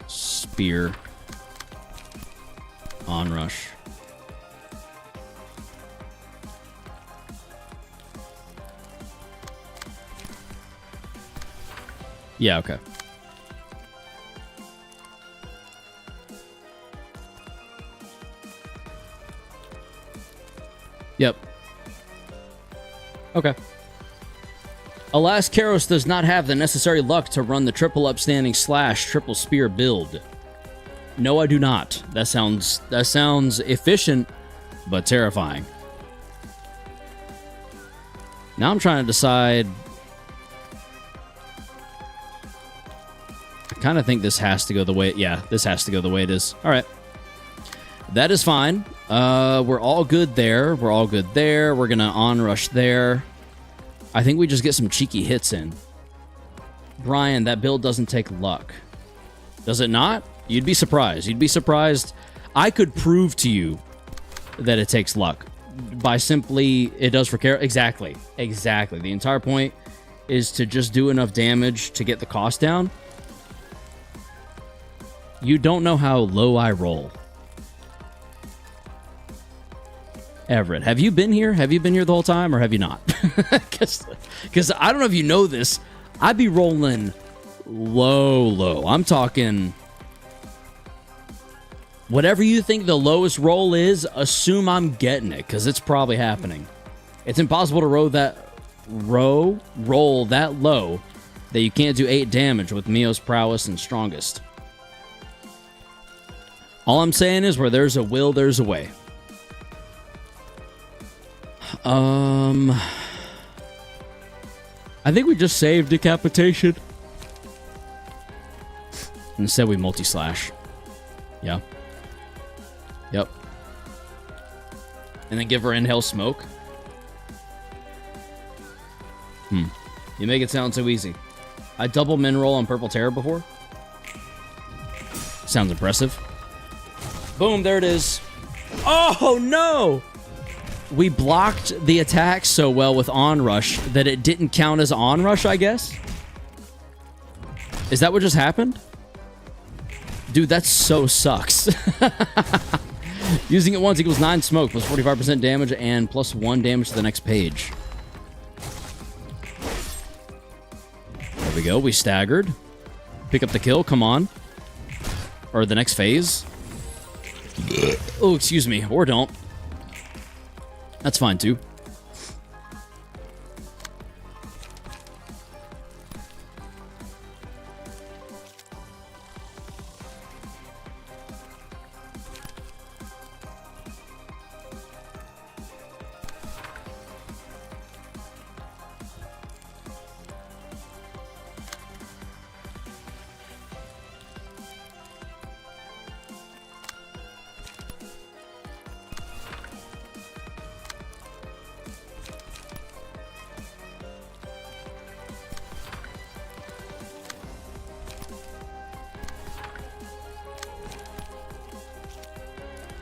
Spear. Onrush. Yeah, okay. Yep. Okay. Alas, Karos does not have the necessary luck to run the triple upstanding slash triple spear build. No, I do not. That sounds efficient, but terrifying. Now I'm trying to decide. I kind of think this has to go the way... Yeah, this has to go the way it is. All right. That is fine. We're all good there. We're all good there. We're going to onrush there. I think we just get some cheeky hits in. Brian, that build doesn't take luck. Does it not? You'd be surprised. You'd be surprised. I could prove to you that it takes luck by simply... It does for care. Exactly. Exactly. The entire point is to just do enough damage to get the cost down. You don't know how low I roll. Everett, have you been here? Have you been here the whole time, or have you not? Because I don't know if you know this. I'd be rolling low. I'm talking Whatever you think the lowest roll is, assume I'm getting it, because it's probably happening. It's impossible to roll that low that you can't do 8 damage with Mio's prowess and strongest. All I'm saying is where there's a will, there's a way. I think we just saved decapitation. Instead we multi-slash. Yeah. Yep. And then give her inhale smoke. You make it sound so easy. I double min roll on Purple Terror before. Sounds impressive. Boom, there it is. Oh, no! We blocked the attack so well with Onrush that it didn't count as Onrush, I guess? Is that what just happened? Dude, that so sucks. Using it once equals 9 smoke, plus 45% damage, and plus 1 damage to the next page. There we go, we staggered. Pick up the kill, come on. Or the next phase. Oh, excuse me, or don't. That's fine, too.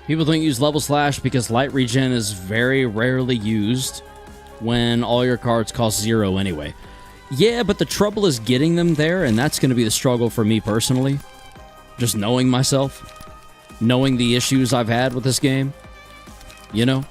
People don't use level slash because light regen is very rarely used when all your cards cost 0 anyway. Yeah, but the trouble is getting them there, and that's going to be the struggle for me personally. Just knowing myself. Knowing the issues I've had with this game. You know?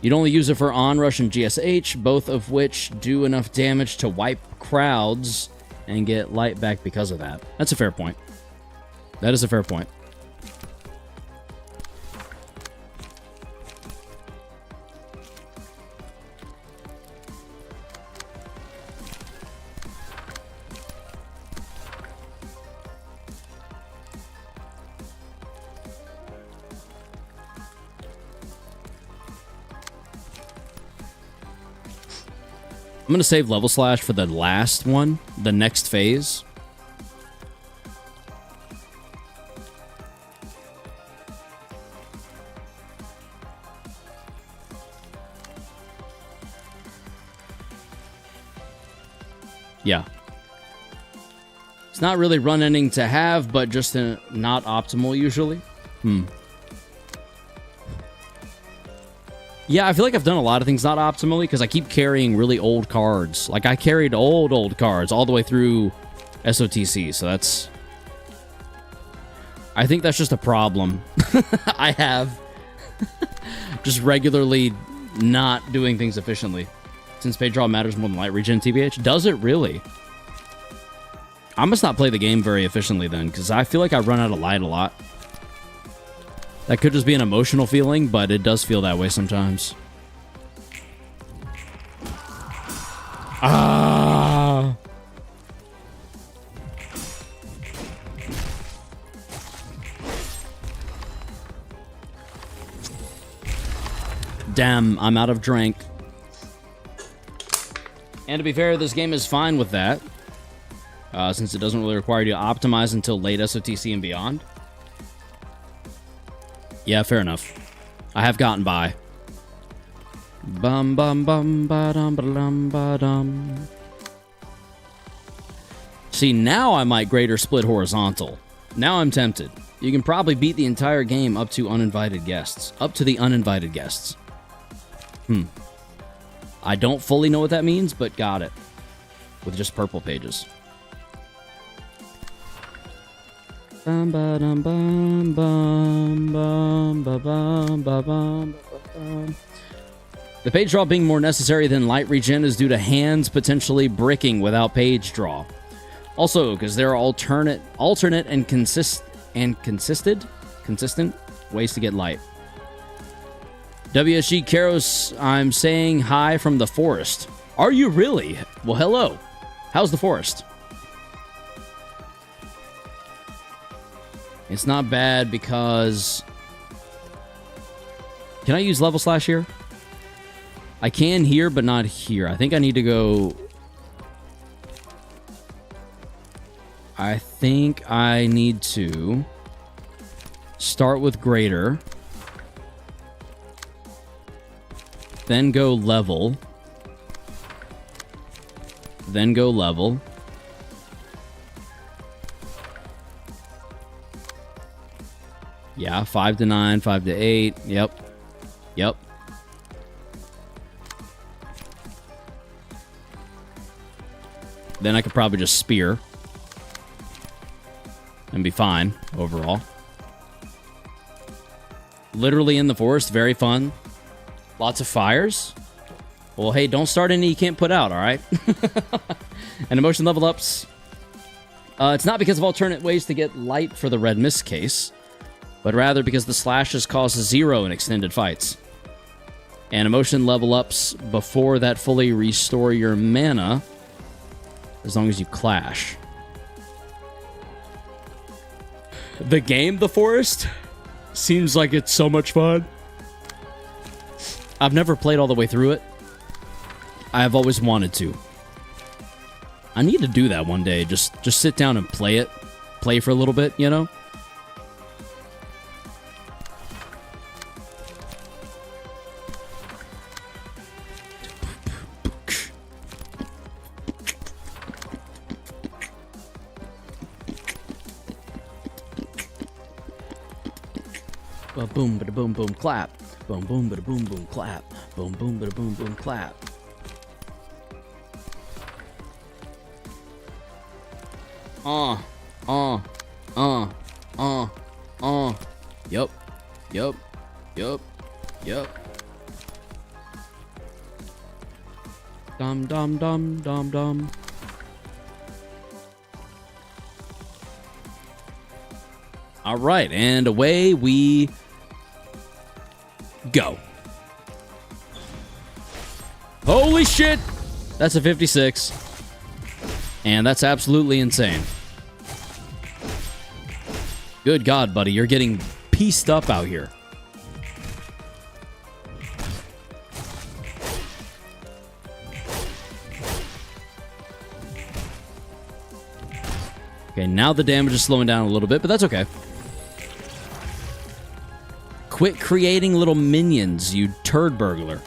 You'd only use it for Onrush and GSH, both of which do enough damage to wipe crowds and get light back because of that. That's a fair point. That is a fair point. I'm going to save level slash for the last one, the next phase. Yeah. It's not really run ending to have, but just not optimal usually. Yeah, I feel like I've done a lot of things not optimally because I keep carrying really old cards. Like, I carried old cards all the way through SOTC, so that's... I think that's just a problem I have. Just regularly not doing things efficiently. Since page draw matters more than light regen, TBH. Does it really? I must not play the game very efficiently then, because I feel like I run out of light a lot. That could just be an emotional feeling, but it does feel that way sometimes. Ah! Damn, I'm out of drink. And to be fair, this game is fine with that. Since it doesn't really require you to optimize until late SOTC and beyond. Yeah, fair enough. I have gotten by. Bum bum bum ba dum ba dum ba dum. See, now I might greater split horizontal. Now I'm tempted. You can probably beat the entire game up to uninvited guests. Up to the uninvited guests. I don't fully know what that means, but got it. With just purple pages. Bum ba dum bum bum bum ba bum ba bum ba bum. The page draw being more necessary than light regen is due to hands potentially bricking without page draw. Also, because there are alternate and consistent ways to get light. WSG Karos, I'm saying hi from the forest. Are you really? Well, hello. How's the forest? It's not bad because... Can I use level slash here? I can here, but not here. I think I need to go... I think I need to start with greater, then go level, then go level. Yeah, 5 to 9, 5 to 8. Yep. Yep. Then I could probably just spear and be fine overall. Literally in the forest, very fun. Lots of fires. Well, hey, don't start any you can't put out, all right? And emotion level ups. It's not because of alternate ways to get light for the red mist case, but rather because the slashes cause 0 in extended fights. And emotion level ups before that fully restore your mana, as long as you clash. The game, The Forest, seems like it's so much fun. I've never played all the way through it. I've always wanted to. I need to do that one day. Just sit down and play it. Play for a little bit, you know? Boom, bada boom, boom, clap. Boom, boom, bada boom, boom, clap. Boom, boom, bada boom, boom, clap. Yup. Yup. Yup. Yup. Dum, dum, dum, dum, dum. All right, and away we go. Holy shit! That's a 56. And that's absolutely insane. Good God, buddy, you're getting pieced up out here. Okay, now the damage is slowing down a little bit, but that's okay. Quit creating little minions, you turd burglar.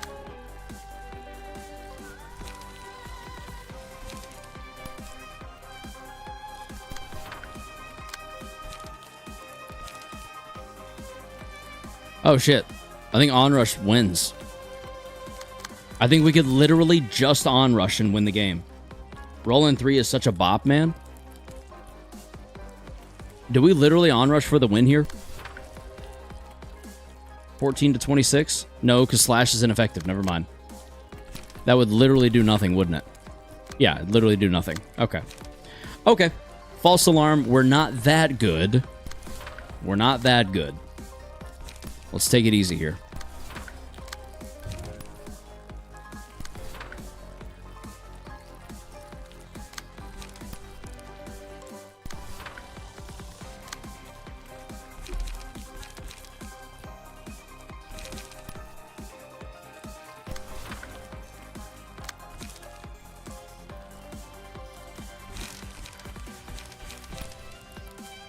Oh shit. I think Onrush wins. I think we could literally just Onrush and win the game. Rollin' 3 is such a bop, man. Do we literally Onrush for the win here? 14 to 26? No, because Slash is ineffective. Never mind. That would literally do nothing, wouldn't it? Yeah, it'd literally do nothing. Okay. Okay. False alarm. We're not that good. We're not that good. Let's take it easy here.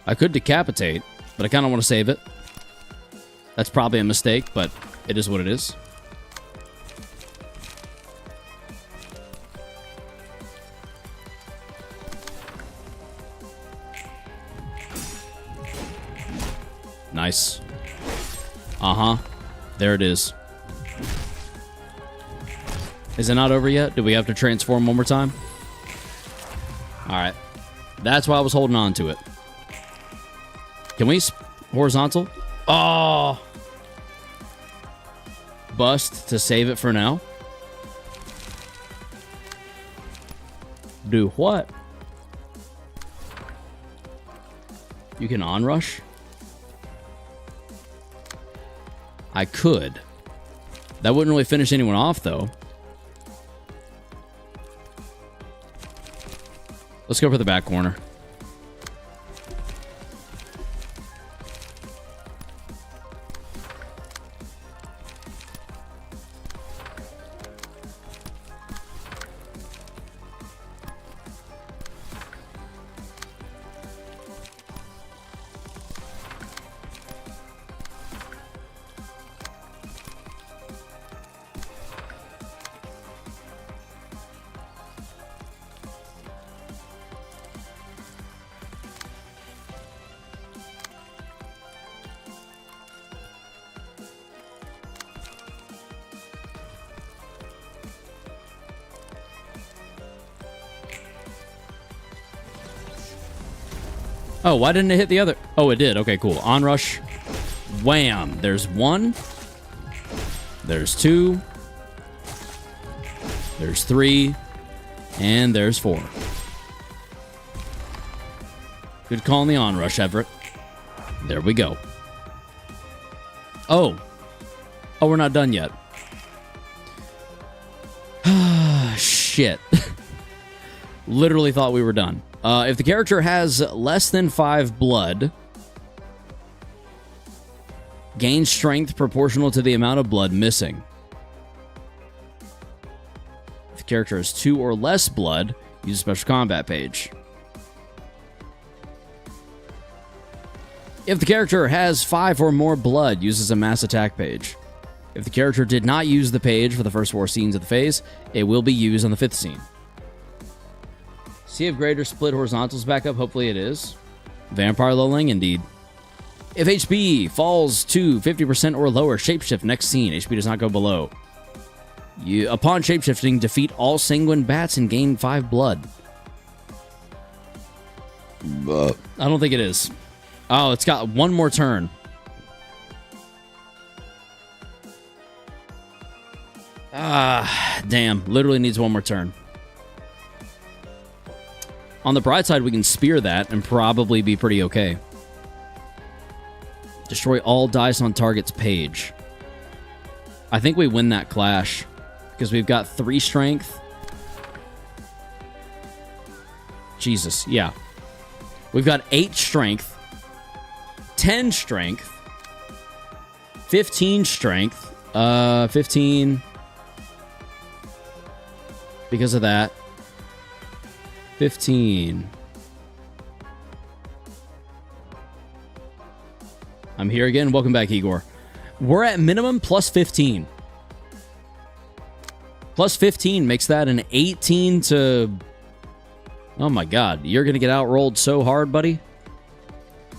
I could decapitate, but I kind of want to save it. That's probably a mistake, but it is what it is. Nice. Uh-huh. There it is. Is it not over yet? Do we have to transform one more time? Alright. That's why I was holding on to it. Can we horizontal? Oh! Bust to save it for now. Do what? You can onrush? I could. That wouldn't really finish anyone off, though. Let's go for the back corner. Oh, why didn't it hit the other? Oh, it did. Okay, cool. Onrush. Wham. There's one. There's two. There's three. And there's four. Good call on the onrush, Everett. There we go. Oh. Oh, we're not done yet. Shit. Literally thought we were done. If the character has less than 5 blood, gain strength proportional to the amount of blood missing. If the character has 2 or less blood, use a special combat page. If the character has 5 or more blood, uses a mass attack page. If the character did not use the page for the first 4 scenes of the phase, it will be used on the 5th scene. See if greater split horizontals back up. Hopefully it is. Vampire lulling, indeed. If HP falls to 50% or lower, shapeshift next scene. HP does not go below. Upon shapeshifting, defeat all sanguine bats and gain 5 blood. I don't think it is. Oh, it's got one more turn. Ah, damn. Literally needs one more turn. On the bright side, we can spear that and probably be pretty okay. Destroy all dice on target's page. I think we win that clash because we've got 3 strength. Jesus, yeah. We've got 8 strength, 10 strength, 15 strength, 15 because of that. 15. I'm here again. Welcome back, Igor. We're at minimum plus 15. Plus 15 makes that an 18 to... Oh my god. You're going to get outrolled so hard, buddy.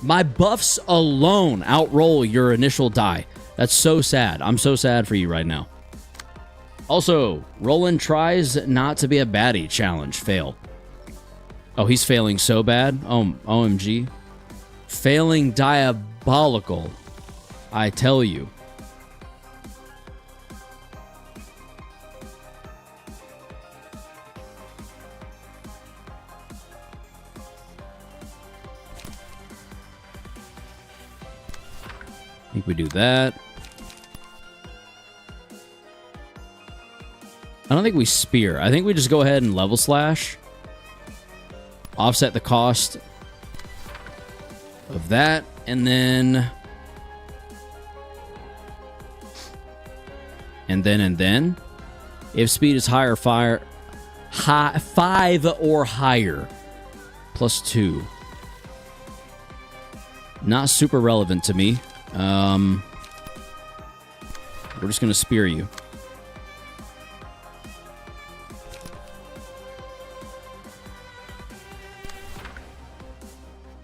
My buffs alone outroll your initial die. That's so sad. I'm so sad for you right now. Also, Roland tries not to be a baddie. Challenge. Fail. Oh, he's failing so bad. Oh, OMG. Failing diabolical. I tell you. I think we do that. I don't think we spear. I think we just go ahead and level slash. Offset the cost of that, and then if speed is higher, 5 or higher, plus 2. Not super relevant to me. We're just gonna spear you.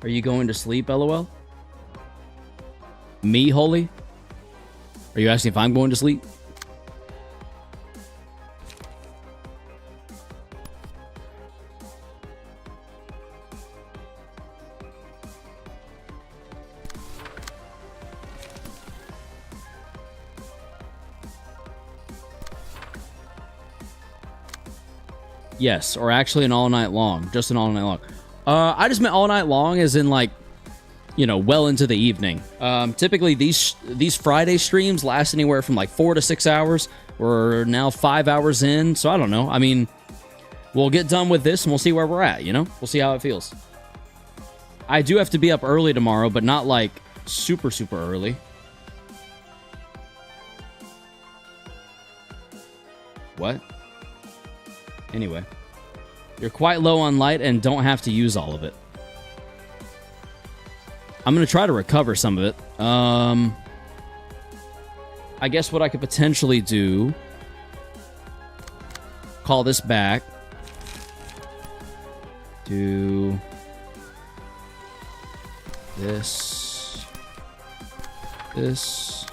Are you going to sleep, LOL? Me, Holy? Are you asking if I'm going to sleep? Yes, or actually an all night long. Just an all night long. I just meant all night long as in like you know, well into the evening. Typically, these Friday streams last anywhere from like 4 to 6 hours. We're now 5 hours in, so I don't know. I mean, we'll get done with this and we'll see where we're at, you know? We'll see how it feels. I do have to be up early tomorrow, but not like super, super early. What? Anyway. You're quite low on light and don't have to use all of it. I'm going to try to recover some of it. I guess what I could potentially do... Call this back. Do... This... This...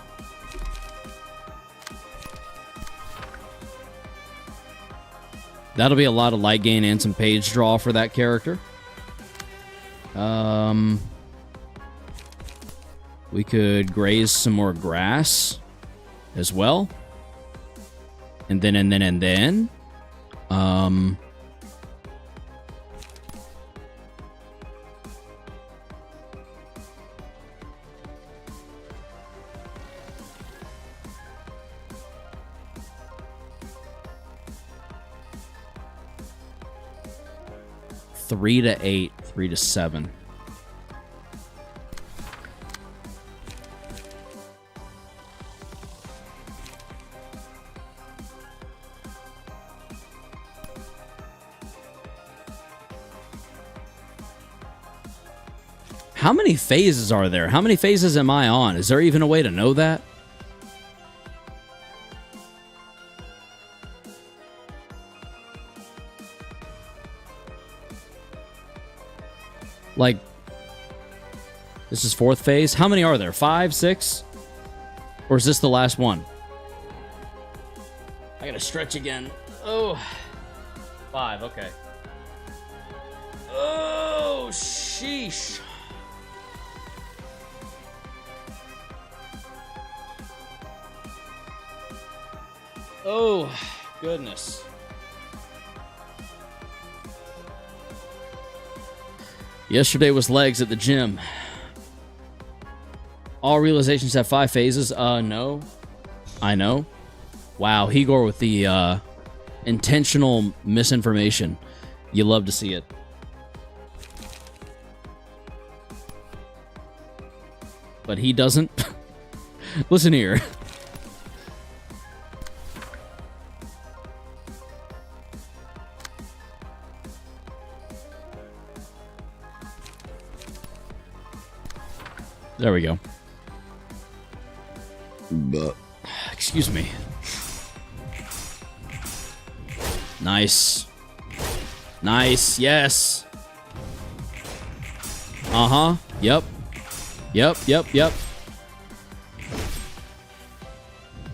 That'll be a lot of light gain and some page draw for that character. We could graze some more grass as well. And then. Three to 8, 3 to 7. How many phases are there? How many phases am I on? Is there even a way to know that? Like, this is 4th phase. How many are there? 5, 6? Or is this the last one? I gotta stretch again. Oh. 5, okay. Oh, sheesh. Oh, goodness. Yesterday was legs at the gym. All realizations have 5 phases. No. I know. Wow, Higor with the intentional misinformation. You love to see it. But he doesn't. Listen here. There we go. Excuse me. Nice. Nice. Yes. Uh-huh. Yep. Yep.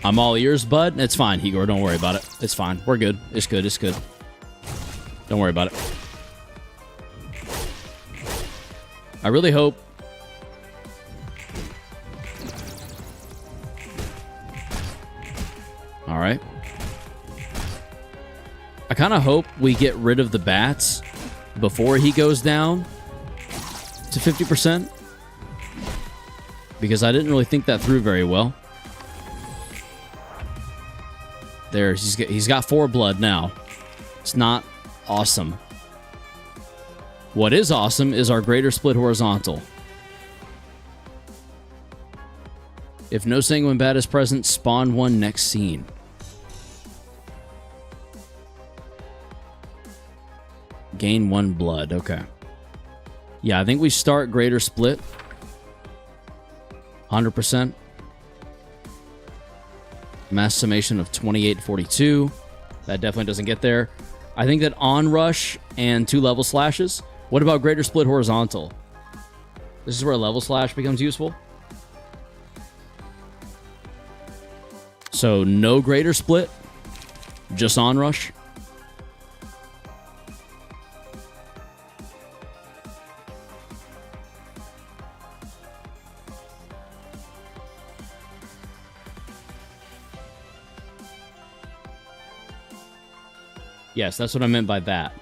I'm all ears, bud. It's fine, Higor. Don't worry about it. It's fine. We're good. It's good. It's good. Don't worry about it. I really hope... Alright. I kind of hope we get rid of the bats before he goes down to 50%. Because I didn't really think that through very well. There, he's got 4 blood now. It's not awesome. What is awesome is our greater split horizontal. If no sanguine bat is present, spawn 1 next scene. Gain 1 blood. Okay. Yeah, I think we start greater split. 100%. Mass summation of 2842. That definitely doesn't get there. I think that onrush and 2 level slashes. What about greater split horizontal? This is where level slash becomes useful. So no greater split, just onrush. Yes, that's what I meant by that.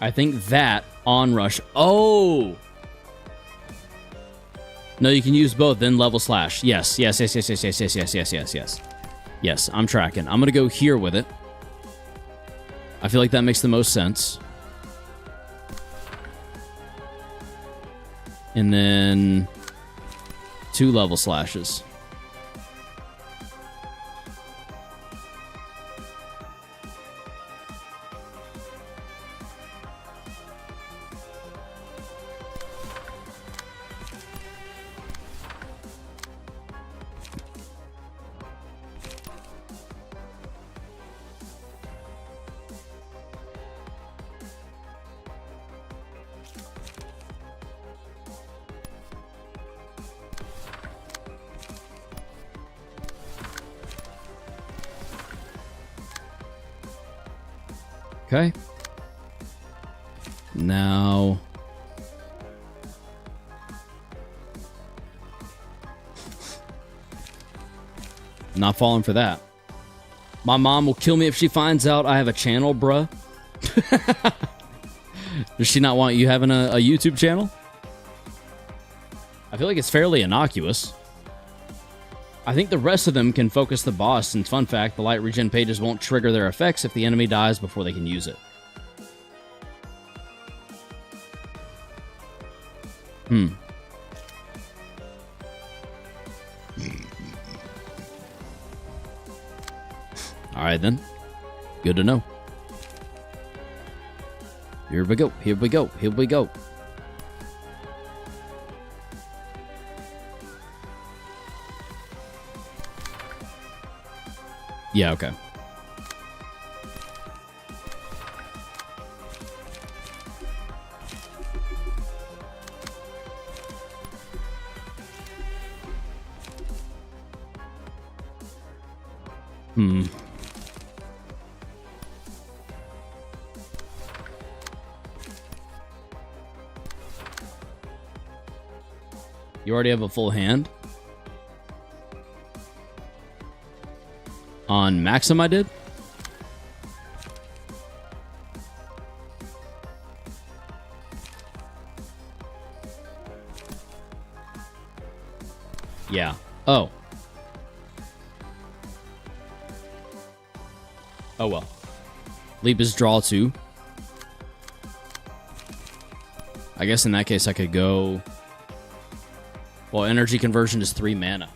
I think that onrush. Oh! No, you can use both, then level slash. Yes, yes, yes, yes, yes, yes, yes, yes, yes, yes, yes. Yes, I'm tracking. I'm gonna go here with it. I feel like that makes the most sense. And then 2 level slashes. Okay. Now... not falling for that. My mom will kill me if she finds out I have a channel, bruh. Does she not want you having a YouTube channel? I feel like it's fairly innocuous. I think the rest of them can focus the boss, since, fun fact, the light regen pages won't trigger their effects if the enemy dies before they can use it. Alright then. Good to know. Here we go, here we go, here we go. Yeah, okay. You already have a full hand? On Maxim I did? Yeah. Oh. Oh well. Leap is draw 2. I guess in that case I could go... Well, energy conversion is 3 mana.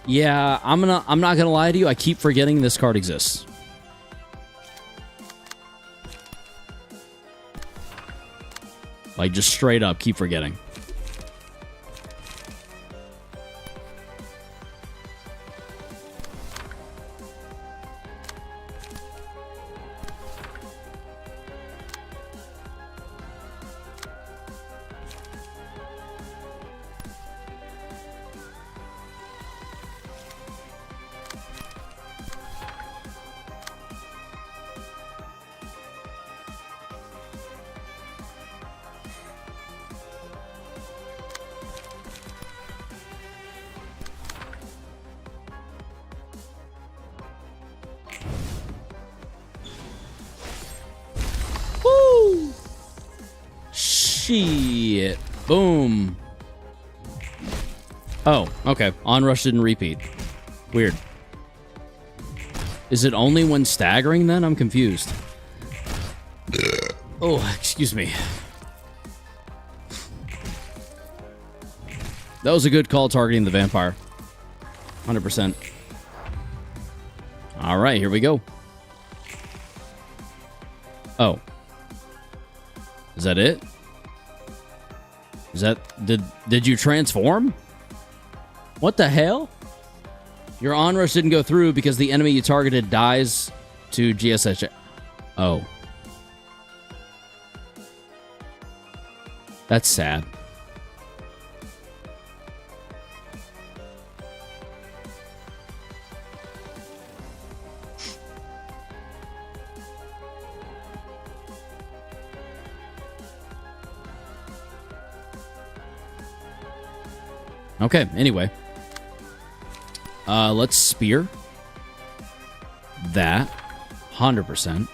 Yeah, I'm not gonna lie to you, I keep forgetting this card exists. Like, just straight up keep forgetting. Shit. Boom. Oh, okay. Onrush didn't repeat. Weird. Is it only when staggering then? I'm confused. Oh, excuse me. That was a good call targeting the vampire. 100%. All right, here we go. Oh. Is that it? Is that... Did you transform? What the hell? Your onrush didn't go through because the enemy you targeted dies to GSH. Oh. That's sad. Okay, anyway. Let's spear. That. 100%.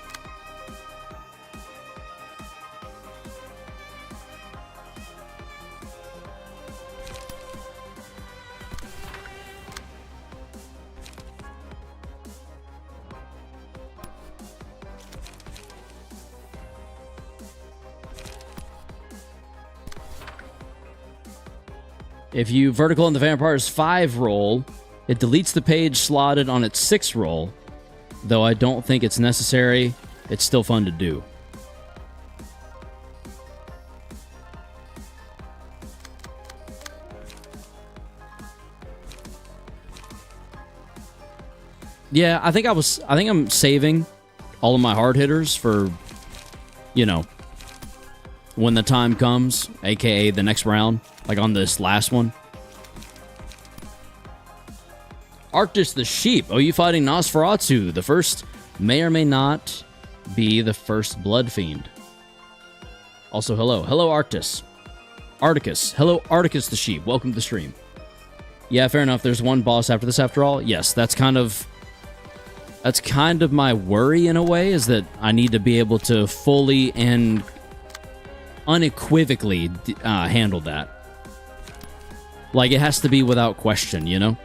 If you vertical on the Vampire's 5 roll, it deletes the page slotted on its 6 roll. Though I don't think it's necessary, it's still fun to do. Yeah, I think I'm saving all of my hard hitters for, you know, when the time comes, aka the next round, like on this last one. Arctis the Sheep. Oh, you fighting Nosferatu. The first may or may not be the first Blood Fiend. Also, hello. Hello, Arctis. Articus. Hello, Articus the Sheep. Welcome to the stream. Yeah, fair enough. There's one boss after this after all. Yes, that's kind of my worry in a way, is that I need to be able to fully and unequivocally handle that. Like, it has to be without question, you know?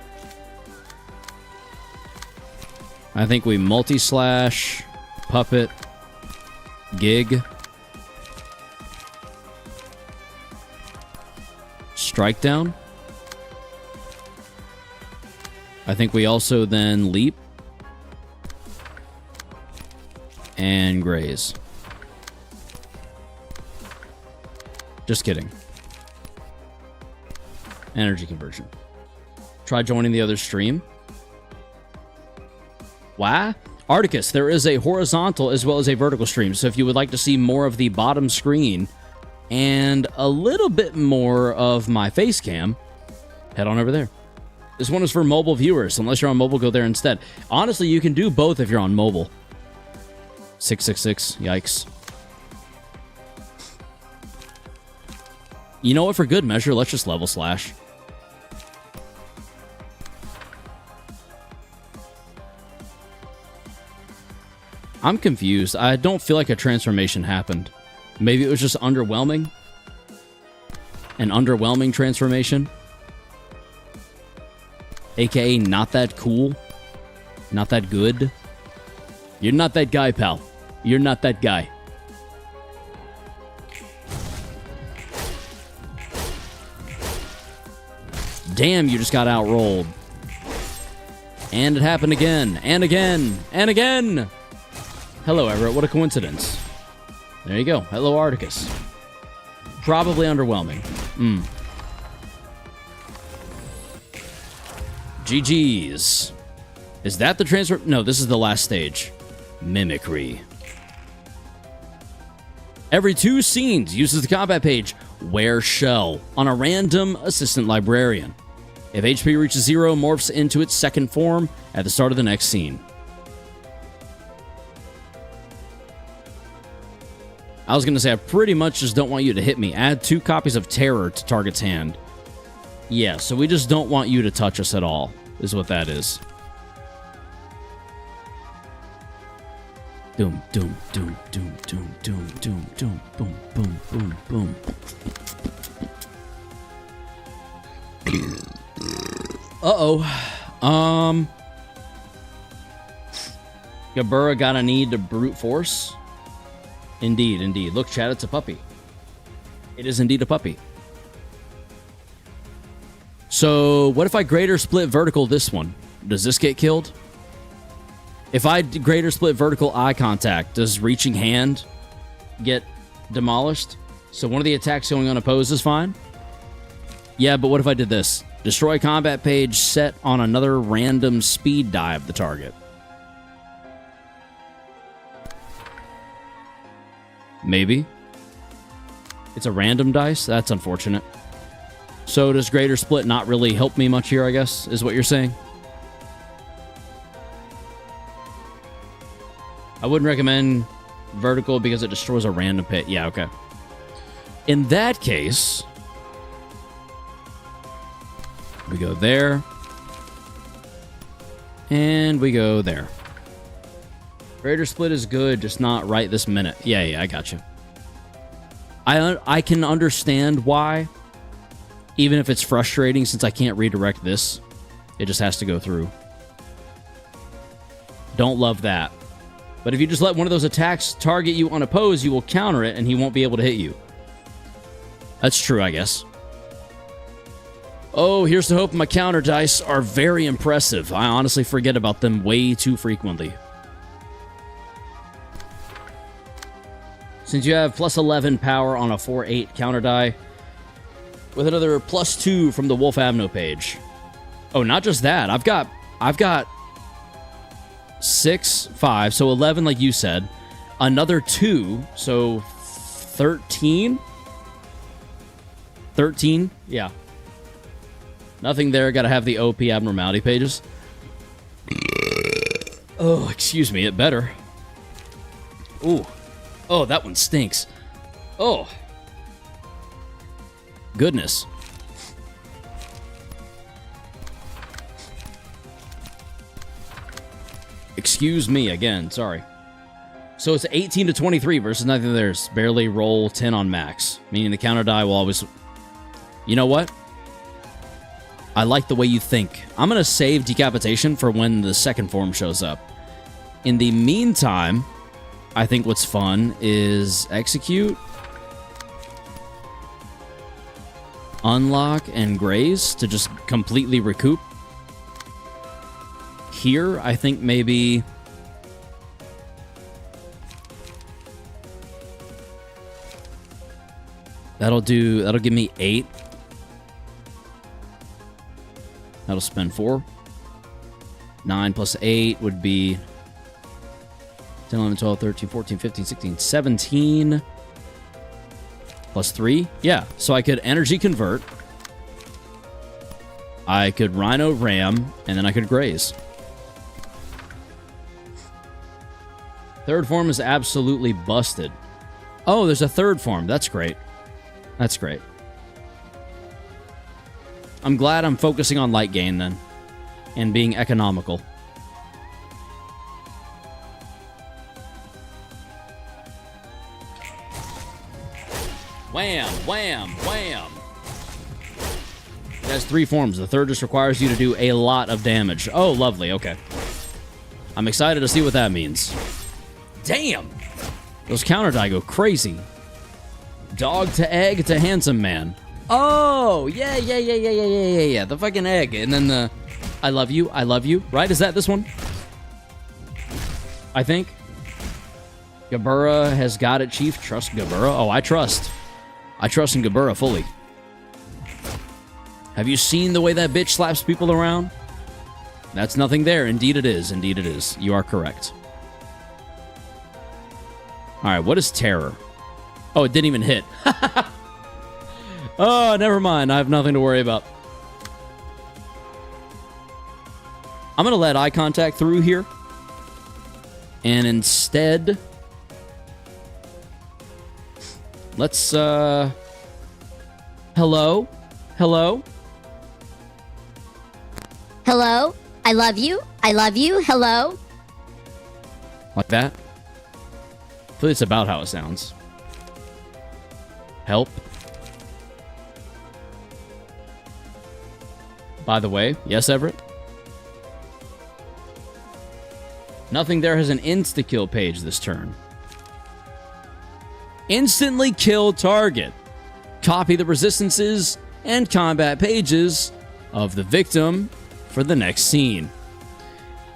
I think we multi-slash, puppet, gig, strike down. I think we also then leap and graze. Just kidding. Energy conversion. Try joining the other stream. Why? Articus, there is a horizontal as well as a vertical stream. So if you would like to see more of the bottom screen and a little bit more of my face cam, head on over there. This one is for mobile viewers. Unless you're on mobile, go there instead. Honestly, you can do both if you're on mobile. 666. Yikes. You know what? For good measure, let's just level slash. I'm confused. I don't feel like a transformation happened. Maybe it was just underwhelming. An underwhelming transformation. AKA not that cool. Not that good. You're not that guy, pal. You're not that guy. Damn, you just got outrolled. And it happened again, and again, and again. Hello, Everett. What a coincidence. There you go. Hello, Articus. Probably underwhelming. GG's. Is that the transfer? No, this is the last stage. Mimicry. Every 2 scenes uses the combat page Wear Shell on a random assistant librarian. If HP reaches 0, morphs into its second form at the start of the next scene. I was going to say, I pretty much just don't want you to hit me. Add 2 copies of Terror to target's hand. Yeah, so we just don't want you to touch us at all, is what that is. Doom, doom, doom, doom, doom, doom, doom, doom, boom, boom, boom, boom. Uh-oh. Gabura gotta need to brute force. Indeed, indeed. Look, chat, it's a puppy. It is indeed a puppy. So, what if I greater split vertical this one? Does this get killed? If I greater split vertical eye contact, does reaching hand get demolished? So one of the attacks going unopposed is fine? Yeah, but what if I did this? Destroy combat page set on another random speed die of the target. Maybe. It's a random dice? That's unfortunate. So does greater split not really help me much here, I guess, is what you're saying? I wouldn't recommend vertical because it destroys a random pit. Yeah, okay. In that case, we go there. And we go there. Greater split is good, just not right this minute. Yeah, I got you. I can understand why, even if it's frustrating since I can't redirect this. It just has to go through. Don't love that. But if you just let one of those attacks target you unopposed, you will counter it and he won't be able to hit you. That's true, I guess. Oh, here's to hope my counter dice are very impressive. I honestly forget about them way too frequently. Since you have plus 11 power on a 4/8 counter die, with another plus 2 from the Wolf Abno page. Oh, not just that. I've got 6, 5, so 11 like you said. Another 2, so 13? 13? Yeah. Nothing there. Gotta have the OP abnormality pages. Oh, excuse me. It better. Ooh. Oh, that one stinks. Oh. Goodness. Excuse me again. Sorry. So it's 18 to 23 versus nothing there's. Barely roll 10 on max. Meaning the counter die will always... You know what? I like the way you think. I'm going to save decapitation for when the second form shows up. In the meantime, I think what's fun is execute, unlock, and graze to just completely recoup. Here, I think maybe... That'll give me 8. That'll spend 4. 9 plus 8 would be 10, 11, 12, 13, 14, 15, 16, 17. Plus 3. Yeah, so I could energy convert. I could Rhino Ram, and then I could graze. Third form is absolutely busted. Oh, there's a third form. That's great. That's great. I'm glad I'm focusing on light gain then, and being economical. Wham, wham, wham. It has 3 forms. The third just requires you to do a lot of damage. Oh, lovely. Okay. I'm excited to see what that means. Damn! Those counter die go crazy. Dog to egg to handsome man. Oh, yeah. The fucking egg. And then the I love you, right? Is that this one? I think. Gabura has got it, Chief. Trust Gabura. Oh, I trust. I trust in Gabura fully. Have you seen the way that bitch slaps people around? That's nothing there. Indeed it is. Indeed it is. You are correct. Alright, what is terror? Oh, it didn't even hit. Oh, never mind. I have nothing to worry about. I'm going to let eye contact through here. And instead... Let's, Hello? Hello? Hello? I love you. I love you. Hello? Like that? I feel it's about how it sounds. Help. By the way, yes, Everett? Nothing there has an insta-kill page this turn. Instantly kill target. Copy the resistances and combat pages of the victim for the next scene.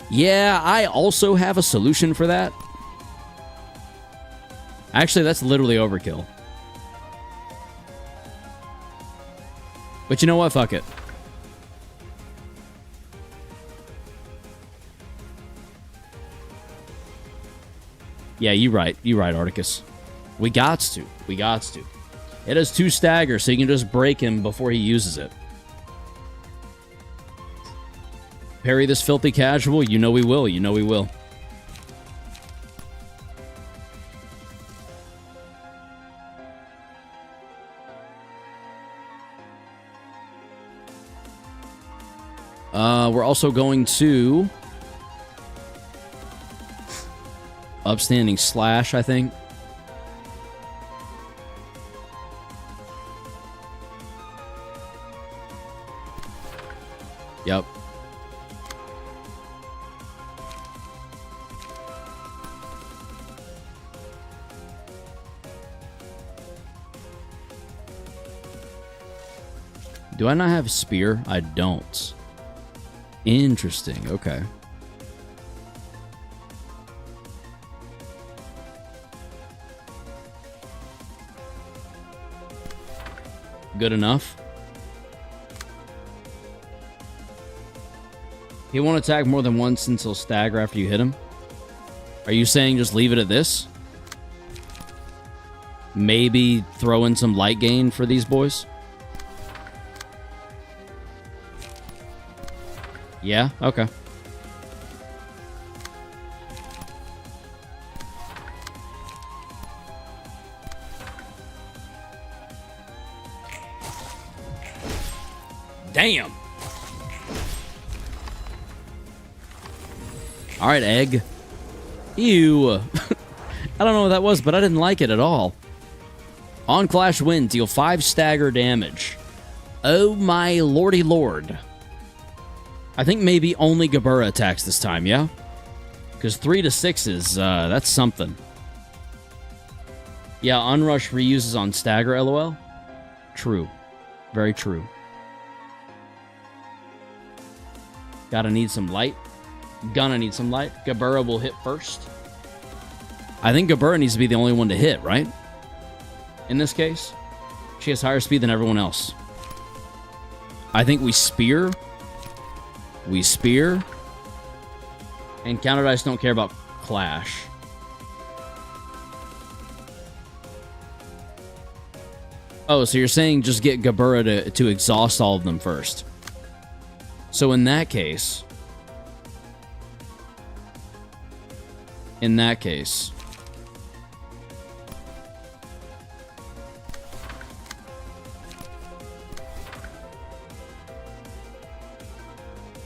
Yeah, I also have a solution for that. Actually, that's literally overkill. But you know what? Fuck it. Yeah, you right. You right, Articus. We gots to. We gots to. It has 2 stagger, so you can just break him before he uses it. Parry this filthy casual? You know we will. You know we will. We're also going to... Upstanding Slash, I think. Yep. Do I not have spear? I don't. Interesting. Okay. Good enough. He won't attack more than once since he'll stagger after you hit him. Are you saying just leave it at this? Maybe throw in some light gain for these boys? Yeah? Okay. Damn! Alright, egg. Ew. I don't know what that was, but I didn't like it at all. On Clash win, deal 5 stagger damage. Oh my lordy lord. I think maybe only Gabura attacks this time, yeah? Because 3 to 6 is, that's something. Yeah, Unrush reuses on stagger, lol. True. Very true. Gotta need some light. Gonna need some light. Gabura will hit first. I think Gabura needs to be the only one to hit, right? In this case. She has higher speed than everyone else. I think we spear. We spear. And counter dice don't care about Clash. Oh, so you're saying just get Gabura to exhaust all of them first. So in that case...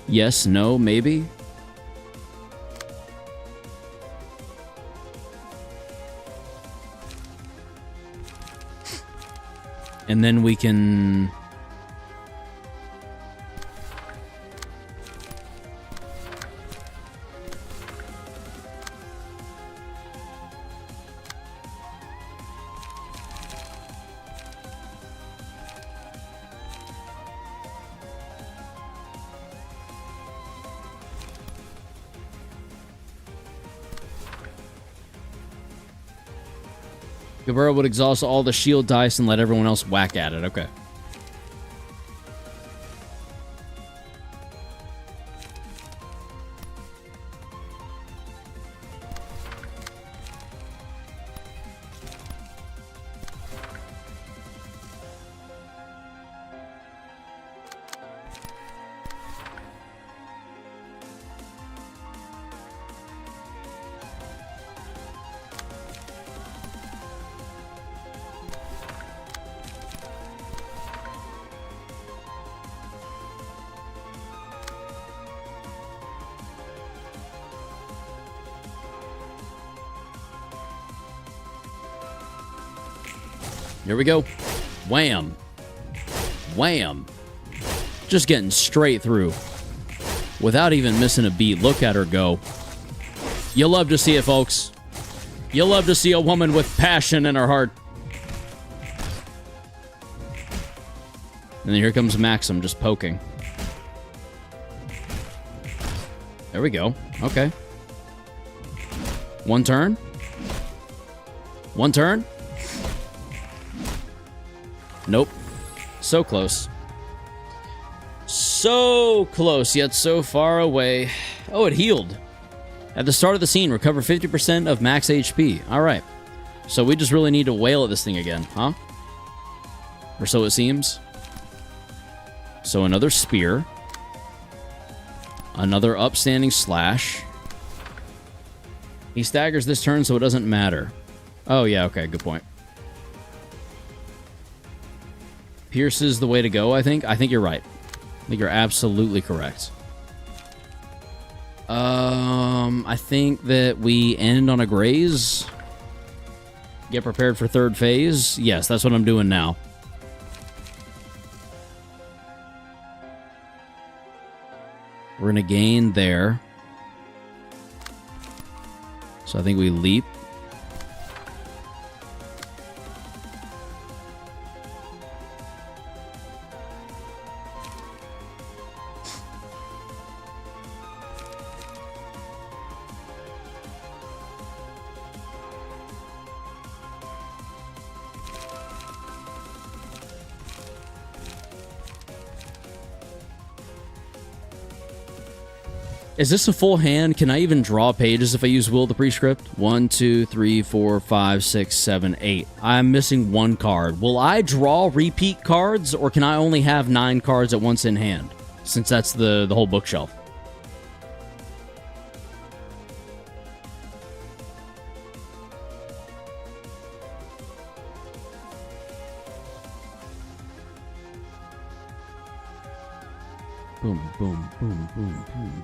Yes, no, maybe? And then we can... Gabura would exhaust all the shield dice and let everyone else whack at it. Okay. Here we go. Wham. Wham. Just getting straight through. Without even missing a beat. Look at her go. You love to see it, folks. You love to see a woman with passion in her heart. And then here comes Maxim just poking. There we go. Okay. One turn. One turn. Nope. So close. So close, yet so far away. Oh, it healed. At the start of the scene, recover 50% of max HP. Alright. So we just really need to wail at this thing again, huh? Or so it seems. So another spear. Another upstanding slash. He staggers this turn, so it doesn't matter. Oh, yeah, okay, good point. Pierce is the way to go, I think. I think you're right. I think you're absolutely correct. I think that we end on a graze. Get prepared for third phase. Yes, that's what I'm doing now. We're gonna gain there. So I think we leap. Is this a full hand? Can I even draw pages if I use Will the Prescript? 1, 2, 3, 4, 5, 6, 7, 8. I'm missing 1 card. Will I draw repeat cards, or can I only have 9 cards at once in hand? Since that's the whole bookshelf. Boom, boom, boom, boom, boom, boom.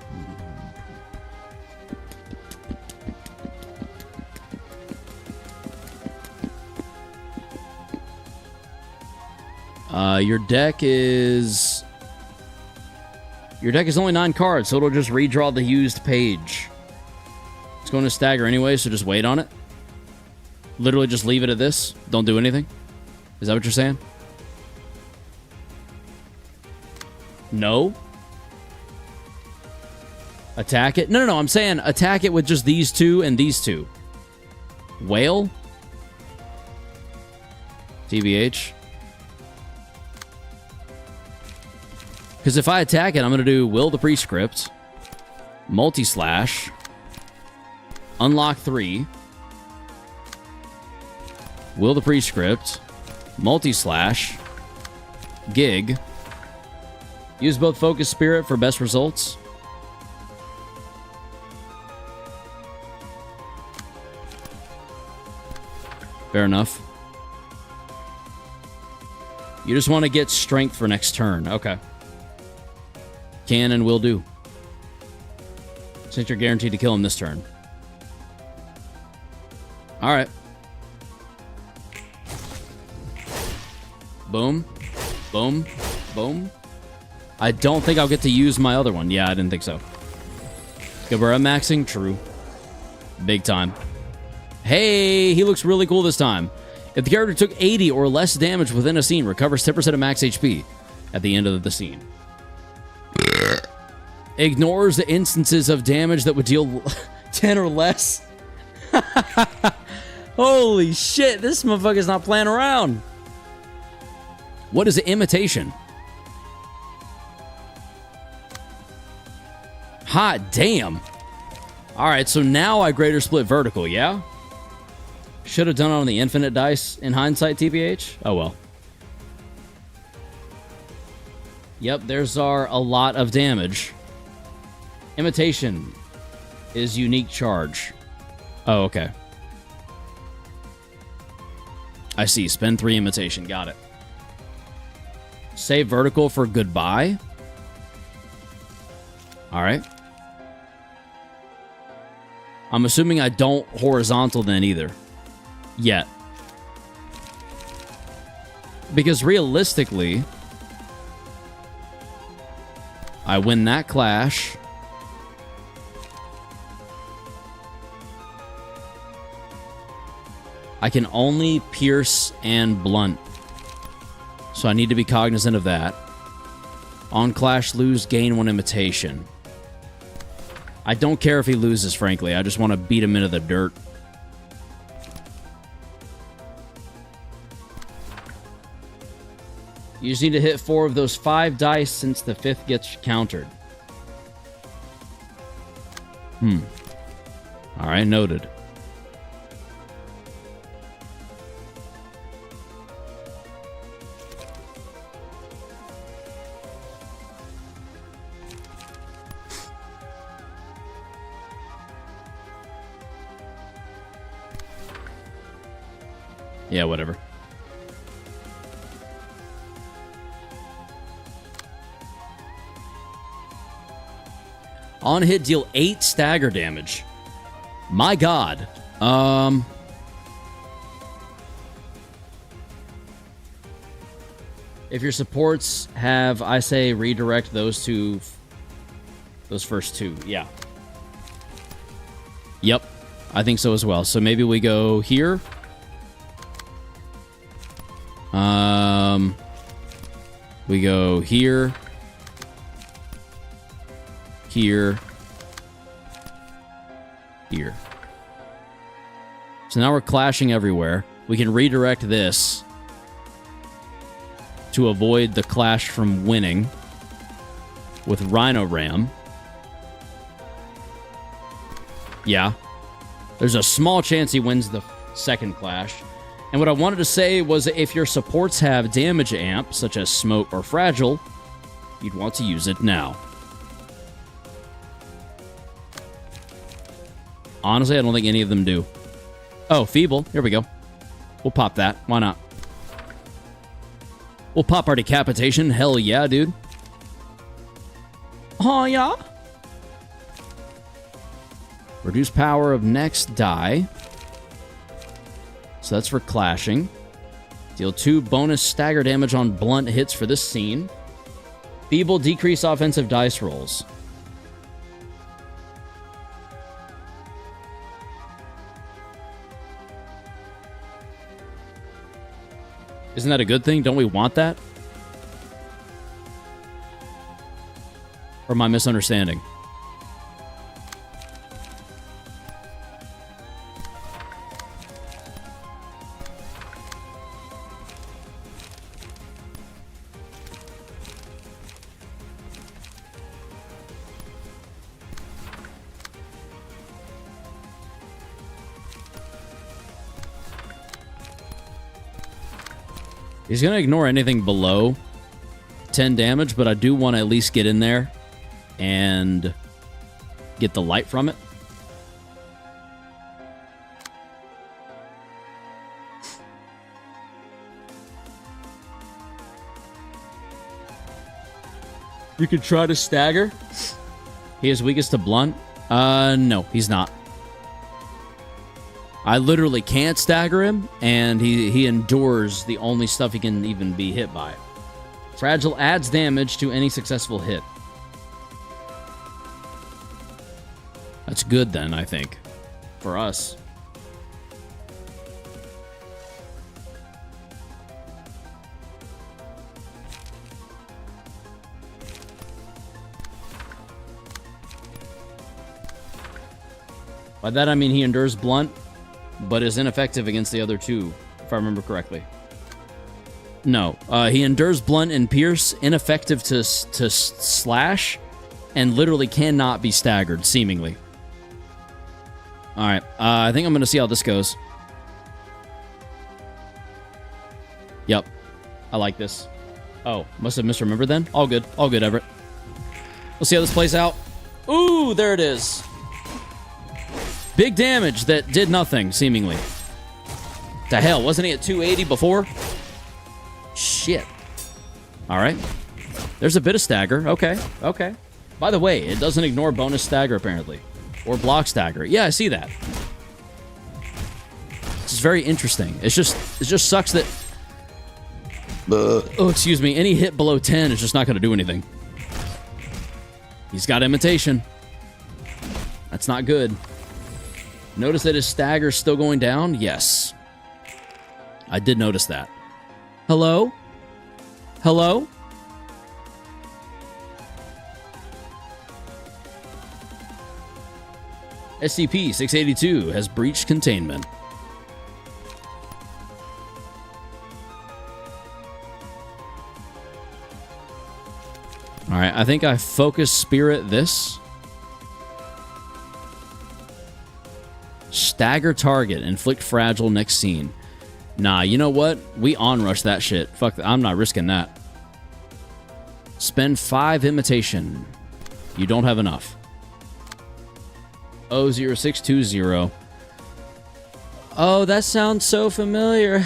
Your deck is only 9 cards, so it'll just redraw the used page. It's going to stagger anyway, so just wait on it. Literally just leave it at this. Don't do anything. Is that what you're saying? No. Attack it? No, I'm saying attack it with just these 2 and these 2. Whale? TBH? Because if I attack it, I'm going to do Will the Prescript, Multi-Slash, Unlock 3, Will the Prescript, Multi-Slash, Gig, use both Focus Spirit for best results. Fair enough. You just want to get strength for next turn. Okay. Can and will do. Since you're guaranteed to kill him this turn. Alright. Boom. Boom. Boom. I don't think I'll get to use my other one. Yeah, I didn't think so. Gabura maxing? True. Big time. Hey, he looks really cool this time. If the character took 80 or less damage within a scene, recovers 10% of max HP at the end of the scene. Ignores the instances of damage that would deal 10 or less. Holy shit, this motherfucker's not playing around. What is an imitation? Hot damn. Alright, so now I greater split vertical, yeah? Should have done it on the infinite dice in hindsight, TBH. Oh well. Yep, there's a lot of damage. Imitation is unique charge. Oh, okay. I see. Spend 3 imitation. Got it. Save vertical for goodbye. Alright. I'm assuming I don't horizontal then either. Yet. Because realistically, I win that clash. I can only pierce and blunt. So I need to be cognizant of that. On clash, lose, gain 1 imitation. I don't care if he loses, frankly. I just want to beat him into the dirt. You just need to hit 4 of those 5 dice since the 5th gets countered. Alright, noted. Yeah, whatever. On hit, deal 8 stagger damage. My god. If your supports have, I say, redirect those first 2. Yeah. Yep. I think so as well. So maybe we go here. We go here. Here. Here. So now we're clashing everywhere. We can redirect this to avoid the clash from winning with Rhino Ram. Yeah. There's a small chance he wins the second clash. And what I wanted to say was if your supports have damage amp, such as Smoke or Fragile, you'd want to use it now. Honestly, I don't think any of them do. Oh, Feeble. Here we go. We'll pop that. Why not? We'll pop our Decapitation. Hell yeah, dude. Oh, yeah. Reduce power of next die. So that's for clashing. Deal 2 bonus stagger damage on blunt hits for this scene. Feeble, decrease offensive dice rolls. Isn't that a good thing? Don't we want that? Or am I misunderstanding? He's going to ignore anything below 10 damage, but I do want to at least get in there and get the light from it. You could try to stagger. He is weakest to blunt. No, he's not. I literally can't stagger him, and he endures the only stuff he can even be hit by. Fragile adds damage to any successful hit. That's good then, I think, for us. By that I mean he endures blunt, but is ineffective against the other two, if I remember correctly. No, he endures blunt and pierce, ineffective to slash, and literally cannot be staggered, seemingly. Alright, I think I'm going to see how this goes. Yep, I like this. Oh, must have misremembered then? All good, Everett. We'll see how this plays out. Ooh, there it is. Big damage that did nothing, seemingly. The hell, wasn't he at 280 before? Shit. Alright. There's a bit of stagger. Okay, okay. By the way, it doesn't ignore bonus stagger, apparently. Or block stagger. Yeah, I see that. This is very interesting. It just sucks that... Oh, excuse me. Any hit below 10 is just not going to do anything. He's got imitation. That's not good. Notice that his stagger's still going down? Yes. I did notice that. Hello? Hello? SCP-682 has breached containment. Alright, I think I focus spirit this. Stagger target. Inflict fragile next scene. Nah, you know what? We onrush that shit. Fuck, I'm not risking that. Spend 5 imitation. You don't have enough. 00620. Oh, that sounds so familiar.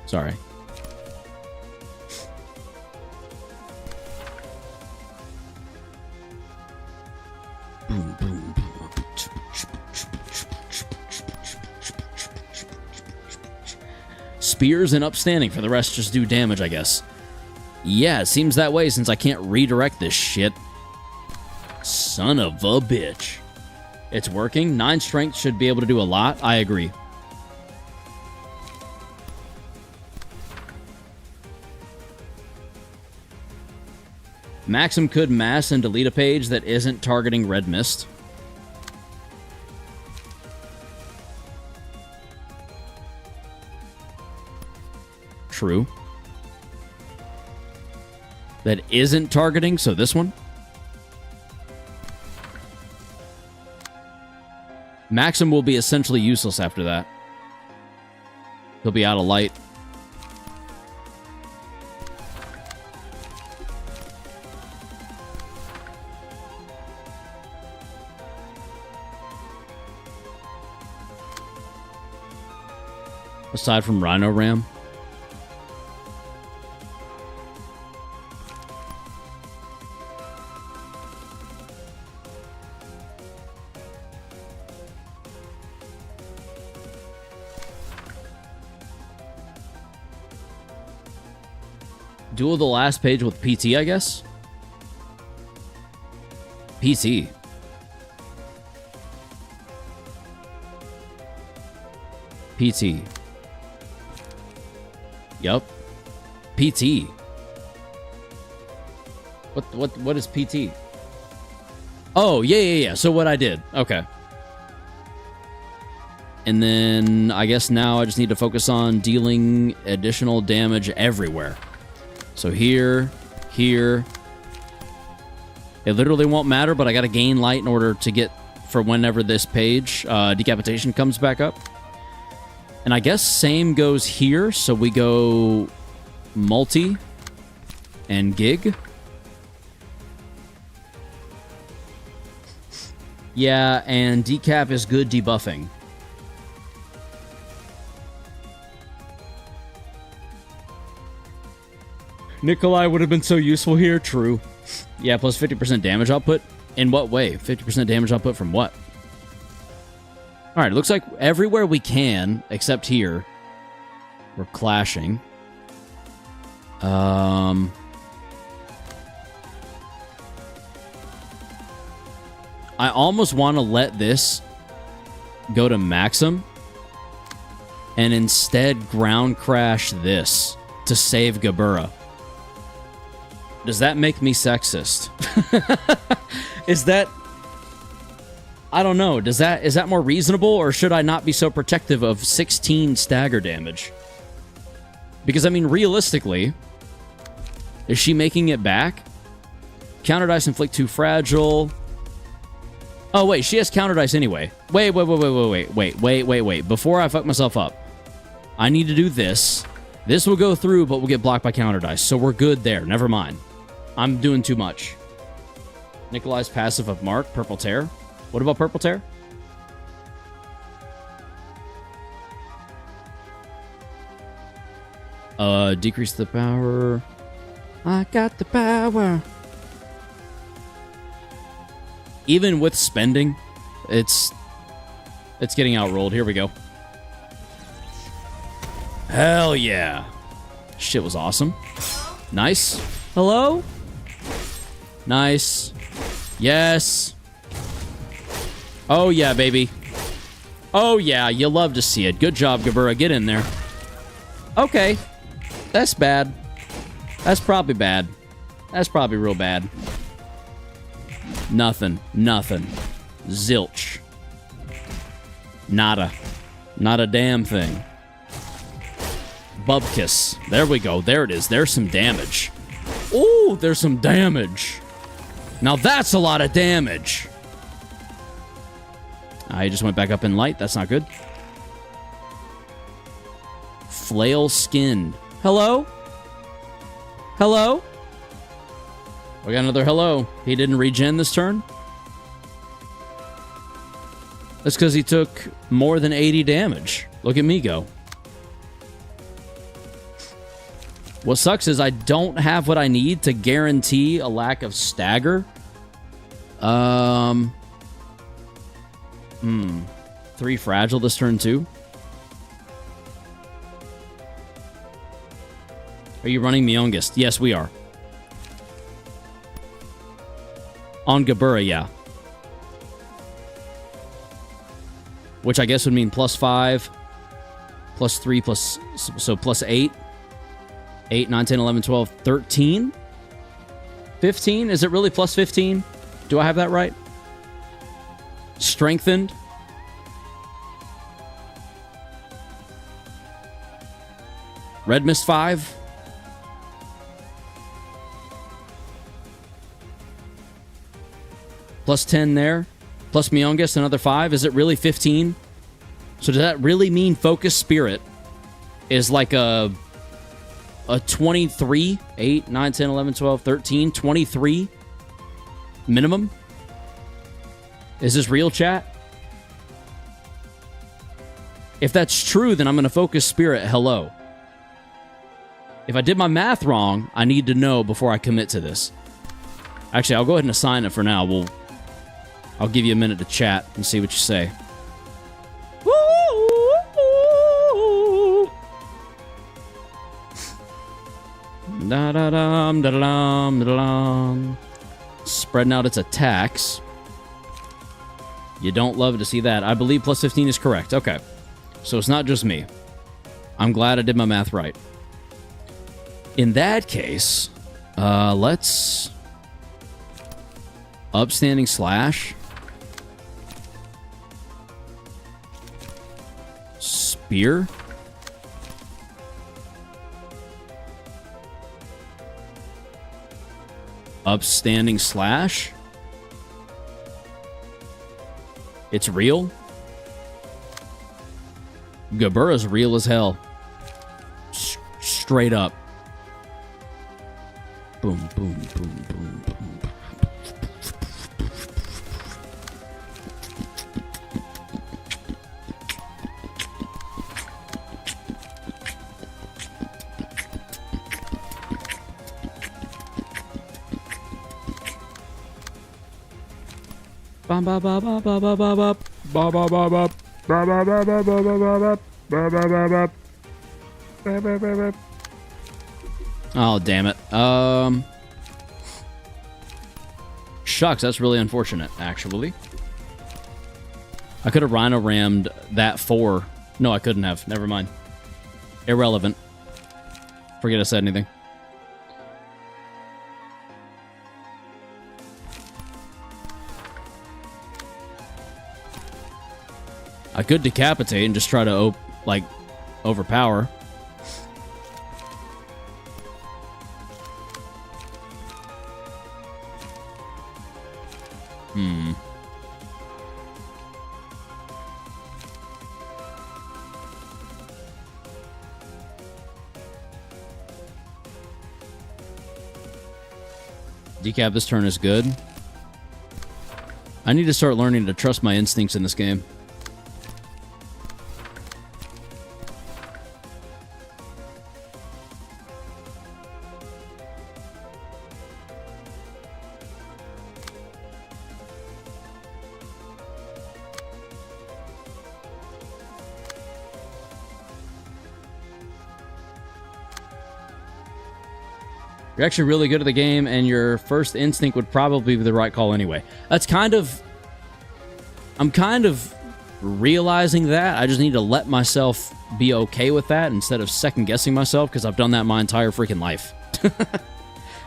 Sorry. Boom, boom, boom. Spears and upstanding. For the rest, just do damage, I guess. Yeah, it seems that way since I can't redirect this shit. Son of a bitch. It's working. 9 strength should be able to do a lot. I agree. Maxim could mass and delete a page that isn't targeting red mist. True. That isn't targeting, so this one? Maxim will be essentially useless after that. He'll be out of light. Aside from Rhino Ram. Duel the last page with PT, I guess? PT. PT. Yup. PT. What is PT? Oh, yeah. So what I did. Okay. And then I guess now I just need to focus on dealing additional damage everywhere. So here. It literally won't matter, but I gotta gain light in order to get for whenever this page, decapitation comes back up. And I guess same goes here, so we go multi and gig. Yeah, and decap is good debuffing. Nikolai would have been so useful here. True. Yeah, plus 50% damage output. In what way? 50% damage output from what? Alright, it looks like everywhere we except here, we're clashing. I almost want to let this go to Maxim and instead ground crash this to save Gabura. Does that make me sexist? Is that... I don't know. Is that more reasonable, or should I not be so protective of 16 stagger damage? Because, I mean, realistically, is she making it back? Counter dice inflict 2 fragile. Oh, wait, she has counter dice anyway. Wait. Before I fuck myself up, I need to do this. This will go through, but we'll get blocked by counter dice, so we're good there. Never mind. I'm doing too much. Nikolai's passive of Mark, Purple Tear. What about Purple Tear? Decrease the power. I got the power. Even with spending, it's getting outrolled. Here we go. Hell yeah. Shit was awesome. Nice. Hello? Nice. Yes. Oh yeah, baby. Oh yeah, you love to see it. Good job, Gabura. Get in there. Okay. That's bad. That's probably bad. That's probably real bad. Nothing. Zilch. Nada. Not a damn thing. Bubkiss. There we go. There it is. There's some damage. Ooh, there's some damage. Now that's a lot of damage. I just went back up in light. That's not good. Flail skinned. Hello? Hello? We got another hello. He didn't regen this turn? That's because he took more than 80 damage. Look at me go. What sucks is I don't have what I need to guarantee a lack of stagger. 3 fragile this turn too. Are you running Myongist? Yes, we are. On Gabura, yeah. Which I guess would mean +5, +3, so +8. 8, 9, 10, 11, 12, 13? 15? Is it really +15? Do I have that right? Strengthened. Red Mist 5. +10 there. plus Myongus, another 5. Is it really 15? So does that really mean Focus Spirit is like a 23? 8, 9, 10, 11, 12, 13, 23 minimum? Is this real, chat? If that's true, then I'm going to Focus Spirit hello. If I did my math wrong, I need to know before I commit to this. Actually, I'll go ahead and assign it for now. I'll give you a minute to chat and see what you say. Da-da-dum, da-da-dum, da-da-dum. Spreading out its attacks. You don't love to see that. I believe plus 15 is correct. Okay. So it's not just me. I'm glad I did my math right. In that case, let's... Upstanding Slash. Spear. Upstanding Slash. It's real. Gabura's real as hell. Straight up. Boom, boom, boom, boom, boom. Ba ba ba ba ba ba ba ba ba ba ba ba. Oh, damn it. Shucks, that's really unfortunate, actually. I could have Rhino rammed that 4. No, I couldn't have. Never mind. Irrelevant. Forget I said anything. I could decapitate and just try to, overpower. Decap this turn is good. I need to start learning to trust my instincts in this game. You're actually really good at the game, and your first instinct would probably be the right call anyway. That's I'm kind of realizing that. I just need to let myself be okay with that instead of second-guessing myself, because I've done that my entire freaking life.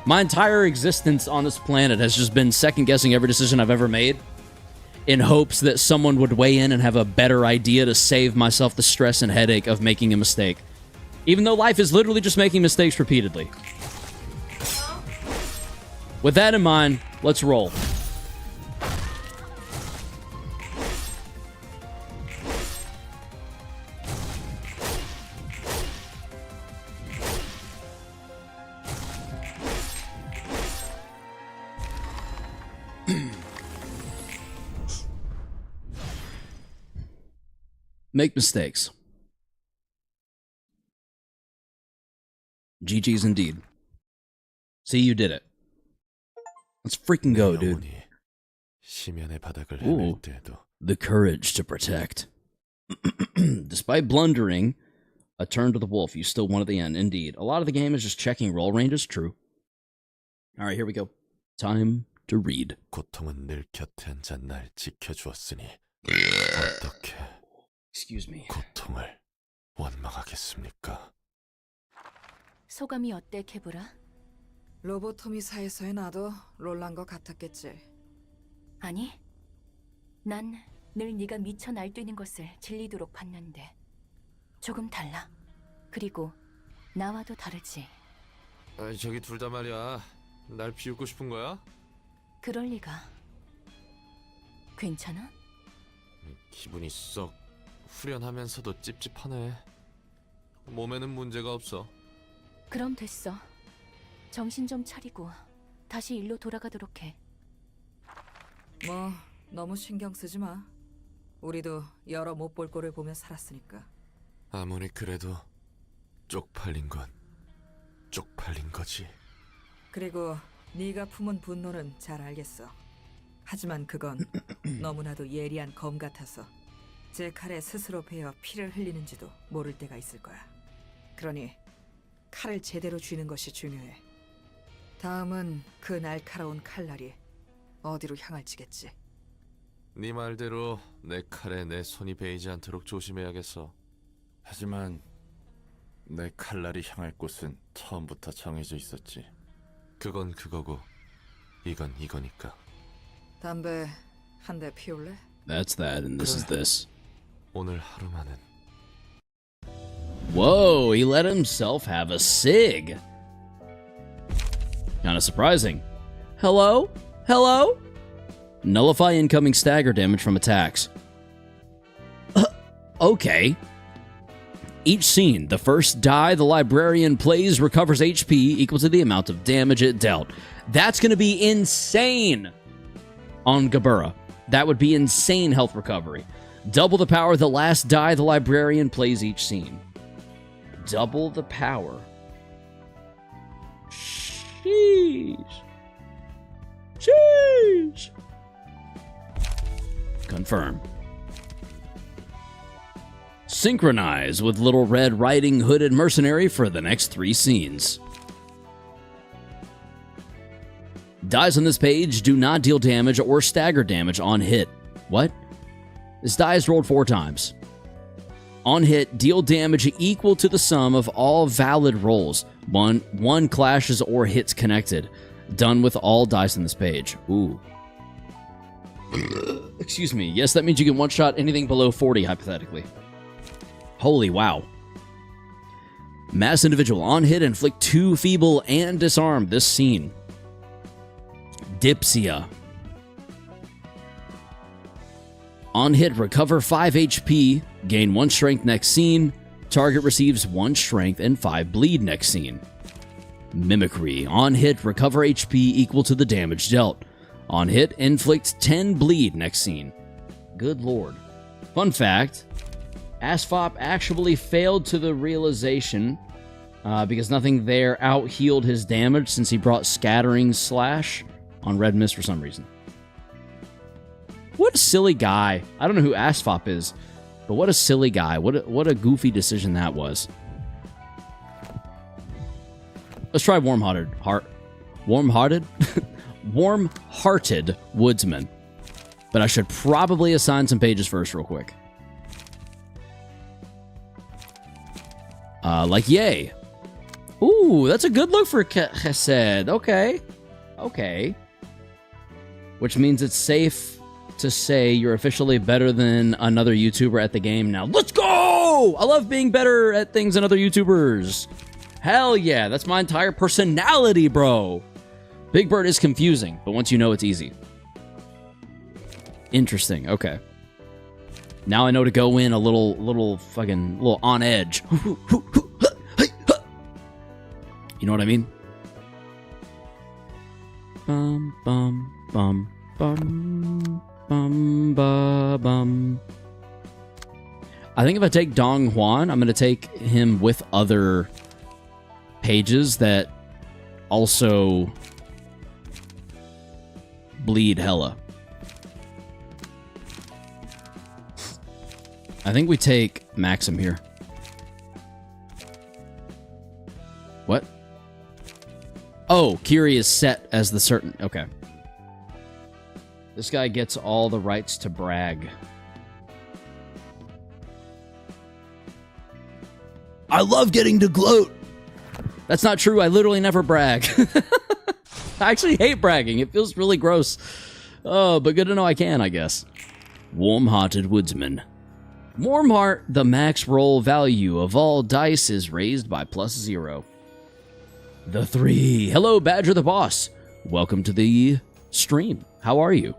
My entire existence on this planet has just been second-guessing every decision I've ever made in hopes that someone would weigh in and have a better idea to save myself the stress and headache of making a mistake. Even though life is literally just making mistakes repeatedly. With that in mind, let's roll. Make mistakes. GG's indeed. See, you did it. Let's freaking go, dude. Ooh, the courage to protect. Despite blundering a turn to the wolf, you still won at the end. Indeed. A lot of the game is just checking roll ranges. True. All right, here we go. Time to read. 고통은 늘 곁에 앉아 날 지켜주었으니 어떻게 Excuse me. 고통을 원망하겠습니까? 소감이 어때, 케브라? 로보토미사에서의 나도 롤란 것 같았겠지. 아니, 난 늘 네가 미쳐 날뛰는 것을 질리도록 봤는데 조금 달라. 그리고 나와도 다르지. 아니, 저기 둘 다 말이야. 날 비웃고 싶은 거야? 그럴 리가. 괜찮아? 기분이 썩 후련하면서도 찝찝하네. 몸에는 문제가 없어. 그럼 됐어. 정신 좀 차리고 다시 일로 돌아가도록 해. 뭐 너무 신경 쓰지 마. 우리도 여러 못 볼 꼴을 보며 살았으니까. 아무리 그래도 쪽팔린 건 쪽팔린 거지. 그리고 네가 품은 분노는 잘 알겠어. 하지만 그건 너무나도 예리한 검 같아서 제 칼에 스스로 베어 피를 흘리는지도 모를 때가 있을 거야. 그러니 칼을 제대로 쥐는 것이 중요해. 다음은 그 날카로운 칼날이 어디로 향할지겠지. 네 말대로 내 칼에 내 손이 베이지 않도록 조심해야겠어. 하지만 내 칼날이 향할 곳은 처음부터 정해져 있었지. 그건 그거고 이건 이거니까. 담배 한 대 피울래? That's that, and this is this. 오늘 하루만은 Whoa, he let himself have a cig. Kinda surprising. Hello? Hello? Nullify incoming stagger damage from attacks. Okay. Each scene, the first die the librarian plays recovers HP equal to the amount of damage it dealt. That's gonna be insane on Gabura. That would be insane health recovery. Double the power the last die the librarian plays each scene. Double the power. Sheesh. Sheesh. Confirm. Synchronize with Little Red Riding Hooded Mercenary for the next 3 scenes. Dies on this page do not deal damage or stagger damage on hit. What? This die is rolled 4 times. On hit, deal damage equal to the sum of all valid rolls. One clashes or hits connected. Done with all dice on this page. Ooh. Excuse me. Yes, that means you can one-shot anything below 40, hypothetically. Holy wow. Mass individual. On hit, inflict 2 feeble and disarm this scene. Dipsia. On hit, recover 5 HP, gain 1 strength next scene. Target receives 1 strength and 5 bleed next scene. Mimicry. On hit, recover HP equal to the damage dealt. On hit, inflict 10 bleed next scene. Good lord. Fun fact, Asfop actually failed to the realization because nothing there out-healed his damage since he brought Scattering Slash on Red Mist for some reason. What a silly guy. I don't know who Asfop is, but what a silly guy. What a goofy decision that was. Let's try Warm-Hearted Woodsman. But I should probably assign some pages first real quick. Like Yay. Ooh, that's a good look for Chesed. Okay. Okay. Which means it's safe to say you're officially better than another YouTuber at the game now. Let's go! I love being better at things than other YouTubers. Hell yeah, that's my entire personality, bro. Big Bird is confusing, but once you know, it's easy. Interesting, okay. Now I know to go in a little on edge. You know what I mean? Bum, bum, bum, bum, bum, ba, bum. I think if I take Dong Huan, I'm going to take him with other pages that also bleed hella. I think we take Maxim here. What? Oh, Kiri is set as the certain... Okay. This guy gets all the rights to brag. I love getting to gloat! That's not true. I literally never brag. I actually hate bragging. It feels really gross. Oh, but good to know I can, I guess. Warm-Hearted Woodsman. Warmheart, the max roll value of all dice is raised by +0. The 3. Hello, Badger the Boss. Welcome to the stream. How are you?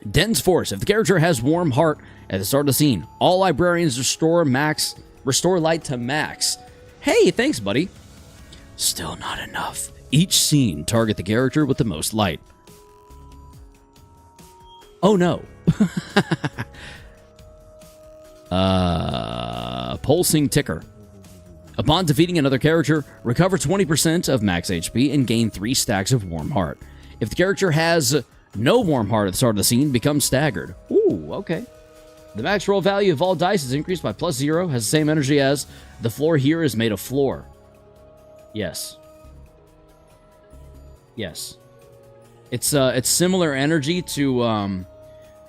Dense Force. If the character has Warm Heart at the start of the scene, all librarians restore light to max. Hey, thanks, buddy. Still not enough. Each scene, target the character with the most light. Oh no. Pulsing Ticker. Upon defeating another character, recover 20% of max HP and gain 3 stacks of Warm Heart. If the character has no Warm Heart at the start of the scene, become staggered. Ooh, okay. The max roll value of all dice is increased by +0, has the same energy as the floor here is made of floor. Yes. Yes. It's similar energy to,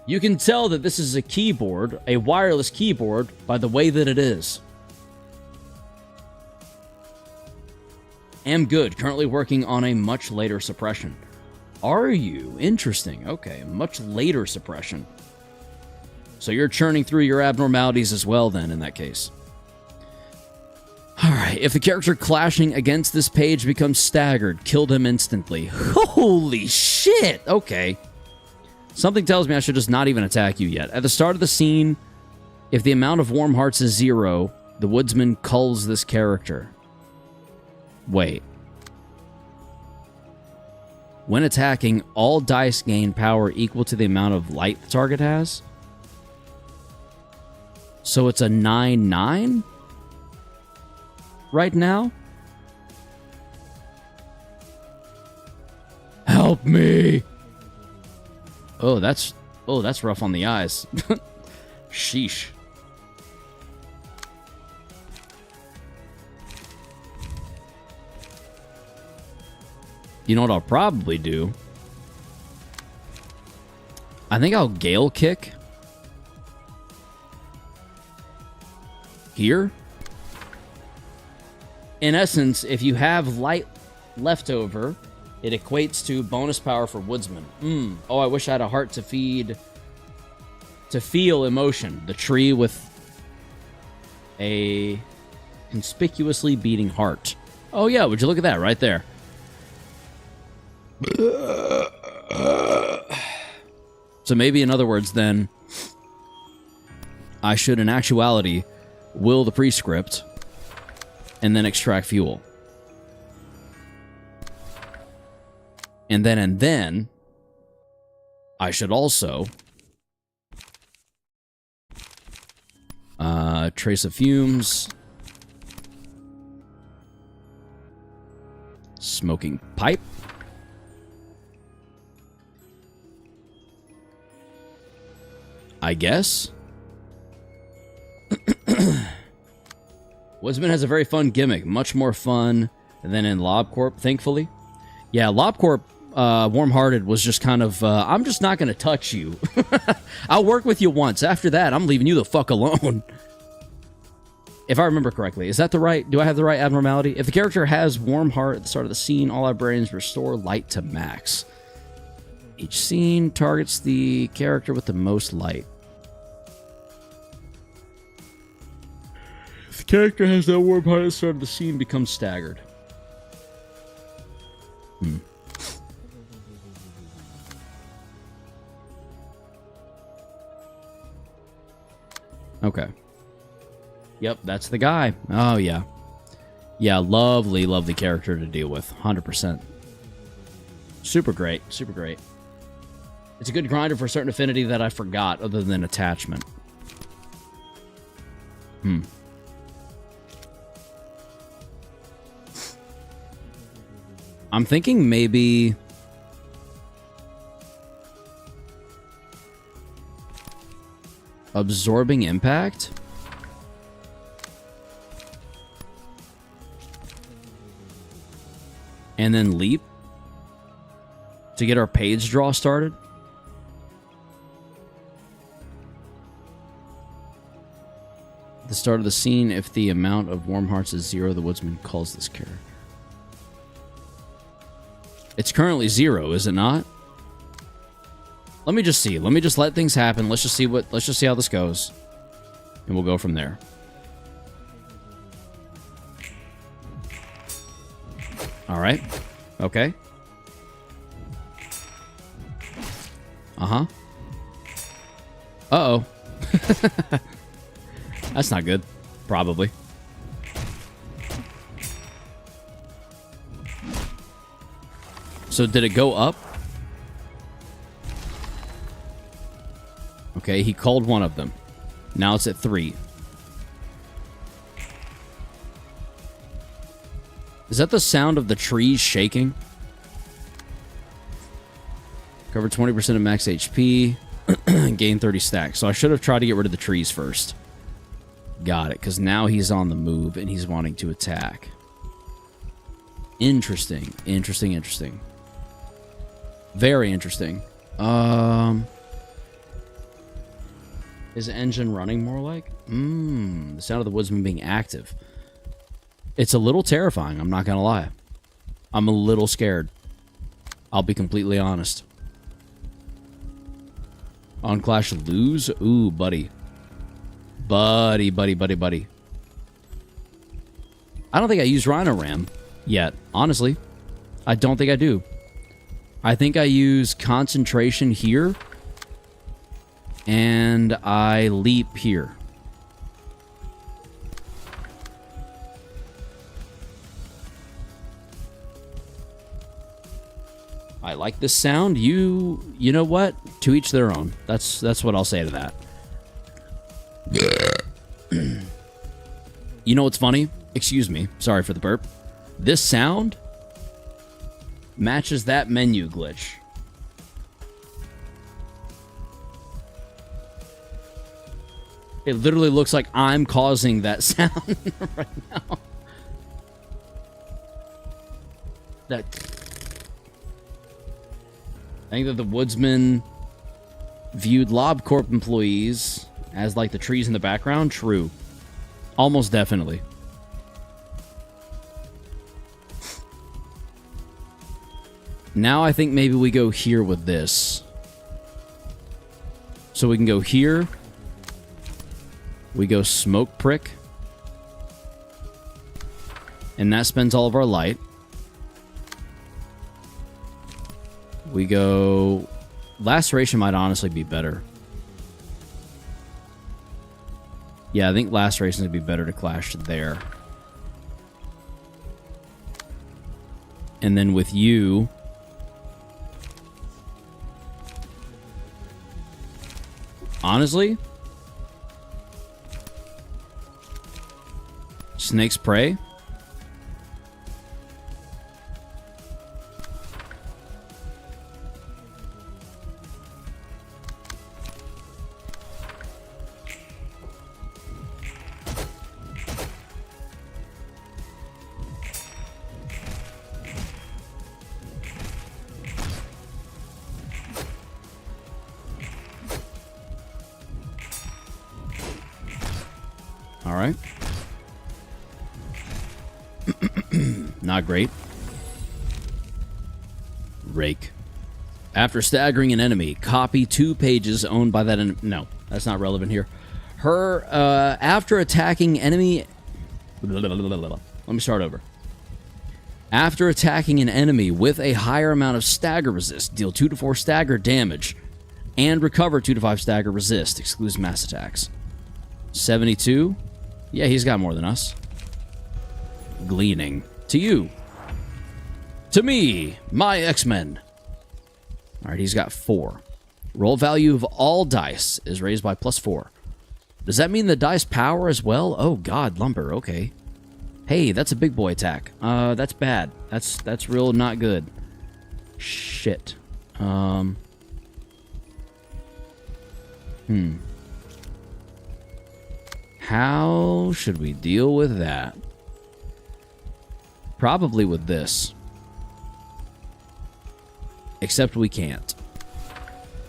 you can tell that this is a keyboard, a wireless keyboard, by the way that it is. Am good. Currently working on a much later suppression. Are you? Interesting. Okay, much later suppression. So you're churning through your abnormalities as well then, in that case. Alright, if the character clashing against this page becomes staggered, kill them instantly. Holy shit! Okay. Something tells me I should just not even attack you yet. At the start of the scene, if the amount of warm hearts is 0, the woodsman culls this character. Wait. When attacking, all dice gain power equal to the amount of light the target has? So it's a 9/9? Right now? Help me! Oh, that's rough on the eyes. Sheesh. You know what I'll probably do? I think I'll Gale Kick. Here? In essence, if you have light left over, it equates to bonus power for Woodsman. Oh, I wish I had a heart to feed... to feel emotion. The tree with a conspicuously beating heart. Oh yeah, would you look at that right there. So maybe in other words then, I should in actuality will the prescript and then extract fuel. And then I should also trace of fumes, smoking pipe, I guess. Woodsman has a very fun gimmick, much more fun than in LobCorp, thankfully. Yeah, LobCorp, Warm-Hearted was just kind of, I'm just not going to touch you. I'll work with you once. After that, I'm leaving you the fuck alone. If I remember correctly, is that the right, do I have the right abnormality? If the character has Warm Heart at the start of the scene, all librarians restore light to max. Each scene targets the character with the most light. If the character has that Warm Heart at the start of the scene, becomes staggered. Okay. Yep, that's the guy. Oh, yeah. Yeah, lovely, lovely character to deal with. 100%. Super great. Super great. It's a good grinder for a certain affinity that I forgot, other than attachment. I'm thinking maybe... Absorbing Impact? And then Leap? To get our page draw started? At the start of the scene, if the amount of warm hearts is 0, the woodsman calls this character. It's currently 0, is it not? Let me just see. Let me just let things happen. Let's just see how this goes. And we'll go from there. All right. Okay. Uh-huh. Uh-oh. That's not good. Probably. So did it go up? Okay, he called one of them. Now it's at 3. Is that the sound of the trees shaking? Cover 20% of max HP. Gain 30 stacks. So I should have tried to get rid of the trees first. Got it, because now he's on the move and he's wanting to attack. Interesting. Interesting, interesting. Very interesting. Is the engine running more like? The sound of the woodsman being active. It's a little terrifying, I'm not gonna lie. I'm a little scared. I'll be completely honest. On Clash lose? Ooh, buddy. Buddy. I don't think I use Rhino Ram yet, honestly. I don't think I do. I think I use concentration here. And I leap here. I like this sound. You know what? To each their own. That's what I'll say to that. You know what's funny? Excuse me. Sorry for the burp. This sound matches that menu glitch. It literally looks like I'm causing that sound right now. That. I think that the woodsman viewed LobCorp employees as like the trees in the background. True. Almost definitely. Now I think maybe we go here with this. So we can go here. We go smoke prick. And that spends all of our light. We go... Laceration might honestly be better. Yeah, I think Laceration would be better to clash there. And then with you... Honestly... Snake's Prey? All right. Not great. Rake. After staggering an enemy, copy 2 pages owned by that enemy. No, that's not relevant here. After attacking enemy... Let me start over. After attacking an enemy with a higher amount of stagger resist, deal 2 to 4 stagger damage and recover 2 to 5 stagger resist. Excludes mass attacks. 72? Yeah, he's got more than us. Gleaning. To you. To me. My X-Men. Alright, he's got 4. Roll value of all dice is raised by +4. Does that mean the dice power as well? Oh god, lumber. Okay. Hey, that's a big boy attack. That's bad. That's real not good. Shit. How should we deal with that? Probably with this. Except we can't.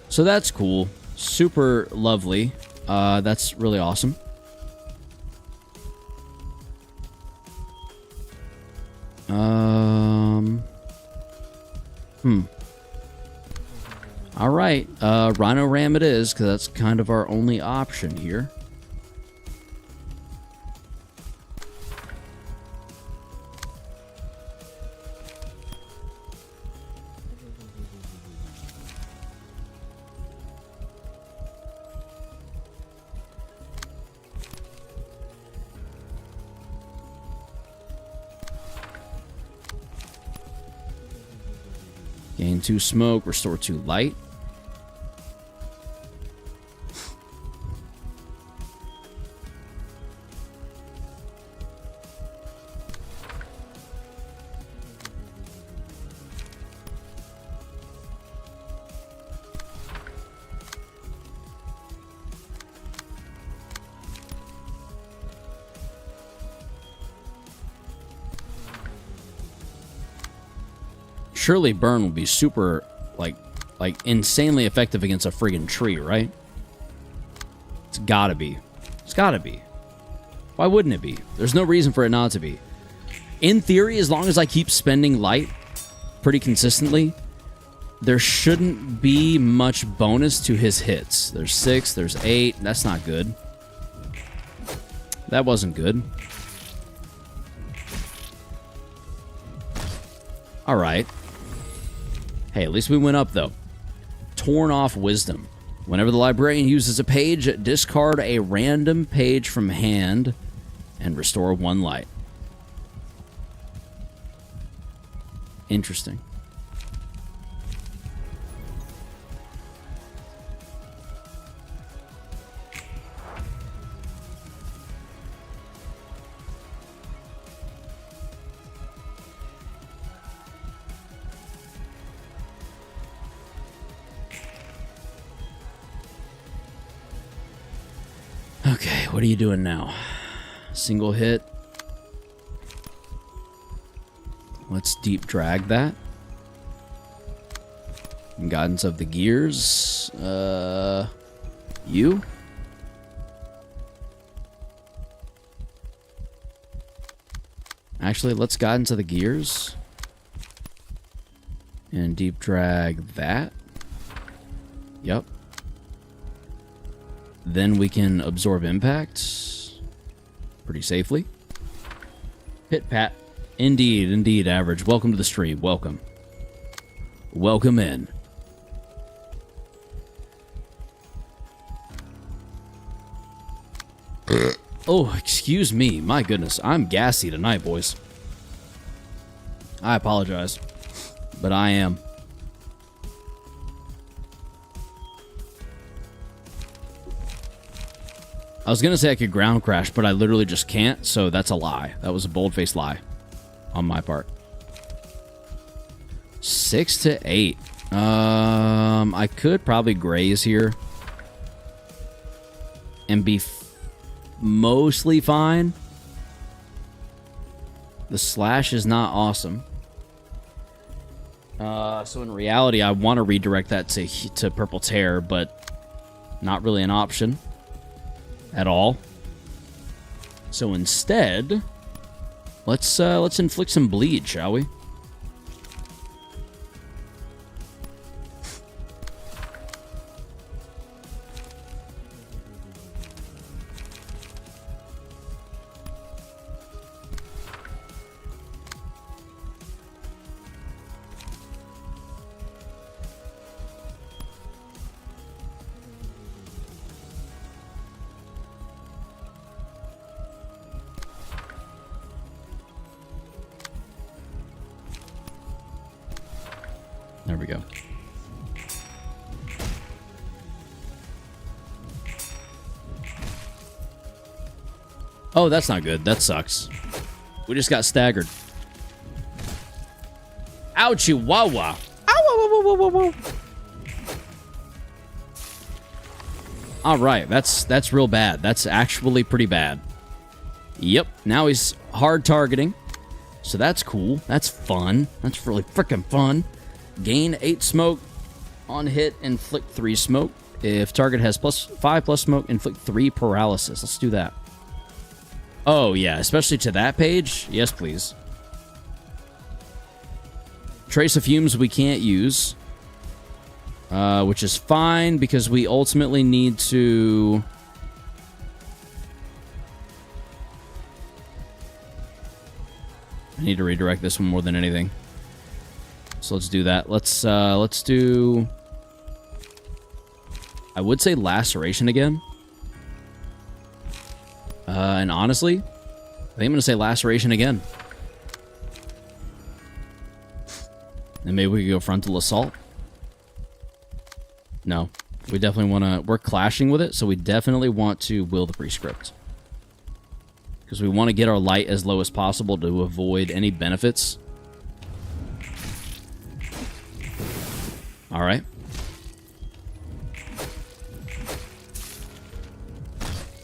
So that's cool. Super lovely. That's really awesome. Alright. Rhino Ram it is, because that's kind of our only option here. Gain 2 smoke, restore 2 light. Surely burn will be super, like insanely effective against a friggin' tree, right? It's gotta be. It's gotta be. Why wouldn't it be? There's no reason for it not to be. In theory, as long as I keep spending light pretty consistently, there shouldn't be much bonus to his hits. There's 6, there's 8. That's not good. That wasn't good. Alright. Hey, at least we went up, though. Torn off wisdom. Whenever the librarian uses a page, discard a random page from hand and restore 1 light. Interesting. Okay, what are you doing now? Single hit. Let's deep drag that. Guidance of the gears. You? Actually, let's guidance of the gears. And deep drag that. Yep. Then we can absorb impact pretty safely. Pit pat. Indeed, indeed, average. Welcome to the stream. Welcome. Welcome in. Oh, excuse me. My goodness. I'm gassy tonight, boys. I apologize. But I am. I was going to say I could ground crash, but I literally just can't, so that's a lie. That was a bold-faced lie on my part. 6 to 8. I could probably graze here and be mostly fine. The slash is not awesome. So in reality, I want to redirect that to Purple Tear, but not really an option at all. So instead, let's inflict some bleed, shall we? There we go. Oh, that's not good. That sucks. We just got staggered. Ouchie wawa. Ow. All right, that's real bad. That's actually pretty bad. Yep. Now he's hard targeting. So that's cool. That's fun. That's really freaking fun. Gain 8 smoke on hit, inflict 3 smoke. If target has +5 smoke, inflict 3 paralysis. Let's do that. Oh, yeah, especially to that page. Yes, please. Trace of fumes we can't use, which is fine because we ultimately need to... I need to redirect this one more than anything. So let's do that. Let's do... I would say laceration again. And honestly, I think I'm going to say laceration again. And maybe we could go frontal assault. No. We definitely want to... We're clashing with it, so we definitely want to will the prescript. Because we want to get our light as low as possible to avoid any benefits. Alright.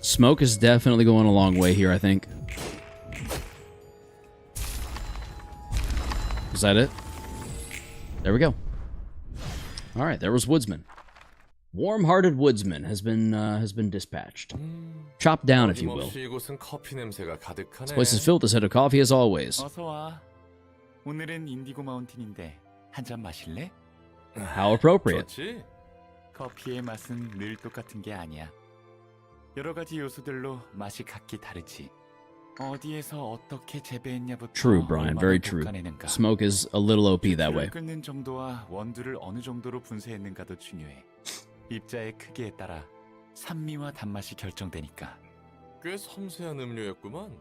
Smoke is definitely going a long way here, I think. Is that it? There we go. Alright, there was Woodsman. Warm-hearted Woodsman has been dispatched. Chopped down, if you will. 이곳은 커피 냄새가 가득하네. This place is filled with a head of coffee as always. 어서 와. 오늘은 인디고 마운틴인데 한 잔 마실래? How appropriate. 좋지? 커피의 맛은 늘 똑같은 게 아니야. 여러 가지 요소들로 맛이 각기 다르지. 어디에서 어떻게 재배했냐부터 True, Brian. Very 얼마나 true. 볶아내는가. Smoke is a little OP that way. 피를 끓는 정도와 원두를 어느 정도로 분쇄했는가도 중요해. 입자의 크기에 따라 산미와 단맛이 결정되니까. 꽤 섬세한 음료였구만.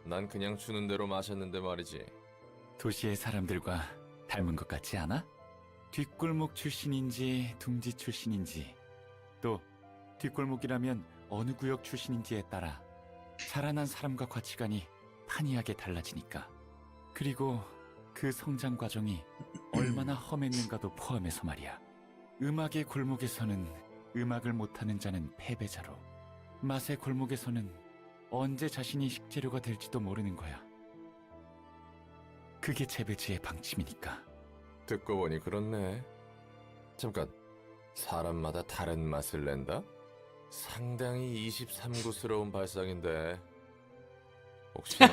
난 그냥 주는 대로 마셨는데 말이지. 도시의 사람들과 닮은 것 같지 않아? 뒷골목 출신인지 둥지 출신인지, 또 뒷골목이라면 어느 구역 출신인지에 따라 자라난 사람과 가치관이 판이하게 달라지니까. 그리고 그 성장 과정이 얼마나 험했는가도 포함해서 말이야. 음악의 골목에서는 음악을 못하는 자는 패배자로, 맛의 골목에서는 언제 자신이 식재료가 될지도 모르는 거야. 그게 재배지의 방침이니까. 듣고 보니 그렇네. 잠깐, 사람마다 다른 맛을 낸다? 상당히 23구스러운 발상인데. 혹시 너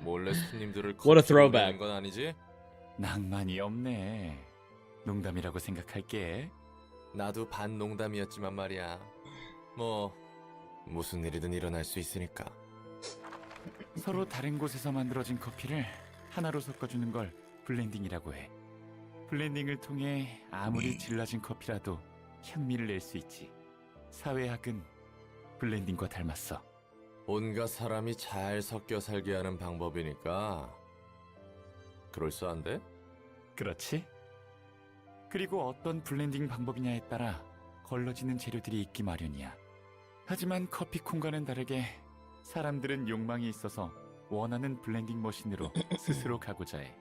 몰래 손님들을 What a 커피로 throwback. 내는 건 아니지? 낭만이 없네. 농담이라고 생각할게. 나도 반 농담이었지만 말이야. 뭐 무슨 일이든 일어날 수 있으니까. 서로 다른 곳에서 만들어진 커피를 하나로 섞어주는 걸 블렌딩이라고 해. 블렌딩을 통해 아무리 질라진 커피라도 향미를 낼 수 있지. 사회학은 블렌딩과 닮았어. 온갖 사람이 잘 섞여 살게 하는 방법이니까 그럴싸한데? 그렇지? 그리고 어떤 블렌딩 방법이냐에 따라 걸러지는 재료들이 있기 마련이야. 하지만 커피콩과는 다르게 사람들은 욕망이 있어서 원하는 블렌딩 머신으로 스스로 가고자 해.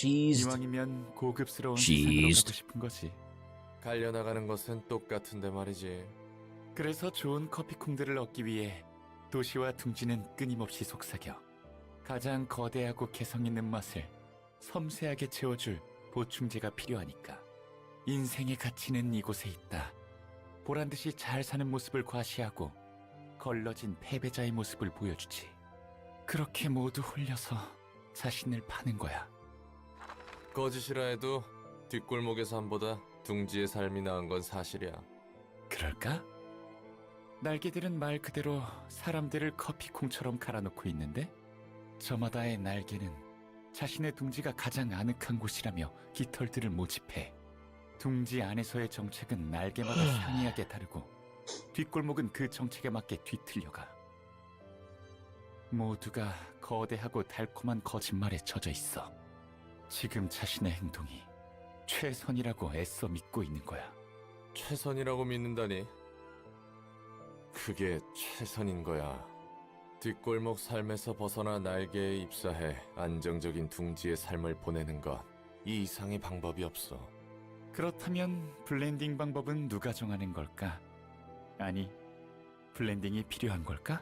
이왕이면 고급스러운 세상으로 가고 싶은 거지. 갈려나가는 것은 똑같은데 말이지. 그래서 좋은 커피콩들을 얻기 위해 도시와 둥지는 끊임없이 속삭여. 가장 거대하고 개성 있는 맛을 섬세하게 채워줄 보충제가 필요하니까. 인생의 가치는 이곳에 있다. 보란듯이 잘 사는 모습을 과시하고 걸러진 패배자의 모습을 보여주지. 그렇게 모두 홀려서 자신을 파는 거야. 거짓이라 해도 뒷골목의 삶보다 둥지의 삶이 나은 건 사실이야. 그럴까? 날개들은 말 그대로 사람들을 커피콩처럼 갈아놓고 있는데, 저마다의 날개는 자신의 둥지가 가장 아늑한 곳이라며 깃털들을 모집해. 둥지 안에서의 정책은 날개마다 상이하게 다르고 뒷골목은 그 정책에 맞게 뒤틀려가. 모두가 거대하고 달콤한 거짓말에 젖어 있어. 지금 자신의 행동이 최선이라고 애써 믿고 있는 거야. 최선이라고 믿는다니? 그게 최선인 거야. 뒷골목 삶에서 벗어나 날개에 입사해 안정적인 둥지의 삶을 보내는 것, 이 이상의 방법이 없어. 그렇다면 블렌딩 방법은 누가 정하는 걸까? 아니, 블렌딩이 필요한 걸까?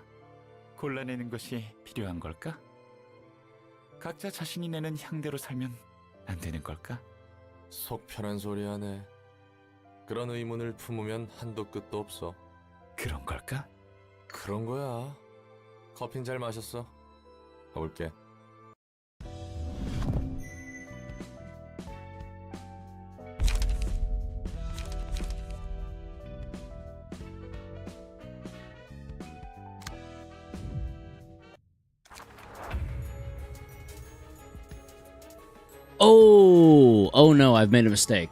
골라내는 것이 필요한 걸까? 각자 자신이 내는 향대로 살면 안 되는 걸까? 속 편한 소리 하네. 그런 의문을 품으면 한도 끝도 없어. 그런 걸까? 그런 거야. 커피는 잘 마셨어. 가볼게. Oh no, I've made a mistake.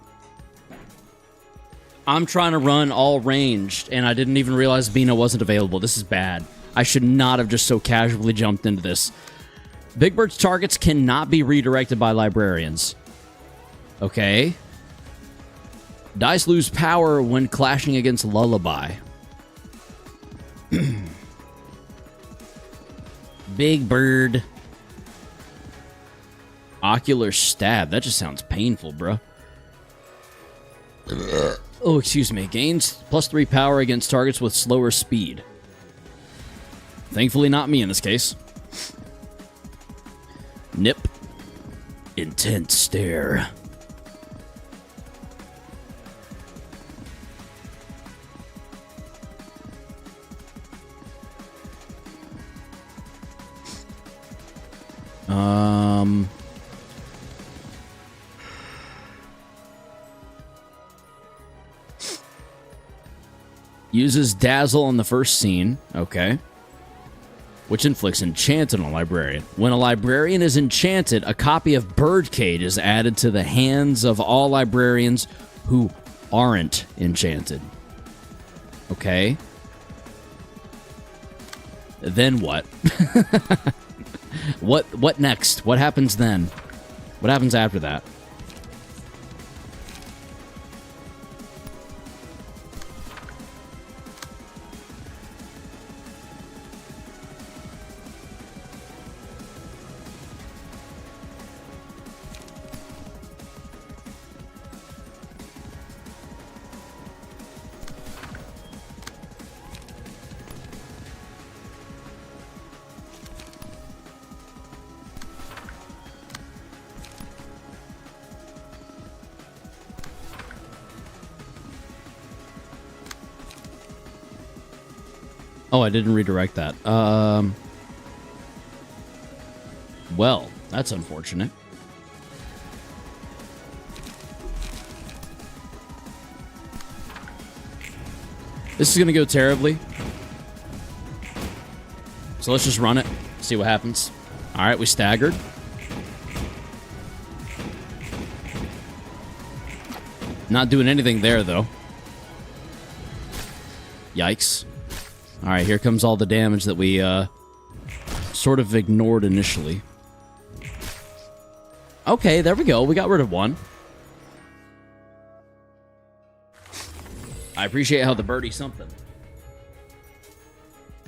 I'm trying to run all ranged, and I didn't even realize Bina wasn't available. This is bad. I should not have just so casually jumped into this. Big Bird's targets cannot be redirected by librarians. Okay. Dice lose power when clashing against Lullaby. Big Bird. Ocular Stab. That just sounds painful, bro. Oh, excuse me. Gains +3 power against targets with slower speed. Thankfully not me in this case. Nip. Intense Stare. Uses Dazzle on the first scene. Okay. Which inflicts enchant on a librarian. When a librarian is enchanted, a copy of Birdcage is added to the hands of all librarians who aren't enchanted. Okay. Then what? What next? What happens then? What happens after that? Oh, I didn't redirect that. Well, that's unfortunate. This is going to go terribly. So let's just run it. See what happens. All right, we staggered. Not doing anything there, though. Yikes. All right, here comes all the damage that we sort of ignored initially. Okay, there we go. We got rid of one. I appreciate how the birdie something.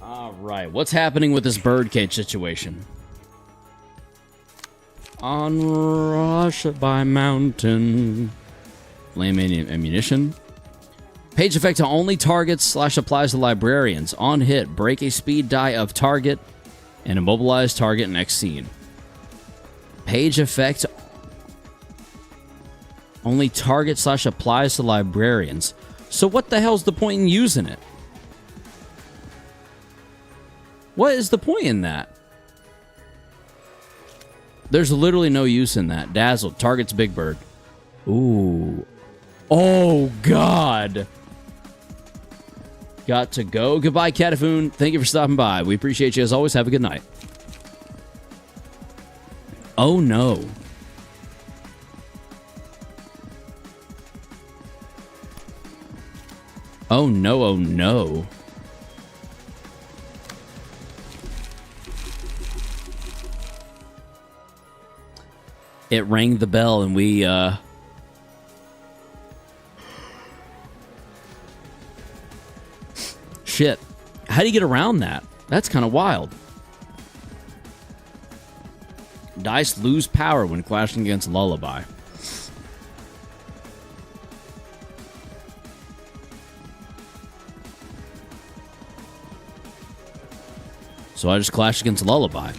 All right, what's happening with this birdcage situation? On Rush by Mountain. Flame ammunition. Page effect to only targets / applies to librarians. On hit, break a speed die of target and immobilize target next scene. Page effect only target / applies to librarians. So what the hell's the point in using it? What is the point in that? There's literally no use in that. Dazzle targets Big Bird. Ooh. Oh, God. Got to go. Goodbye, Catafoon. Thank you for stopping by. We appreciate you as always. Have a good night. Oh, no. Oh, no. Oh, no. It rang the bell and we, Shit. How do you get around that? That's kind of wild. Dice lose power when clashing against Lullaby. So I just clash against Lullaby.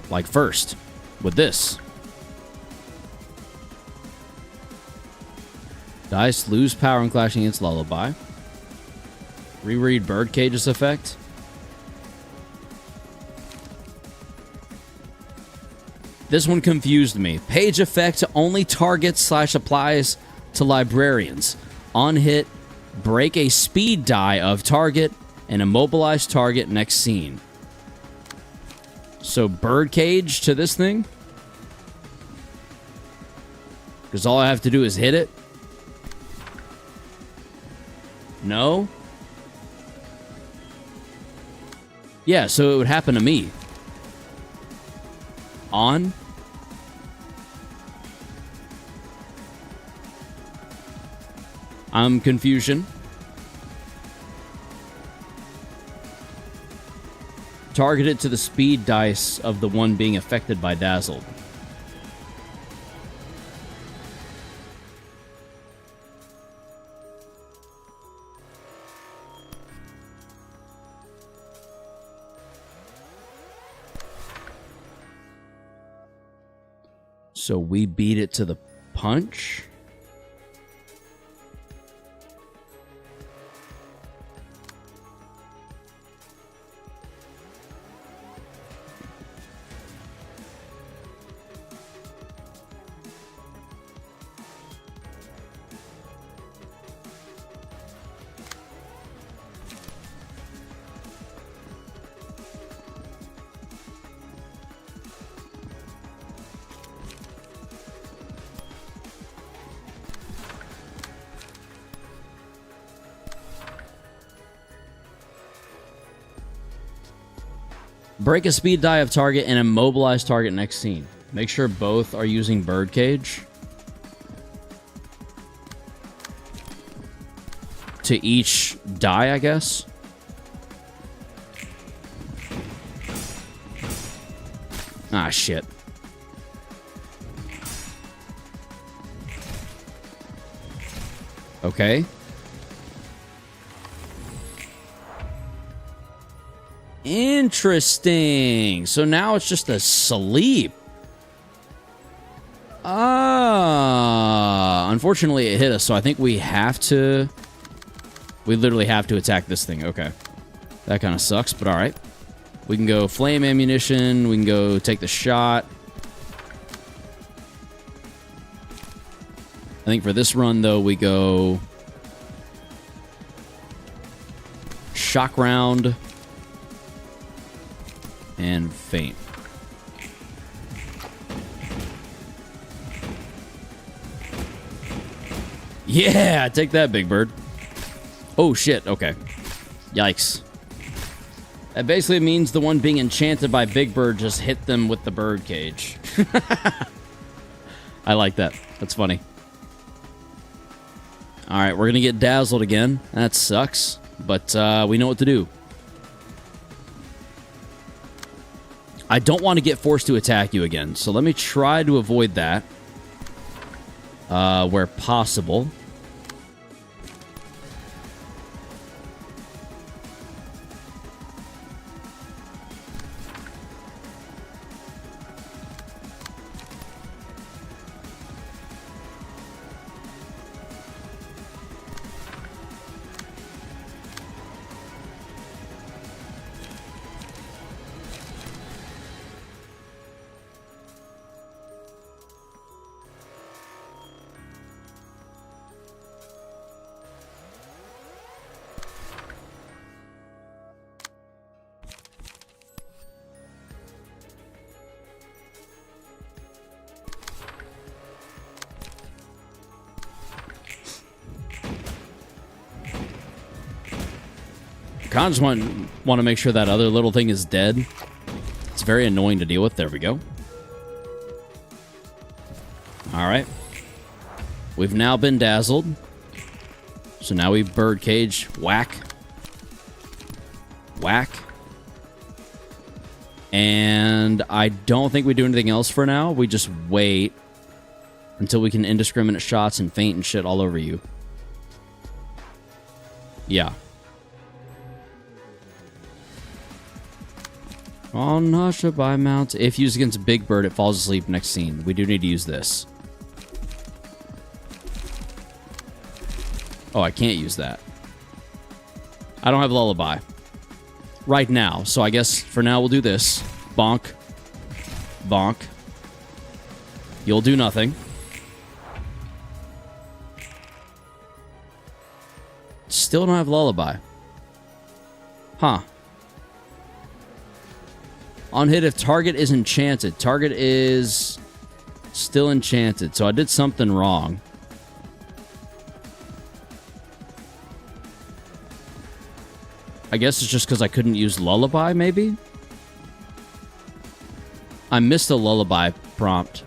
Like first. With this. Dice lose power when clashing against Lullaby. Reread Birdcage's effect. This one confused me. Page effect only targets / applies to librarians. On hit, break a speed die of target and immobilize target next scene. So Birdcage to this thing? Because all I have to do is hit it? No? Yeah, so it would happen to me. On. Confusion. Target it to the speed dice of the one being affected by dazzled. So we beat it to the punch. Break a speed die of target and immobilize target next scene. Make sure both are using birdcage. To each die, I guess. Ah, shit. Okay. Interesting. So now it's just a sleep. Unfortunately it hit us, so I think we have to... We literally have to attack this thing. Okay. That kind of sucks, but alright. We can go flame ammunition. We can go take the shot. I think for this run, though, we go... shock round. And faint. Yeah, take that, Big Bird. Oh, shit. Okay. Yikes. That basically means the one being enchanted by Big Bird just hit them with the bird cage. I like that. That's funny. Alright, we're gonna get dazzled again. That sucks. But we know what to do. I don't want to get forced to attack you again, so let me try to avoid that. Where possible. I just want to make sure that other little thing is dead. It's very annoying to deal with. There we go. Alright. We've now been dazzled. So now we birdcage. Whack. Whack. And I don't think we do anything else for now. We just wait until we can indiscriminate shots and faint and shit all over you. Yeah. On Hushabye Mount. If used against Big Bird, it falls asleep next scene. We do need to use this. Oh, I can't use that. I don't have Lullaby right now, so I guess for now we'll do this. Bonk. Bonk. You'll do nothing. Still don't have Lullaby. Huh. On hit, if target is enchanted. Target is still enchanted, so I did something wrong. I guess it's just because I couldn't use Lullaby, maybe? I missed a Lullaby prompt.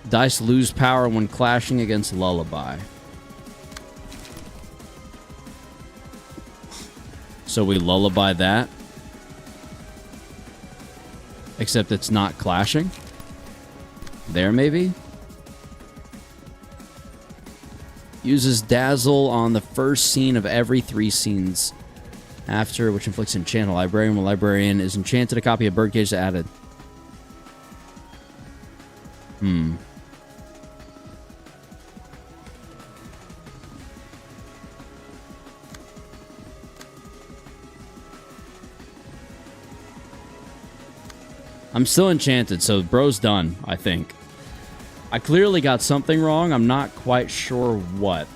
Dice lose power when clashing against Lullaby. So we lullaby that. Except it's not clashing. There, maybe? Uses Dazzle on the first scene of every 3 scenes after, which inflicts enchant on librarian. When librarian is enchanted, a copy of Birdcage is added. I'm still enchanted, so bro's done, I think. I clearly got something wrong. I'm not quite sure what.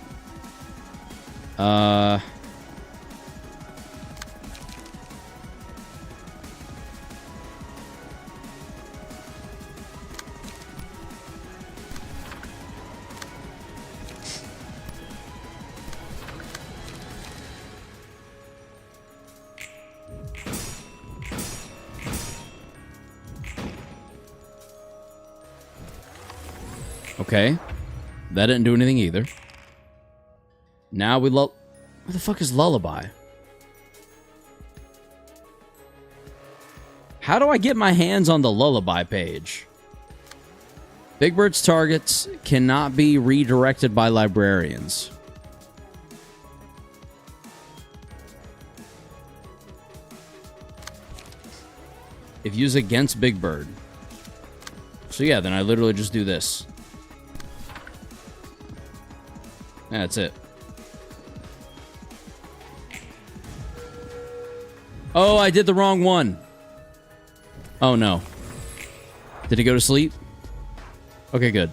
Okay. That didn't do anything either. Now we What the fuck is lullaby? How do I get my hands on the lullaby page? Big Bird's targets cannot be redirected by librarians. If used against Big Bird. So yeah, then I literally just do this. That's it. Oh, I did the wrong one. Oh, no. Did he go to sleep? Okay, good.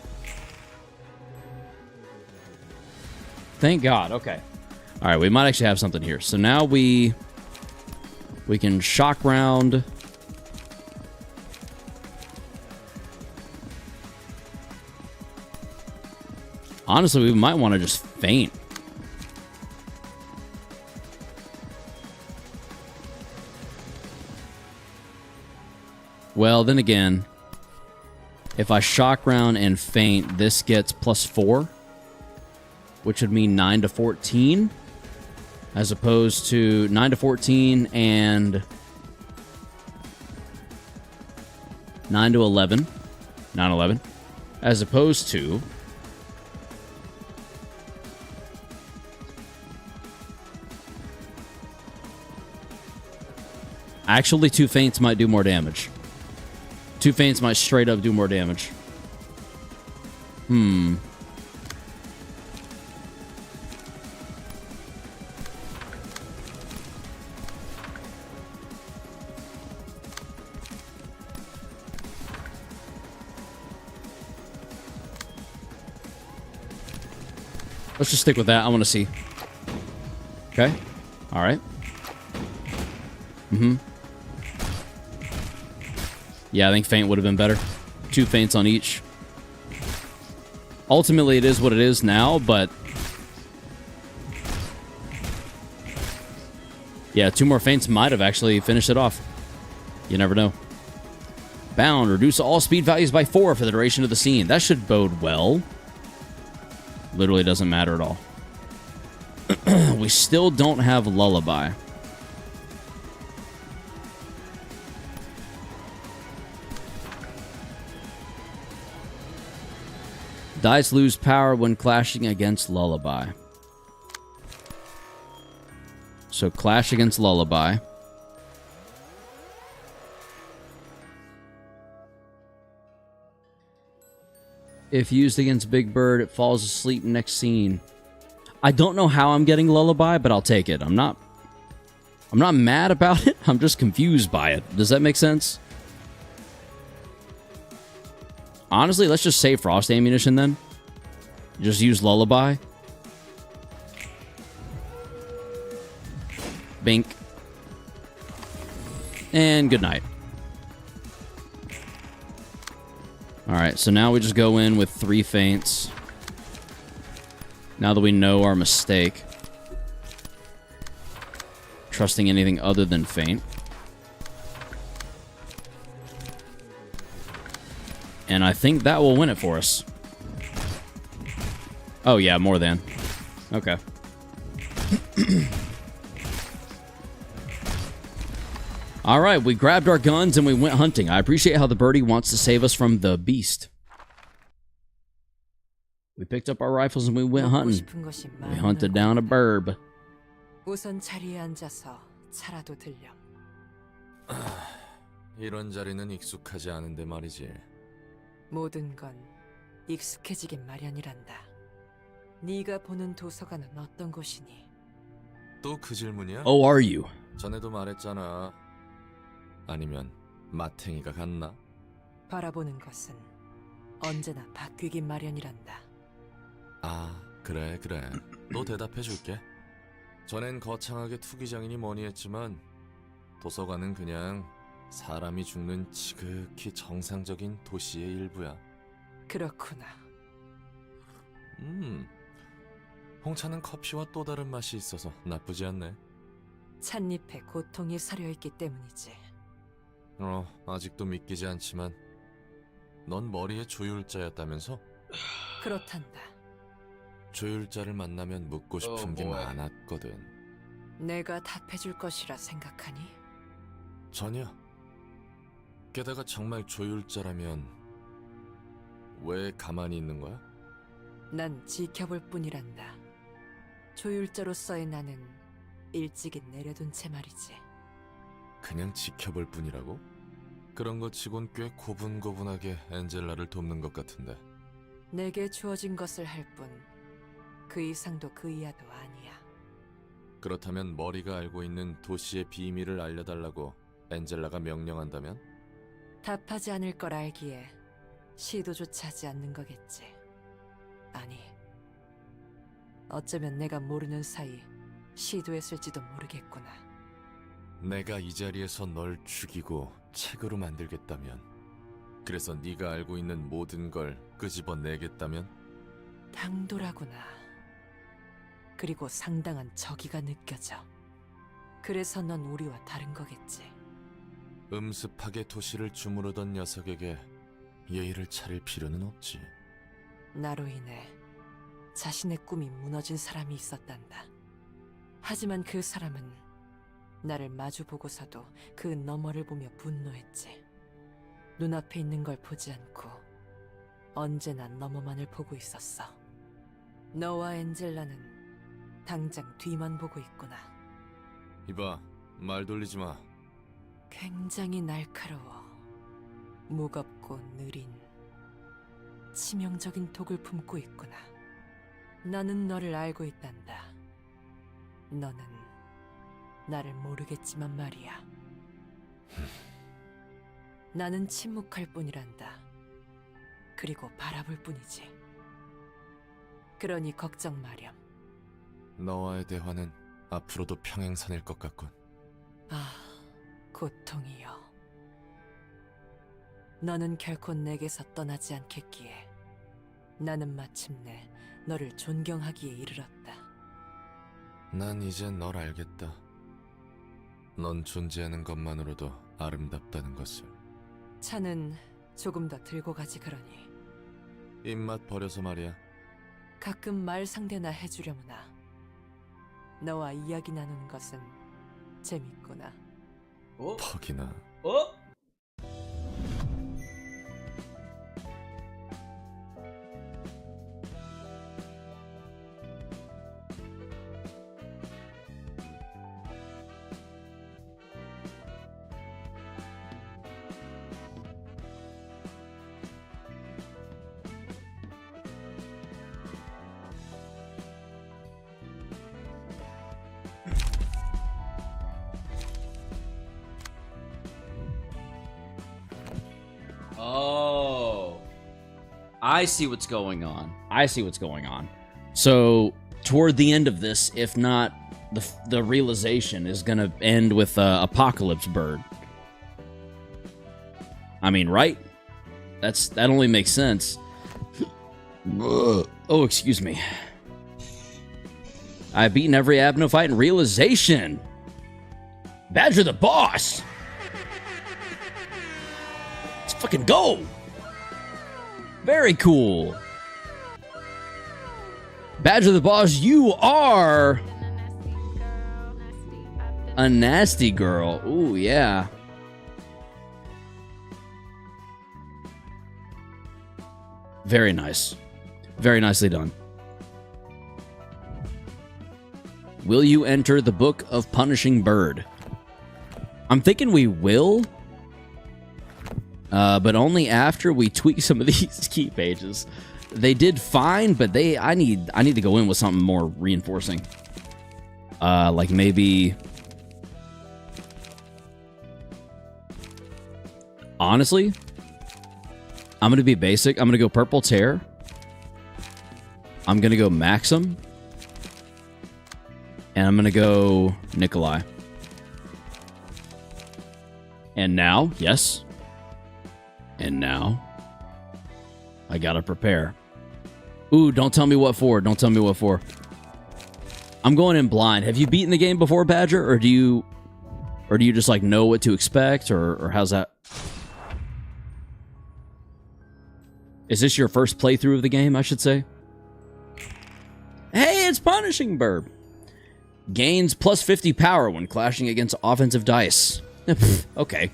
Thank God. Okay. All right, we might actually have something here. So now we can shock round. Honestly, we might want to just faint. Well, then again, if I shock round and faint, this gets +4, which would mean 9 to 14, as opposed to 9 to 14 and 9 to 11, 9-11, as opposed to actually 2 feints might do more damage. 2 feints might straight up do more damage. Let's just stick with that. I want to see. Okay. All right. Yeah, I think feint would have been better. 2 feints on each. Ultimately, it is what it is now, but yeah, 2 more feints might have actually finished it off. You never know. Bound. Reduce all speed values by 4 for the duration of the scene. That should bode well. Literally doesn't matter at all. We still don't have Lullaby. Dice lose power when clashing against Lullaby. So clash against Lullaby. If used against Big Bird, it falls asleep next scene. I don't know how I'm getting Lullaby, but I'll take it. I'm not mad about it. I'm just confused by it. Does that make sense? Honestly, let's just save Frost Ammunition then. Just use Lullaby. Bink. And good night. Alright, so now we just go in with 3 feints. Now that we know our mistake. Trusting anything other than feint. And I think that will win it for us. Oh yeah, more than. Okay. All right, we grabbed our guns and we went hunting. I appreciate how the birdie wants to save us from the beast. We picked up our rifles and we went hunting. We hunted down a burb. 우선 자리에 앉아서 차라도 들려. 이런 자리는 익숙하지 않은데 말이지. 모든 건 익숙해지긴 마련이란다. 네가 보는 도서관은 어떤 곳이니? 또 그 질문이야? Oh, are you? 전에도 말했잖아. 아니면 마탱이가 같나? 바라보는 것은 언제나 바뀌긴 마련이란다. 아, 그래. 또 대답해줄게. 전엔 거창하게 투기장이니 뭐니 했지만 도서관은 그냥 사람이 죽는 지극히 정상적인 도시의 일부야. 그렇구나. 홍차는 커피와 또 다른 맛이 있어서 나쁘지 않네. 찻잎에 고통이 서려있기 때문이지. 아직도 믿기지 않지만 넌 머리에 조율자였다면서? 그렇단다. 조율자를 만나면 묻고 싶은 게 많았거든. 내가 답해줄 것이라 생각하니? 전혀. 게다가 정말 조율자라면 왜 가만히 있는 거야? 난 지켜볼 뿐이란다. 조율자로서의 나는 일찍이 내려둔 채 말이지. 그냥 지켜볼 뿐이라고? 그런 것 치곤 꽤 고분고분하게 엔젤라를 돕는 것 같은데. 내게 주어진 것을 할 뿐 그 이상도 그 이하도 아니야. 그렇다면 머리가 알고 있는 도시의 비밀을 알려달라고 엔젤라가 명령한다면? 답하지 않을 걸 알기에 시도조차 하지 않는 거겠지. 아니, 어쩌면 내가 모르는 사이 시도했을지도 모르겠구나. 내가 이 자리에서 널 죽이고 책으로 만들겠다면, 그래서 네가 알고 있는 모든 걸 끄집어내겠다면? 당돌하구나. 그리고 상당한 적의가 느껴져. 그래서 넌 우리와 다른 거겠지. 음습하게 도시를 주무르던 녀석에게 예의를 차릴 필요는 없지. 나로 인해 자신의 꿈이 무너진 사람이 있었단다. 하지만 그 사람은 나를 마주보고서도 그 너머를 보며 분노했지. 눈앞에 있는 걸 보지 않고 언제나 너머만을 보고 있었어. 너와 엔젤라는 당장 뒤만 보고 있구나. 이봐, 말 돌리지 마. 굉장히 날카로워. 무겁고 느린 치명적인 독을 품고 있구나. 나는 너를 알고 있단다. 너는 나를 모르겠지만 말이야. 나는 침묵할 뿐이란다. 그리고 바라볼 뿐이지. 그러니 걱정 마렴. 너와의 대화는 앞으로도 평행선일 것 같군. 아, 고통이여. 너는 결코 내게서 떠나지 않겠기에 나는 마침내 너를 존경하기에 이르렀다. 난 이젠 널 알겠다. 넌 존재하는 것만으로도 아름답다는 것을. 차는 조금 더 들고 가지 그러니. 입맛 버려서 말이야. 가끔 말 상대나 해주려무나. 너와 이야기 나누는 것은 재밌구나. 퍽이나. Oh, I see what's going on. So toward the end of this, if not, the realization is gonna end with Apocalypse Bird. I mean, right? That only makes sense. Oh, excuse me. I've beaten every Abno fight in realization. Badger the boss. Let's fucking go. Very cool. Badger the boss, you are a nasty girl. Ooh, yeah. Very nice. Very nicely done. Will you enter the Book of Punishing Bird? I'm thinking we will. But only after we tweak some of these key pages. They did fine, but I need to go in with something more reinforcing. Like maybe... Honestly, I'm going to be basic. I'm going to go Purple Tear. I'm going to go Maxim. And I'm going to go Nikolai. And now, yes. And now, I got to prepare. Ooh, don't tell me what for. Don't tell me what for. I'm going in blind. Have you beaten the game before, Badger? Or do you just like know what to expect? Or how's that? Is this your first playthrough of the game, I should say? Hey, it's Punishing Bird. Gains plus 50 power when clashing against offensive dice. Okay.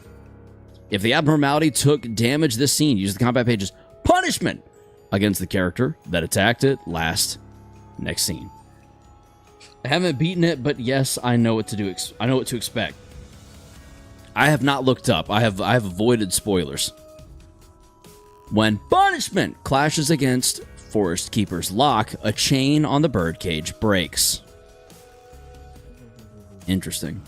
If the abnormality took damage this scene, use the combat page's punishment against the character that attacked it last. Next scene. I haven't beaten it, but yes, I know what to do. I know what to expect. I have not looked up. I have avoided spoilers. When punishment clashes against Forest Keeper's lock, a chain on the birdcage breaks. Interesting.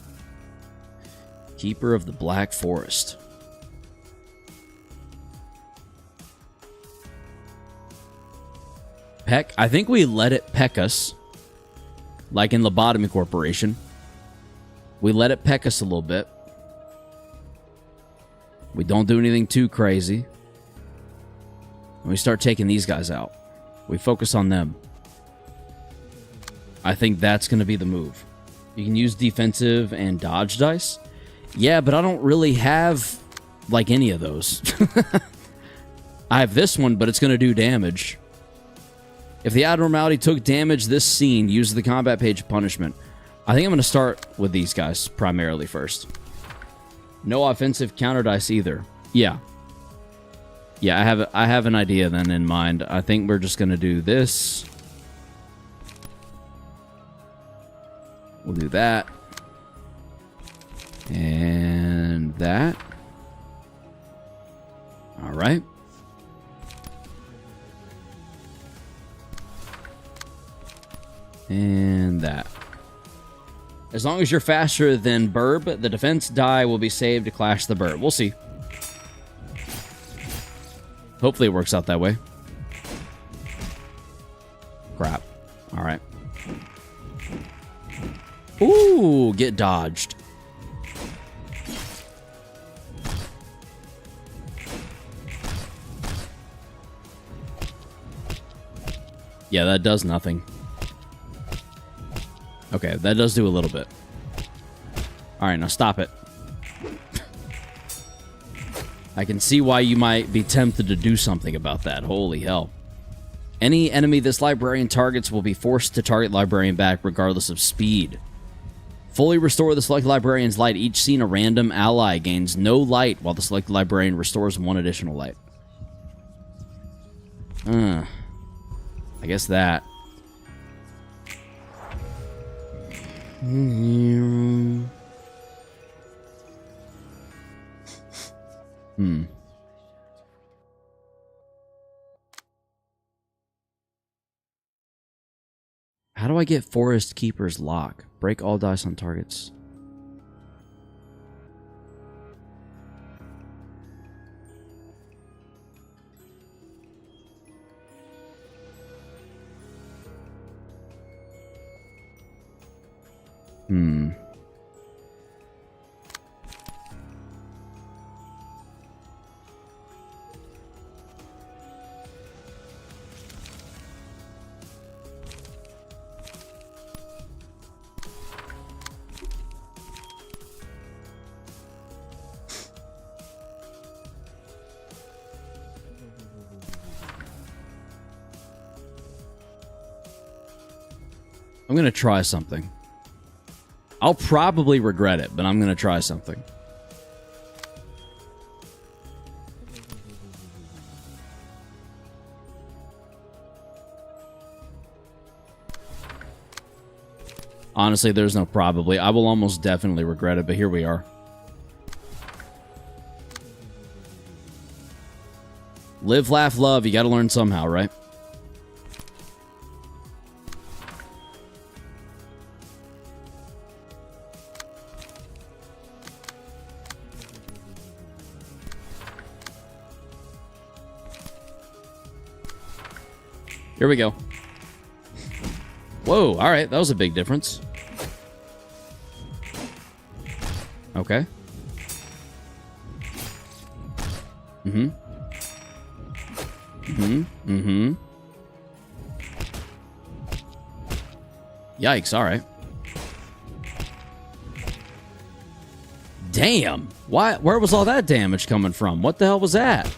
Keeper of the Black Forest. Peck. I think we let it peck us. Like in Lobotomy Corporation. We let it peck us a little bit. We don't do anything too crazy. And we start taking these guys out. We focus on them. I think that's going to be the move. You can use defensive and dodge dice. Yeah, but I don't really have, like, any of those. I have this one, but it's going to do damage. If the abnormality took damage this scene, use the combat page punishment. I think I'm going to start with these guys primarily first. No offensive counter dice either. Yeah. Yeah, I have an idea then in mind. I think we're just going to do this. We'll do that. And that. All right. And that. As long as you're faster than Burb, the defense die will be saved to clash the Burb. We'll see. Hopefully it works out that way. Crap. All right. Ooh, get dodged. Yeah, that does nothing. Okay, that does do a little bit. All right, now stop it. I can see why you might be tempted to do something about that. Holy hell. Any enemy this librarian targets will be forced to target librarian back regardless of speed. Fully restore the selected librarian's light. Each scene a random ally gains no light while the selected librarian restores one additional light. I guess that. How do I get Forest Keeper's lock? Break all dice on targets. I'm going to try something. I'll probably regret it, but I'm going to try something. Honestly, there's no probably. I will almost definitely regret it, but here we are. Live, laugh, love. You gotta learn somehow, right? Here we go. Whoa, alright, that was a big difference. Okay. Mm-hmm. Mm-hmm. Mm-hmm. Yikes, alright. Damn! Why? Where was all that damage coming from? What the hell was that?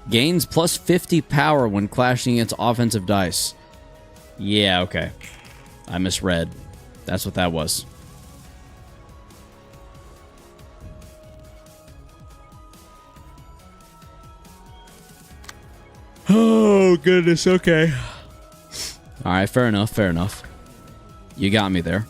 Gains plus 50 power when clashing against offensive dice. Yeah, okay. I misread. That's what that was. Oh, goodness, okay. Alright, fair enough, fair enough. You got me there.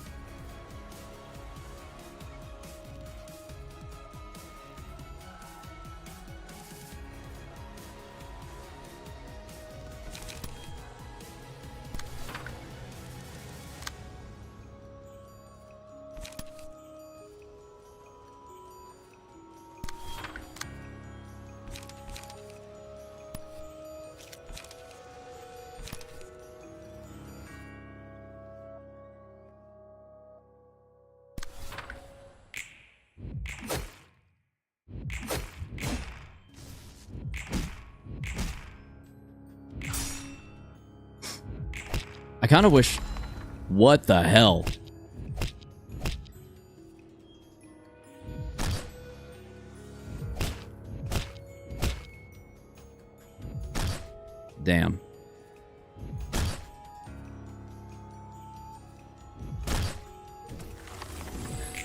I kind of wish... What the hell? Damn.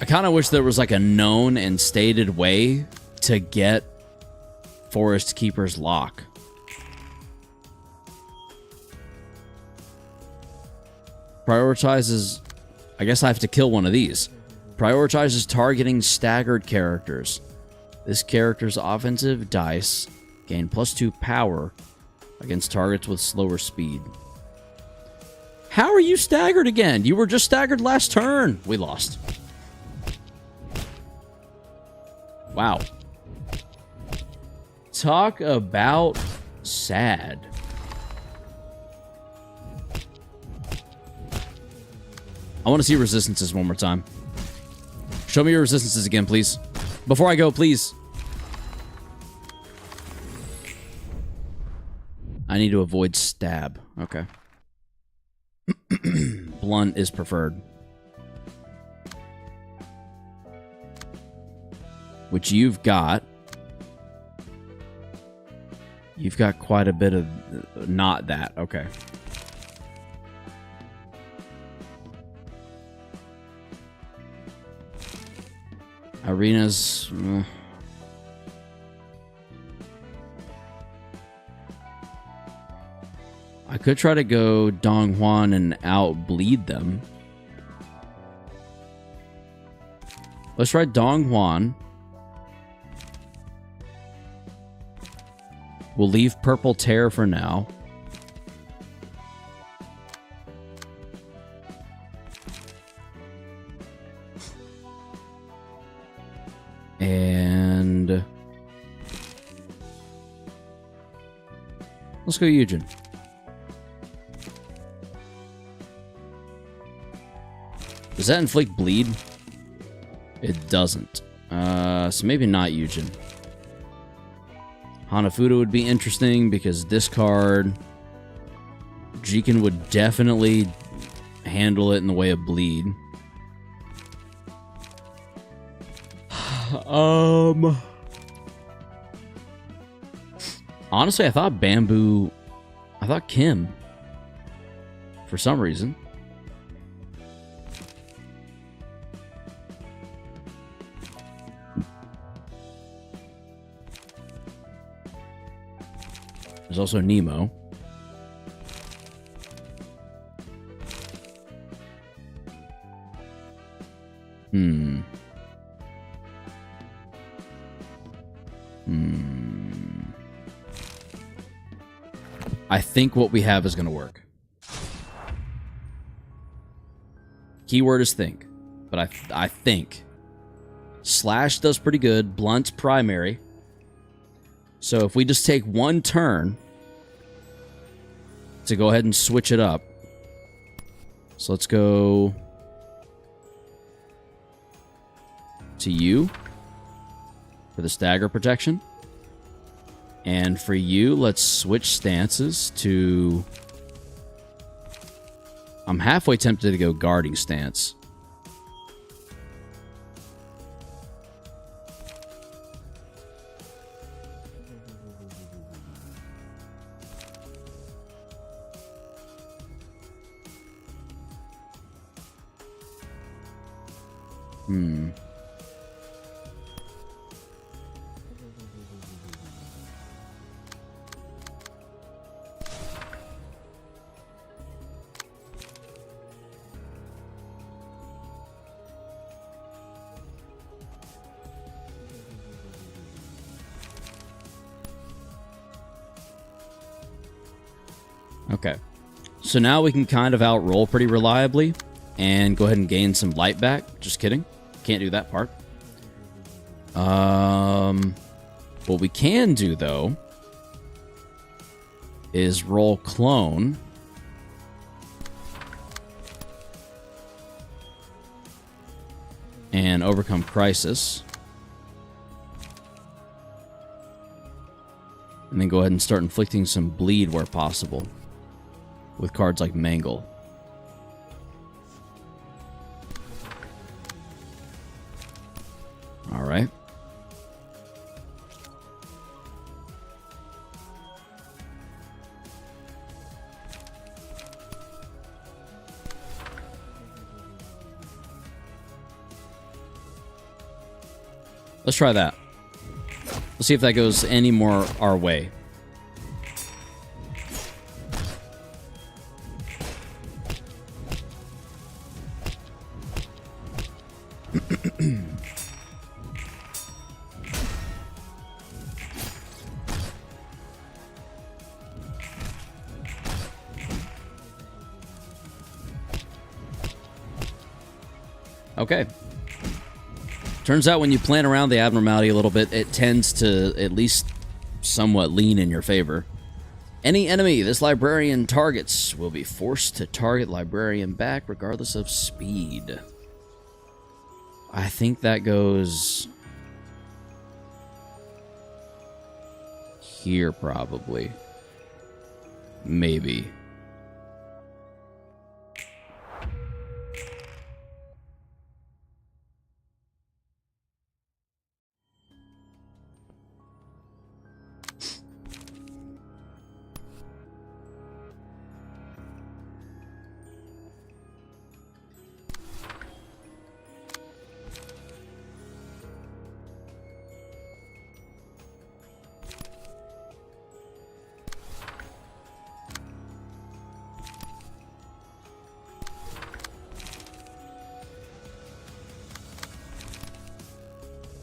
I kind of wish there was like a known and stated way to get Forest Keeper's Lock. Prioritizes... I guess I have to kill one of these. Prioritizes targeting staggered characters. This character's offensive dice gain +2 power against targets with slower speed. How are you staggered again? You were just staggered last turn. We lost. Wow. Talk about sad. I want to see resistances one more time. Show me your resistances again, please. Before I go, please. I need to avoid stab. Okay. Blunt is preferred. Which you've got. You've got quite a bit of... Not that. Okay. Arenas... I could try to go Dong Juan and outbleed them. Let's try Dong Juan. We'll leave Purple Tear for now. And... let's go Eugen. Does that inflict bleed? It doesn't. So maybe not Eugen. Hanafuda would be interesting because discard. Jiken would definitely handle it in the way of bleed. Honestly, I thought Bamboo... I thought Kim. For some reason. There's also Nemo. I think what we have is going to work. Keyword is think. But I think. Slash does pretty good. Blunt's primary. So if we just take one turn to go ahead and switch it up. So let's go to you for the stagger protection. And for you, let's switch stances to... I'm halfway tempted to go guarding stance. Okay. So now we can kind of outroll pretty reliably and go ahead and gain some light back. Just kidding. Can't do that part. What we can do, though, is roll clone. And overcome crisis. And then go ahead and start inflicting some bleed where possible. With cards like Mangle. Alright. Let's try that. Let's see if that goes any more our way. Okay. Turns out when you plan around the abnormality a little bit, it tends to at least somewhat lean in your favor. Any enemy this librarian targets will be forced to target librarian back regardless of speed. I think that goes here probably. Maybe.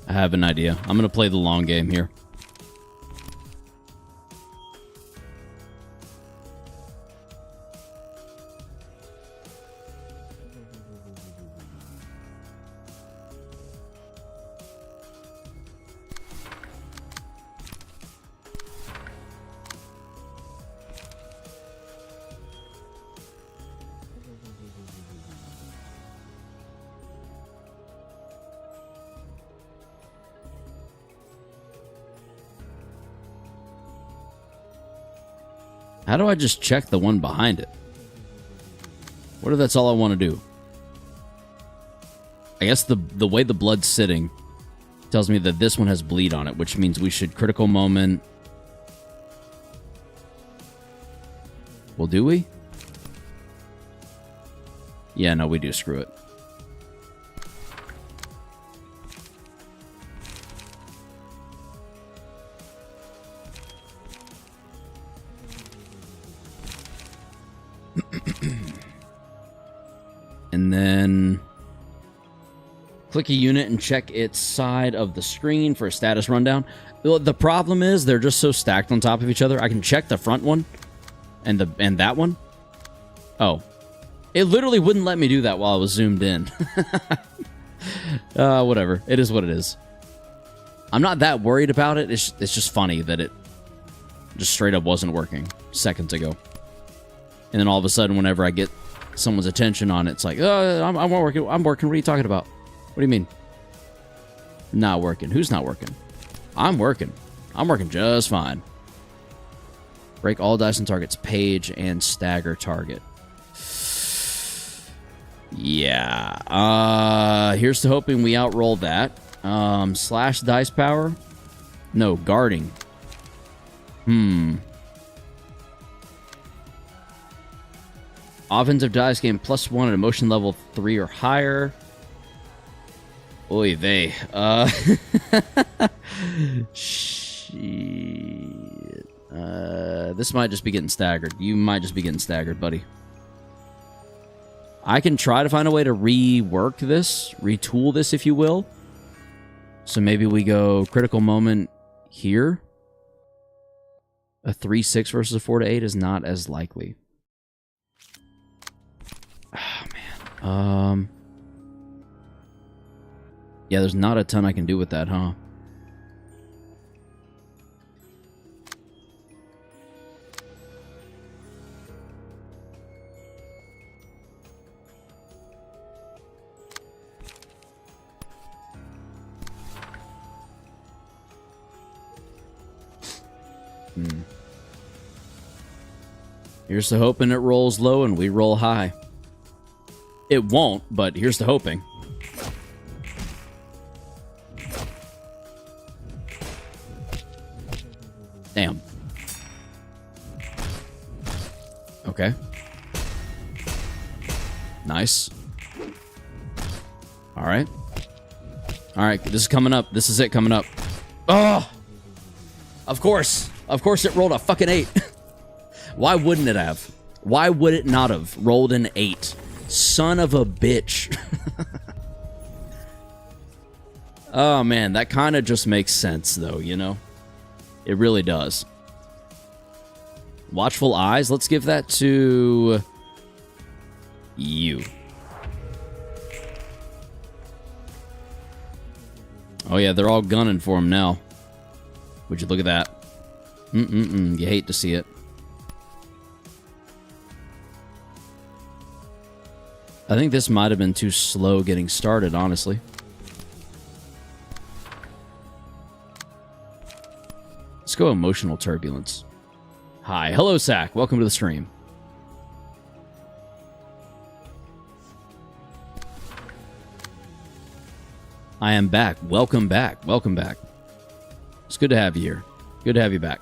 I have an idea. I'm going to play the long game here. How do I just check the one behind it? What if that's all I want to do? I guess the way the blood's sitting tells me that this one has bleed on it, which means we should critical moment. Well, do we? Yeah, no, we do. Screw it. then click a unit and check its side of the screen for a status rundown. The problem is they're just so stacked on top of each other. I can check the front one and that one. Oh, it literally wouldn't let me do that while I was zoomed in. Whatever. It is what it is. I'm not that worried about it. It's just funny that it just straight up wasn't working seconds ago. And then all of a sudden, whenever I get someone's attention on it, it's like, I'm working. I'm working. What are you talking about? What do you mean? Not working. Who's not working? I'm working. I'm working just fine. Break all dice and targets page and stagger target. Yeah. Here's to hoping we outroll that. Slash dice power? No, guarding. Offensive dice gain +1 at emotion level 3 or higher. Oy vey. Shit. This might just be getting staggered. You might just be getting staggered, buddy. I can try to find a way to rework this, retool this, if you will. So maybe we go critical moment here. A 3-6 versus a 4-8 is not as likely. Oh, man. Yeah, there's not a ton I can do with that, huh? Here's to hoping it rolls low and we roll high. It won't, but here's to hoping. Damn. Okay. Nice. Alright. Alright, this is coming up. This is it coming up. Oh! Of course. Of course it rolled a fucking 8. Why wouldn't it have? Why would it not have rolled an 8? Son of a bitch. Oh, man. That kind of just makes sense, though, you know? It really does. Watchful eyes. Let's give that to you. Oh, yeah. They're all gunning for him now. Would you look at that? You hate to see it. I think this might have been too slow getting started, honestly. Let's go emotional turbulence. Hi. Hello, Sack. Welcome to the stream. I am back. Welcome back. Welcome back. It's good to have you here. Good to have you back.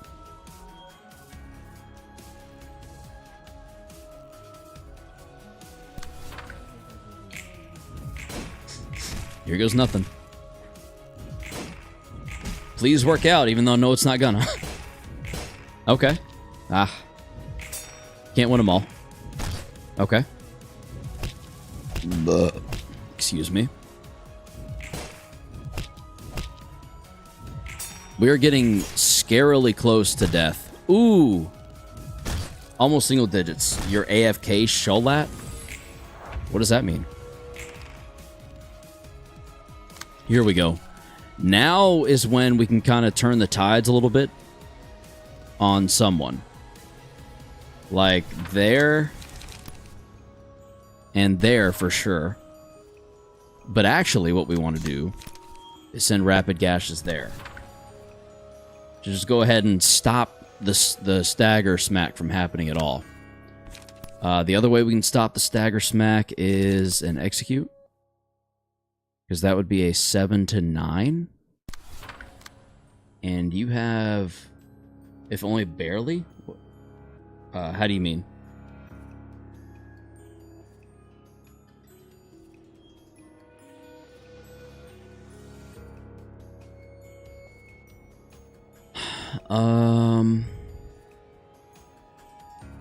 Here goes nothing. Please work out, even though I know it's not gonna. Okay. Can't win them all. Okay. Excuse me. We are getting scarily close to death. Ooh. Almost single digits. Your AFK Sholat? What does that mean? Here we go. Now is when we can kind of turn the tides a little bit on someone. Like there and there for sure. But actually what we want to do is send rapid gashes there. Just go ahead and stop the stagger smack from happening at all. The other way we can stop the stagger smack is an execute. Because that would be a 7 to 9. And you have... If only barely? How do you mean?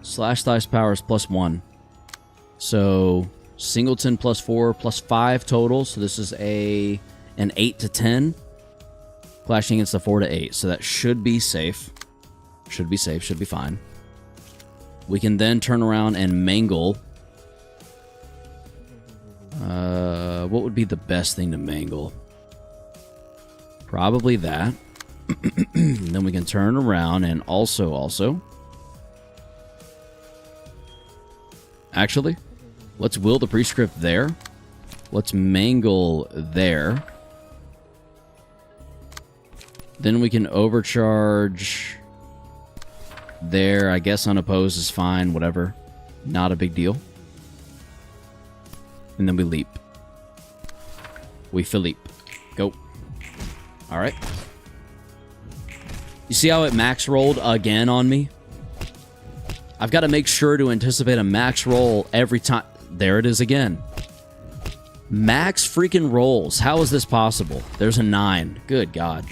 Slash dice power is +1. So Singleton +4, +5 total. So this is an 8 to 10. Clashing against the 4 to 8. So that should be safe. Should be safe. Should be fine. We can then turn around and mangle. What would be the best thing to mangle? Probably that. Then we can turn around and also. Actually, let's will the prescript there. Let's mangle there. Then we can overcharge there. I guess unopposed is fine. Whatever. Not a big deal. And then we leap. We Philippe. Go. Alright. You see how it max rolled again on me? I've got to make sure to anticipate a max roll every time. There it is again. Max freaking rolls. How is this possible? There's a 9. Good God.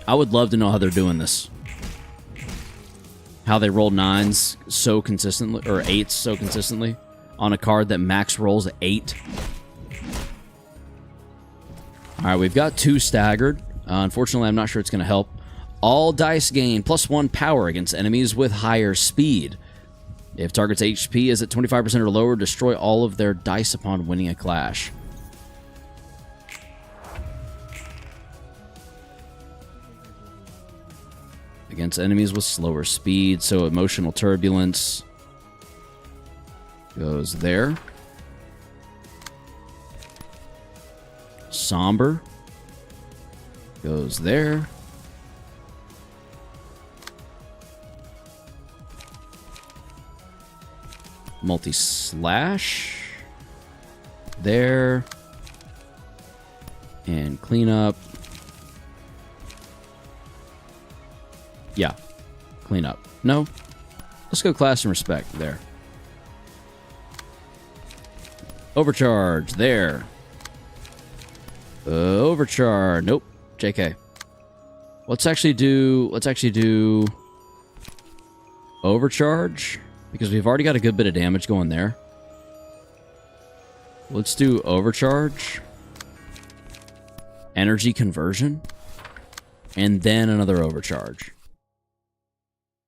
I would love to know how they're doing this. How they roll 9s so consistently, or 8s so consistently on a card that max rolls at 8. Alright, we've got 2 staggered. Unfortunately, I'm not sure it's going to help. All dice gain +1 power against enemies with higher speed. If target's HP is at 25% or lower, destroy all of their dice upon winning a clash. Against enemies with slower speed, so emotional turbulence goes there. Somber goes there. Multi-slash there. And clean up. Yeah. Clean up. No. Let's go class and respect there. Overcharge there. Overcharge. Nope. JK. Let's actually do overcharge because we've already got a good bit of damage going there. Let's do overcharge. Energy conversion. And then another overcharge.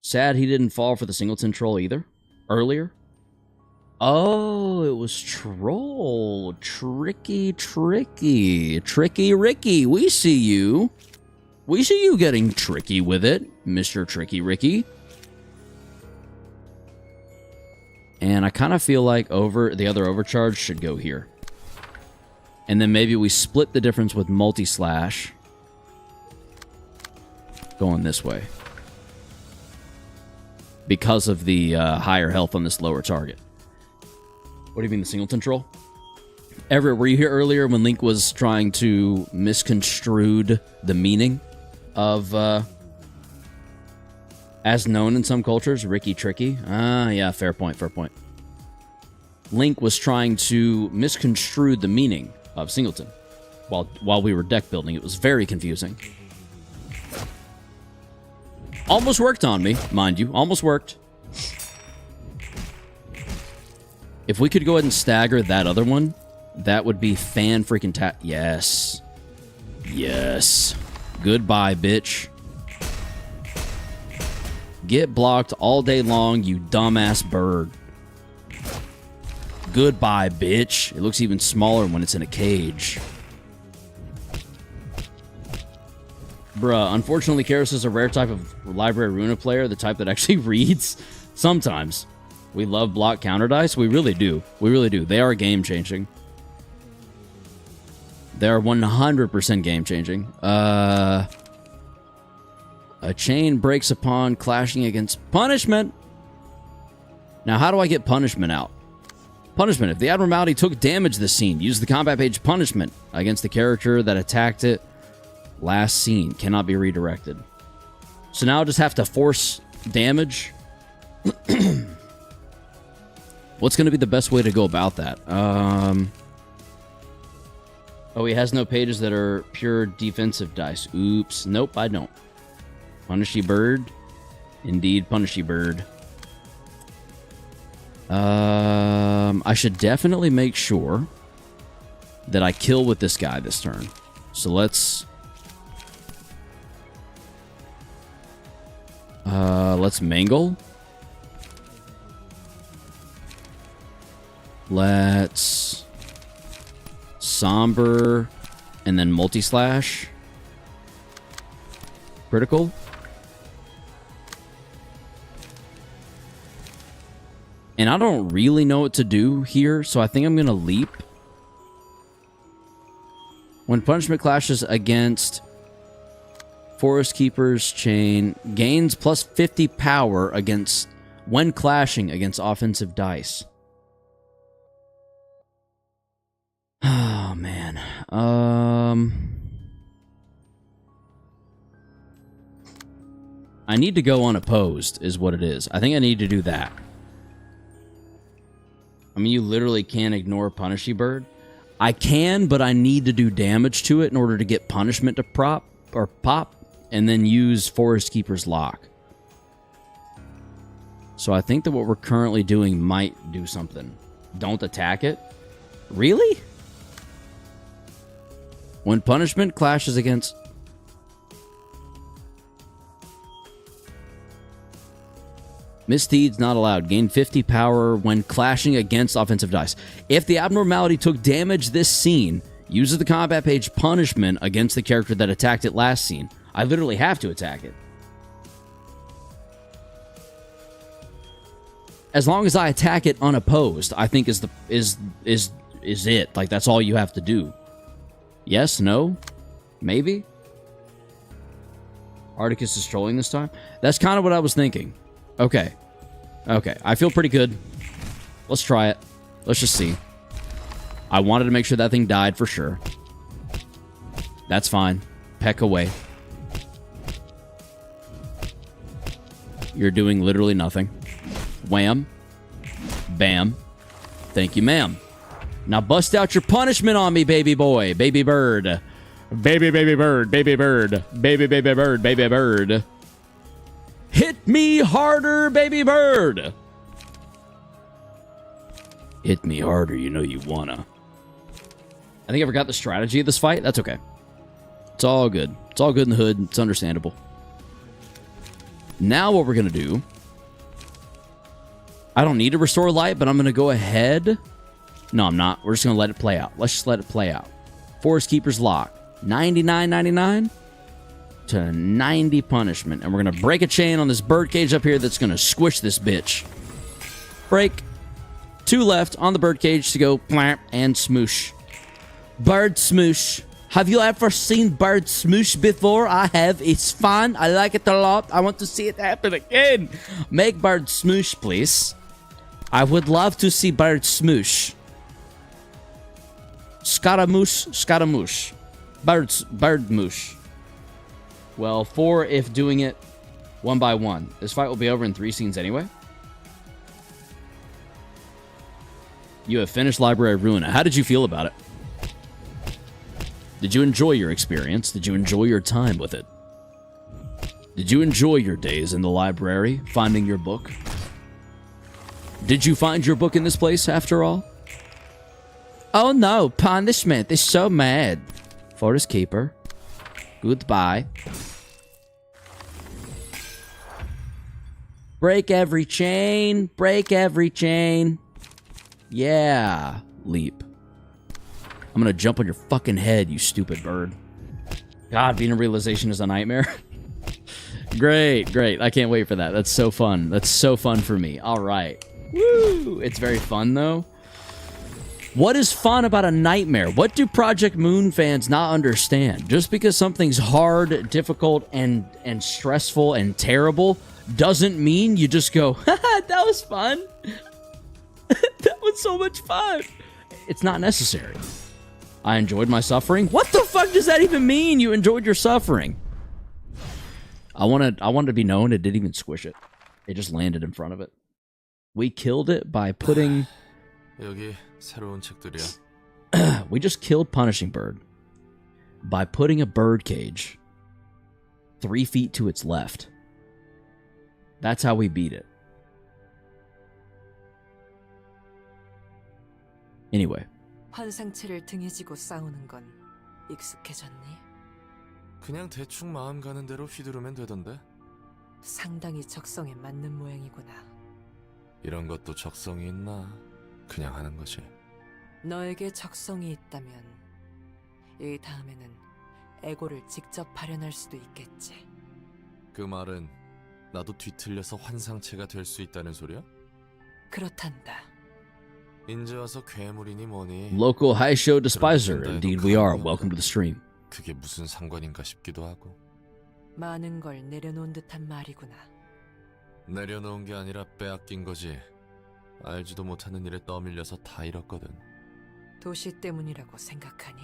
Sad he didn't fall for the singleton troll either. Earlier. Oh, it was troll. Tricky Ricky. We see you. We see you getting tricky with it, Mr. Tricky Ricky. And I kind of feel like the other overcharge should go here. And then maybe we split the difference with multi-slash. Going this way. Because of the higher health on this lower target. What do you mean, the singleton troll? Everett, were you here earlier when Link was trying to misconstrued the meaning of, as known in some cultures, Ricky Tricky? Ah, yeah, fair point. Link was trying to misconstrue the meaning of singleton while we were deck building. It was very confusing. Almost worked on me, mind you. Almost worked. If we could go ahead and stagger that other one, that would be fan-freaking-ta... Yes. Yes. Goodbye, bitch. Get blocked all day long, you dumbass bird. Goodbye, bitch. It looks even smaller when it's in a cage. Bruh, unfortunately, Karis is a rare type of library Ruina player, the type that actually reads. Sometimes. We love block counter dice. We really do. We really do. They are game-changing. They are 100% game-changing. A chain breaks upon clashing against punishment. Now, how do I get punishment out? Punishment. If the abnormality took damage this scene, use the combat page punishment against the character that attacked it last scene. Cannot be redirected. So now I just have to force damage. What's going to be the best way to go about that? Oh, he has no pages that are pure defensive dice. Oops. Nope, I don't. Punishy bird. Indeed, punishy bird. I should definitely make sure that I kill with this guy this turn. So let's mangle. Let's somber and then multi-slash. Critical. And I don't really know what to do here, so I think I'm going to leap. When punishment clashes against Forest Keeper's Chain, gains plus 50 power against when clashing against offensive dice. Oh, man. I need to go unopposed, is what it is. I think I need to do that. I mean, you literally can't ignore Punishy Bird. I can, but I need to do damage to it in order to get punishment to pop, and then use Forest Keeper's Lock. So I think that what we're currently doing might do something. Don't attack it? Really? When punishment clashes against... Misdeeds not allowed. Gain 50 power when clashing against offensive dice. If the abnormality took damage this scene, uses the combat page punishment against the character that attacked it last scene. I literally have to attack it. As long as I attack it unopposed, I think is it. Like, that's all you have to do. Yes, no, maybe. Articus is trolling this time. That's kind of what I was thinking. Okay. Okay. I feel pretty good. Let's try it. Let's just see. I wanted to make sure that thing died for sure. That's fine. Peck away. You're doing literally nothing. Wham. Bam. Thank you, ma'am. Now bust out your punishment on me, baby boy. Baby bird. Baby bird. Baby bird. Baby bird. Baby bird. Hit me harder, baby bird! Hit me harder, you know you wanna. I think I forgot the strategy of this fight. That's okay. It's all good. It's all good in the hood. It's understandable. Now what we're gonna do... I don't need to restore light, but I'm gonna go ahead... No, I'm not. We're just gonna let it play out. Let's just let it play out. Forest Keeper's Lock. 99.99 to 90 punishment. And we're going to break a chain on this birdcage up here that's going to squish this bitch. Break. 2 left on the birdcage to go plamp and smoosh. Bird smoosh. Have you ever seen bird smoosh before? I have. It's fun. I like it a lot. I want to see it happen again. Make bird smoosh, please. I would love to see bird smoosh. Scaramouche, scaramouche. Bird moosh. Well, 4 if doing it 1 by 1. This fight will be over in 3 scenes anyway. You have finished Library of Ruina. How did you feel about it? Did you enjoy your experience? Did you enjoy your time with it? Did you enjoy your days in the library, finding your book? Did you find your book in this place, after all? Oh no, punishment is so mad. Forest Keeper. Goodbye. Break every chain. Break every chain. Yeah. Leap. I'm gonna jump on your fucking head, you stupid bird. God, being a realization is a nightmare. Great, great. I can't wait for that. That's so fun. That's so fun for me. All right. Woo! It's very fun, though. What is fun about a nightmare? What do Project Moon fans not understand? Just because something's hard, difficult, and stressful and terrible doesn't mean you just go, haha, that was fun. That was so much fun. It's not necessary. I enjoyed my suffering. What the fuck does that even mean? You enjoyed your suffering. I wanted to be known it didn't even squish it. It just landed in front of it. We killed it by putting... 여기 새로운 책들이야. We just killed Punishing Bird by putting a bird cage 3 feet to its left. That's how we beat it. Anyway. 환상체를 등에 지고 싸우는 건 익숙해졌니? 그냥 대충 마음 가는 대로 휘두르면 되던데. 상당히 적성에 맞는 모양이구나. 이런 것도 적성이 있나? 그냥 하는 거지. 너에게 적성이 있다면 이 다음에는 에고를 직접 발현할 수도 있겠지. 그 말은 나도 뒤틀려서 환상체가 될 수 있다는 소리야? 그렇단다. 인제 와서 괴물이니 뭐니. Local high show despiser. Indeed we are. Welcome to the stream. 그게 무슨 상관인가 싶기도 하고. 많은 걸 내려놓은 듯한 말이구나. 내려놓은 게 아니라 빼앗긴 거지. 알지도 못하는 일에 떠밀려서 다 잃었거든. 도시 때문이라고 생각하니?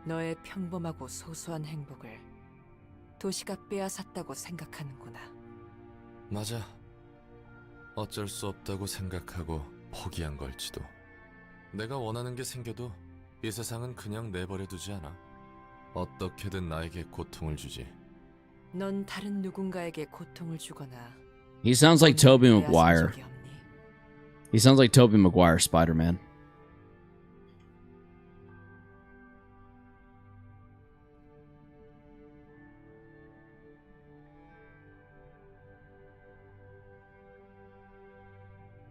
너의 평범하고 소소한 행복을 도시가 빼앗았다고 생각하는구나. 맞아. 어쩔 수 없다고 생각하고 포기한 걸지도. 내가 원하는 게 생겨도 이 세상은 그냥 내버려두지 않아. 어떻게든 나에게 고통을 주지. 넌 다른 누군가에게 고통을 주거나 He sounds like Tobey 빼앗은 Maguire. 적이 없니? He sounds like Tobey Maguire Spider-Man.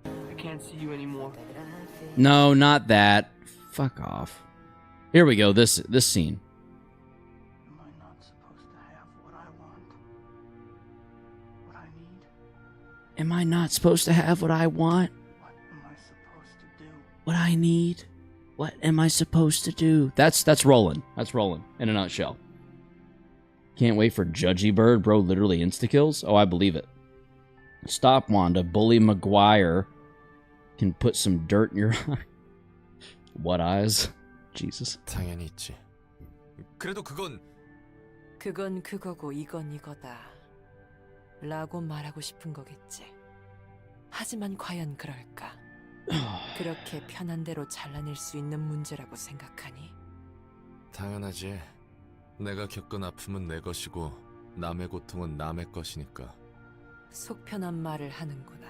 I can't see you anymore. No, not that. Fuck off. Here we go. This scene. Am I not supposed to have what I want? What I need? Am I not supposed to have what I want? What am I supposed to do? What I need? What am I supposed to do? That's Roland. That's Roland in a nutshell. Can't wait for Judgy Bird, bro. Literally insta-kills. Oh, I believe it. Stop, Wanda. Bully Maguire can put some dirt in your eye. What eyes? Jesus. 당연히 있지. 그래도 그건 그거고 이건 이거다 라고 말하고 싶은 거겠지. 하지만 과연 그럴까? 그렇게 편한 대로 잘라낼 수 있는 문제라고 생각하니? 당연하지. 내가 겪은 아픔은 내 것이고 남의 고통은 남의 것이니까. 속 편한 말을 하는구나.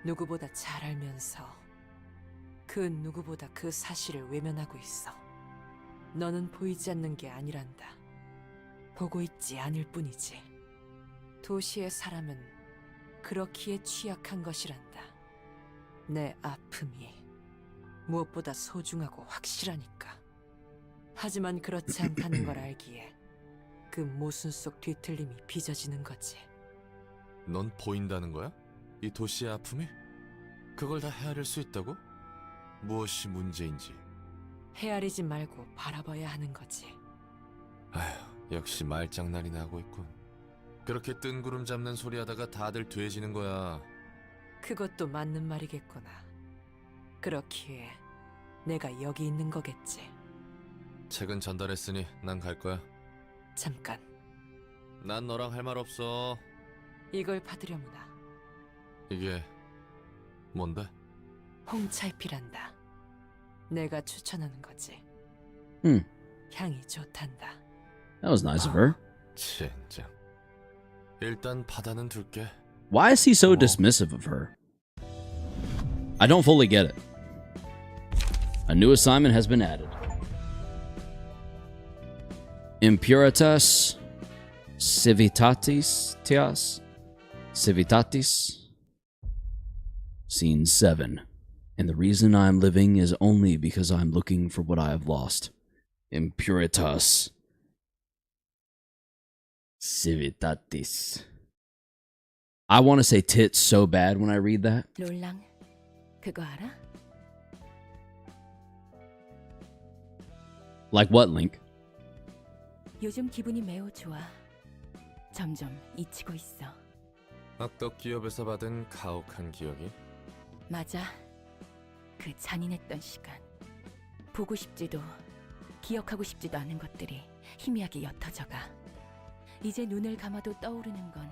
누구보다 잘 알면서 그 누구보다 그 사실을 외면하고 있어. 너는 보이지 않는 게 아니란다. 보고 있지 않을 뿐이지. 도시의 사람은 그렇기에 취약한 것이란다. 내 아픔이 무엇보다 소중하고 확실하니까. 하지만 그렇지 않다는 걸 알기에 그 모순 속 뒤틀림이 빚어지는 거지. 넌 보인다는 거야? 이 도시의 아픔이? 그걸 다 헤아릴 수 있다고? 무엇이 문제인지. 헤아리지 말고 바라봐야 하는 거지. 아휴, 역시 말장난이나 하고 있군. 그렇게 뜬구름 잡는 소리 하다가 다들 돼지는 거야. 그것도 맞는 말이겠구나. 그렇기에 내가 여기 있는 거겠지. 책은 전달했으니 난 갈 거야. 잠깐, 난 너랑 할 말 없어. 이걸 받으려무나. 이게 뭔데? 홍찰피란다. 내가 추천하는 거지. 향이 좋단다. That was nice of her. 진짜. 일단 받아는 둘게. Why is he so dismissive of her? I don't fully get it. A new assignment has been added. Impuritas Civitatis. Scene 7. And the reason I'm living is only because I'm looking for what I have lost. Impuritas Civitatis. I want to say tits so bad when I read that. 롤랑, 그거 알아? Like what, Link? 요즘 기분이 매우 좋아. 점점 잊히고 있어. 악덕 기업에서 받은 가혹한 기억이? 맞아. 그 잔인했던 시간. 보고 싶지도 기억하고 싶지도 않은 것들이 희미하게 옅어져가. 이제 눈을 감아도 떠오르는 건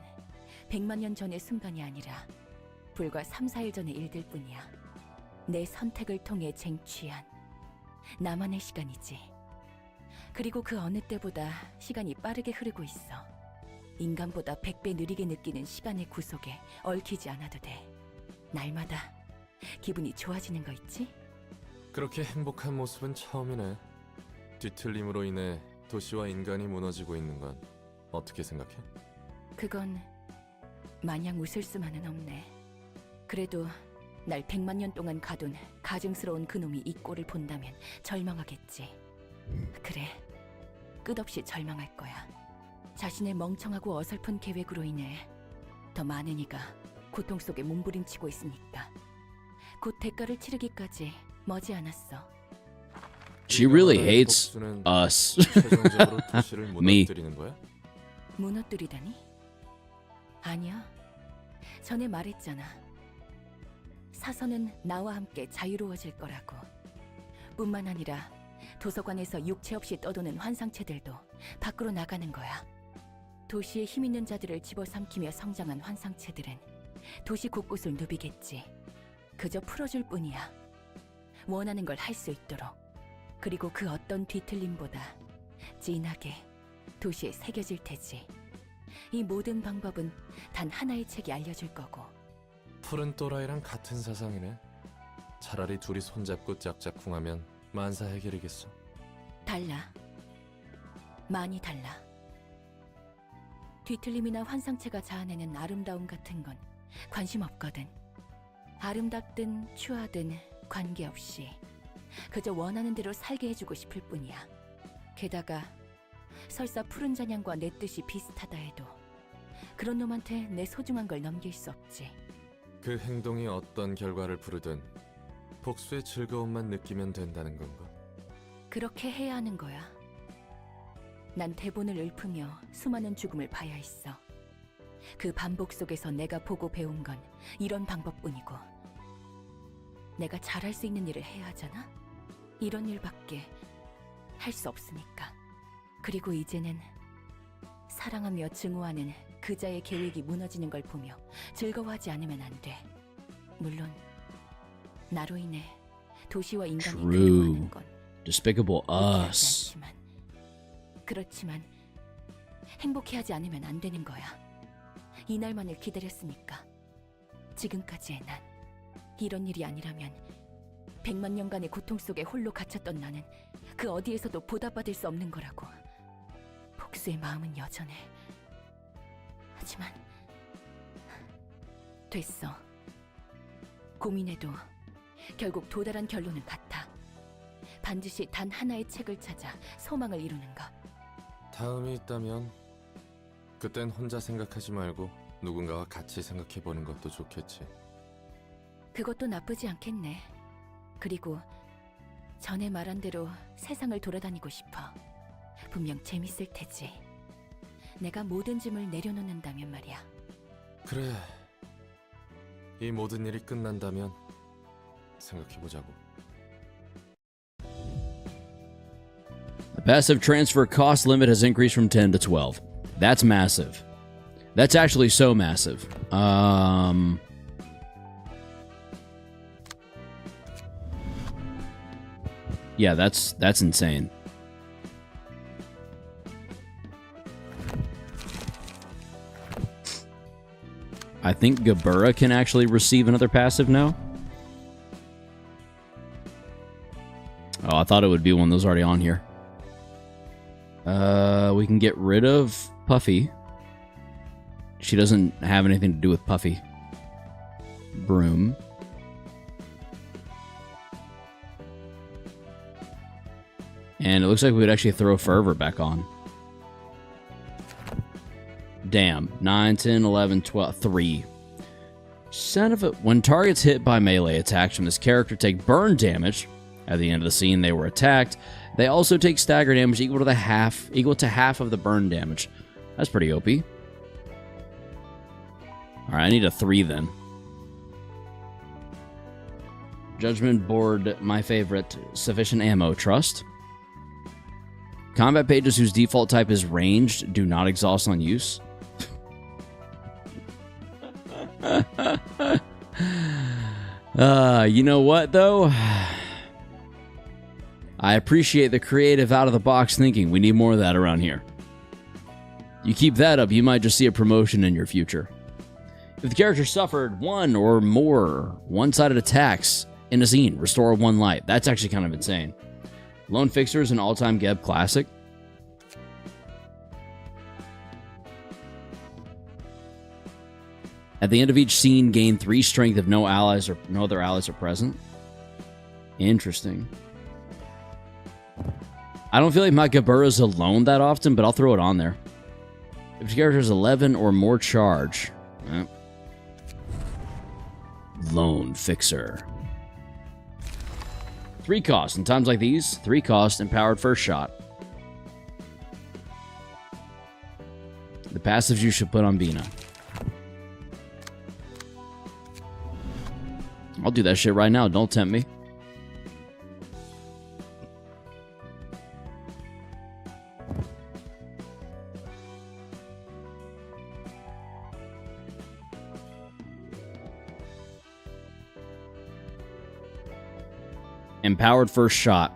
100만 년 전의 순간이 아니라 불과 3, 4일 전의 일들 뿐이야. 내 선택을 통해 쟁취한 나만의 시간이지. 그리고 그 어느 때보다 시간이 빠르게 흐르고 있어. 인간보다 100배 느리게 느끼는 시간의 구속에 얽히지 않아도 돼. 날마다 기분이 좋아지는 거 있지? 그렇게 행복한 모습은 처음이네. 뒤틀림으로 인해 도시와 인간이 무너지고 있는 건 어떻게 생각해? 그건 마냥 웃을 수만은 없네. 그래도 날 100만 년 동안 가둔 가증스러운 그놈이 이 꼴을 본다면 절망하겠지. 그래, 끝없이 절망할 거야. 자신의 멍청하고 어설픈 계획으로 인해 더 많은 이가 고통 속에 몸부림치고 있으니까 곧 대가를 치르기까지 머지않았어. She really hates us. 최종적으로 도시를 Me. 무너뜨리는 거야? 무너뜨리다니? 아니야. 전에 말했잖아. 사선은 나와 함께 자유로워질 거라고. 뿐만 아니라 도서관에서 육체 없이 떠도는 환상체들도 밖으로 나가는 거야. 도시에 힘 있는 자들을 집어삼키며 성장한 환상체들은 도시 곳곳을 누비겠지. 그저 풀어줄 뿐이야. 원하는 걸 할 수 있도록. 그리고 그 어떤 뒤틀림보다 진하게 도시에 새겨질 테지. 이 모든 방법은 단 하나의 책이 알려줄 거고. 푸른 또라이랑 같은 사상이네. 차라리 둘이 손잡고 짝짝꿍하면 만사 해결이겠어. 달라. 많이 달라. 뒤틀림이나 환상체가 자아내는 아름다움 같은 건 관심 없거든. 아름답든 추하든 관계없이 그저 원하는 대로 살게 해주고 싶을 뿐이야. 게다가 설사 푸른 잔향과 내 뜻이 비슷하다 해도 그런 놈한테 내 소중한 걸 넘길 수 없지. 그 행동이 어떤 결과를 부르든 복수의 즐거움만 느끼면 된다는 건가? 그렇게 해야 하는 거야. 난 대본을 읊으며 수많은 죽음을 봐야 했어. 그 반복 속에서 내가 보고 배운 건 이런 방법뿐이고, 내가 잘할 수 있는 일을 해야 하잖아? 이런 일밖에 할 수 없으니까. 그리고 이제는 사랑하며 증오하는 그자의 계획이 무너지는 걸 보며 즐거워하지 않으면 안 돼. 물론 나로 인해 도시와 인간이 늙어가는 건 Despicable Us. 그렇지만 행복해하지 않으면 안 되는 거야. 이날만을 기다렸으니까. 지금까지의 난 이런 일이 아니라면 100만 년간의 고통 속에 홀로 갇혔던 나는 그 어디에서도 보답받을 수 없는 거라고. 복수의 마음은 여전해. 하지만 됐어. 고민해도 결국 도달한 결론은 같아. 반드시 단 하나의 책을 찾아 소망을 이루는 것. 다음이 있다면 그땐 혼자 생각하지 말고 누군가와 같이 생각해보는 것도 좋겠지. 그것도 나쁘지 않겠네. 그리고 전에 말한 대로 세상을 돌아다니고 싶어. 분명 재밌을 테지. 내가 모든 짐을 내려놓는다면 말이야. 그래. 이 모든 일이 끝난다면 생각해보자고. The passive transfer cost limit has increased from 10 to 12. That's massive. That's actually so massive. Yeah, that's insane. I think Gabura can actually receive another passive now. Oh, I thought it would be one that was already on here. We can get rid of Puffy. She doesn't have anything to do with Puffy. Broom. And it looks like we would actually throw Fervor back on. Damn. 9, 10, 11, 12, 3. Son of a... When targets hit by melee attacks from this character take burn damage, at the end of the scene they were attacked, they also take stagger damage equal to half of the burn damage. That's pretty OP. Alright, I need a 3 then. Judgment Board, my favorite. Sufficient ammo, trust. Combat pages whose default type is ranged do not exhaust on use. You know what, though? I appreciate the creative out-of-the-box thinking. We need more of that around here. You keep that up, you might just see a promotion in your future. If the character suffered one or more one-sided attacks in a scene. Restore 1 life. That's actually kind of insane. Lone Fixer is an all-time Geb classic. At the end of each scene, gain 3 strength if no other allies are present. Interesting. I don't feel like my Gabura's alone that often, but I'll throw it on there. If your character has 11 or more charge. Lone Fixer. 3 cost. In times like these, 3 cost, empowered first shot. The passives you should put on Bina. I'll do that shit right now. Don't tempt me. Empowered first shot.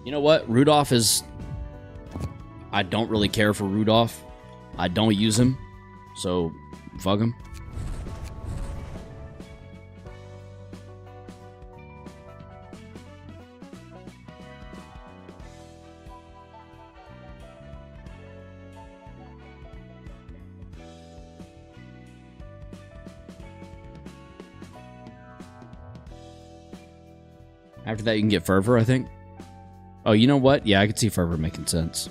You know what? Rudolph is... I don't really care for Rudolph. I don't use him. So, fuck him. After that, you can get Fervor, I think. Oh, you know what? Yeah, I could see Fervor making sense.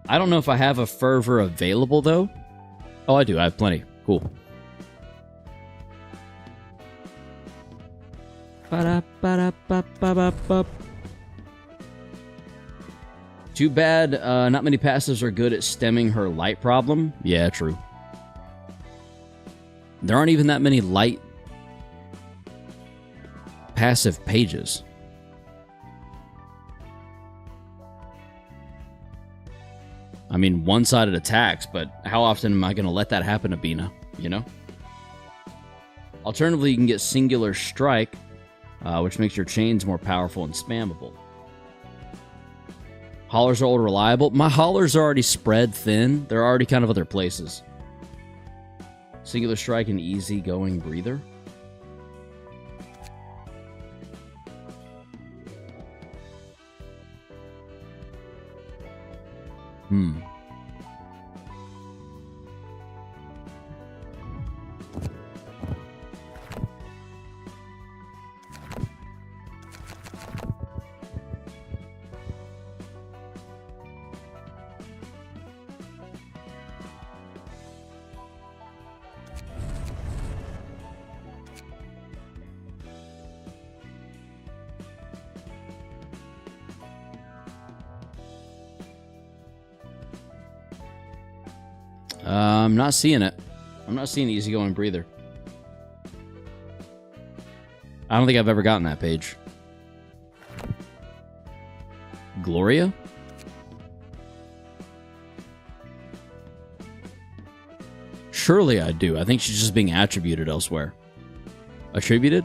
I don't know if I have a Fervor available, though. Oh, I do. I have plenty. Cool. Too bad not many passives are good at stemming her light problem. Yeah, true. There aren't even that many light passive pages. I mean, one-sided attacks, but how often am I going to let that happen to Bina, you know? Alternatively, you can get Singular Strike, which makes your chains more powerful and spammable. Hollers are old reliable. My hollers are already spread thin. They're already kind of other places. Singular Strike and easy-going breather. I'm not seeing it. I'm not seeing easygoing breather. I don't think I've ever gotten that page. Gloria? Surely I do. I think she's just being attributed elsewhere. Attributed?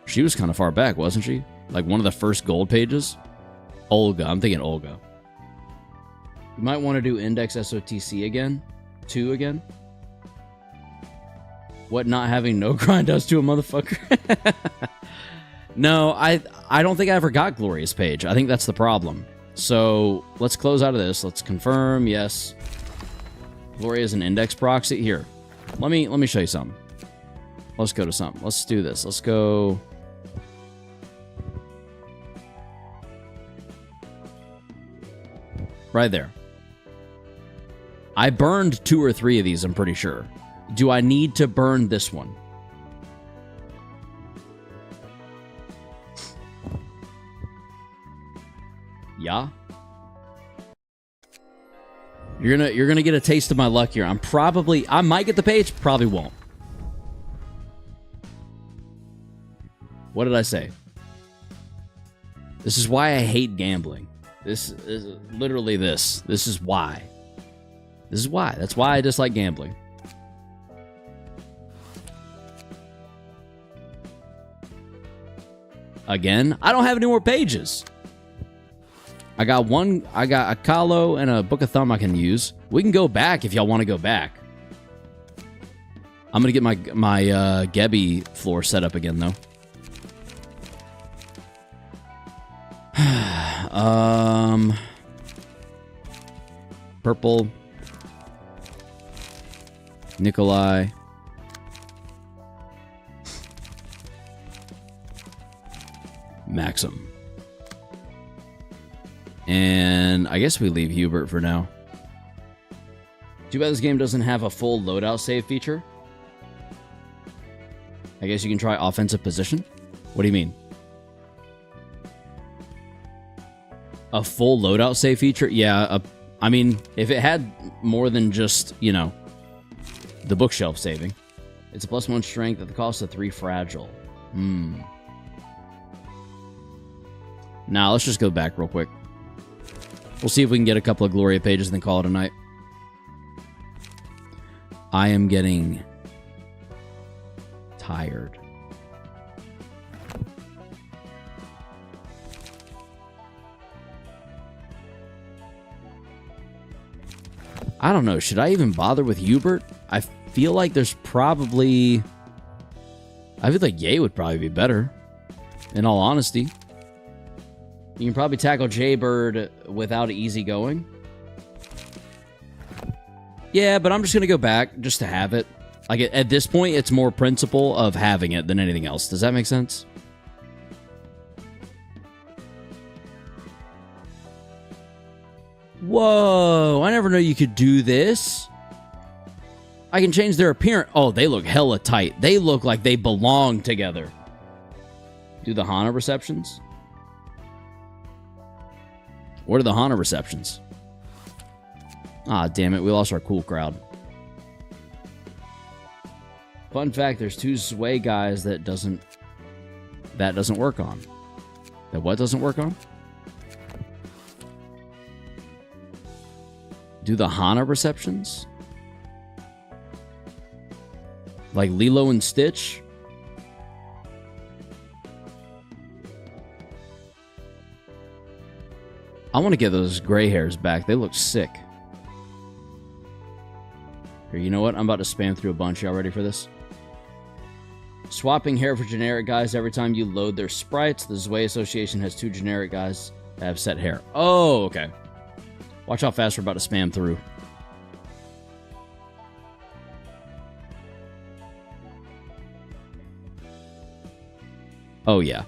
She was kind of far back, wasn't she? Like one of the first gold pages? Olga. I'm thinking Olga. You might want to do Index SOTC again. 2 again. What not having no grind does to a motherfucker? No, I don't think I ever got Gloria's page. I think that's the problem. So let's close out of this. Let's confirm. Yes. Gloria is an index proxy. Here. Let me show you something. Let's go to something. Let's do this. Let's go. Right there. I burned 2 or 3 of these, I'm pretty sure. Do I need to burn this one? Yeah. You're gonna get a taste of my luck here. I might get the page, probably won't. What did I say? This is why I hate gambling. This is literally this. This is why. This is why. That's why I dislike gambling. Again, I don't have any more pages. I got a Kalo and a Book of Thumb I can use. We can go back if y'all want to go back. I'm gonna get my Gebby floor set up again though. Purple. Nikolai. Maxim. And I guess we leave Hubert for now. Too bad this game doesn't have a full loadout save feature. I guess you can try offensive position. What do you mean? A full loadout save feature? Yeah, I mean, if it had more than just, you know, the bookshelf saving. It's a +1 strength at the cost of 3 fragile. Now, let's just go back real quick. We'll see if we can get a couple of Gloria pages and then call it a night. I am getting tired. I don't know. Should I even bother with Hubert? I feel like there's probably... I feel like Ye would probably be better, in all honesty. You can probably tackle Jaybird without easy going. Yeah, but I'm just going to go back just to have it. Like, at this point, it's more principle of having it than anything else. Does that make sense? Whoa, I never knew you could do this. I can change their appearance. Oh, they look hella tight. They look like they belong together. Do the Hana receptions? What are the Hana receptions? Ah, damn it. We lost our cool crowd. Fun fact, there's 2 Sway guys that doesn't work on. That what doesn't work on? Do the Hana receptions? Like Lilo and Stitch? I want to get those gray hairs back. They look sick. Here, you know what? I'm about to spam through a bunch. Y'all ready for this? Swapping hair for generic guys every time you load their sprites. The Zwei Association has 2 generic guys that have set hair. Oh, okay. Watch how fast we're about to spam through. Oh, yeah.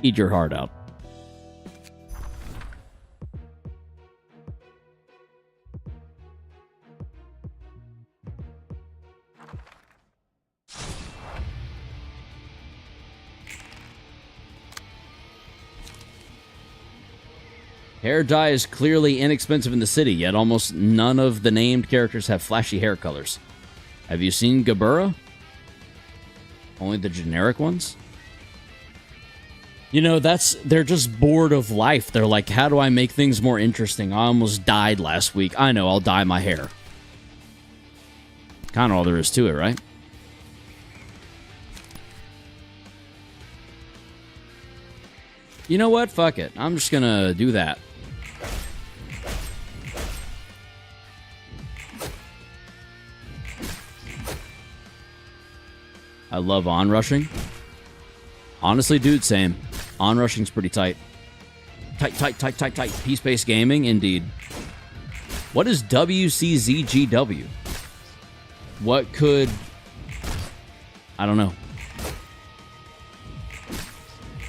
Eat your heart out. Hair dye is clearly inexpensive in the city, yet almost none of the named characters have flashy hair colors. Have you seen Gabura? Only the generic ones? You know, they're just bored of life. They're like, how do I make things more interesting? I almost died last week. I know, I'll dye my hair. Kind of all there is to it, right? You know what? Fuck it. I'm just gonna do that. I love on-rushing. Honestly, dude, same. On-rushing's pretty tight. Tight. Peace-based gaming, indeed. What is WCZGW? What could... I don't know.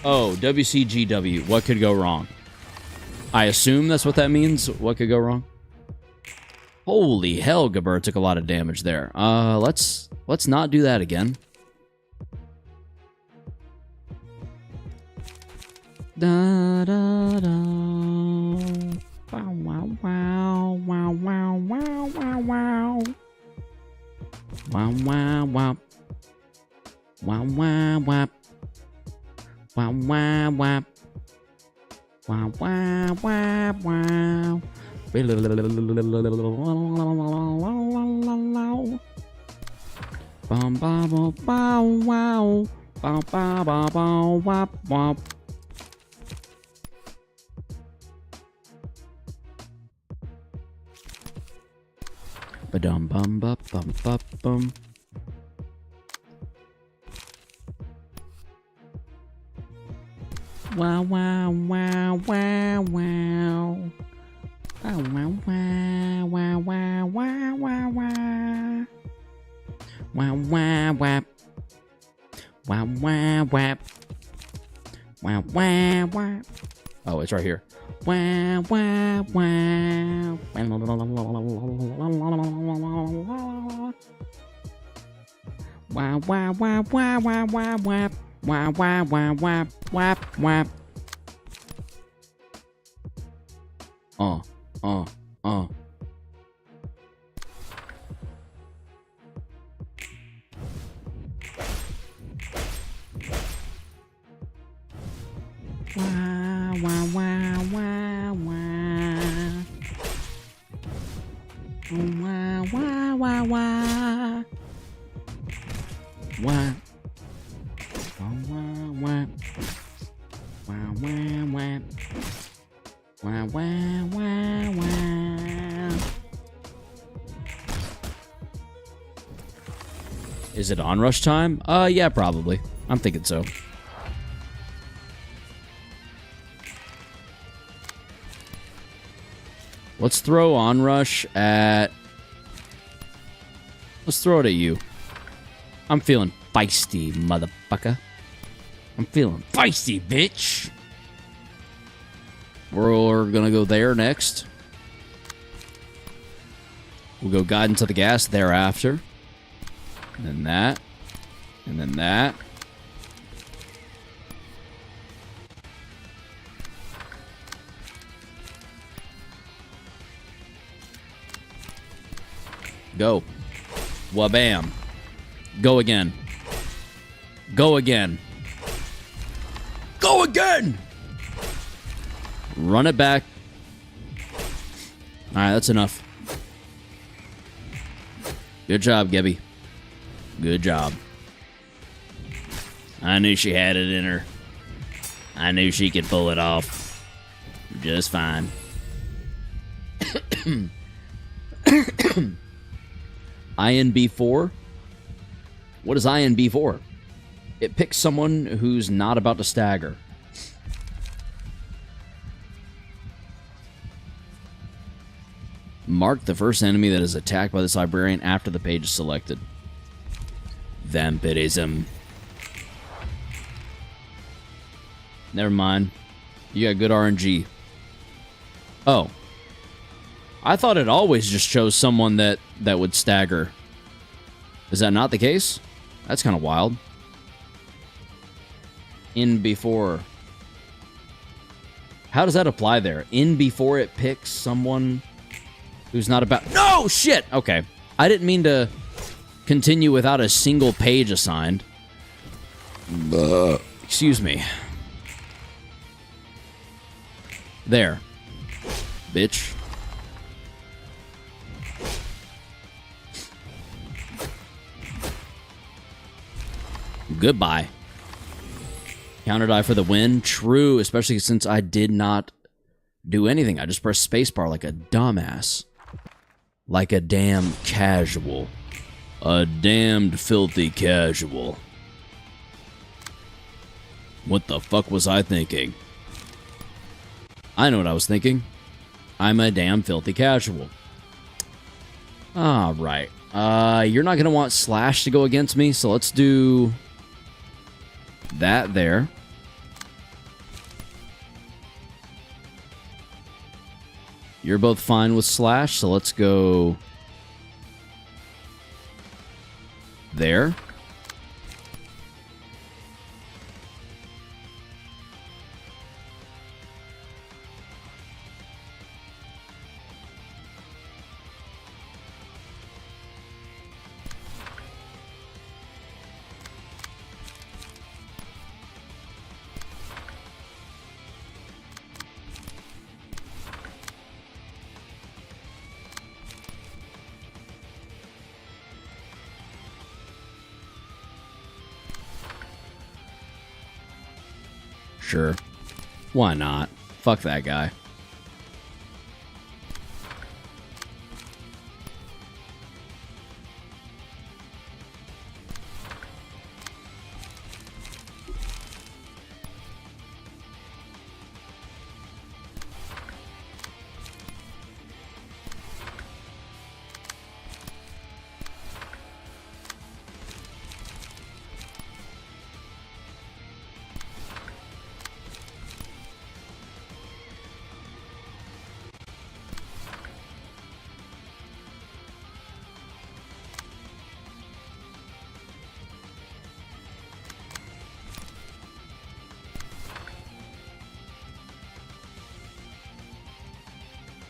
Oh, WCGW. What could go wrong? I assume that's what that means. What could go wrong? Holy hell, Gabur took a lot of damage there. Let's not do that again. Da da da. Wow wow wow wow wow wow wow wow. Wow wow wow. Wow wow wow. Wow wow wow. Wow wow wow wow. Bum bum bow wow. Bow bow bow bow wop wop. Ba-dum bum bum bum bum bum. Wow wow wow wow wow. Oh wow wow wow wow wow wow wow. Wow wow wow. Wow wow wow. Wow wow wow. Oh, it's right here. Wow wow wow. Wow wow wow wow wow wow wow. Wow wow wow wow wow wow. Uh. Wow, wow, wow, wow, wow. Wow, wow, wow, wow. Wow. Wow, wow, wow. Wow, wow, wow. Wow, wow, wow, wow. Is it onrush time? Yeah, probably. I'm thinking so. Let's throw onrush at... Let's throw it at you. I'm feeling feisty, motherfucker. I'm feeling feisty, bitch. We're gonna go there next. We'll go guide into the gas thereafter. And then that. And then that. Go. Wabam. Go again. Go again. Go again! Run it back. Alright, that's enough. Good job, Gebby. Good job. I knew she had it in her. I knew she could pull it off. Just fine. INB4? What is INB4? It picks someone who's not about to stagger. Mark the first enemy that is attacked by this librarian after the page is selected. Vampirism. Never mind. You got good RNG. Oh. I thought it always just chose someone that would stagger. Is that not the case? That's kind of wild. In before. How does that apply there? In before it picks someone who's not about... No! Shit! Okay. I didn't mean to continue without a single page assigned. Excuse me. There. Bitch. Goodbye. Counter die for the win. True, especially since I did not do anything. I just pressed spacebar like a dumbass. Like a damn casual. A damned filthy casual. What the fuck was I thinking? I know what I was thinking. I'm a damn filthy casual. Alright. You're not gonna want Slash to go against me, so let's do that there. You're both fine with Slash, so let's go there. Sure. Why not? Fuck that guy.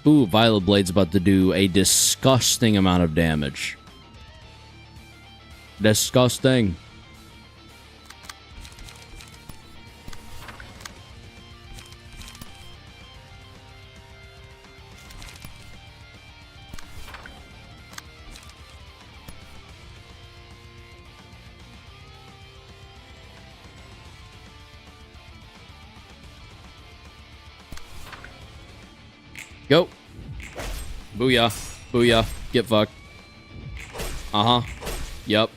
Ooh, Violet Blade's about to do a disgusting amount of damage. Disgusting. Go. Booyah. Booyah. Get fucked. Uh-huh. Yep.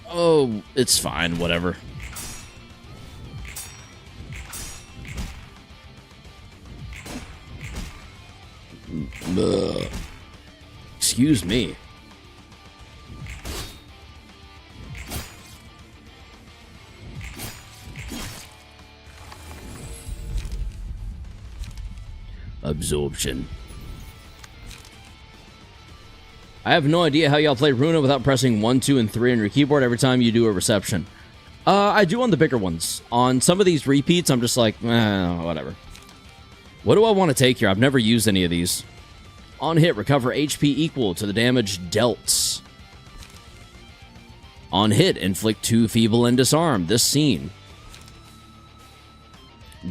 Oh, it's fine. Whatever. Excuse me. Absorption. I have no idea how y'all play Ruina without pressing 1, 2, and 3 on your keyboard every time you do a reception. I do on the bigger ones. On some of these repeats, I'm just like, whatever. What do I want to take here? I've never used any of these. On hit, recover HP equal to the damage dealt. On hit, inflict 2 feeble and disarm. This scene.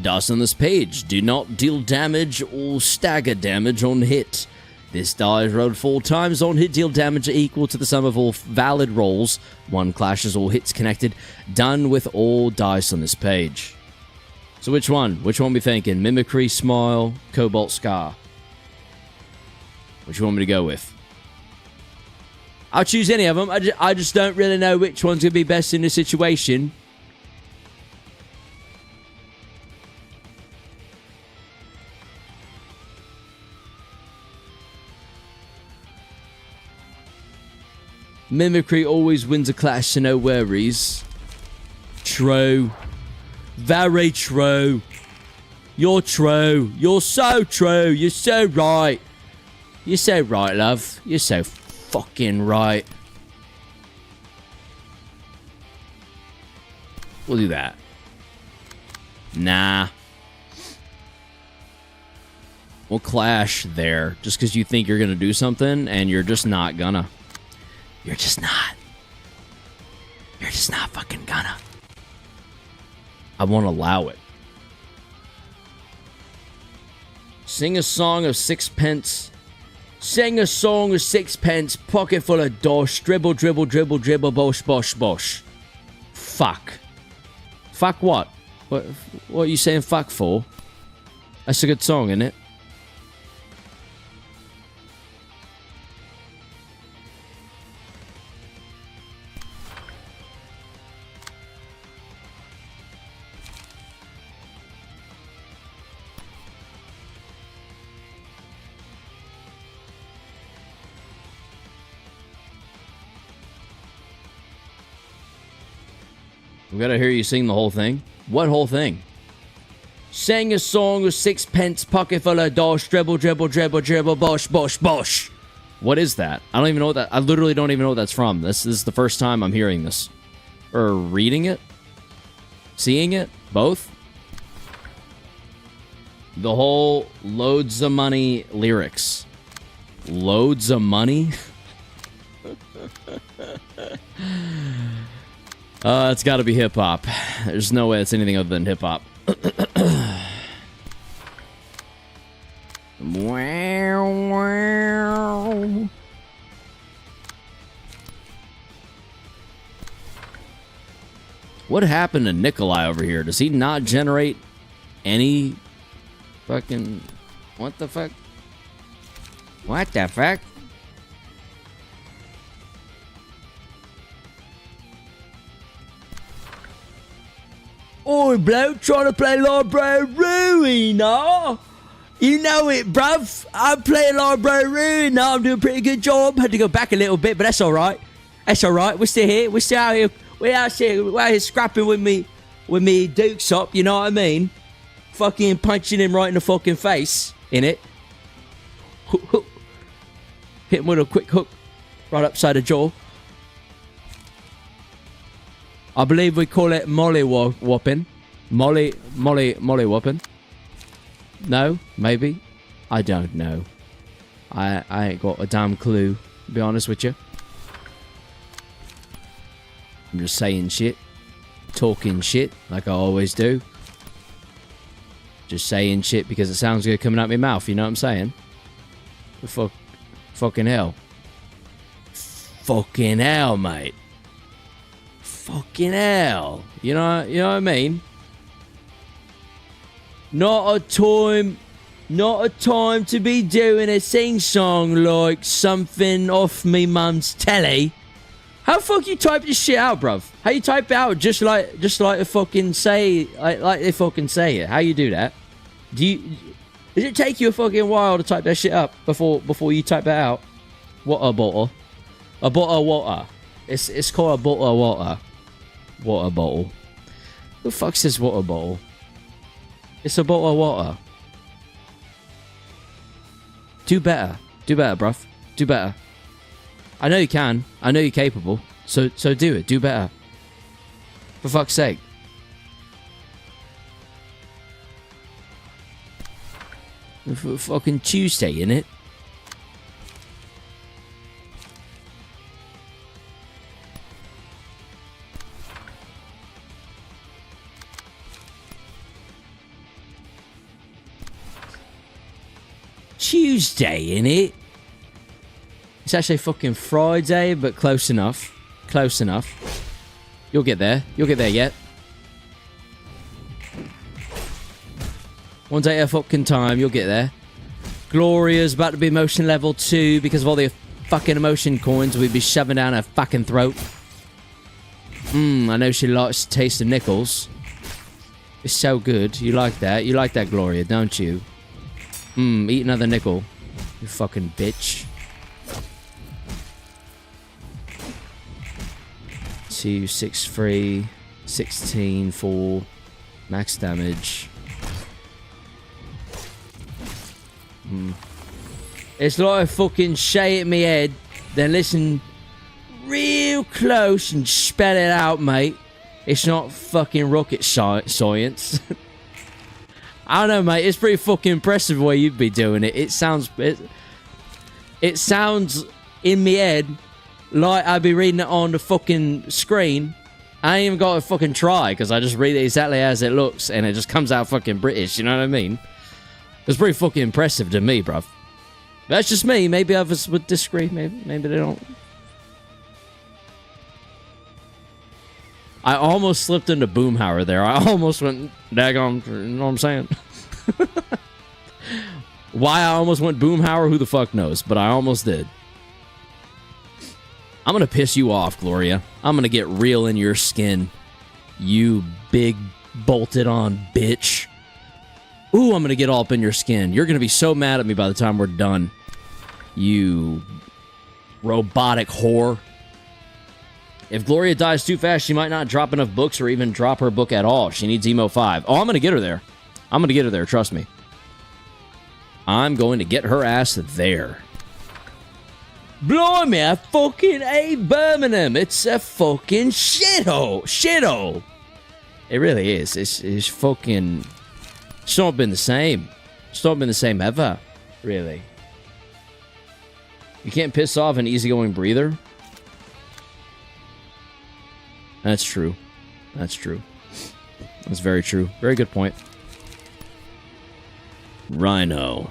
Dice on this page do not deal damage or stagger damage on hit. This die is rolled 4 times on hit, deal damage equal to the sum of all valid rolls. 1 clashes all hits connected. Done with all dice on this page. So which one? Which one we thinking? Mimicry, Smile, Cobalt Scar. Which one want me to go with? I'll choose any of them. I just don't really know which one's going to be best in this situation. Mimicry always wins a clash, so no worries. True. Very true. You're true. You're so true. You're so right. You're so right, love. You're so fucking right. We'll do that. Nah. We'll clash there. Just because you think you're going to do something, and you're just not gonna. You're just not. You're just not fucking gonna. I won't allow it. Sing a song of sixpence. Sing a song of sixpence. Pocket full of dosh. Dribble, dribble, dribble, dribble, bosh, bosh, bosh. Fuck. Fuck what? What are you saying fuck for? That's a good song, isn't it? We gotta hear you sing the whole thing. What whole thing? Sing a song with sixpence, pocket full of dosh, dribble, dribble, dribble, dribble, bosh, bosh, bosh. What is that? I don't even know what that. I literally don't even know what that's from. This is the first time I'm hearing this, or reading it, seeing it, both. The whole loads of money lyrics. Loads of money. It's got to be hip-hop. There's no way it's anything other than hip-hop. What happened to Nikolai over here? Does he not generate any fucking... What the fuck? What the fuck? Oi, bloke, trying to play Library Ruina. You know it, bruv. I'm playing Library Ruina. I'm doing a pretty good job. Had to go back a little bit, but that's all right. That's all right. We're still here. We're still out here. We're out here scrapping with me dukes up. You know what I mean? Fucking punching him right in the fucking face. In it. Hook, hook. Hit him with a quick hook. Right upside the jaw. I believe we call it molly-whopping. Molly-whopping. No? Maybe? I don't know. I ain't got a damn clue, to be honest with you. I'm just saying shit. Talking shit, like I always do. Just saying shit because it sounds good coming out my mouth, you know what I'm saying? Fucking hell. Fucking hell, mate. Fucking hell. You know what I mean? Not a time to be doing a sing-song like something off me mum's telly. How the fuck you type this shit out, bruv? How you type it out just like they fucking say, like they fucking say it? How you do that? Does it take you a fucking while to type that shit up before you type that out? Water bottle. A bottle of water. It's called a bottle of water. Water bottle. Who the fuck says water bottle? It's a bottle of water. Do better. Do better, bruv. Do better. I know you can. I know you're capable. So do it. Do better. For fuck's sake. Fucking Tuesday, innit? Tuesday, innit? It's actually fucking Friday, but close enough. Close enough. You'll get there. You'll get there yet. One day at a fucking time, you'll get there. Gloria's about to be emotion level 2 because of all the fucking emotion coins we'd be shoving down her fucking throat. I know she likes the taste of nickels. It's so good. You like that? You like that, Gloria, don't you? Eat another nickel. You fucking bitch. 2, 6, 3, 16, 4. Max damage. It's like a fucking shay at me head, then listen real close and spell it out, mate. It's not fucking rocket science. I don't know, mate. It's pretty fucking impressive the way you'd be doing it. It sounds in me head like I'd be reading it on the fucking screen. I ain't even got to fucking try because I just read it exactly as it looks and it just comes out fucking British. You know what I mean? It's pretty fucking impressive to me, bruv. That's just me. Maybe others would disagree. Maybe they don't. I almost slipped into Boomhauer there. I almost went daggone. You know what I'm saying? Why I almost went Boomhauer, who the fuck knows? But I almost did. I'm gonna piss you off, Gloria. I'm gonna get real in your skin. You big bolted on bitch. Ooh, I'm gonna get all up in your skin. You're gonna be so mad at me by the time we're done. You robotic whore. If Gloria dies too fast, she might not drop enough books or even drop her book at all. She needs Emo 5. Oh, I'm gonna get her there. I'm gonna get her there, trust me. I'm going to get her ass there. Blimey, I fucking hate Birmingham. It's a fucking shithole. Shithole. It really is. It's fucking... It's not been the same. It's not been the same ever. Really. You can't piss off an easygoing breather. That's true. That's true. That's very true. Very good point. Rhino.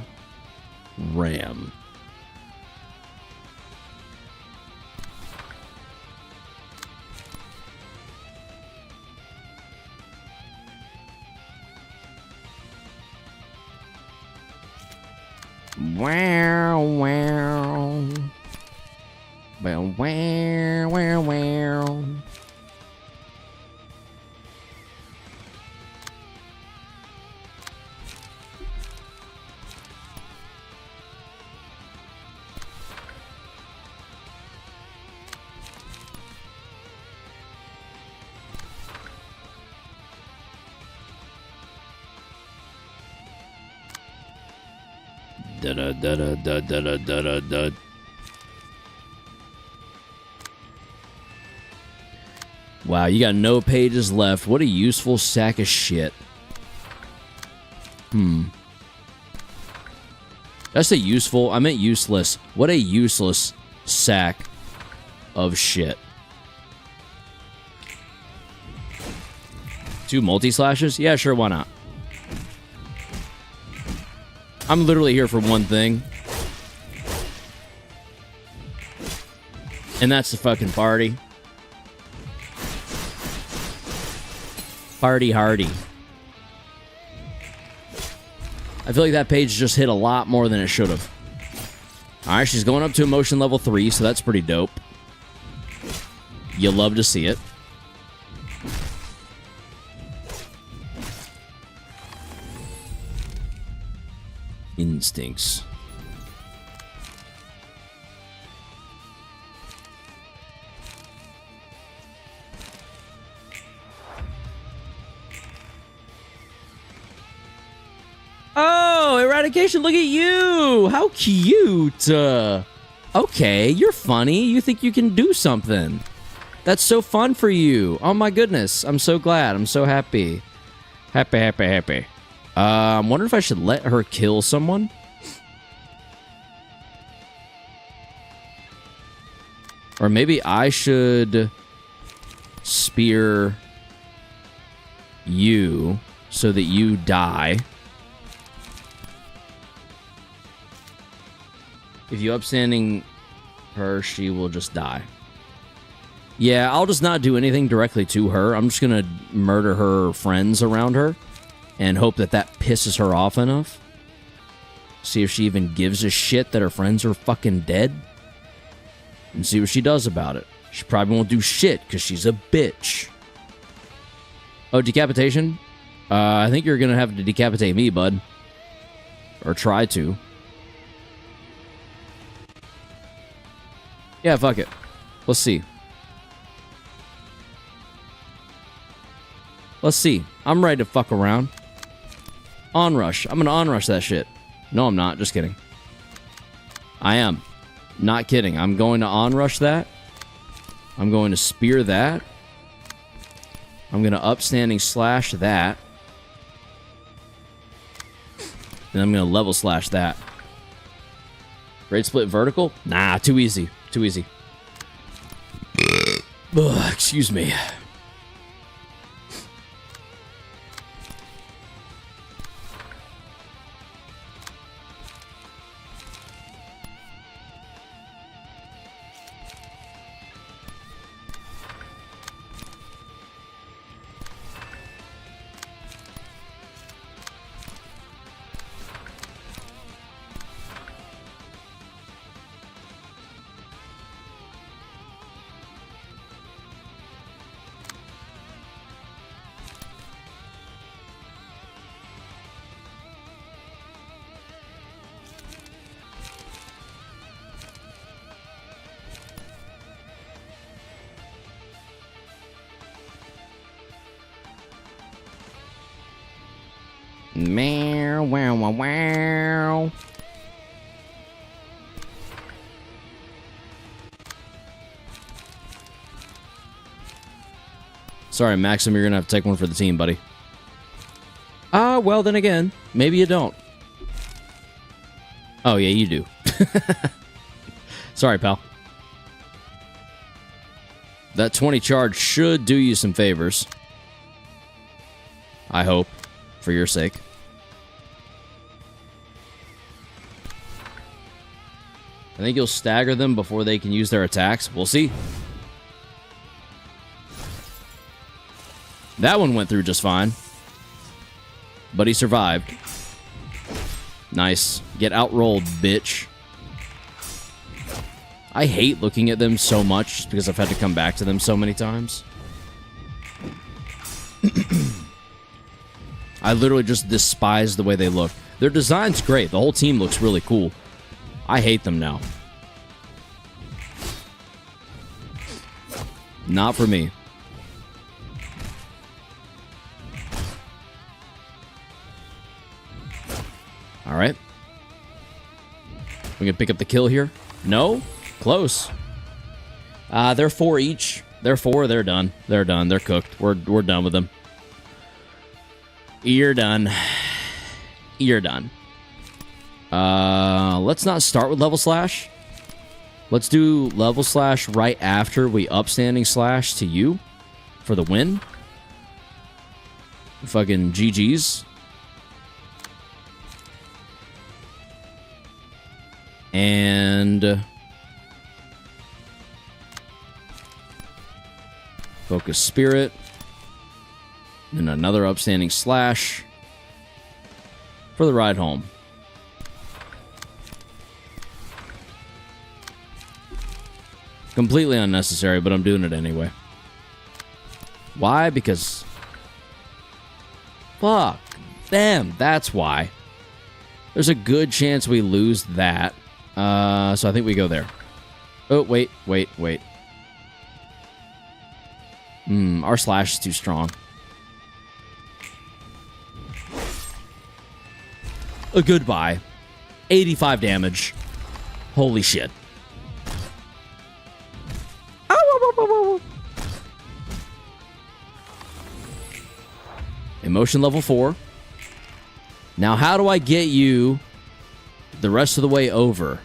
Ram. Wow, wow. Well, wow, wow, wow. Da da da da da da da da da. Wow, you got no pages left. What a useful sack of shit. Did I say useful? I meant useless. What a useless sack of shit. 2 multi-slashes? Yeah, sure, why not? I'm literally here for one thing. And that's the fucking party. Party hardy. I feel like that page just hit a lot more than it should have. Alright, she's going up to emotion level 3, so that's pretty dope. You love to see it. Instincts. Oh, Eradication, look at you! How cute! Okay, you're funny. You think you can do something. That's so fun for you. Oh my goodness. I'm so glad. I'm so happy. Happy. I'm wondering if I should let her kill someone. Or maybe I should spear you so that you die. If you upstanding her, she will just die. Yeah, I'll just not do anything directly to her. I'm just gonna murder her friends around her and hope that that pisses her off enough. See if she even gives a shit that her friends are fucking dead. And see what she does about it. She probably won't do shit because she's a bitch. Oh, decapitation? I think you're gonna have to decapitate me, bud. Or try to. Yeah, fuck it. Let's see. Let's see. I'm ready to fuck around. Onrush. I'm gonna onrush that shit. No, I'm not. Just kidding. I am. Not kidding. I'm going to onrush that. I'm going to spear that. I'm going to upstanding slash that. Then I'm going to level slash that. Raid split vertical? Nah, too easy. Too easy. Ugh, excuse me. Meow, wow, wow, wow. Sorry, Maxim, you're gonna have to take one for the team, buddy. Well, then again, maybe you don't. Oh, yeah, you do. Sorry, pal. That 20 charge should do you some favors. I hope, for your sake. I think you'll stagger them before they can use their attacks. We'll see. That one went through just fine. But he survived. Nice. Get outrolled, bitch. I hate looking at them so much just because I've had to come back to them so many times. I literally just despise the way they look. Their design's great. The whole team looks really cool. I hate them now. Not for me. Alright. We can pick up the kill here. No? Close. They're 4 each. They're 4. They're done. They're done. They're cooked. We're done with them. You're done. You're done. Let's not start with level slash. Let's do level slash right after we upstanding slash to you for the win. Fucking GG's. And focus spirit. Then another upstanding slash for the ride home. Completely unnecessary, but I'm doing it anyway. Why? Because fuck them. That's why. There's a good chance we lose that. So I think we go there. Oh, wait. Our slash is too strong. Goodbye. 85 damage. Holy shit. Emotion level 4. Now, how do I get you the rest of the way over?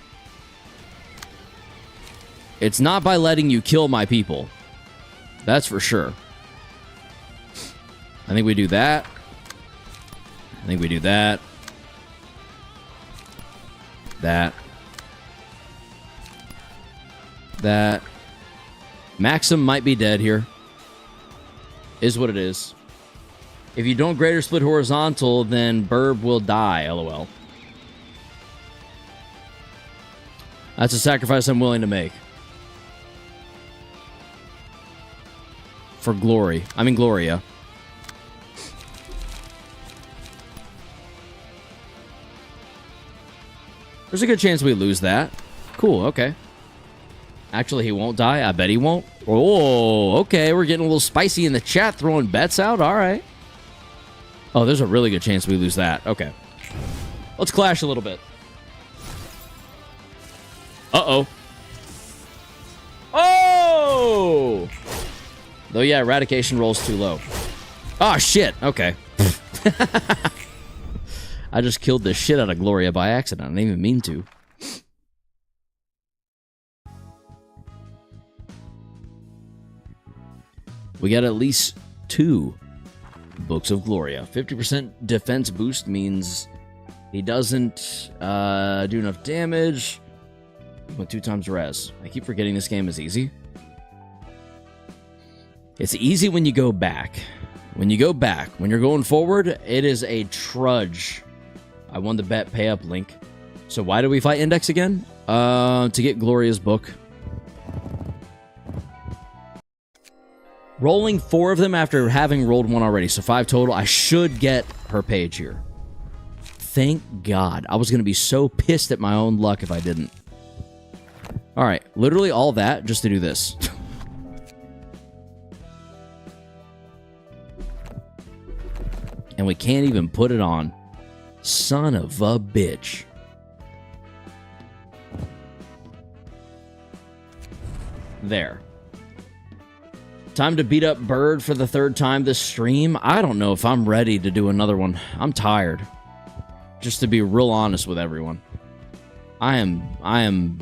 It's not by letting you kill my people. That's for sure. I think we do that. I think we do that. That. Maxim might be dead here. Is what it is. If you don't greater split horizontal, then Burb will die, lol. That's a sacrifice I'm willing to make. For glory. I mean Gloria. There's a good chance we lose that. Cool, okay. Actually, he won't die. I bet he won't. Oh, okay. We're getting a little spicy in the chat, throwing bets out. All right. Oh, there's a really good chance we lose that. Okay. Let's clash a little bit. Uh-oh. Oh! Though, yeah, eradication rolls too low. Oh, shit. Okay. I just killed the shit out of Gloria by accident. I didn't even mean to. We got at least 2 Books of Gloria. 50% defense boost means he doesn't do enough damage with 2 times res. I keep forgetting this game is easy. It's easy when you go back. When you go back, when you're going forward, it is a trudge. I won the bet, pay up link. So why do we fight Index again? To get Gloria's book. Rolling 4 of them after having rolled 1 already. So 5 total. I should get her page here. Thank God. I was going to be so pissed at my own luck if I didn't. Alright. Literally all that just to do this. And we can't even put it on. Son of a bitch. There. Time to beat up Bird for the 3rd time this stream. I don't know if I'm ready to do another one. I'm tired. Just to be real honest with everyone. I am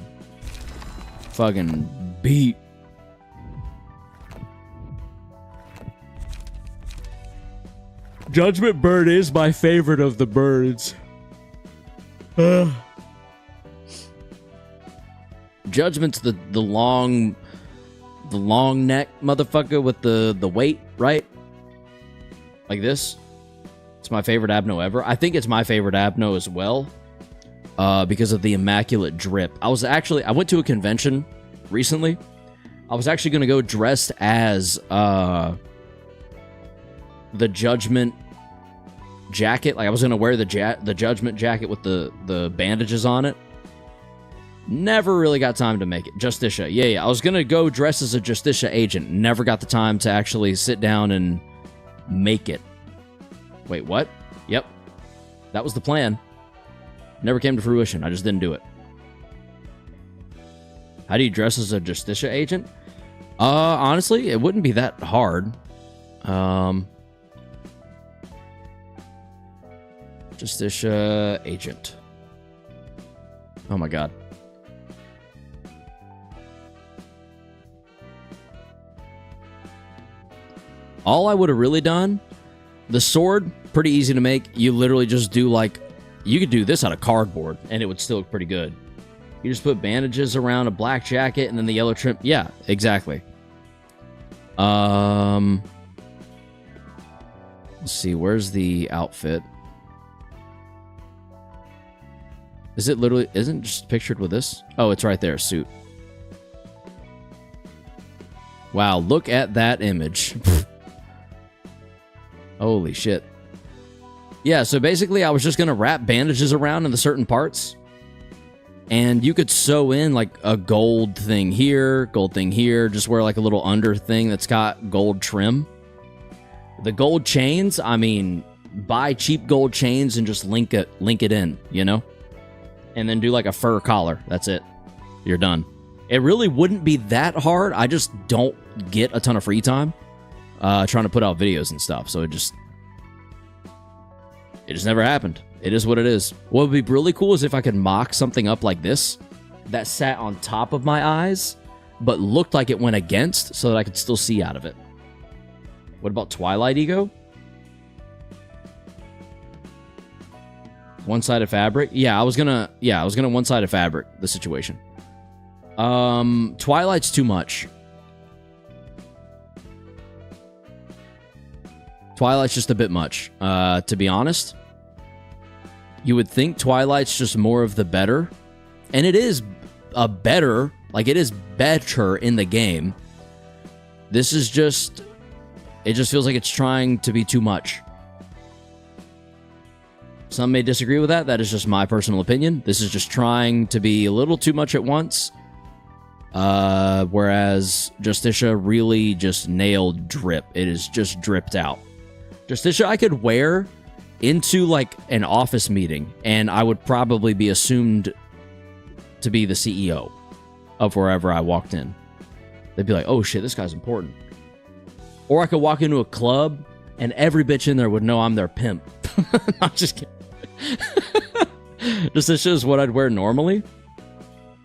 fucking beat. Judgment Bird is my favorite of the birds. Judgment's the long neck motherfucker with the weight, right? Like this. It's my favorite Abno ever. I think it's my favorite Abno as well. Because of the immaculate drip. I went to a convention recently. I was actually gonna go dressed as the Judgment jacket. Like I was gonna wear the Judgment jacket with the bandages on it. Never really got time to make it. Justicia. Yeah. I was gonna go dress as a Justicia agent. Never got the time to actually sit down and make it. Wait, what? Yep. That was the plan. Never came to fruition. I just didn't do it. How do you dress as a Justicia agent? Honestly, it wouldn't be that hard. Justicia agent. Oh my god. All I would have really done, the sword, pretty easy to make. You literally just do like, you could do this out of cardboard and it would still look pretty good. You just put bandages around a black jacket and then the yellow trim. Yeah, exactly. Let's see, where's the outfit? Is it literally, isn't it just pictured with this? Oh, it's right there, suit. Wow, look at that image. Holy shit. Yeah, so basically I was just going to wrap bandages around in the certain parts. And you could sew in like a gold thing here, just wear like a little under thing that's got gold trim. The gold chains, I mean, buy cheap gold chains and just link it in, you know? And then do like a fur collar. That's it. You're done. It really wouldn't be that hard. I just don't get a ton of free time trying to put out videos and stuff. So it just never happened. It is what it is. What would be really cool is if I could mock something up like this that sat on top of my eyes, but looked like it went against so that I could still see out of it. What about Twilight Ego? One-sided fabric? Yeah, I was gonna one-sided fabric the situation. Twilight's too much. Twilight's just a bit much, to be honest. You would think Twilight's just more of the better. And it is a better, like it is better in the game. This is just, it just feels like it's trying to be too much. Some may disagree with that. That is just my personal opinion. This is just trying to be a little too much at once. Whereas Justicia really just nailed drip. It is just dripped out. Justicia I could wear into like an office meeting and I would probably be assumed to be the CEO of wherever I walked in. They'd be like, oh shit, this guy's important. Or I could walk into a club and every bitch in there would know I'm their pimp. I'm just kidding. Justicia is what I'd wear normally.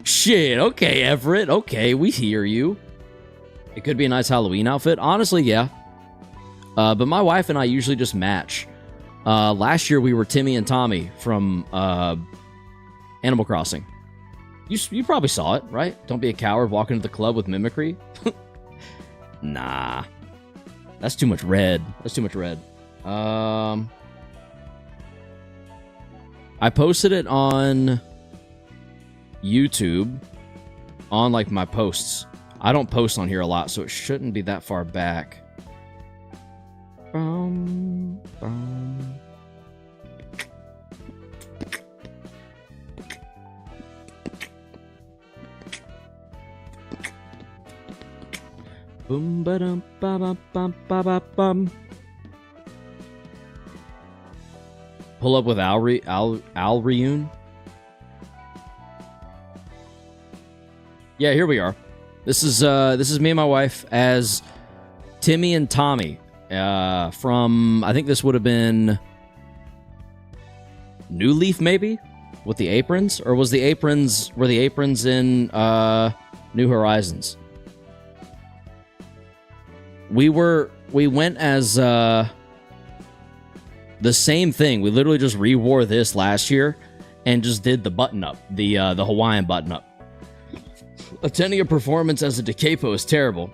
Shit, okay, Everett. Okay, we hear you. It could be a nice Halloween outfit. Honestly, yeah. But my wife and I usually just match. Last year we were Timmy and Tommy from Animal Crossing. You probably saw it, right? Don't be a coward, walk into the club with mimicry. Nah. That's too much red. That's too much red. I posted it on YouTube on like my posts. I don't post on here a lot, so it shouldn't be that far back. Boom. Boom ba dum ba ba bum ba ba bum. Pull up with Alreun. Yeah, here we are. This is me and my wife as Timmy and Tommy from, I think this would have been New Leaf, maybe, with the aprons, or were the aprons in New Horizons? We went as the same thing. We literally just re-wore this last year and just did the button up, the Hawaiian button up. Attending a performance as a Decapo is terrible.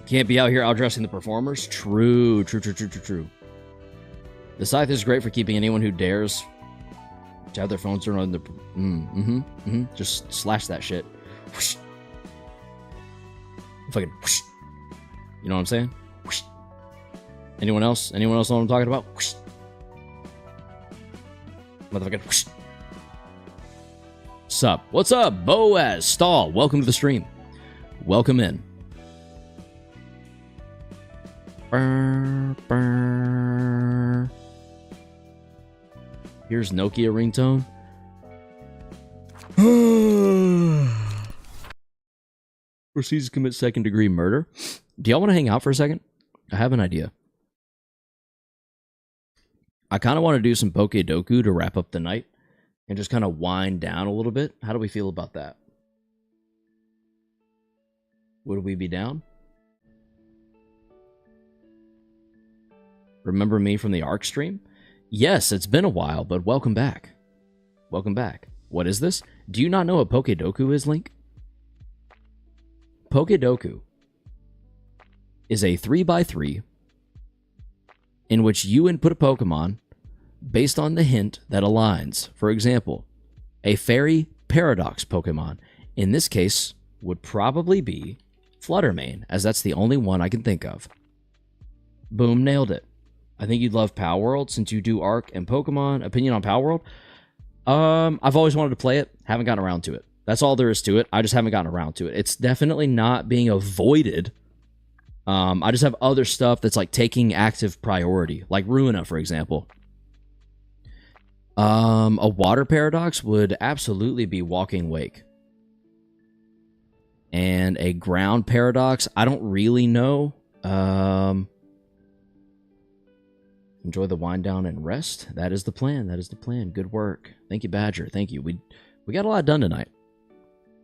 Can't be out here outdressing the performers. True. The scythe is great for keeping anyone who dares to have their phones turned on the. Just slash that shit. Whoosh. Fucking whoosh. You know what I'm saying? Whoosh. Anyone else? Anyone else know what I'm talking about? Whoosh. Motherfucking whoosh. Sup? What's up, Boaz Stall? Welcome to the stream. Welcome in. Burr, burr. Here's Nokia ringtone. Proceeds to commit second-degree murder. Do y'all want to hang out for a second? I have an idea. I kind of want to do some Pokedoku to wrap up the night and just kind of wind down a little bit. How do we feel about that? Would we be down? Remember me from the ARC stream? Yes, it's been a while, but welcome back. Welcome back. What is this? Do you not know what Pokedoku is, Link? Pokedoku is a 3x3 in which you input a Pokemon based on the hint that aligns. For example, a Fairy Paradox Pokemon, in this case, would probably be Fluttermane, as that's the only one I can think of. Boom, nailed it. I think you'd love Palworld since you do Arc and Pokemon. Opinion on Palworld? I've always wanted to play it, haven't gotten around to it. That's all there is to it. I just haven't gotten around to it. It's definitely not being avoided. I just have other stuff that's like taking active priority, like Ruina, for example. A water paradox would absolutely be Walking Wake. And a ground paradox, I don't really know. Enjoy the wind down and rest. That is the plan. That is the plan. Good work. Thank you, Badger. Thank you. We got a lot done tonight.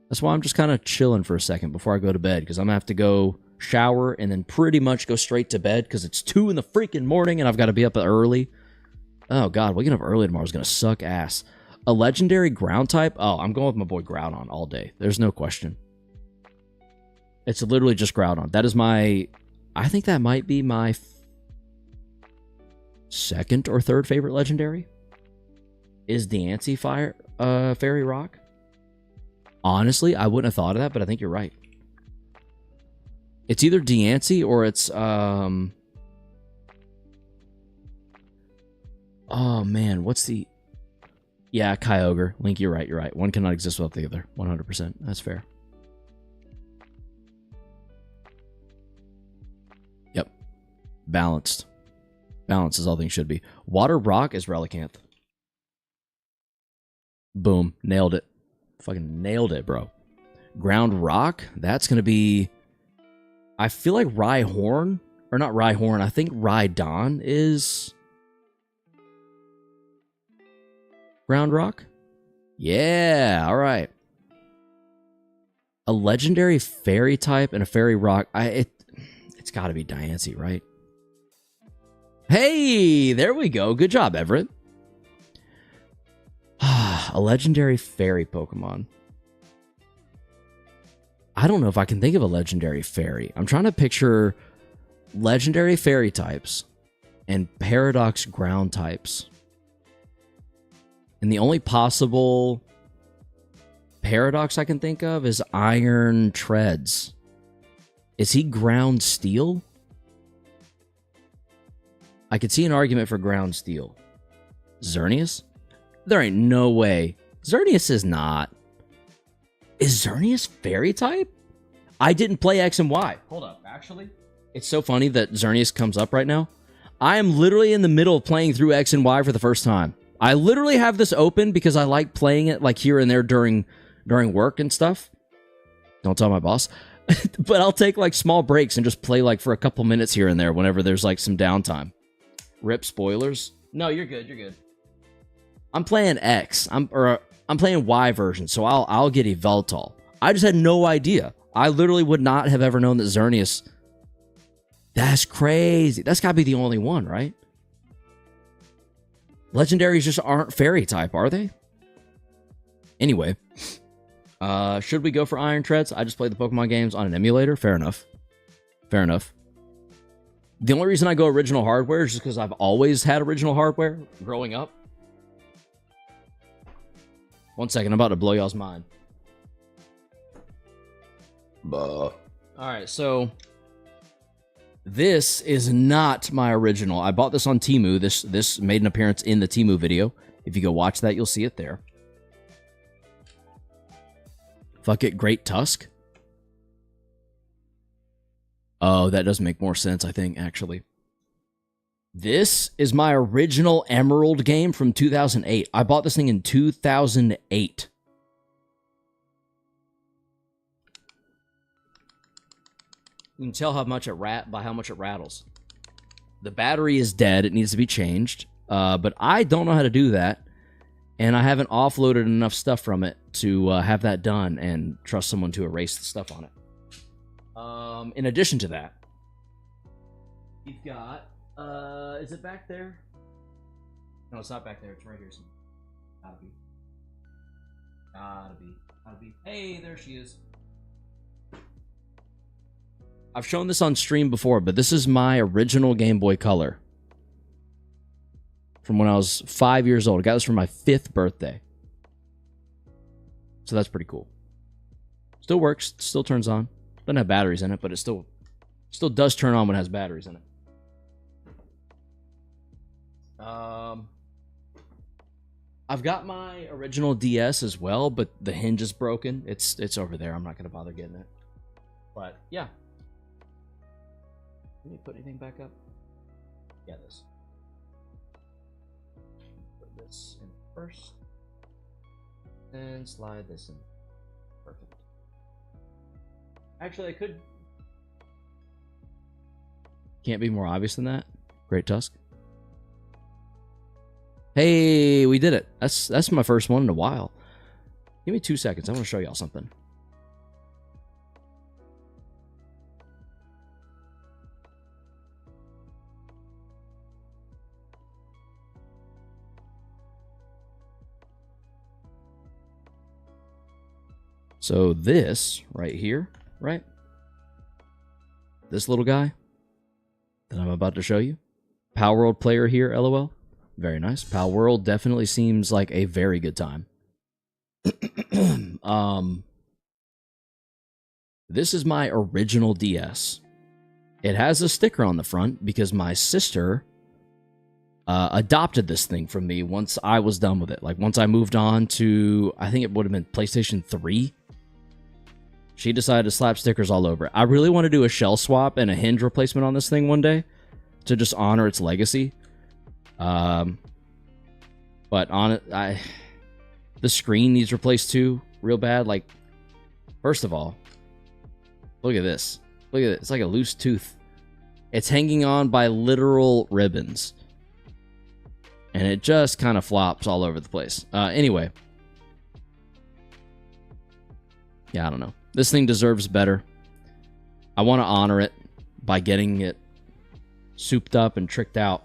That's why I'm just kind of chilling for a second before I go to bed, because I'm going to have to go shower and then pretty much go straight to bed because it's 2 in the freaking morning and I've got to be up early. Oh, God. Waking up early tomorrow is going to suck ass. A legendary ground type? Oh, I'm going with my boy Groudon all day. There's no question. It's literally just Groudon. That is my... I think that might be my second or third favorite legendary. Is Diancie Fairy Rock? Honestly, I wouldn't have thought of that, but I think you're right. It's either Diancie or it's... Oh, man. What's the... Yeah, Kyogre. Link, you're right. You're right. One cannot exist without the other. 100%. That's fair. Yep. Balanced. Balance is all things should be. Water Rock is Relicanth. Boom. Nailed it. Fucking nailed it, bro. Ground Rock, that's going to be... I feel like Rhyhorn, or not Rhyhorn, I think Rhydon is... Ground Rock? Yeah, alright. A legendary fairy type and a fairy rock, it's got to be Diancie, right? Hey, there we go. Good job, Everett. A legendary fairy Pokemon. I don't know if I can think of a legendary fairy. I'm trying to picture legendary fairy types and paradox ground types. And the only possible paradox I can think of is Iron Treads. Is he ground steel? I could see an argument for ground steel. Xerneas? There ain't no way. Xerneas is not. Is Xerneas fairy type? I didn't play X and Y. Hold up, actually. It's so funny that Xerneas comes up right now. I am literally in the middle of playing through X and Y for the first time. I literally have this open because I like playing it like here and there during work and stuff. Don't tell my boss. But I'll take like small breaks and just play like for a couple minutes here and there whenever there's like some downtime. Rip spoilers. No, you're good. You're good. I'm playing X. I'm playing Y version, so I'll get Yveltal. I just had no idea. I literally would not have ever known that Xerneas. That's crazy. That's got to be the only one, right? Legendaries just aren't fairy type, are they? Anyway, should we go for Iron Treads? I just played the Pokemon games on an emulator. Fair enough. Fair enough. The only reason I go original hardware is just because I've always had original hardware growing up. 1 second, I'm about to blow y'all's mind. Alright, so this is not my original. I bought this on Temu. This made an appearance in the Temu video. If you go watch that, you'll see it there. Fuck it, Great Tusk. Oh, that does make more sense, I think, actually. This is my original Emerald game from 2008. I bought this thing in 2008. You can tell how much by how much it rattles. The battery is dead. It needs to be changed. But I don't know how to do that. And I haven't offloaded enough stuff from it to have that done and trust someone to erase the stuff on it. In addition to that, you've got... is it back there? No, it's not back there. It's right here somewhere. Gotta be. Gotta be. Hey, there she is. I've shown this on stream before, but this is my original Game Boy Color. From when I was 5 years old. I got this for my 5th birthday. So that's pretty cool. Still works. Still turns on. Doesn't have batteries in it, but it still does turn on when it has batteries in it. I've got my original DS as well, but the hinge is broken. It's over there. I'm not going to bother getting it. But, yeah. Can you put anything back up? Yeah, this. Put this in first. And slide this in. Perfect. Actually, I could... Can't be more obvious than that. Great Tusk. Hey, we did it. That's my first one in a while. Give me 2 seconds. I want to show y'all something. So this right here, right? This little guy that I'm about to show you. Power World player here, LOL. Very nice. Pal World definitely seems like a very good time. This is my original DS. It has a sticker on the front because my sister adopted this thing from me once I was done with it. Like once I moved on to, I think it would have been PlayStation 3. She decided to slap stickers all over it. I really want to do a shell swap and a hinge replacement on this thing one day to just honor its legacy. But on it, the screen needs replaced too, real bad. Like, first of all, look at this. Look at it. It's like a loose tooth. It's hanging on by literal ribbons. And it just kind of flops all over the place. Anyway. Yeah, I don't know. This thing deserves better. I want to honor it by getting it souped up and tricked out.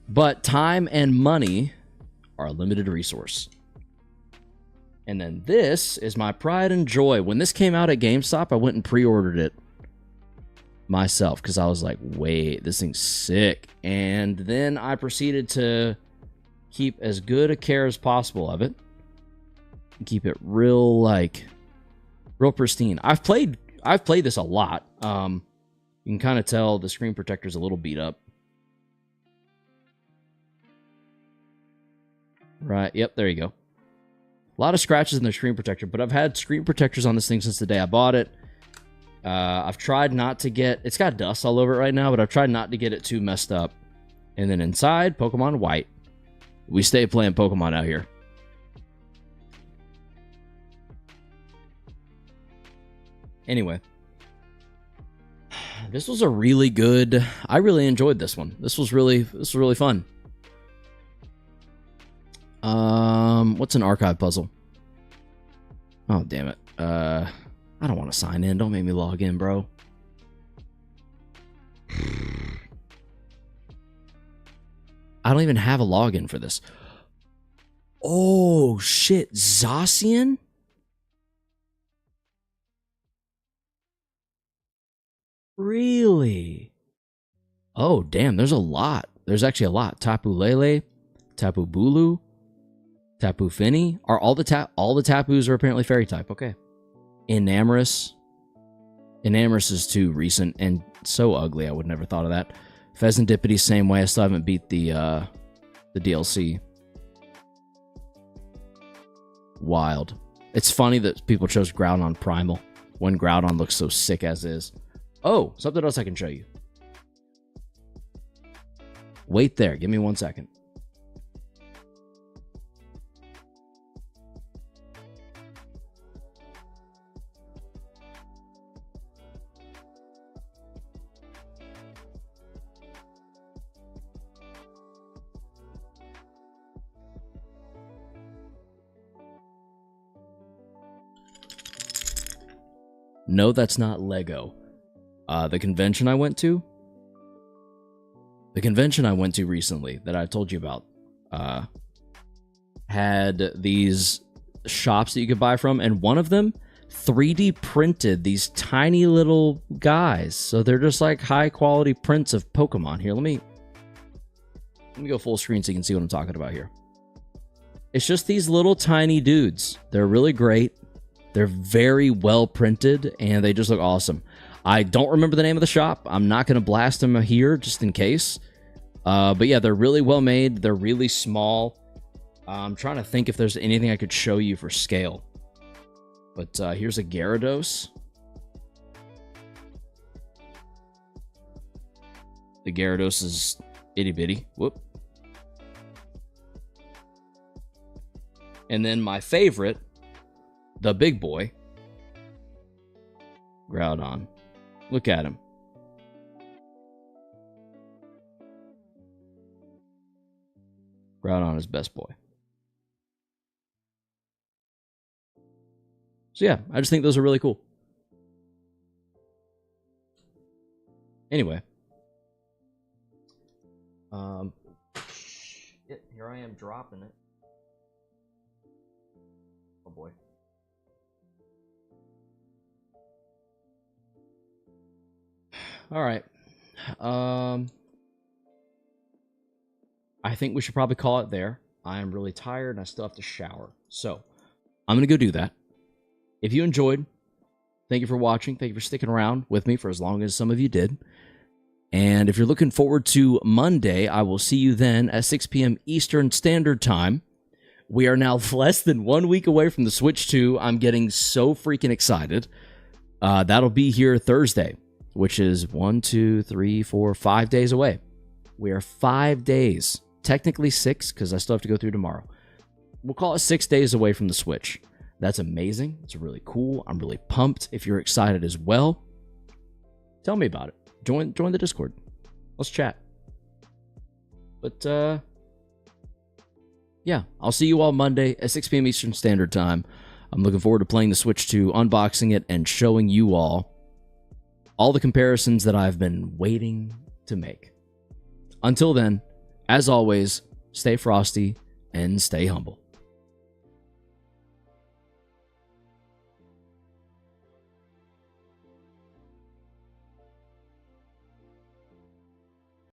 But time and money are a limited resource. And then this is my pride and joy. When this came out at GameStop, I went and pre-ordered it myself because I was like, wait, this thing's sick. And then I proceeded to keep as good a care as possible of it. Keep it real, like, real pristine. I've played this a lot. You can kind of tell the screen protector's a little beat up. Right, yep, there you go. A lot of scratches in the screen protector, but I've had screen protectors on this thing since the day I bought it. I've tried not to get... It's got dust all over it right now, but I've tried not to get it too messed up. And then inside, Pokemon White. We stay playing Pokemon out here. Anyway. This was a really good... I really enjoyed this one. This was really fun. What's an archive puzzle? Oh, damn it. I don't want to sign in. Don't make me log in, bro. I don't even have a login for this. Oh, shit. Zacian? Really? Oh, damn. There's a lot. There's actually a lot. Tapu Lele, Tapu Bulu, Tapu Fini. Are all the Tapus are apparently fairy type. Okay. Enamorous. Enamorous is too recent and so ugly. I would never thought of that. Pheasantipity, same way. I still haven't beat the DLC. Wild. It's funny that people chose Groudon Primal when Groudon looks so sick as is. Oh, something else I can show you. Wait there. Give me 1 second. No, that's not Lego. The convention I went to recently that I told you about, had these shops that you could buy from, and one of them 3D printed these tiny little guys. So they're just like high quality prints of Pokemon. Here, let me go full screen so you can see what I'm talking about here. It's just these little tiny dudes. They're really great. They're very well printed, and they just look awesome. I don't remember the name of the shop. I'm not going to blast them here just in case. But yeah, they're really well made. They're really small. I'm trying to think if there's anything I could show you for scale. But here's a Gyarados. The Gyarados is itty bitty. Whoop. And then my favorite, the big boy, Groudon. Look at him. Groudon is best boy. So yeah, I just think those are really cool. Anyway. Here I am dropping it. Oh boy. All right. I think we should probably call it there. I am really tired and I still have to shower. So, I'm going to go do that. If you enjoyed, thank you for watching. Thank you for sticking around with me for as long as some of you did. And if you're looking forward to Monday, I will see you then at 6 p.m. Eastern Standard Time. We are now less than 1 week away from the Switch 2. I'm getting so freaking excited. That'll be here Thursday, which is 5 days away. We are 5 days, technically 6, because I still have to go through tomorrow. We'll call it 6 days away from the Switch. That's amazing. It's really cool. I'm really pumped. If you're excited as well, tell me about it. Join the Discord. Let's chat. But, yeah, I'll see you all Monday at 6 p.m. Eastern Standard Time. I'm looking forward to playing the Switch 2, unboxing it, and showing you all the comparisons that I've been waiting to make. Until then, as always, stay frosty and stay humble.